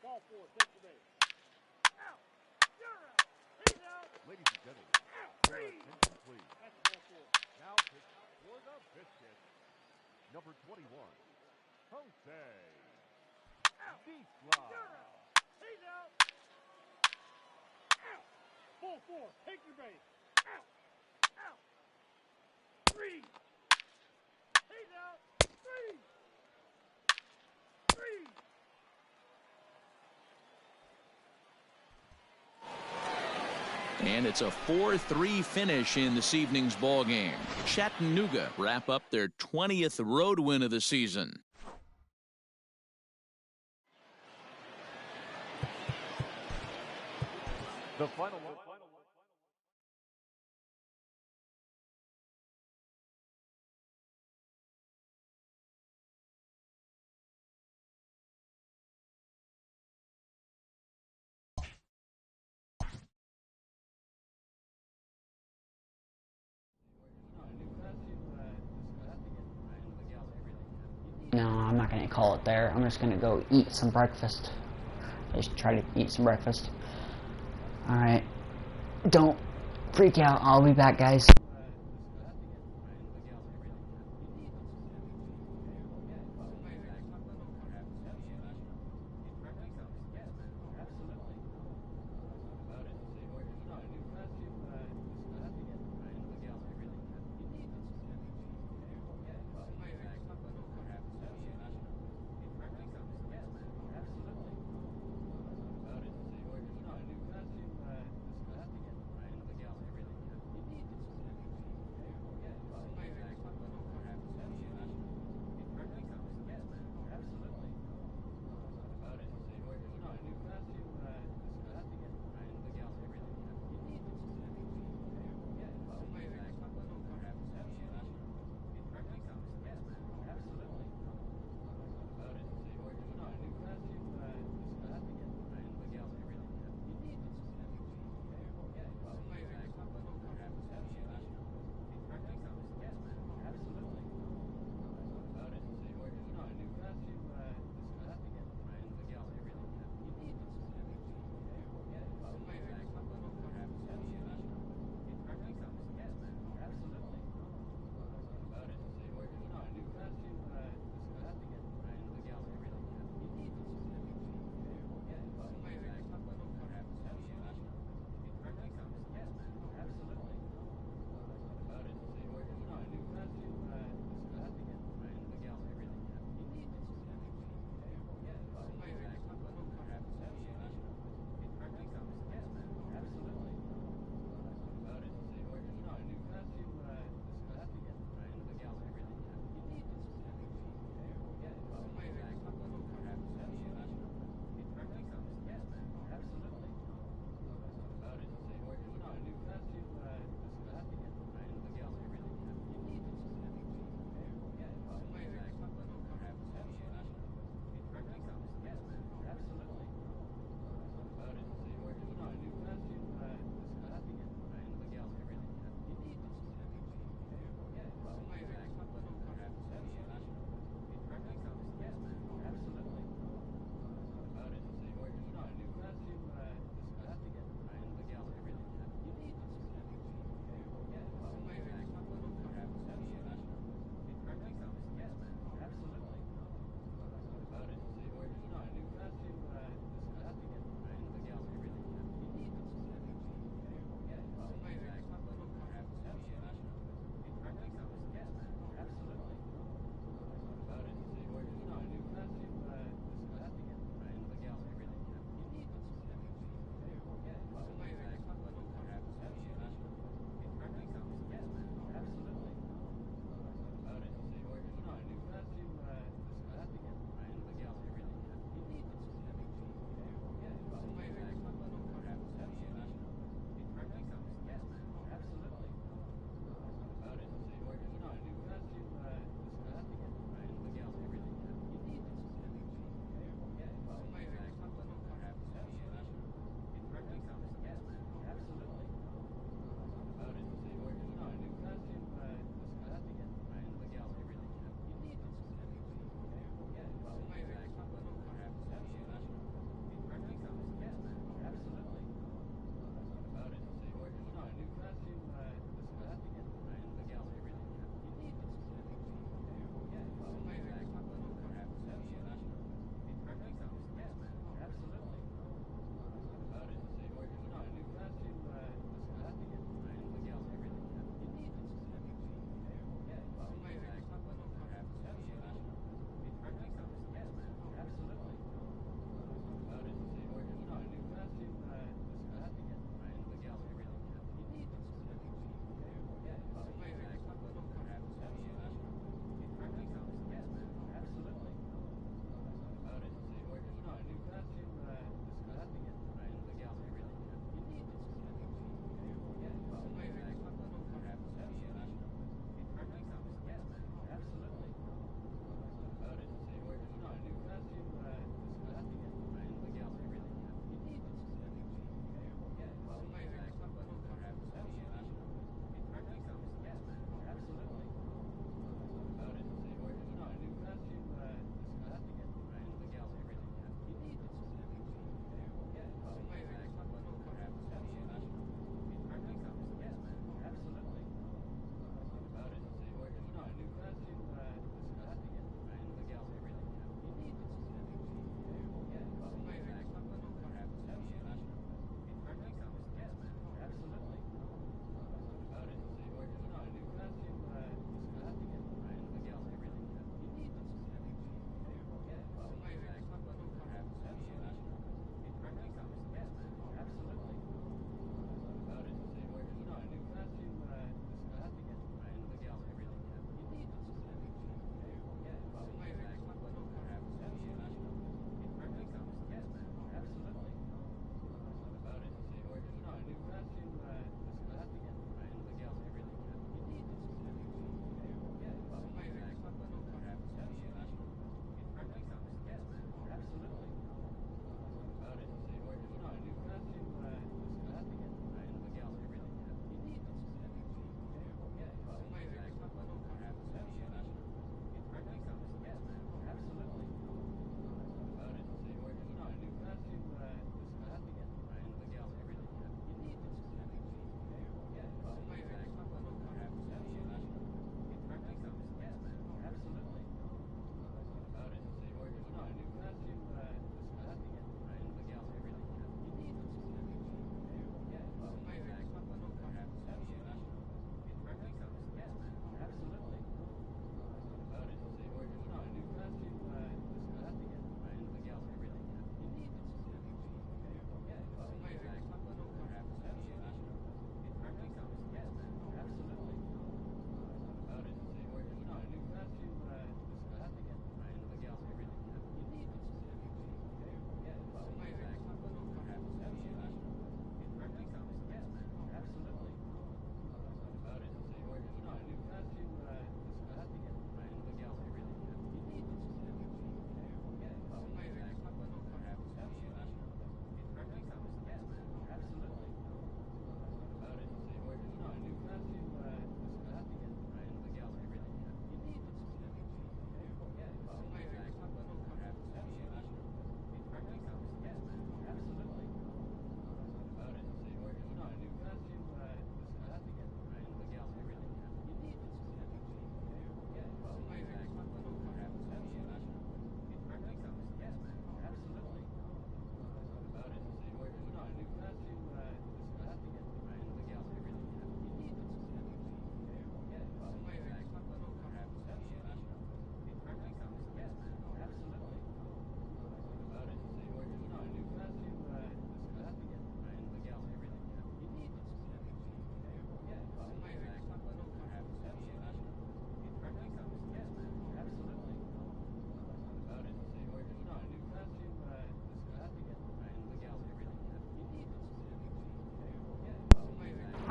Ball 4, take the base. Out. You're out. He's out. Ladies and gentlemen, out. 3. Please. That's ball 4. Now pitch for the biscuit. Number 21, Jose Visla. He's out. Out. Ball 4, take your base. Out. Out. 3. He's out. 3. 3. And it's a 4-3 finish in this evening's ball game. Chattanooga wrap up their 20th road win of the season. The final one. No, I'm not going to call it there. I'm just going to go eat some breakfast. Just try to eat some breakfast. Alright. Don't freak out. I'll be back, guys.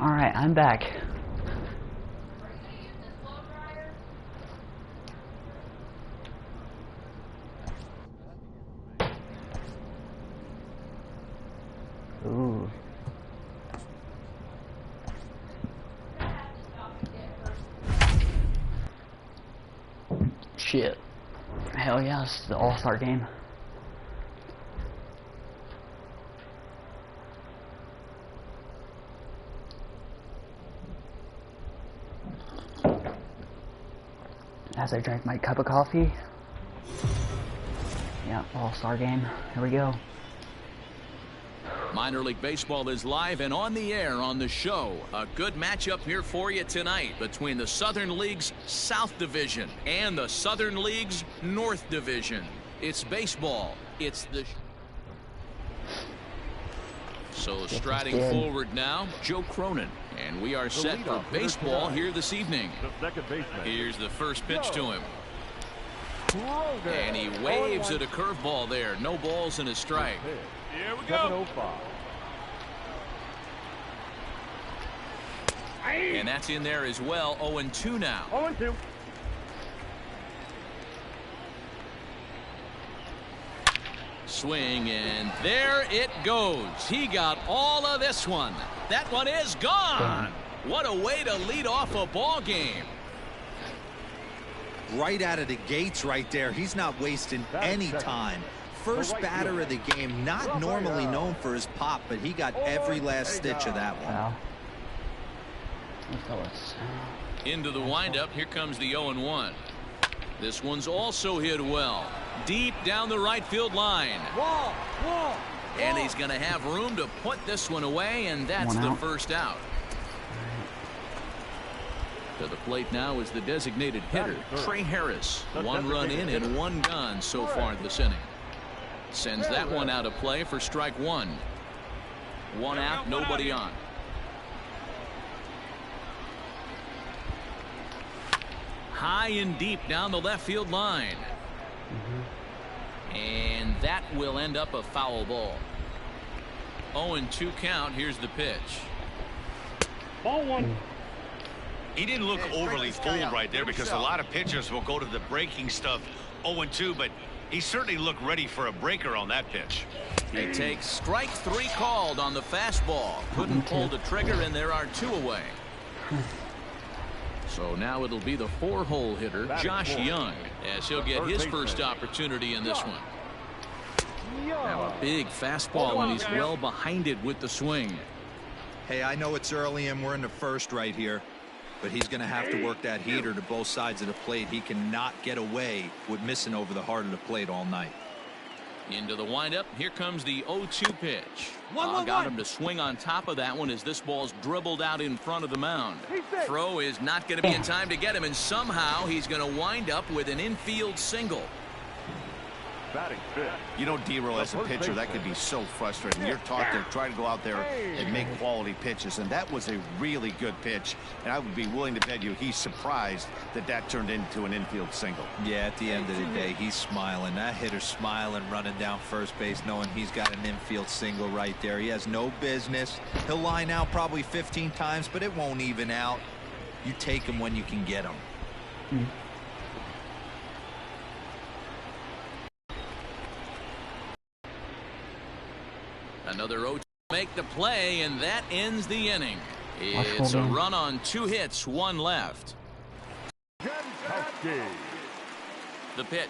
Alright, I'm back. Ooh. Shit. Hell yeah, it's the All-Star game. As I drank my cup of coffee. Yeah, All-Star game. Here we go. Minor League Baseball is live and on the air on the show. A good matchup here for you tonight between the Southern League's South Division and the Southern League's North Division. It's baseball. It's the... So striding forward now, Joe Cronin. And we are set for baseball here this evening. Here's the first pitch to him. And he waves at a curveball there. No balls and a strike. Here we go. And that's in there as well. 0-2 now. 0-2. Swing, and there it goes. He got all of this one. That one is gone. What a way to lead off a ball game. Right out of the gates right there. He's not wasting any time. First batter of the game, not normally known for his pop, but he got every last stitch of that one. Into the windup. Here comes the 0-1. This one's also hit well. Deep down the right field line. And he's going to have room to put this one away, and that's the first out. To the plate now is the designated hitter, Trey Harris. 1 run in and 1 gone so far this inning. Sends that one out of play for strike 1. 1 out, nobody on. High and deep down the left field line. And that will end up a foul ball. 0-2 count. Here's the pitch. Ball 1. He didn't look overly fooled right there because a lot of pitchers will go to the breaking stuff 0-2, but he certainly looked ready for a breaker on that pitch. He takes strike 3 called on the fastball. Couldn't pull the trigger, and there are 2 away. So now it'll be the 4-hole hitter, Josh Young, as he'll get his first opportunity in this one. Now a big fastball, and he's well behind it with the swing. Hey, I know it's early and we're in the first right here, but he's going to have to work that heater to both sides of the plate. He cannot get away with missing over the heart of the plate all night. Into the windup. Here comes the 0-2 pitch. Got him to swing on top of that one as this ball's dribbled out in front of the mound. Throw is not going to be in time to get him, and somehow he's going to wind up with an infield single. You know, D-Roll, as a pitcher, that could be so frustrating. You're taught to try to go out there and make quality pitches, and that was a really good pitch. And I would be willing to bet you he's surprised that that turned into an infield single. Yeah, at the end of the day, he's smiling. That hitter's smiling, running down first base, knowing he's got an infield single right there. He has no business. He'll line out probably 15 times, but it won't even out. You take him when you can get him. Another 0 to make the play, and that ends the inning. It's a run on 2 hits, 1 left. The pitch.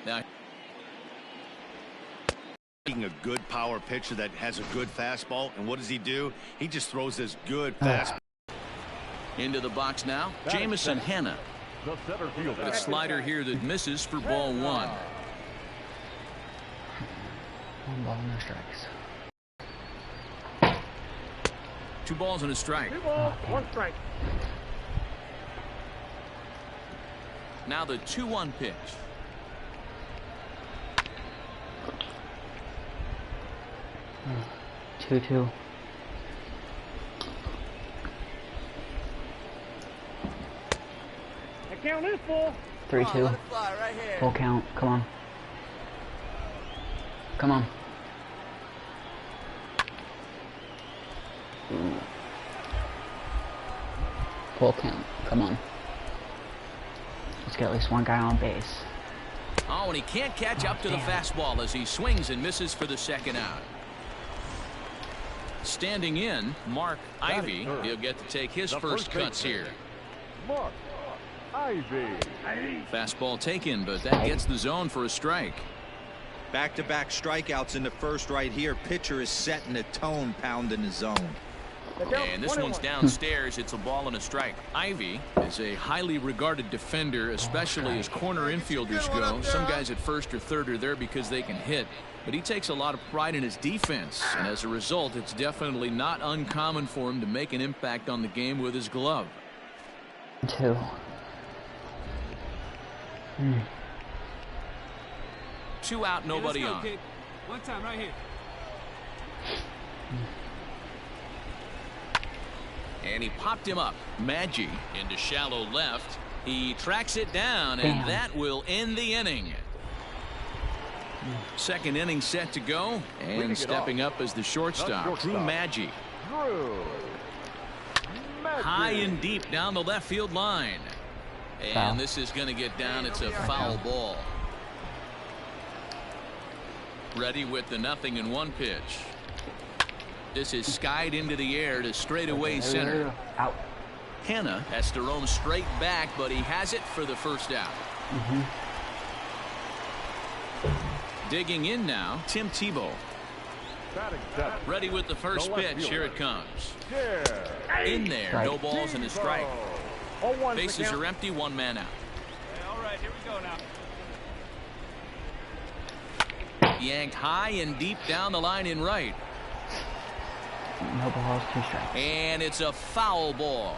Now, being a good power pitcher that has a good fastball, and what does he do? He just throws this good fastball. Into the box now, Jamison Hanna. A slider here that misses for ball 1. 1 ball, no strikes. 2 balls and a strike. 2 balls, 1 strike. Now the 2-1 pitch. Oh, 2-2. Count is full. 3-2. Let it fly right here. Full count. Come on. Come on. Ooh. Full count. Come on. Let's get at least one guy on base. Oh, and he can't catch up to the fastball as he swings and misses for the second out. Standing in, Mark Ivy. He'll get to take his first cuts here. Mark Ivy. Fastball taken, but that gets the zone for a strike. Back-to-back strikeouts in the first right here. Pitcher is setting the tone, pounding the zone. And this one's downstairs. It's a ball and a strike. Ivy is a highly regarded defender, especially as corner infielders go. Some guys at first or third are there because they can hit, but he takes a lot of pride in his defense, and as a result, it's definitely not uncommon for him to make an impact on the game with his glove. 2. Two out, nobody Hey, let's go, on. kid. One time right here. And he popped him up. Maggi into shallow left. He tracks it down, and that will end the inning. Second inning set to go, and stepping up as the shortstop, Drew Maggi. High and deep down the left field line. And this is going to get down. It's a foul ball. Ready with the 0-1 pitch. This is skied into the air to straightaway center. Out. Hanna has to roam straight back, but he has it for the first out. Digging in now, Tim Tebow. Ready with the first pitch. Here it comes. In there, no balls and a strike. Bases are empty, one man out. All right, here we go now. Yanked high and deep down the line in right. No balls, 2 strikes. And it's a foul ball.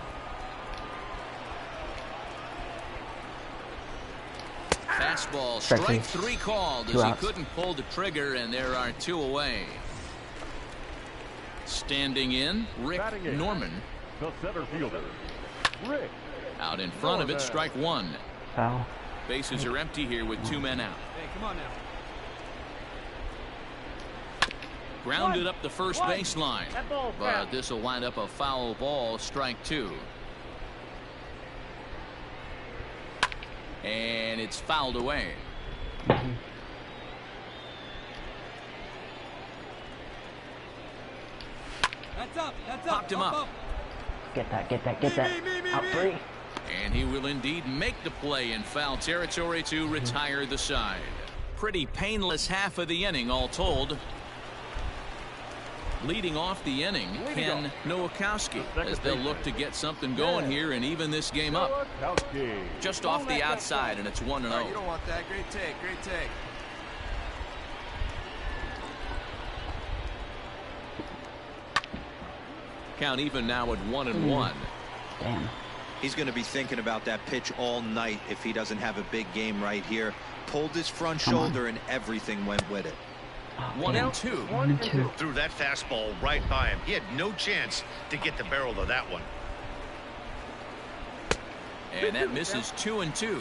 Fastball, strike 3 called as he couldn't pull the trigger, and there are 2 away. Standing in, Rick Norman. The center fielder, Rick. Out in front of it, strike 1. Foul. Bases are empty here with 2 men out. Hey, come on now. Grounded up the first baseline, but this will wind up a foul ball, strike 2. And it's fouled away. That's up. That's Popped him up. Get that. Out 3. And he will indeed make the play in foul territory to retire the side. Pretty painless half of the inning, all told. Leading off the inning, Ken Nowakowski, as they'll look to get something going here and even this game up. Just off the outside, and it's 1-0. You don't want that. Great take. Great take. Count even now at 1-1. Damn. He's going to be thinking about that pitch all night if he doesn't have a big game right here. Pulled his front shoulder and everything went with it. 1-2. 1-2. Threw that fastball right by him. He had no chance to get the barrel of that one. And that misses 2-2.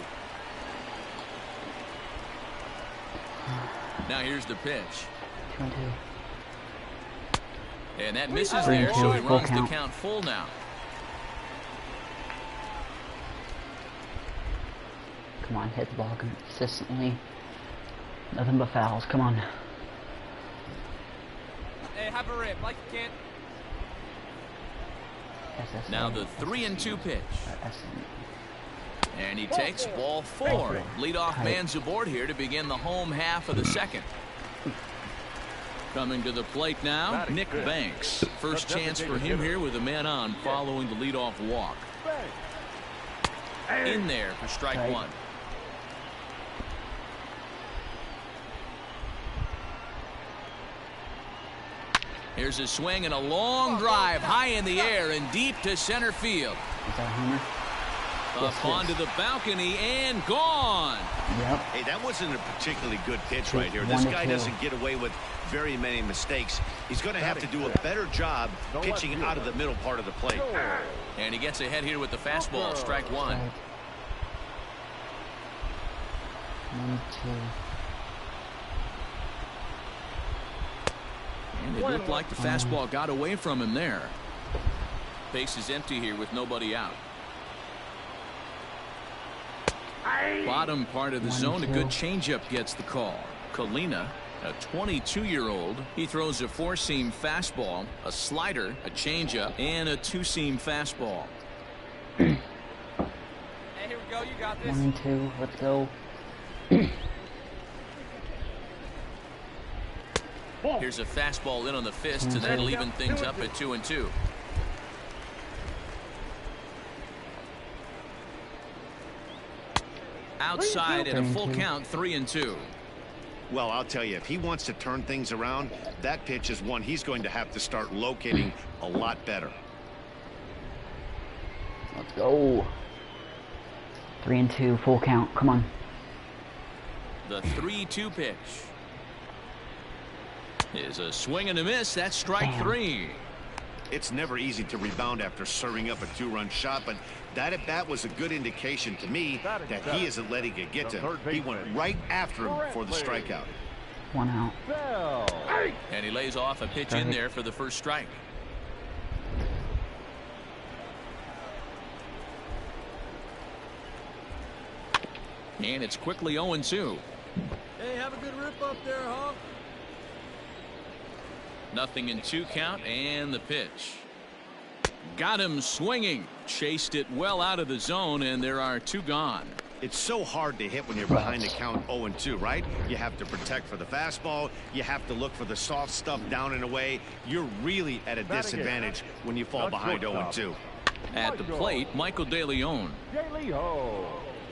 Now here's the pitch. 2-2. And that misses there, so he runs the count full now. Come on, hit the ball consistently. Nothing but fouls. Come on. Hey, have a rip like you can. Now the 3-2 pitch. And he takes ball 4. Leadoff man's aboard here to begin the home half of the second. Coming to the plate now, Nick Banks. First chance for him here with a man on following the leadoff walk. In there for strike 1. Here's a swing and a long drive high in the air and deep to center field. Is that a homer? Up onto the balcony and gone. Yep. Hey, that wasn't a particularly good pitch right here. This guy doesn't get away with very many mistakes. He's going to have to do a better job pitching out of the middle part of the plate. And he gets ahead here with the fastball, strike 1. 1, 2. And it looked like the fastball got away from him there. Base is empty here with nobody out. Bottom part of the zone, a good changeup gets the call. Kalina, a 22-year-old, he throws a 4-seam fastball, a slider, a changeup, and a 2-seam fastball. Hey, here we go. You got this. 1, 2. Let's go. Here's a fastball in on the fist, and that'll even things up at 2-2. Outside at a full count, 3-2. Well, I'll tell you, if he wants to turn things around, that pitch is one he's going to have to start locating a lot better. Let's go. 3-2, full count. Come on. The 3-2 pitch is a swing and a miss. That's strike 3. It's never easy to rebound after serving up a 2-run shot, but that at bat was a good indication to me that he isn't letting it get to him. He went right after him for the strikeout. 1 out. And he lays off a pitch in there for the first strike. And it's quickly 0-2. Hey, have a good rip up there, huh? Nothing in 2 count, and the pitch. Got him swinging. Chased it well out of the zone, and there are 2 gone. It's so hard to hit when you're behind the count 0-2, right? You have to protect for the fastball. You have to look for the soft stuff down and away. You're really at a disadvantage when you fall behind 0-2. At the plate, Michael De Leon.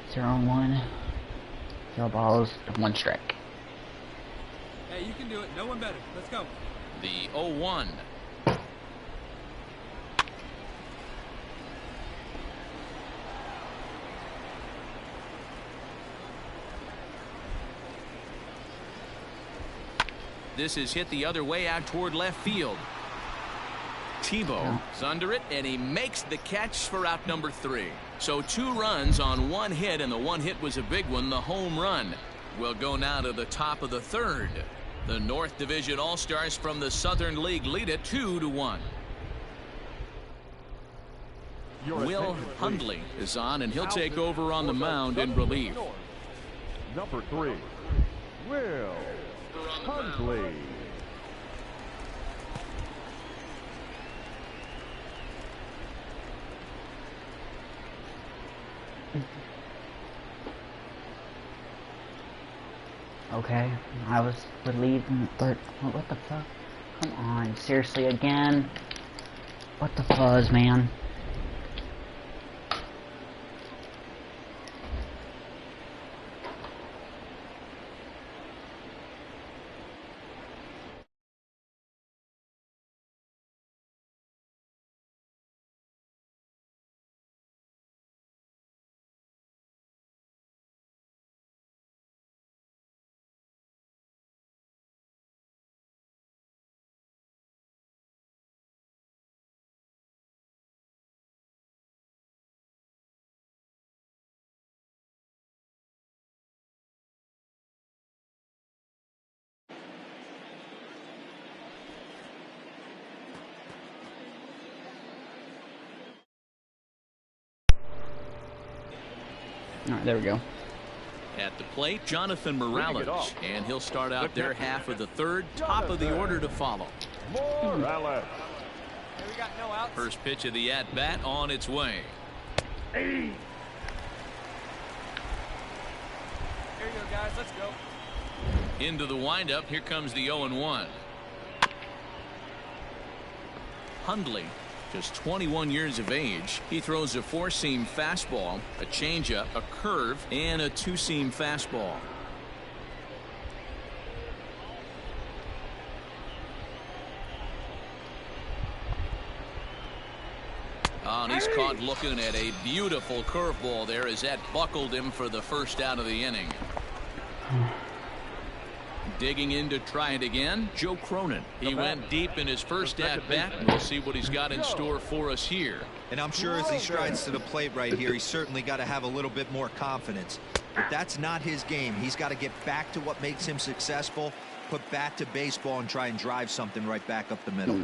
0-1. 0 balls, 1 strike. Hey, you can do it. No one better. Let's go. The 0-1. This is hit the other way out toward left field. Tebow is under it, and he makes the catch for out number 3. So 2 runs on 1 hit, and the 1 hit was a big one, the home run. We'll go now to the top of the 3rd. The North Division All-Stars from the Southern League lead it 2-1. Will Hundley is on, and he'll take over on the mound in relief. Number 3, Will Hundley. Okay, I was relieved in the 3rd. What the fuck? Come on, seriously again? What the fuzz, man? All right, there we go. At the plate, Jonathan Morales, and he'll start out their half of the 3rd. Top of the order to follow. Morales. Hey, we got no outs. First pitch of the at-bat on its way. Here you go, guys. Let's go. Into the windup. Here comes the 0-1. Hundley, just 21 years of age. He throws a 4-seam fastball, a changeup, a curve, and a 2-seam fastball. Oh, and he's caught looking at a beautiful curveball there as that buckled him for the first out of the inning. Digging in to try it again, Joe Cronin. He went deep in his first at-bat. We'll see what he's got in store for us here. And I'm sure as he strides to the plate right here, he's certainly got to have a little bit more confidence. but that's not his game. He's got to get back to what makes him successful, put bat to baseball, and try and drive something right back up the middle.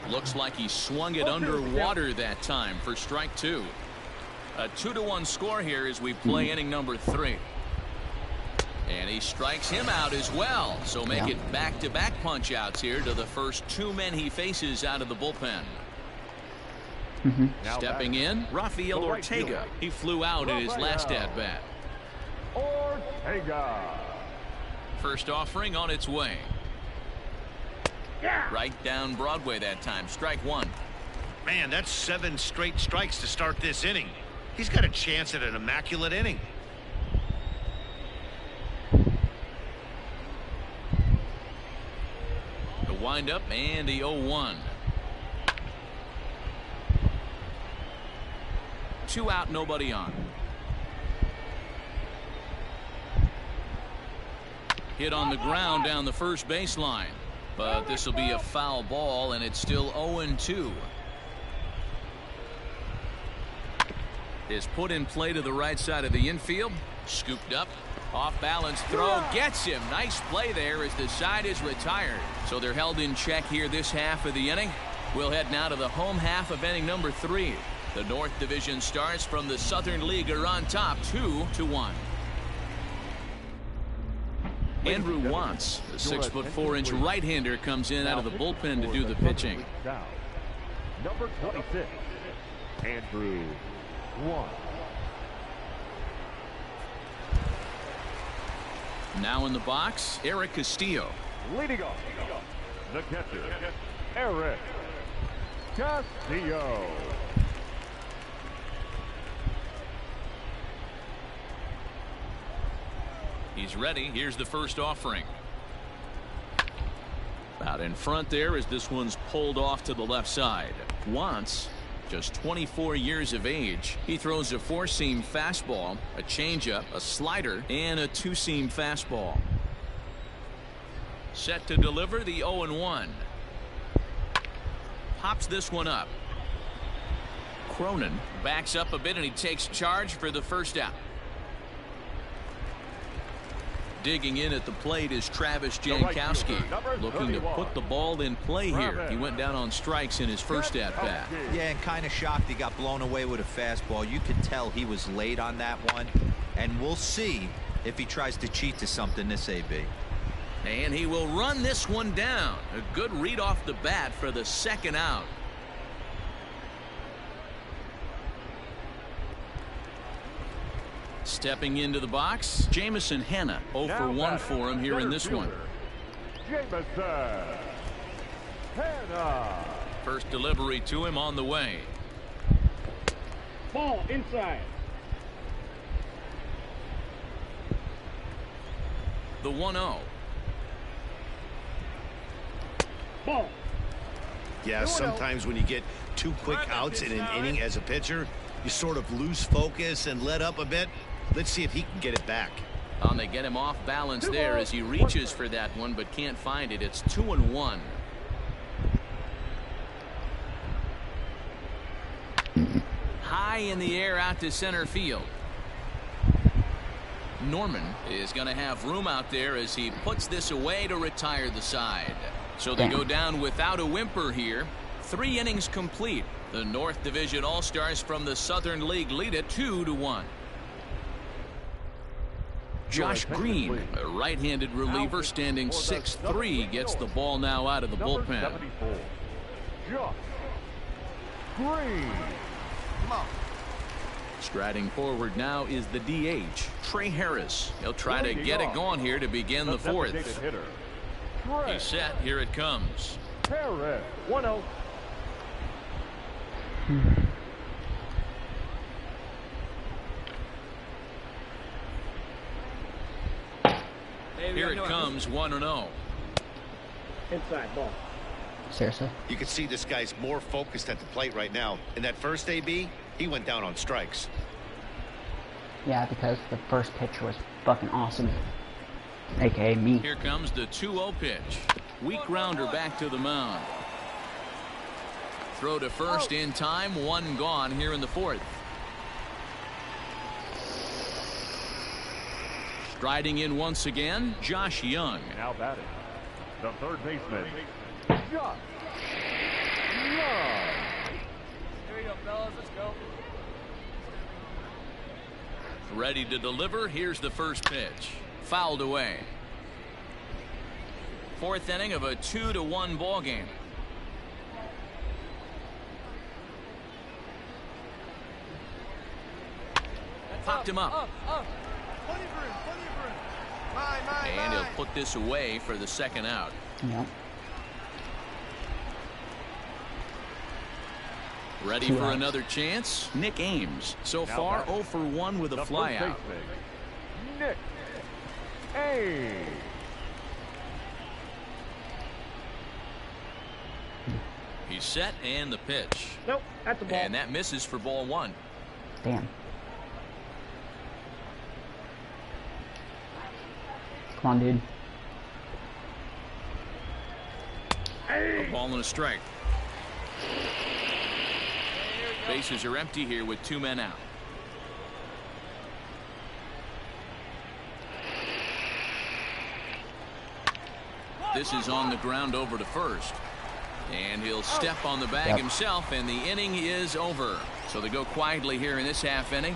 Looks like he swung it underwater that time for strike 2. A 2-1 score here as we play inning number 3. And he strikes him out as well. So make it back-to-back punch-outs here to the first 2 men he faces out of the bullpen. Stepping in, Rafael Ortega. He flew out in his last at-bat. Ortega. First offering on its way. Right down Broadway that time. Strike 1. Man, that's 7 straight strikes to start this inning. He's got a chance at an immaculate inning. The windup and the 0-1. 2 out, nobody on. Hit on the ground down the first baseline. But this will be a foul ball, and it's still 0-2. Is put in play to the right side of the infield. Scooped up. Off balance throw. Gets him. Nice play there as the side is retired. So they're held in check here this half of the inning. We'll head now to the home half of inning number 3. The North Division Stars from the Southern League are on top 2-1. Andrew Wantz, the 6'4" right-hander, comes in out of the bullpen to do the pitching. Number 26, Andrew Wantz. Now in the box, Eric Castillo. Leading off, the catcher, Eric Castillo. He's ready. Here's the first offering. Out in front there as this one's pulled off to the left side. Wantz, just 24 years of age. He throws a 4-seam fastball, a changeup, a slider, and a 2-seam fastball. Set to deliver the 0-1. Pops this one up. Cronin backs up a bit and he takes charge for the first out. Digging in at the plate is Travis Jankowski, looking to put the ball in play here. He went down on strikes in his first at-bat. Yeah, and kind of shocked he got blown away with a fastball. You could tell he was late on that one, and we'll see if he tries to cheat to something this AB. And he will run this one down. A good read off the bat for the second out. Stepping into the box, Jamison Hanna. 0 for 1 for him here in this one. Jamison Hanna. First delivery to him on the way. Ball inside. The 1-0. Ball. Yeah, sometimes when you get 2 quick outs in an inning as a pitcher, you sort of lose focus and let up a bit. Let's see if he can get it back. They get him off balance there as he reaches for that one but can't find it. It's 2-1. High in the air out to center field. Norman is going to have room out there as he puts this away to retire the side. So they go down without a whimper here. 3 innings complete. The North Division All-Stars from the Southern League lead it 2-1. Josh Green, a right-handed reliever standing 6'3", gets the ball now out of the bullpen. Josh Green. Come on. Striding forward now is the DH, Trey Harris. He'll try to get it going here to begin the 4th. He's set. Here it comes. Harris. 1-0. Here it comes, 1-0. Inside ball. Seriously? You can see this guy's more focused at the plate right now. In that first AB, he went down on strikes. Yeah, because the first pitch was fucking awesome. AKA me. Here comes the 2-0 pitch. Weak grounder back to the mound. Throw to first in time, 1 gone here in the 4th. Striding in once again, Josh Young. Now batting, the third baseman, Josh Young. Here you go, fellas. Let's go. Ready to deliver. Here's the first pitch. Fouled away. Fourth inning of a 2-1 ball game. Popped him up. Plenty of room, plenty of room. Mine. And he'll put this away for the second out. Yep. Ready for another chance? Nick Ames. So far 0 for 1 with a flyout. Nick Ames. He's set and the pitch. Nope, that's the ball. And that misses for ball 1. Damn. Come on, dude. A ball and a strike. Bases are empty here with 2 men out. This is on the ground over to first. And he'll step on the bag himself, and the inning is over. So they go quietly here in this half inning.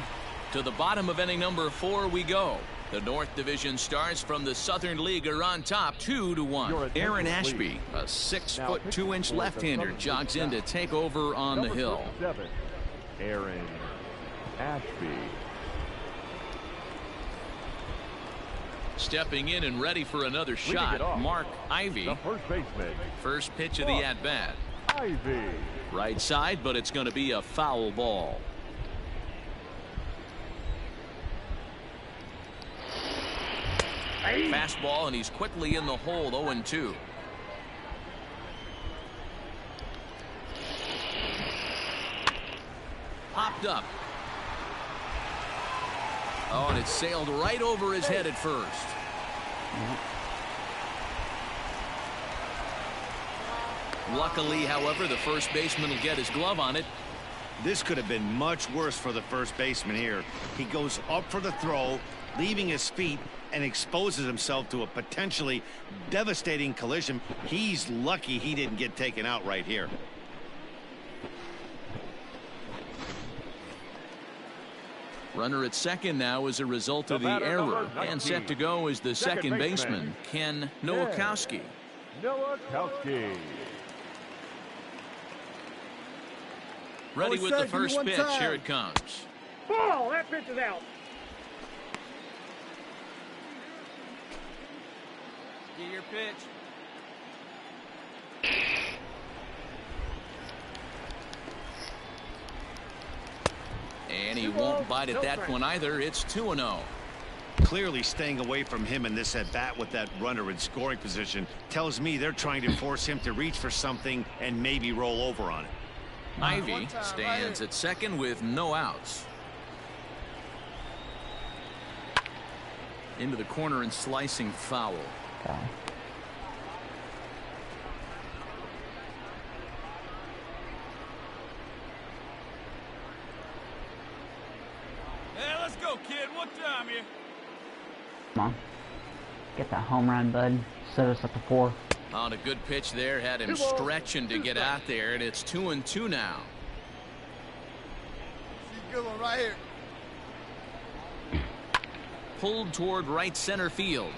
To the bottom of inning number 4 we go. The North Division Stars from the Southern League are on top 2-1. Aaron Ashby, a 6-foot 2-inch left-hander, jogs in to take over on the hill. 7, Aaron Ashby. Stepping in and ready for another shot, Mark Ivy. The first baseman. First pitch of the at-bat. Ivy. Right side, but it's going to be a foul ball. Fastball, and he's quickly in the hole, 0-2. Popped up. Oh, and it sailed right over his head at first. Luckily, however, the first baseman will get his glove on it. This could have been much worse for the first baseman here. He goes up for the throw, leaving his feet, and exposes himself to a potentially devastating collision. He's lucky he didn't get taken out right here. Runner at second now as a result of the error, and set to go is the second baseman, Ken Nowakowski. Nowakowski. Ready with the first pitch. Here it comes. Ball! That pitch is out. Get your pitch. And he won't bite at that one either. It's 2-0. Clearly staying away from him in this at-bat with that runner in scoring position tells me they're trying to force him to reach for something and maybe roll over on it. Ivy stands at second with no outs. Into the corner and slicing foul. Okay. Hey, let's go, kid. What time here? Come on. Get that home run, bud. Set us up to 4. On a good pitch there. Had him stretching to get out there, and it's 2-2 now. See a good one right here. Pulled toward right center field.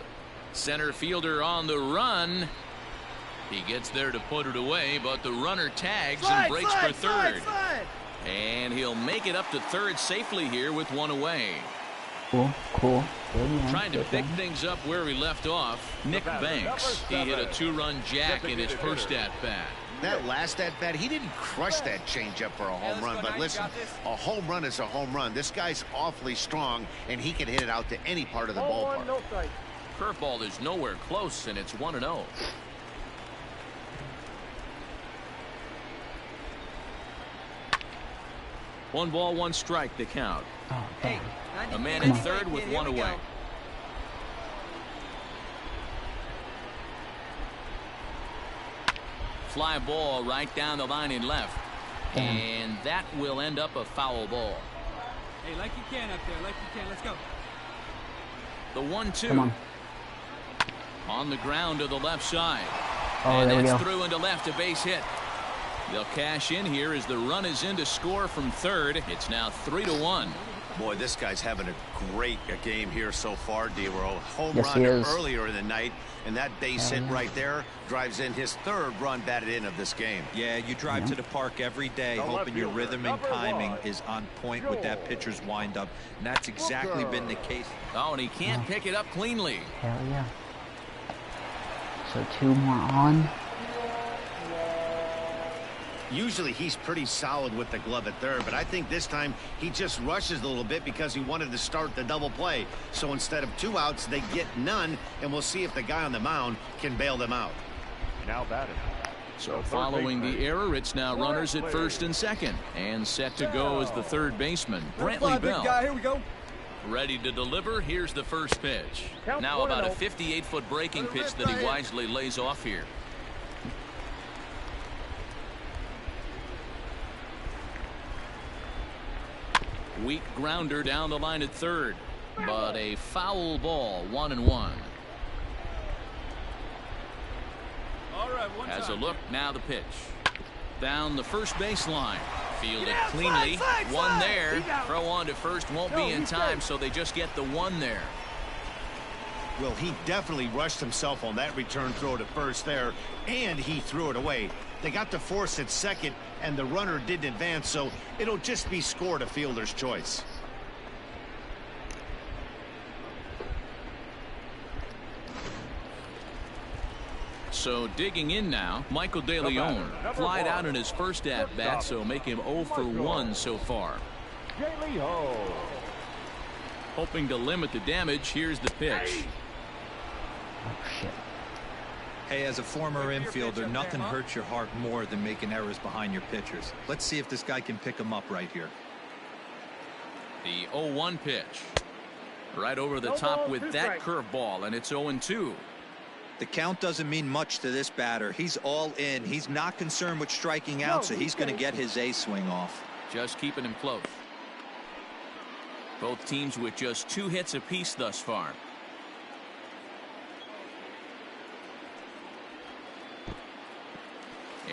Center fielder on the run. He gets there to put it away, but the runner tags and breaks for third. And he'll make it up to third safely here with one away. Cool, cool. Good man. Trying to pick things up where he left off, Nick Banks. He hit a 2-run jack in his first at-bat. That last at-bat, he didn't crush that changeup for a home run, but listen, a home run is a home run. This guy's awfully strong, and he can hit it out to any part of the ballpark. Curveball is nowhere close, and it's 1-0. One ball, one strike, the count. Oh, Hey, A man in third with one away. Fly ball right down the line in left. And that will end up a foul ball. Hey, like you can up there, like you can. Let's go. The 1-2. Come on. On the ground to the left side. Oh, and there we that's go. through into left, a base hit. They'll cash in here as the run is in to score from third. It's now 3-1. Boy, this guy's having a great game here so far, D-Roll. Home Yes, run he is. earlier in the night, and that base hit right there drives in his third run batted in of this game. Yeah, you drive to the park every day hoping your rhythm and timing is on point with that pitcher's windup, and that's exactly been the case. Oh, and he can't pick it up cleanly. Hell yeah. So 2 more on. Usually he's pretty solid with the glove at third, but I think this time he just rushes a little bit because he wanted to start the double play. So instead of 2 outs, they get none, and we'll see if the guy on the mound can bail them out. Now batting. So following the error, it's now runners at first and second. And set to go is the third baseman, Brantley Bell. Here we go. Ready to deliver. Here's the first pitch. Now about a 58-foot breaking pitch that he wisely lays off here. Weak grounder down the line at third, but a foul ball, 1-1. All right, one As a time. look, now the pitch. Down the first baseline. Fielded cleanly. One there. Throw on to first won't be in time, so they just get the 1 there. Well, he definitely rushed himself on that return throw to first there, and he threw it away. They got to force at second, and the runner didn't advance, so it'll just be scored a fielder's choice. So digging in now, Michael De Leon. Flied out in his first at-bat, so make him 0 for 1 so far. Hoping to limit the damage, here's the pitch. Oh, shit. Hey, as a former infielder, nothing hurts your heart more than making errors behind your pitchers. Let's see if this guy can pick them up right here. The 0-1 pitch. Right over the top with that curveball, and it's 0-2. The count doesn't mean much to this batter. He's all in. He's not concerned with striking out, so he's going to get his A swing off. Just keeping him close. Both teams with just 2 hits apiece thus far.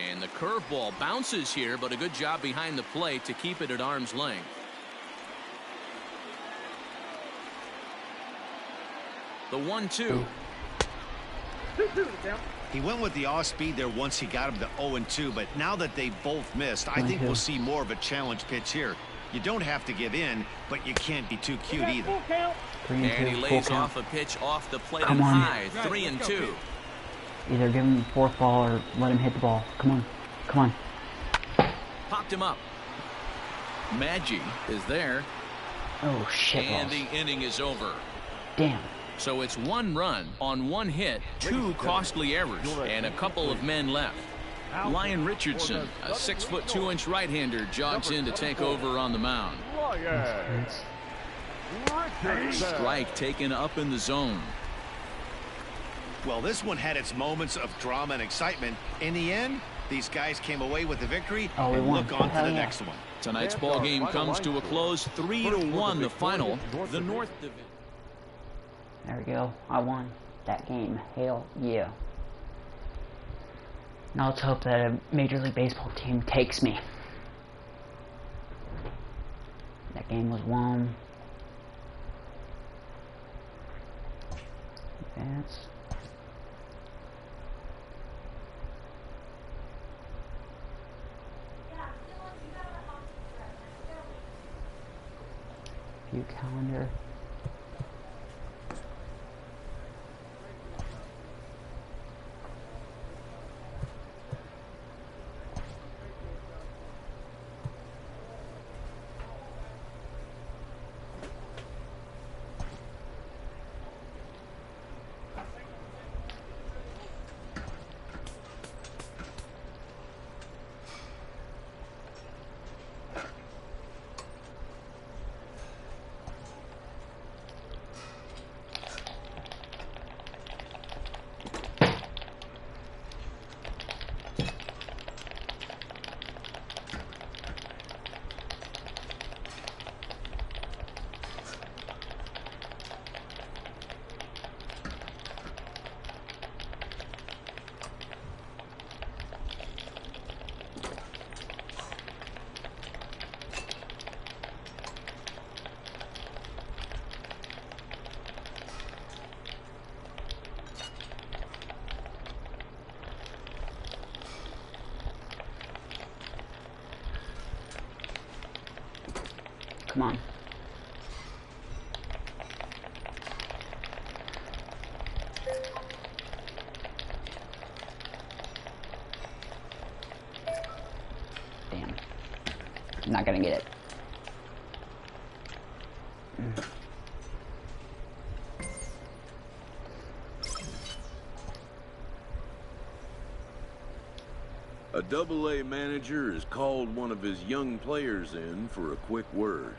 And the curveball bounces here, but a good job behind the plate to keep it at arm's length. The 1-2. He went with the off speed there once he got him to 0-2, but now that they both missed, I think we'll see more of a challenge pitch here. You don't have to give in, but you can't be too cute either. And he lays off a pitch off the plate and high. 3-2. Either give him the 4th ball or let him hit the ball. Come on. Come on. Popped him up. Maggi is there. Oh, shit. And the inning is over. Damn. So it's 1 run on 1 hit, 2 costly errors, and a couple of men left. Lyon Richardson, a 6' 2" right-hander, jogs in to take over on the mound. Strike taken up in the zone. Well, this one had its moments of drama and excitement. In the end, these guys came away with the victory and look on to the next one. Tonight's ball game comes to a close, 3-1 the final. The North Division. There we go. I won that game. Hell yeah. Now let's hope that a Major League Baseball team takes me. That game was won. Advance. View calendar. Come on. Damn. I'm not gonna get it. A Double-A manager has called one of his young players in for a quick word.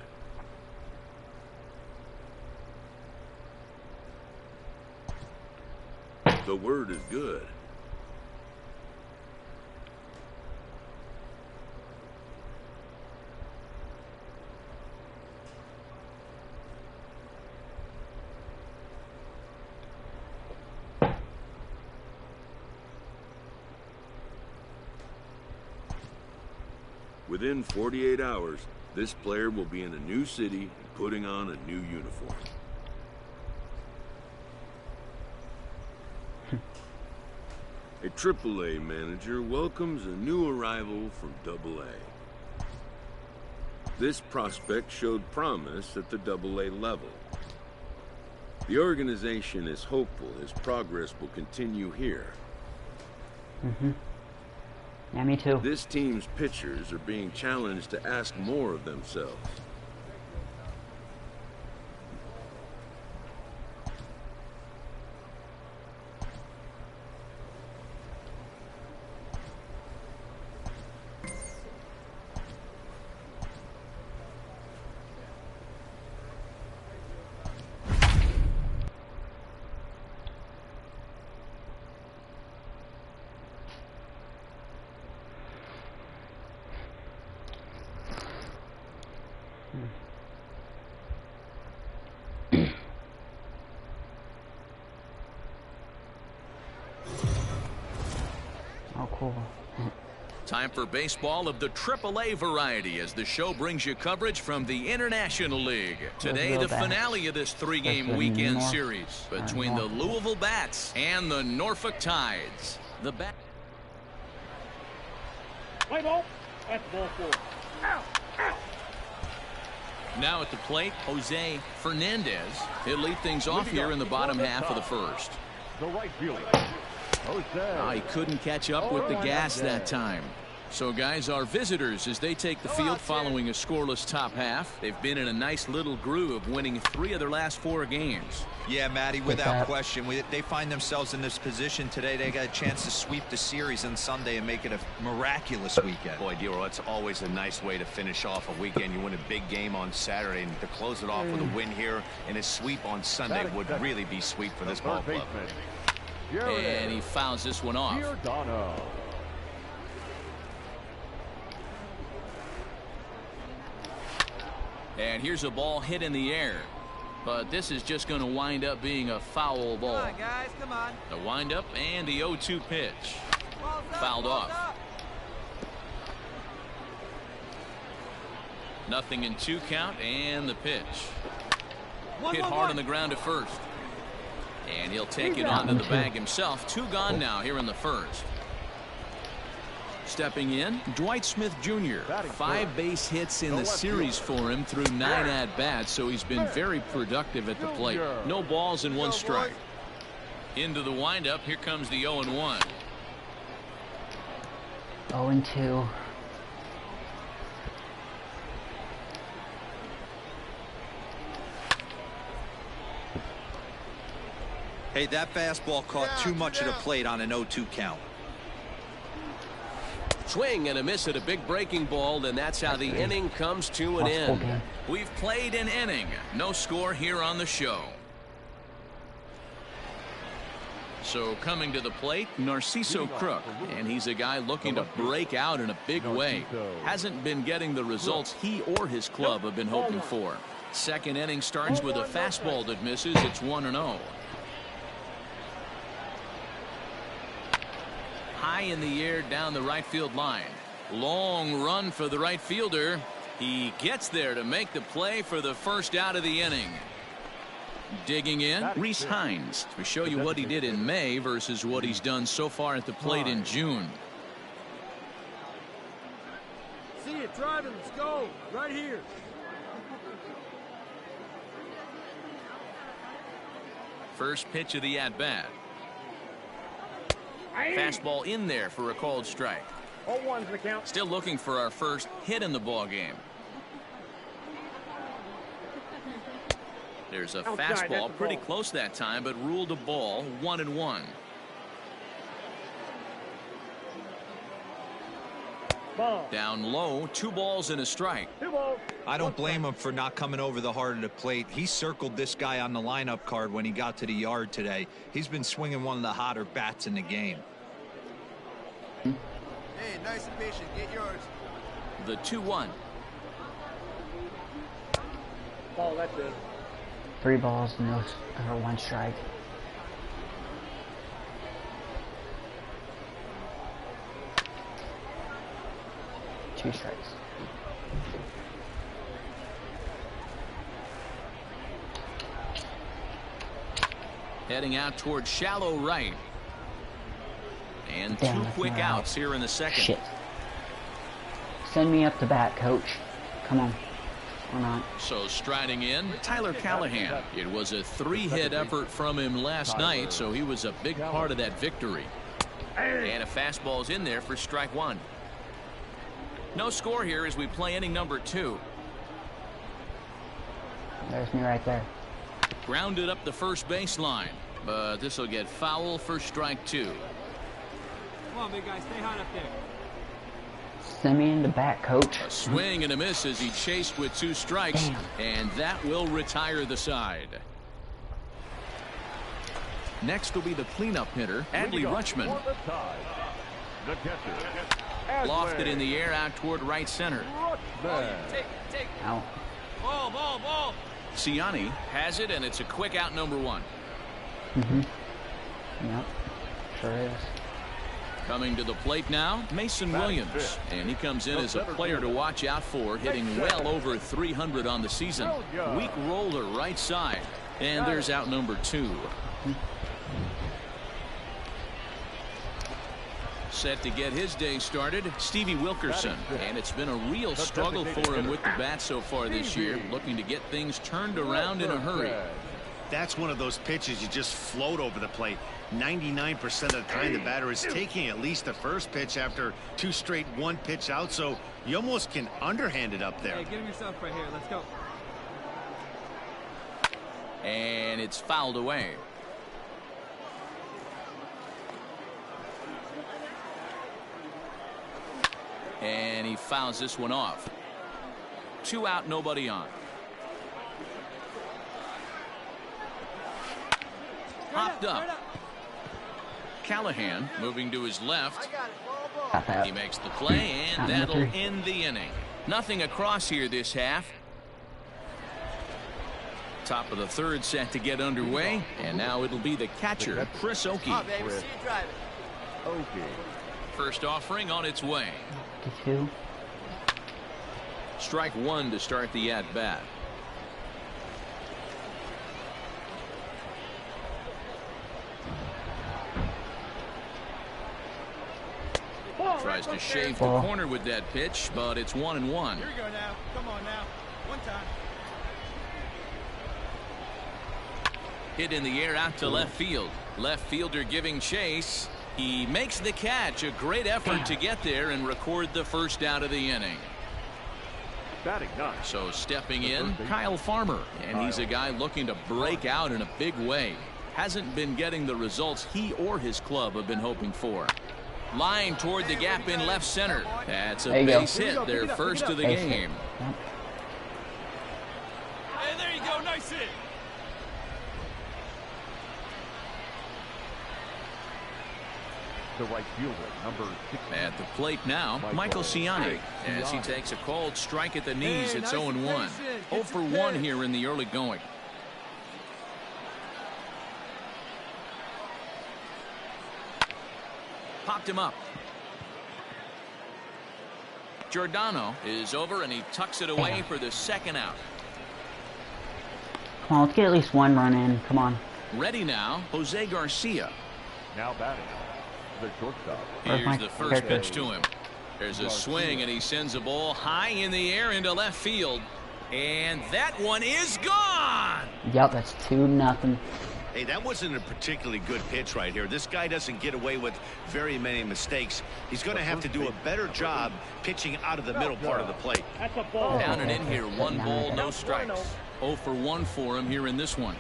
The word is good. Within 48 hours, this player will be in a new city and putting on a new uniform. A Triple-A manager welcomes a new arrival from Double-A. This prospect showed promise at the Double-A level. The organization is hopeful his progress will continue here. Yeah, me too. This team's pitchers are being challenged to ask more of themselves. Oh, cool. Time for baseball of the Triple-A variety as the show brings you coverage from the International League. Today, the finale of this three-game weekend series between the Louisville Bats and the Norfolk Tides. The bat. Play ball. That's ball 4. Ow! Ow! Now at the plate, Jose Fernandez. He'll lead things off here in the bottom half of the first. The right fielder, Jose. Oh, he couldn't catch up with the gas that time. So, guys, our visitors, as they take the field following a scoreless top half, they've been in a nice little groove, winning 3 of their last 4 games. Yeah, Matty, without question. They find themselves in this position today. They got a chance to sweep the series on Sunday and make it a miraculous weekend. Boy, Dero, it's always a nice way to finish off a weekend. You win a big game on Saturday, and to close it off with a win here and a sweep on Sunday would really be sweet for this ball club. And he fouls this one off. And here's a ball hit in the air. But this is just going to wind up being a foul ball. Come on, guys, come on. The windup and the 0-2 pitch. Fouled off. Nothing in 2 count and the pitch. Hit hard on the ground at first. And he'll take it onto the bag himself. 2 gone now here in the first. Stepping in, Dwight Smith Jr. 5 base hits in the series for him through 9 at-bats, so he's been very productive at the plate. No balls and 1 strike. Into the windup, here comes the 0-1. 0-2. Hey, that fastball caught too much of the plate on an 0-2 count. Swing and a miss at a big breaking ball, and that's how the inning comes to an end. We've played an inning. No score here on the show. So coming to the plate, Narciso Crook, and he's a guy looking to break out in a big way. Hasn't been getting the results he or his club have been hoping for. Second inning starts with a fastball that misses. It's 1-0. High in the air down the right field line. Long run for the right fielder. He gets there to make the play for the first out of the inning. Digging in, Rhys Hines to show you what he did in May versus what he's done so far at the plate in June. See it driving. Let's go. Right here. First pitch of the at-bat. Fastball in there for a called strike. 0-1's the count. Still looking for our first hit in the ball game. There's a fastball pretty close that time, but ruled a ball. 1-1. Down low, 2 balls and a strike. 2 balls. I don't blame him for not coming over the heart of the plate. He circled this guy on the lineup card when he got to the yard today. He's been swinging one of the hotter bats in the game. Hey, nice and patient. Get yours. The 2-1. Ball, that's it. 3 balls, no, or 1 strike. Two strikes. Heading out towards shallow right. And Damn, 2 quick outs here in the second. Shit. Send me up the bat, coach. Come on. Or not. So striding in, Tyler Callahan. It was a 3-hit effort from him last night, so he was a big part of that victory. And a fastball's in there for strike 1. No score here as we play inning number 2. There's me right there. Grounded up the first baseline, but this will get foul for strike 2. Come on, big guy, stay hot up there. Send me in the bat, coach. A swing and a miss as he chased with 2 strikes. Damn. And that will retire the side. Next will be the cleanup hitter, Adley Rutschman. The catcher. Lofted in the air out toward right center. Take. Out. Ball. Ciani has it, and it's a quick out, number 1. Yep. Sure is. Coming to the plate now, Mason Williams. And he comes in as a player to watch out for, hitting well over 300 on the season. Weak roller right side. And there's out number 2. Set to get his day started, Stevie Wilkerson. And it's been a real struggle for him with the bat so far this year, looking to get things turned around in a hurry. That's one of those pitches you just float over the plate. 99% of the time the batter is taking at least the first pitch after 2 straight 1-pitch out, so you almost can underhand it up there. Hey, get him yourself right here. Let's go. And it's fouled away. And he fouls this one off. 2 out, nobody on. Hopped up. Callahan moving to his left. He makes the play, and that'll end the inning. Nothing across here this half. Top of the 3rd set to get underway, and now it'll be the catcher, Chris Oakey. First offering on its way. 2. Strike 1 to start the at-bat. Tries to shave the corner with that pitch, but it's 1-1. Here we go now. Come on now. One time. Hit in the air out to left field. Left fielder giving chase. He makes the catch. A great effort to get there and record the first out of the inning. So stepping in, Kyle Farmer. And he's a guy looking to break out in a big way. Hasn't been getting the results he or his club have been hoping for. Line toward the gap in left center. That's a base hit, their first of the game. Hey, there you go. Nice hit. The right fielder, number 6. At the plate now, Michael Ciani. As he takes a called strike at the knees, it's 0-1. 0 for 1 here in the early going. Popped him up. Giordano is over, and he tucks it away for the 2nd out. Come on, let's get at least 1 run in. Come on. Ready now, Jose Garcia. Now batting, the shortstop. Here's the first pitch to him. There's a swing, and he sends a ball high in the air into left field. And that one is gone. Yep, that's 2-0. Hey, that wasn't a particularly good pitch right here. This guy doesn't get away with very many mistakes. He's going to have to do a better job pitching out of the middle part of the plate. That's a ball. Down and in here, 1 ball, no strikes. 0 for 1 for him here in this one.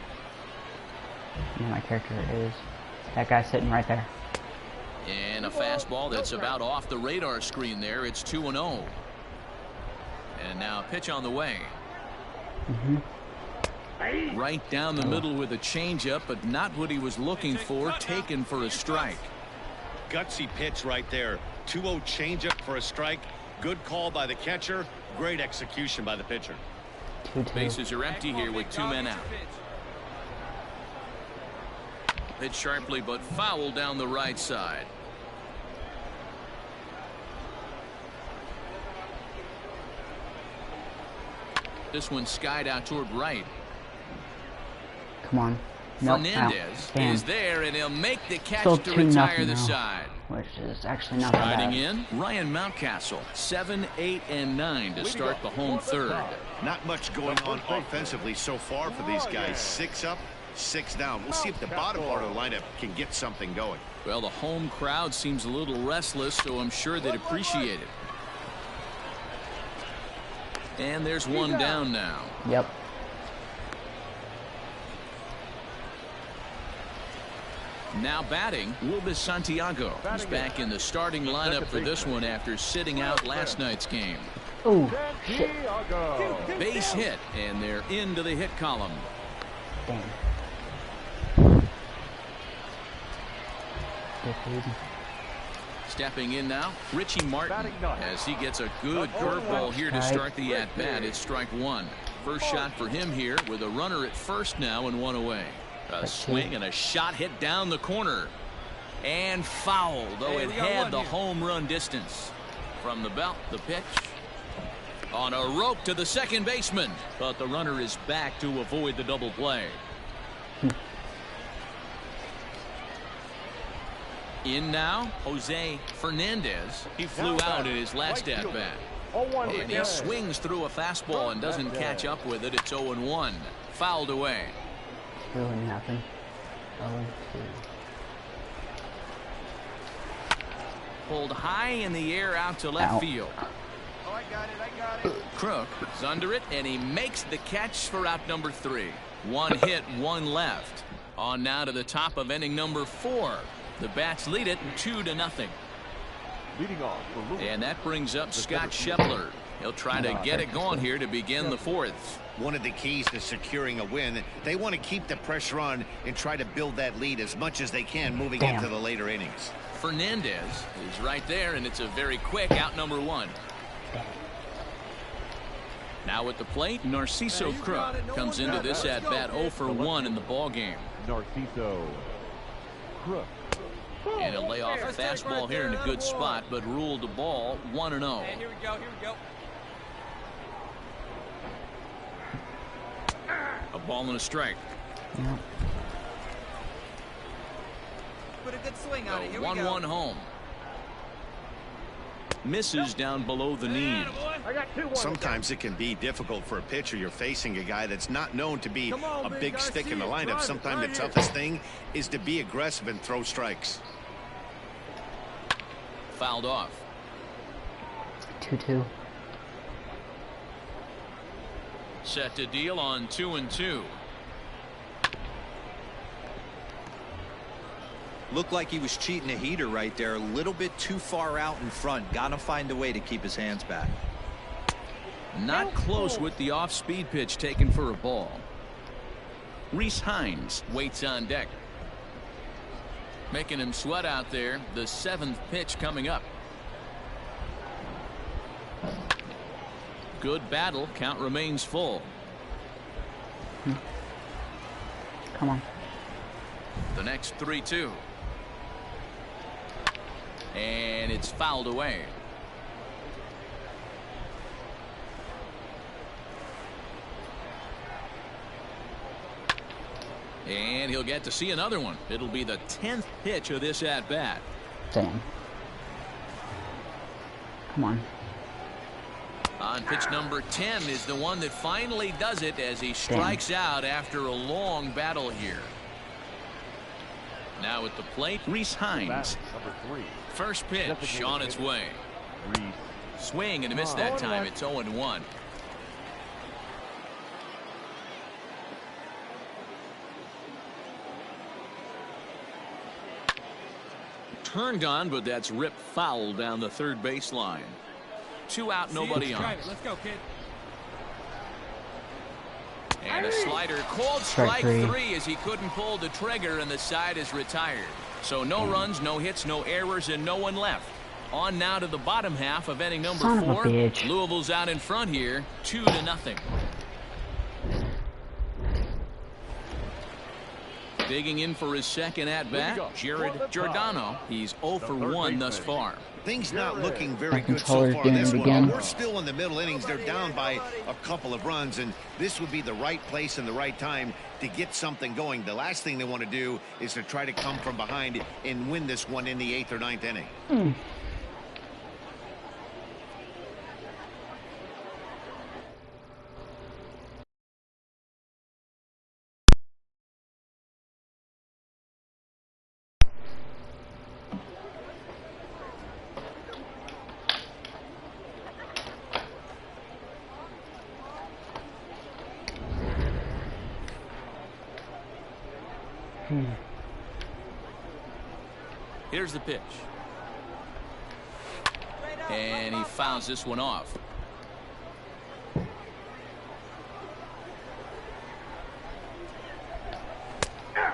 You know, my character is that guy sitting right there. And a fastball that's about off the radar screen there. It's 2-0. And now a pitch on the way. Right down the middle with a changeup, but not what he was looking for. Taken for a strike. Gutsy pitch right there. 2-0 changeup for a strike. Good call by the catcher. Great execution by the pitcher. 2-2. Bases are empty here with 2 men out. Hit sharply, but foul down the right side. This one skied out toward right. Come on. Nope, Fernandez is there, and he'll make the catch Still to 2-0 retire the now, side. which is actually not that Riding bad. in, Ryan Mountcastle, 7, 8, and 9 to start the home third. Not much going on offensively so far for these guys. 6 up, 6 down. We'll see if the bottom part of the lineup can get something going. Well, the home crowd seems a little restless, so I'm sure they'd appreciate it. And there's one down now. Yep. Now batting, Wilbus Santiago. He's back in the starting lineup for this one after sitting out last night's game. Oh, shit. Base hit, and they're into the hit column. Damn. Stepping in now, Richie Martin, as he gets a good curveball here to start the at-bat. It's strike 1. First shot for him here with a runner at first now and 1 away. A swing and a shot hit down the corner. And foul, though it had the home run distance. From the belt, the pitch. On a rope to the second baseman. But the runner is back to avoid the double play. In now, Jose Fernandez. He flew out in his last at-bat. And he swings through a fastball and doesn't catch up with it. It's 0-1. Fouled away. Really nothing. 0-2. Pulled high in the air out to left field. Oh, I got it. Crook is under it, and he makes the catch for out number 3. 1 hit, 1 left. On now to the top of inning number 4. The Bats lead it 2-0. Leading off for Louis. And that brings up Scott Scheffler. He'll try to get it going here to begin the 4th. One of the keys to securing a win, they want to keep the pressure on and try to build that lead as much as they can moving into the later innings. Fernandez is right there, and it's a very quick out number 1. Now at the plate, Narciso Crook comes into this at bat 0 for 1 in the ball game. Narciso Crook. And he'll lay off a fastball here in a good spot, but ruled the ball 1-0. Here we go. A ball and a strike. Yeah. Put a good swing on it. Here 1-1 home. Misses down below the knee. Sometimes it can be difficult for a pitcher. You're facing a guy that's not known to be a big stick in the lineup. Sometimes the toughest thing is to be aggressive and throw strikes. Fouled off. 2-2. Set to deal on 2-2. Looked like he was cheating a heater right there. A little bit too far out in front. Got to find a way to keep his hands back. Not close with the off-speed pitch taken for a ball. Rhys Hines waits on deck. Making him sweat out there. The 7th pitch coming up. Good battle. Count remains full. Come on. The next 3-2. And it's fouled away. And he'll get to see another one. It'll be the 10th pitch of this at bat. Damn. Come on. On pitch number 10 is the one that finally does it as he strikes out after a long battle here. Now at the plate, Rhys Hines. Number 3. First pitch on its way. Swing and a miss that time. It's 0-1. Turned on, but that's ripped foul down the third baseline. 2 out, nobody on. Let's go, kid. And a slider called strike 3 as he couldn't pull the trigger, and the side is retired. So no runs, no hits, no errors, and no one left. On now to the bottom half of inning number 4. Louisville's out in front here, 2-0. Digging in for his second at-bat, Jared Giordano. He's 0 for 1 thus far. Things not looking very good so far in this one. We're still in the middle innings. They're down by a couple of runs, and this would be the right place and the right time to get something going. The last thing they want to do is to try to come from behind and win this one in the 8th or 9th inning. Here's the pitch. And he fouls this one off.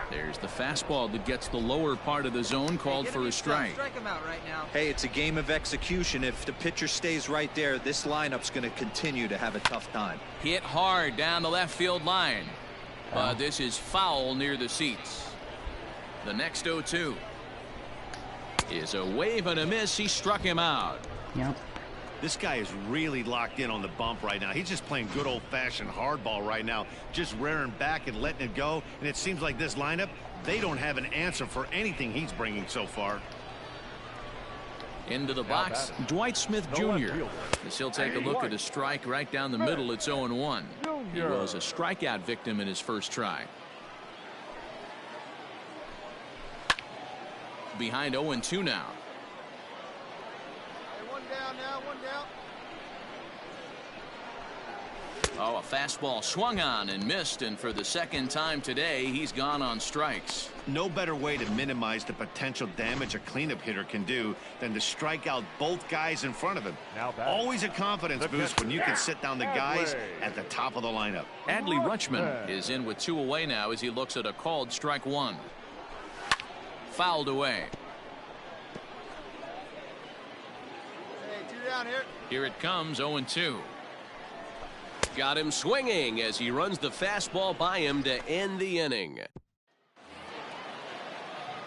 There's the fastball that gets the lower part of the zone, called for a strike. Strike him out right now. Hey, it's a game of execution. If the pitcher stays right there, this lineup's going to continue to have a tough time. Hit hard down the left field line. But this is foul near the seats. The next 0-2 is a wave and a miss. He struck him out. Yep. This guy is really locked in on the bump right now. He's just playing good old-fashioned hardball right now, just rearing back and letting it go. And it seems like this lineup, they don't have an answer for anything he's bringing so far. Into the box, Dwight Smith Jr. As he'll take a look at a strike right down the middle. It's 0-1. He was a strikeout victim in his first try. Behind 0-2 now. Hey, 1 down now, 1 down. Oh, a fastball swung on and missed, and for the second time today, he's gone on strikes. No better way to minimize the potential damage a cleanup hitter can do than to strike out both guys in front of him. Always a confidence boost when you can sit down the guys at the top of the lineup. Adley Rutschman is in with 2 away now as he looks at a called strike 1. Fouled away. Hey, 2 down here. Here it comes, 0-2. Got him swinging as he runs the fastball by him to end the inning.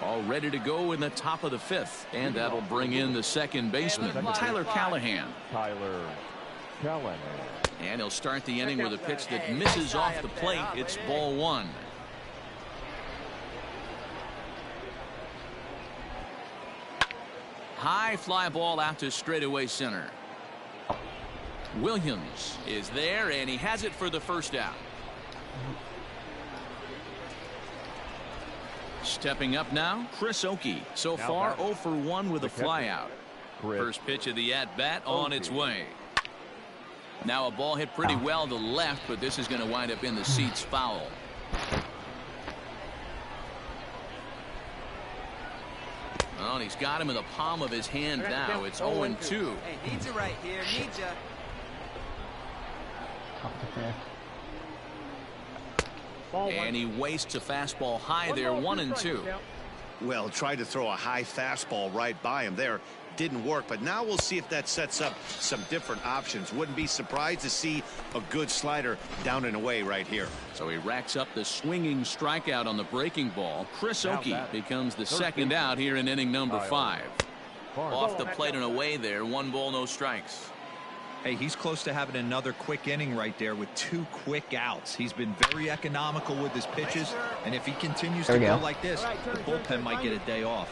All ready to go in the top of the 5th, and that'll bring in the second baseman, Tyler Callahan. And he'll start the inning with a pitch that misses off the plate. It's ball 1. High fly ball out to straightaway center. Williams is there, and he has it for the first out. Stepping up now, Chris Oakey. So far 0 for 1 with a flyout. First pitch of the at-bat on its way. Now a ball hit pretty well to left, but this is going to wind up in the seats, foul. Oh, and he's got him in the palm of his hand now. It's 0-2. Hey, needs you right here. Needs you. And he wastes a fastball high there, 1-2. Well, tried to throw a high fastball right by him there. Didn't work, but now we'll see if that sets up some different options. Wouldn't be surprised to see a good slider down and away right here. So he racks up the swinging strikeout on the breaking ball. Chris Oakey becomes the second out here in inning number 5. Off the plate and away there, 1 ball, no strikes. Hey, he's close to having another quick inning right there with 2 quick outs. He's been very economical with his pitches, and if he continues to go like this, the bullpen might get a day off.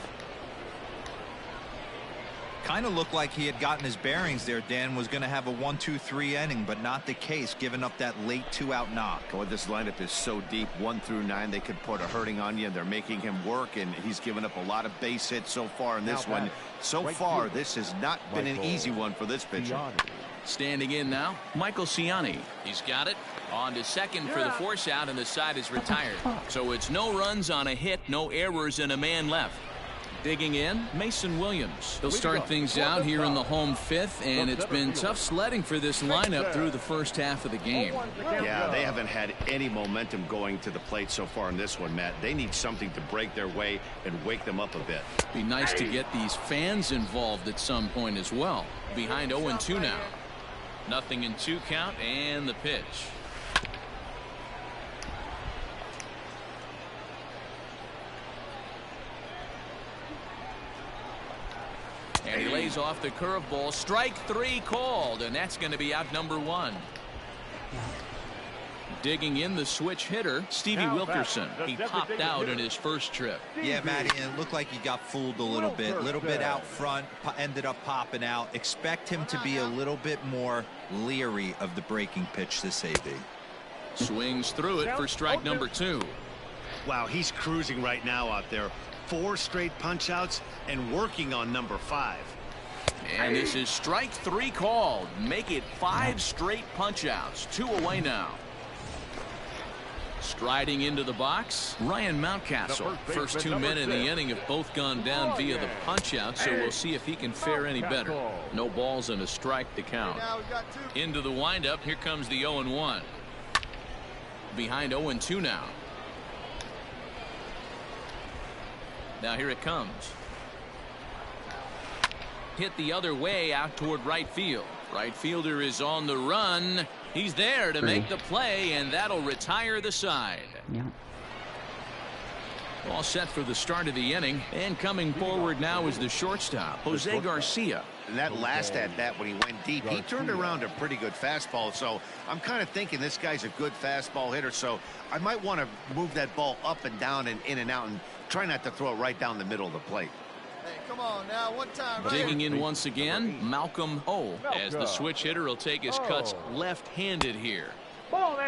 Kind of looked like he had gotten his bearings there. Dan was going to have a 1-2-3 inning, but not the case, giving up that late 2-out knock. Oh, this lineup is so deep, 1 through 9. They could put a hurting on you. They're making him work, and he's given up a lot of base hits so far in this one. So far, this has not been an easy one for this pitcher. Standing in now, Michael Ciani. He's got it. On to second for the force out, and the side is retired. So it's no runs on a hit, no errors, and a man left. Digging in, Mason Williams. He'll start things out here in the home 5th, and it's been tough sledding for this lineup through the first half of the game. Yeah, they haven't had any momentum going to the plate so far in this one, Matt. They need something to break their way and wake them up a bit. Be nice to get these fans involved at some point as well. Behind 0-2 now. Nothing in 2 count, and the pitch. And he lays off the curveball. Strike 3 called, and that's going to be out number 1. Digging in the switch hitter, Stevie Wilkerson. He popped out in his first trip. Yeah, Matty, and it looked like he got fooled a little bit. A little bit out front, ended up popping out. Expect him to be a little bit more leery of the breaking pitch this AB. Swings through it for strike number 2. Wow, he's cruising right now out there. 4 straight punch outs and working on number 5. And this is strike 3 called. Make it 5 straight punch outs. 2 away now. Striding into the box, Ryan Mountcastle. First 2 men in the inning have both gone down via the punch out, so we'll see if he can fare any better. No balls and a strike to count. Into the windup, here comes the 0-1. Behind 0-2 now. Now here it comes. Hit the other way out toward right field. Right fielder is on the run. He's there to make the play, and that'll retire the side. Yeah. All set for the start of the inning, and coming forward now is the shortstop, Jose Garcia. And that last at bat when he went deep, he turned around a pretty good fastball. So I'm kind of thinking this guy's a good fastball hitter. So I might want to move that ball up and down and in and out and try not to throw it right down the middle of the plate. Hey, come on now, one time. Digging in once again, Malcolm O, as the switch hitter will take his cuts left-handed here.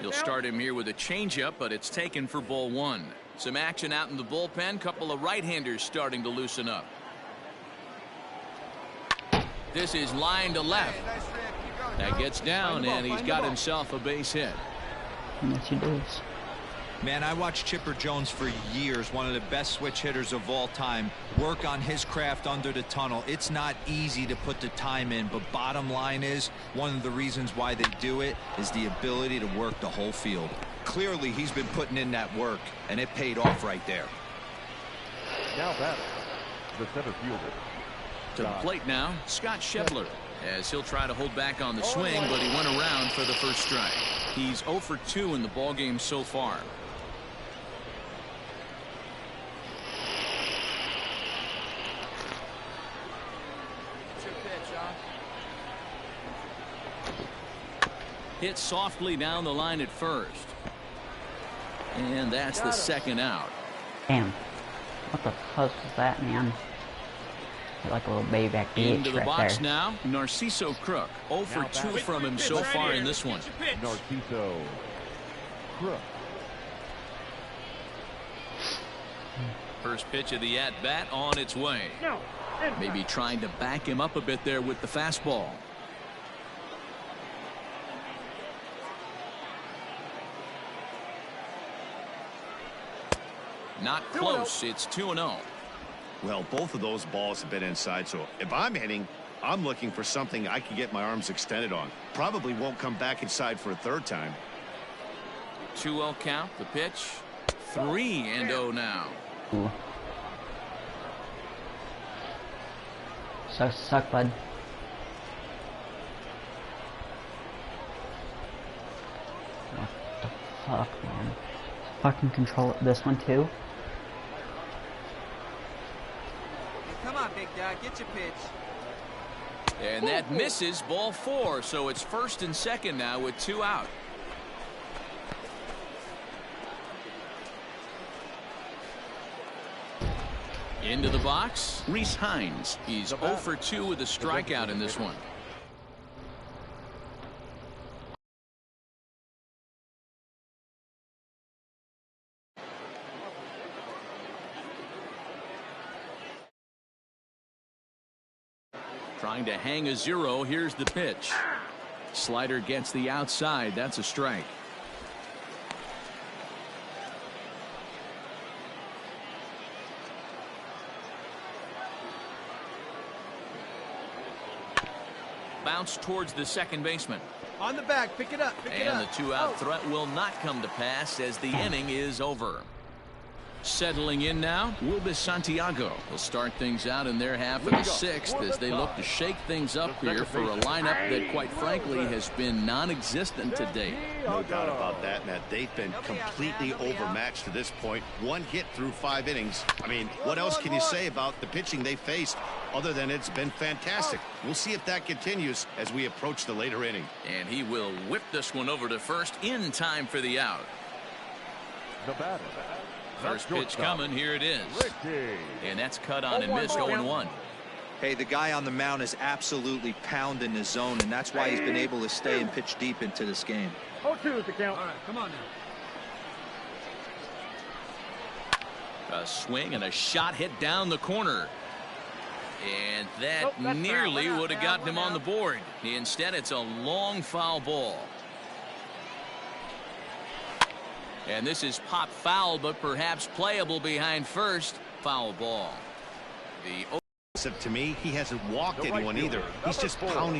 He'll start him here with a changeup, but it's taken for ball 1. Some action out in the bullpen. Couple of right-handers starting to loosen up. This is line to left. That gets down, and he's got himself a base hit. Yes, he does. Man, I watched Chipper Jones for years, one of the best switch hitters of all time, work on his craft under the tunnel. It's not easy to put the time in, but bottom line is, one of the reasons why they do it is the ability to work the whole field. Clearly, he's been putting in that work, and it paid off right there. Now batting, the center fielder. To the plate now, Scott Schebler, as he'll try to hold back on the swing, but he went around for the first strike. He's 0 for 2 in the ballgame so far. Hit softly down the line at first. And that's the second out. Damn. What the fuck was that, man? Like a little baby back into the right box there. now, Narciso Crook. 0 for 2 from him so far in this one. Narciso Crook. First pitch of the at-bat on its way. Maybe trying to back him up a bit there with the fastball. Not close. It's 2-0. Well, both of those balls have been inside, so if I'm hitting, I'm looking for something I can get my arms extended on. Probably won't come back inside for a third time. 2-0 count. The pitch. 3-0 now. Ooh. Suck, bud. What the fuck, man? Fucking control this one too. Come on, big dog, get your pitch. And that misses, ball 4, so it's first and second now with 2 out. Into the box, Rhys Hines. He's 0 for 2 with a strikeout in this one. Trying to hang a 0. Here's the pitch. Slider gets the outside. That's a strike. Bounce towards the second baseman. On the back, pick it up, pick it up. And the 2-out threat will not come to pass as the inning is over. Settling in now, Wilbur Santiago will start things out in their half of the 6th as they look to shake things up here for a lineup that, quite frankly, has been non-existent to date. No doubt about that, Matt. They've been completely overmatched to this point. 1 hit through 5 innings. I mean, what else can you say about the pitching they faced other than it's been fantastic? We'll see if that continues as we approach the later inning. And he will whip this one over to first in time for the out. The batter. First pitch coming. Here it is. And that's cut on and missed. 0-1. Hey, the guy on the mound is absolutely pounding the zone, and that's why he's been able to stay and pitch deep into this game. 0-2 is the count. All right, come on now. A swing and a shot hit down the corner. And that nearly would have gotten him on the board. Instead, it's a long foul ball. And this is pop foul, but perhaps playable behind first. Foul ball. To me, he hasn't walked anyone either. He's just pounding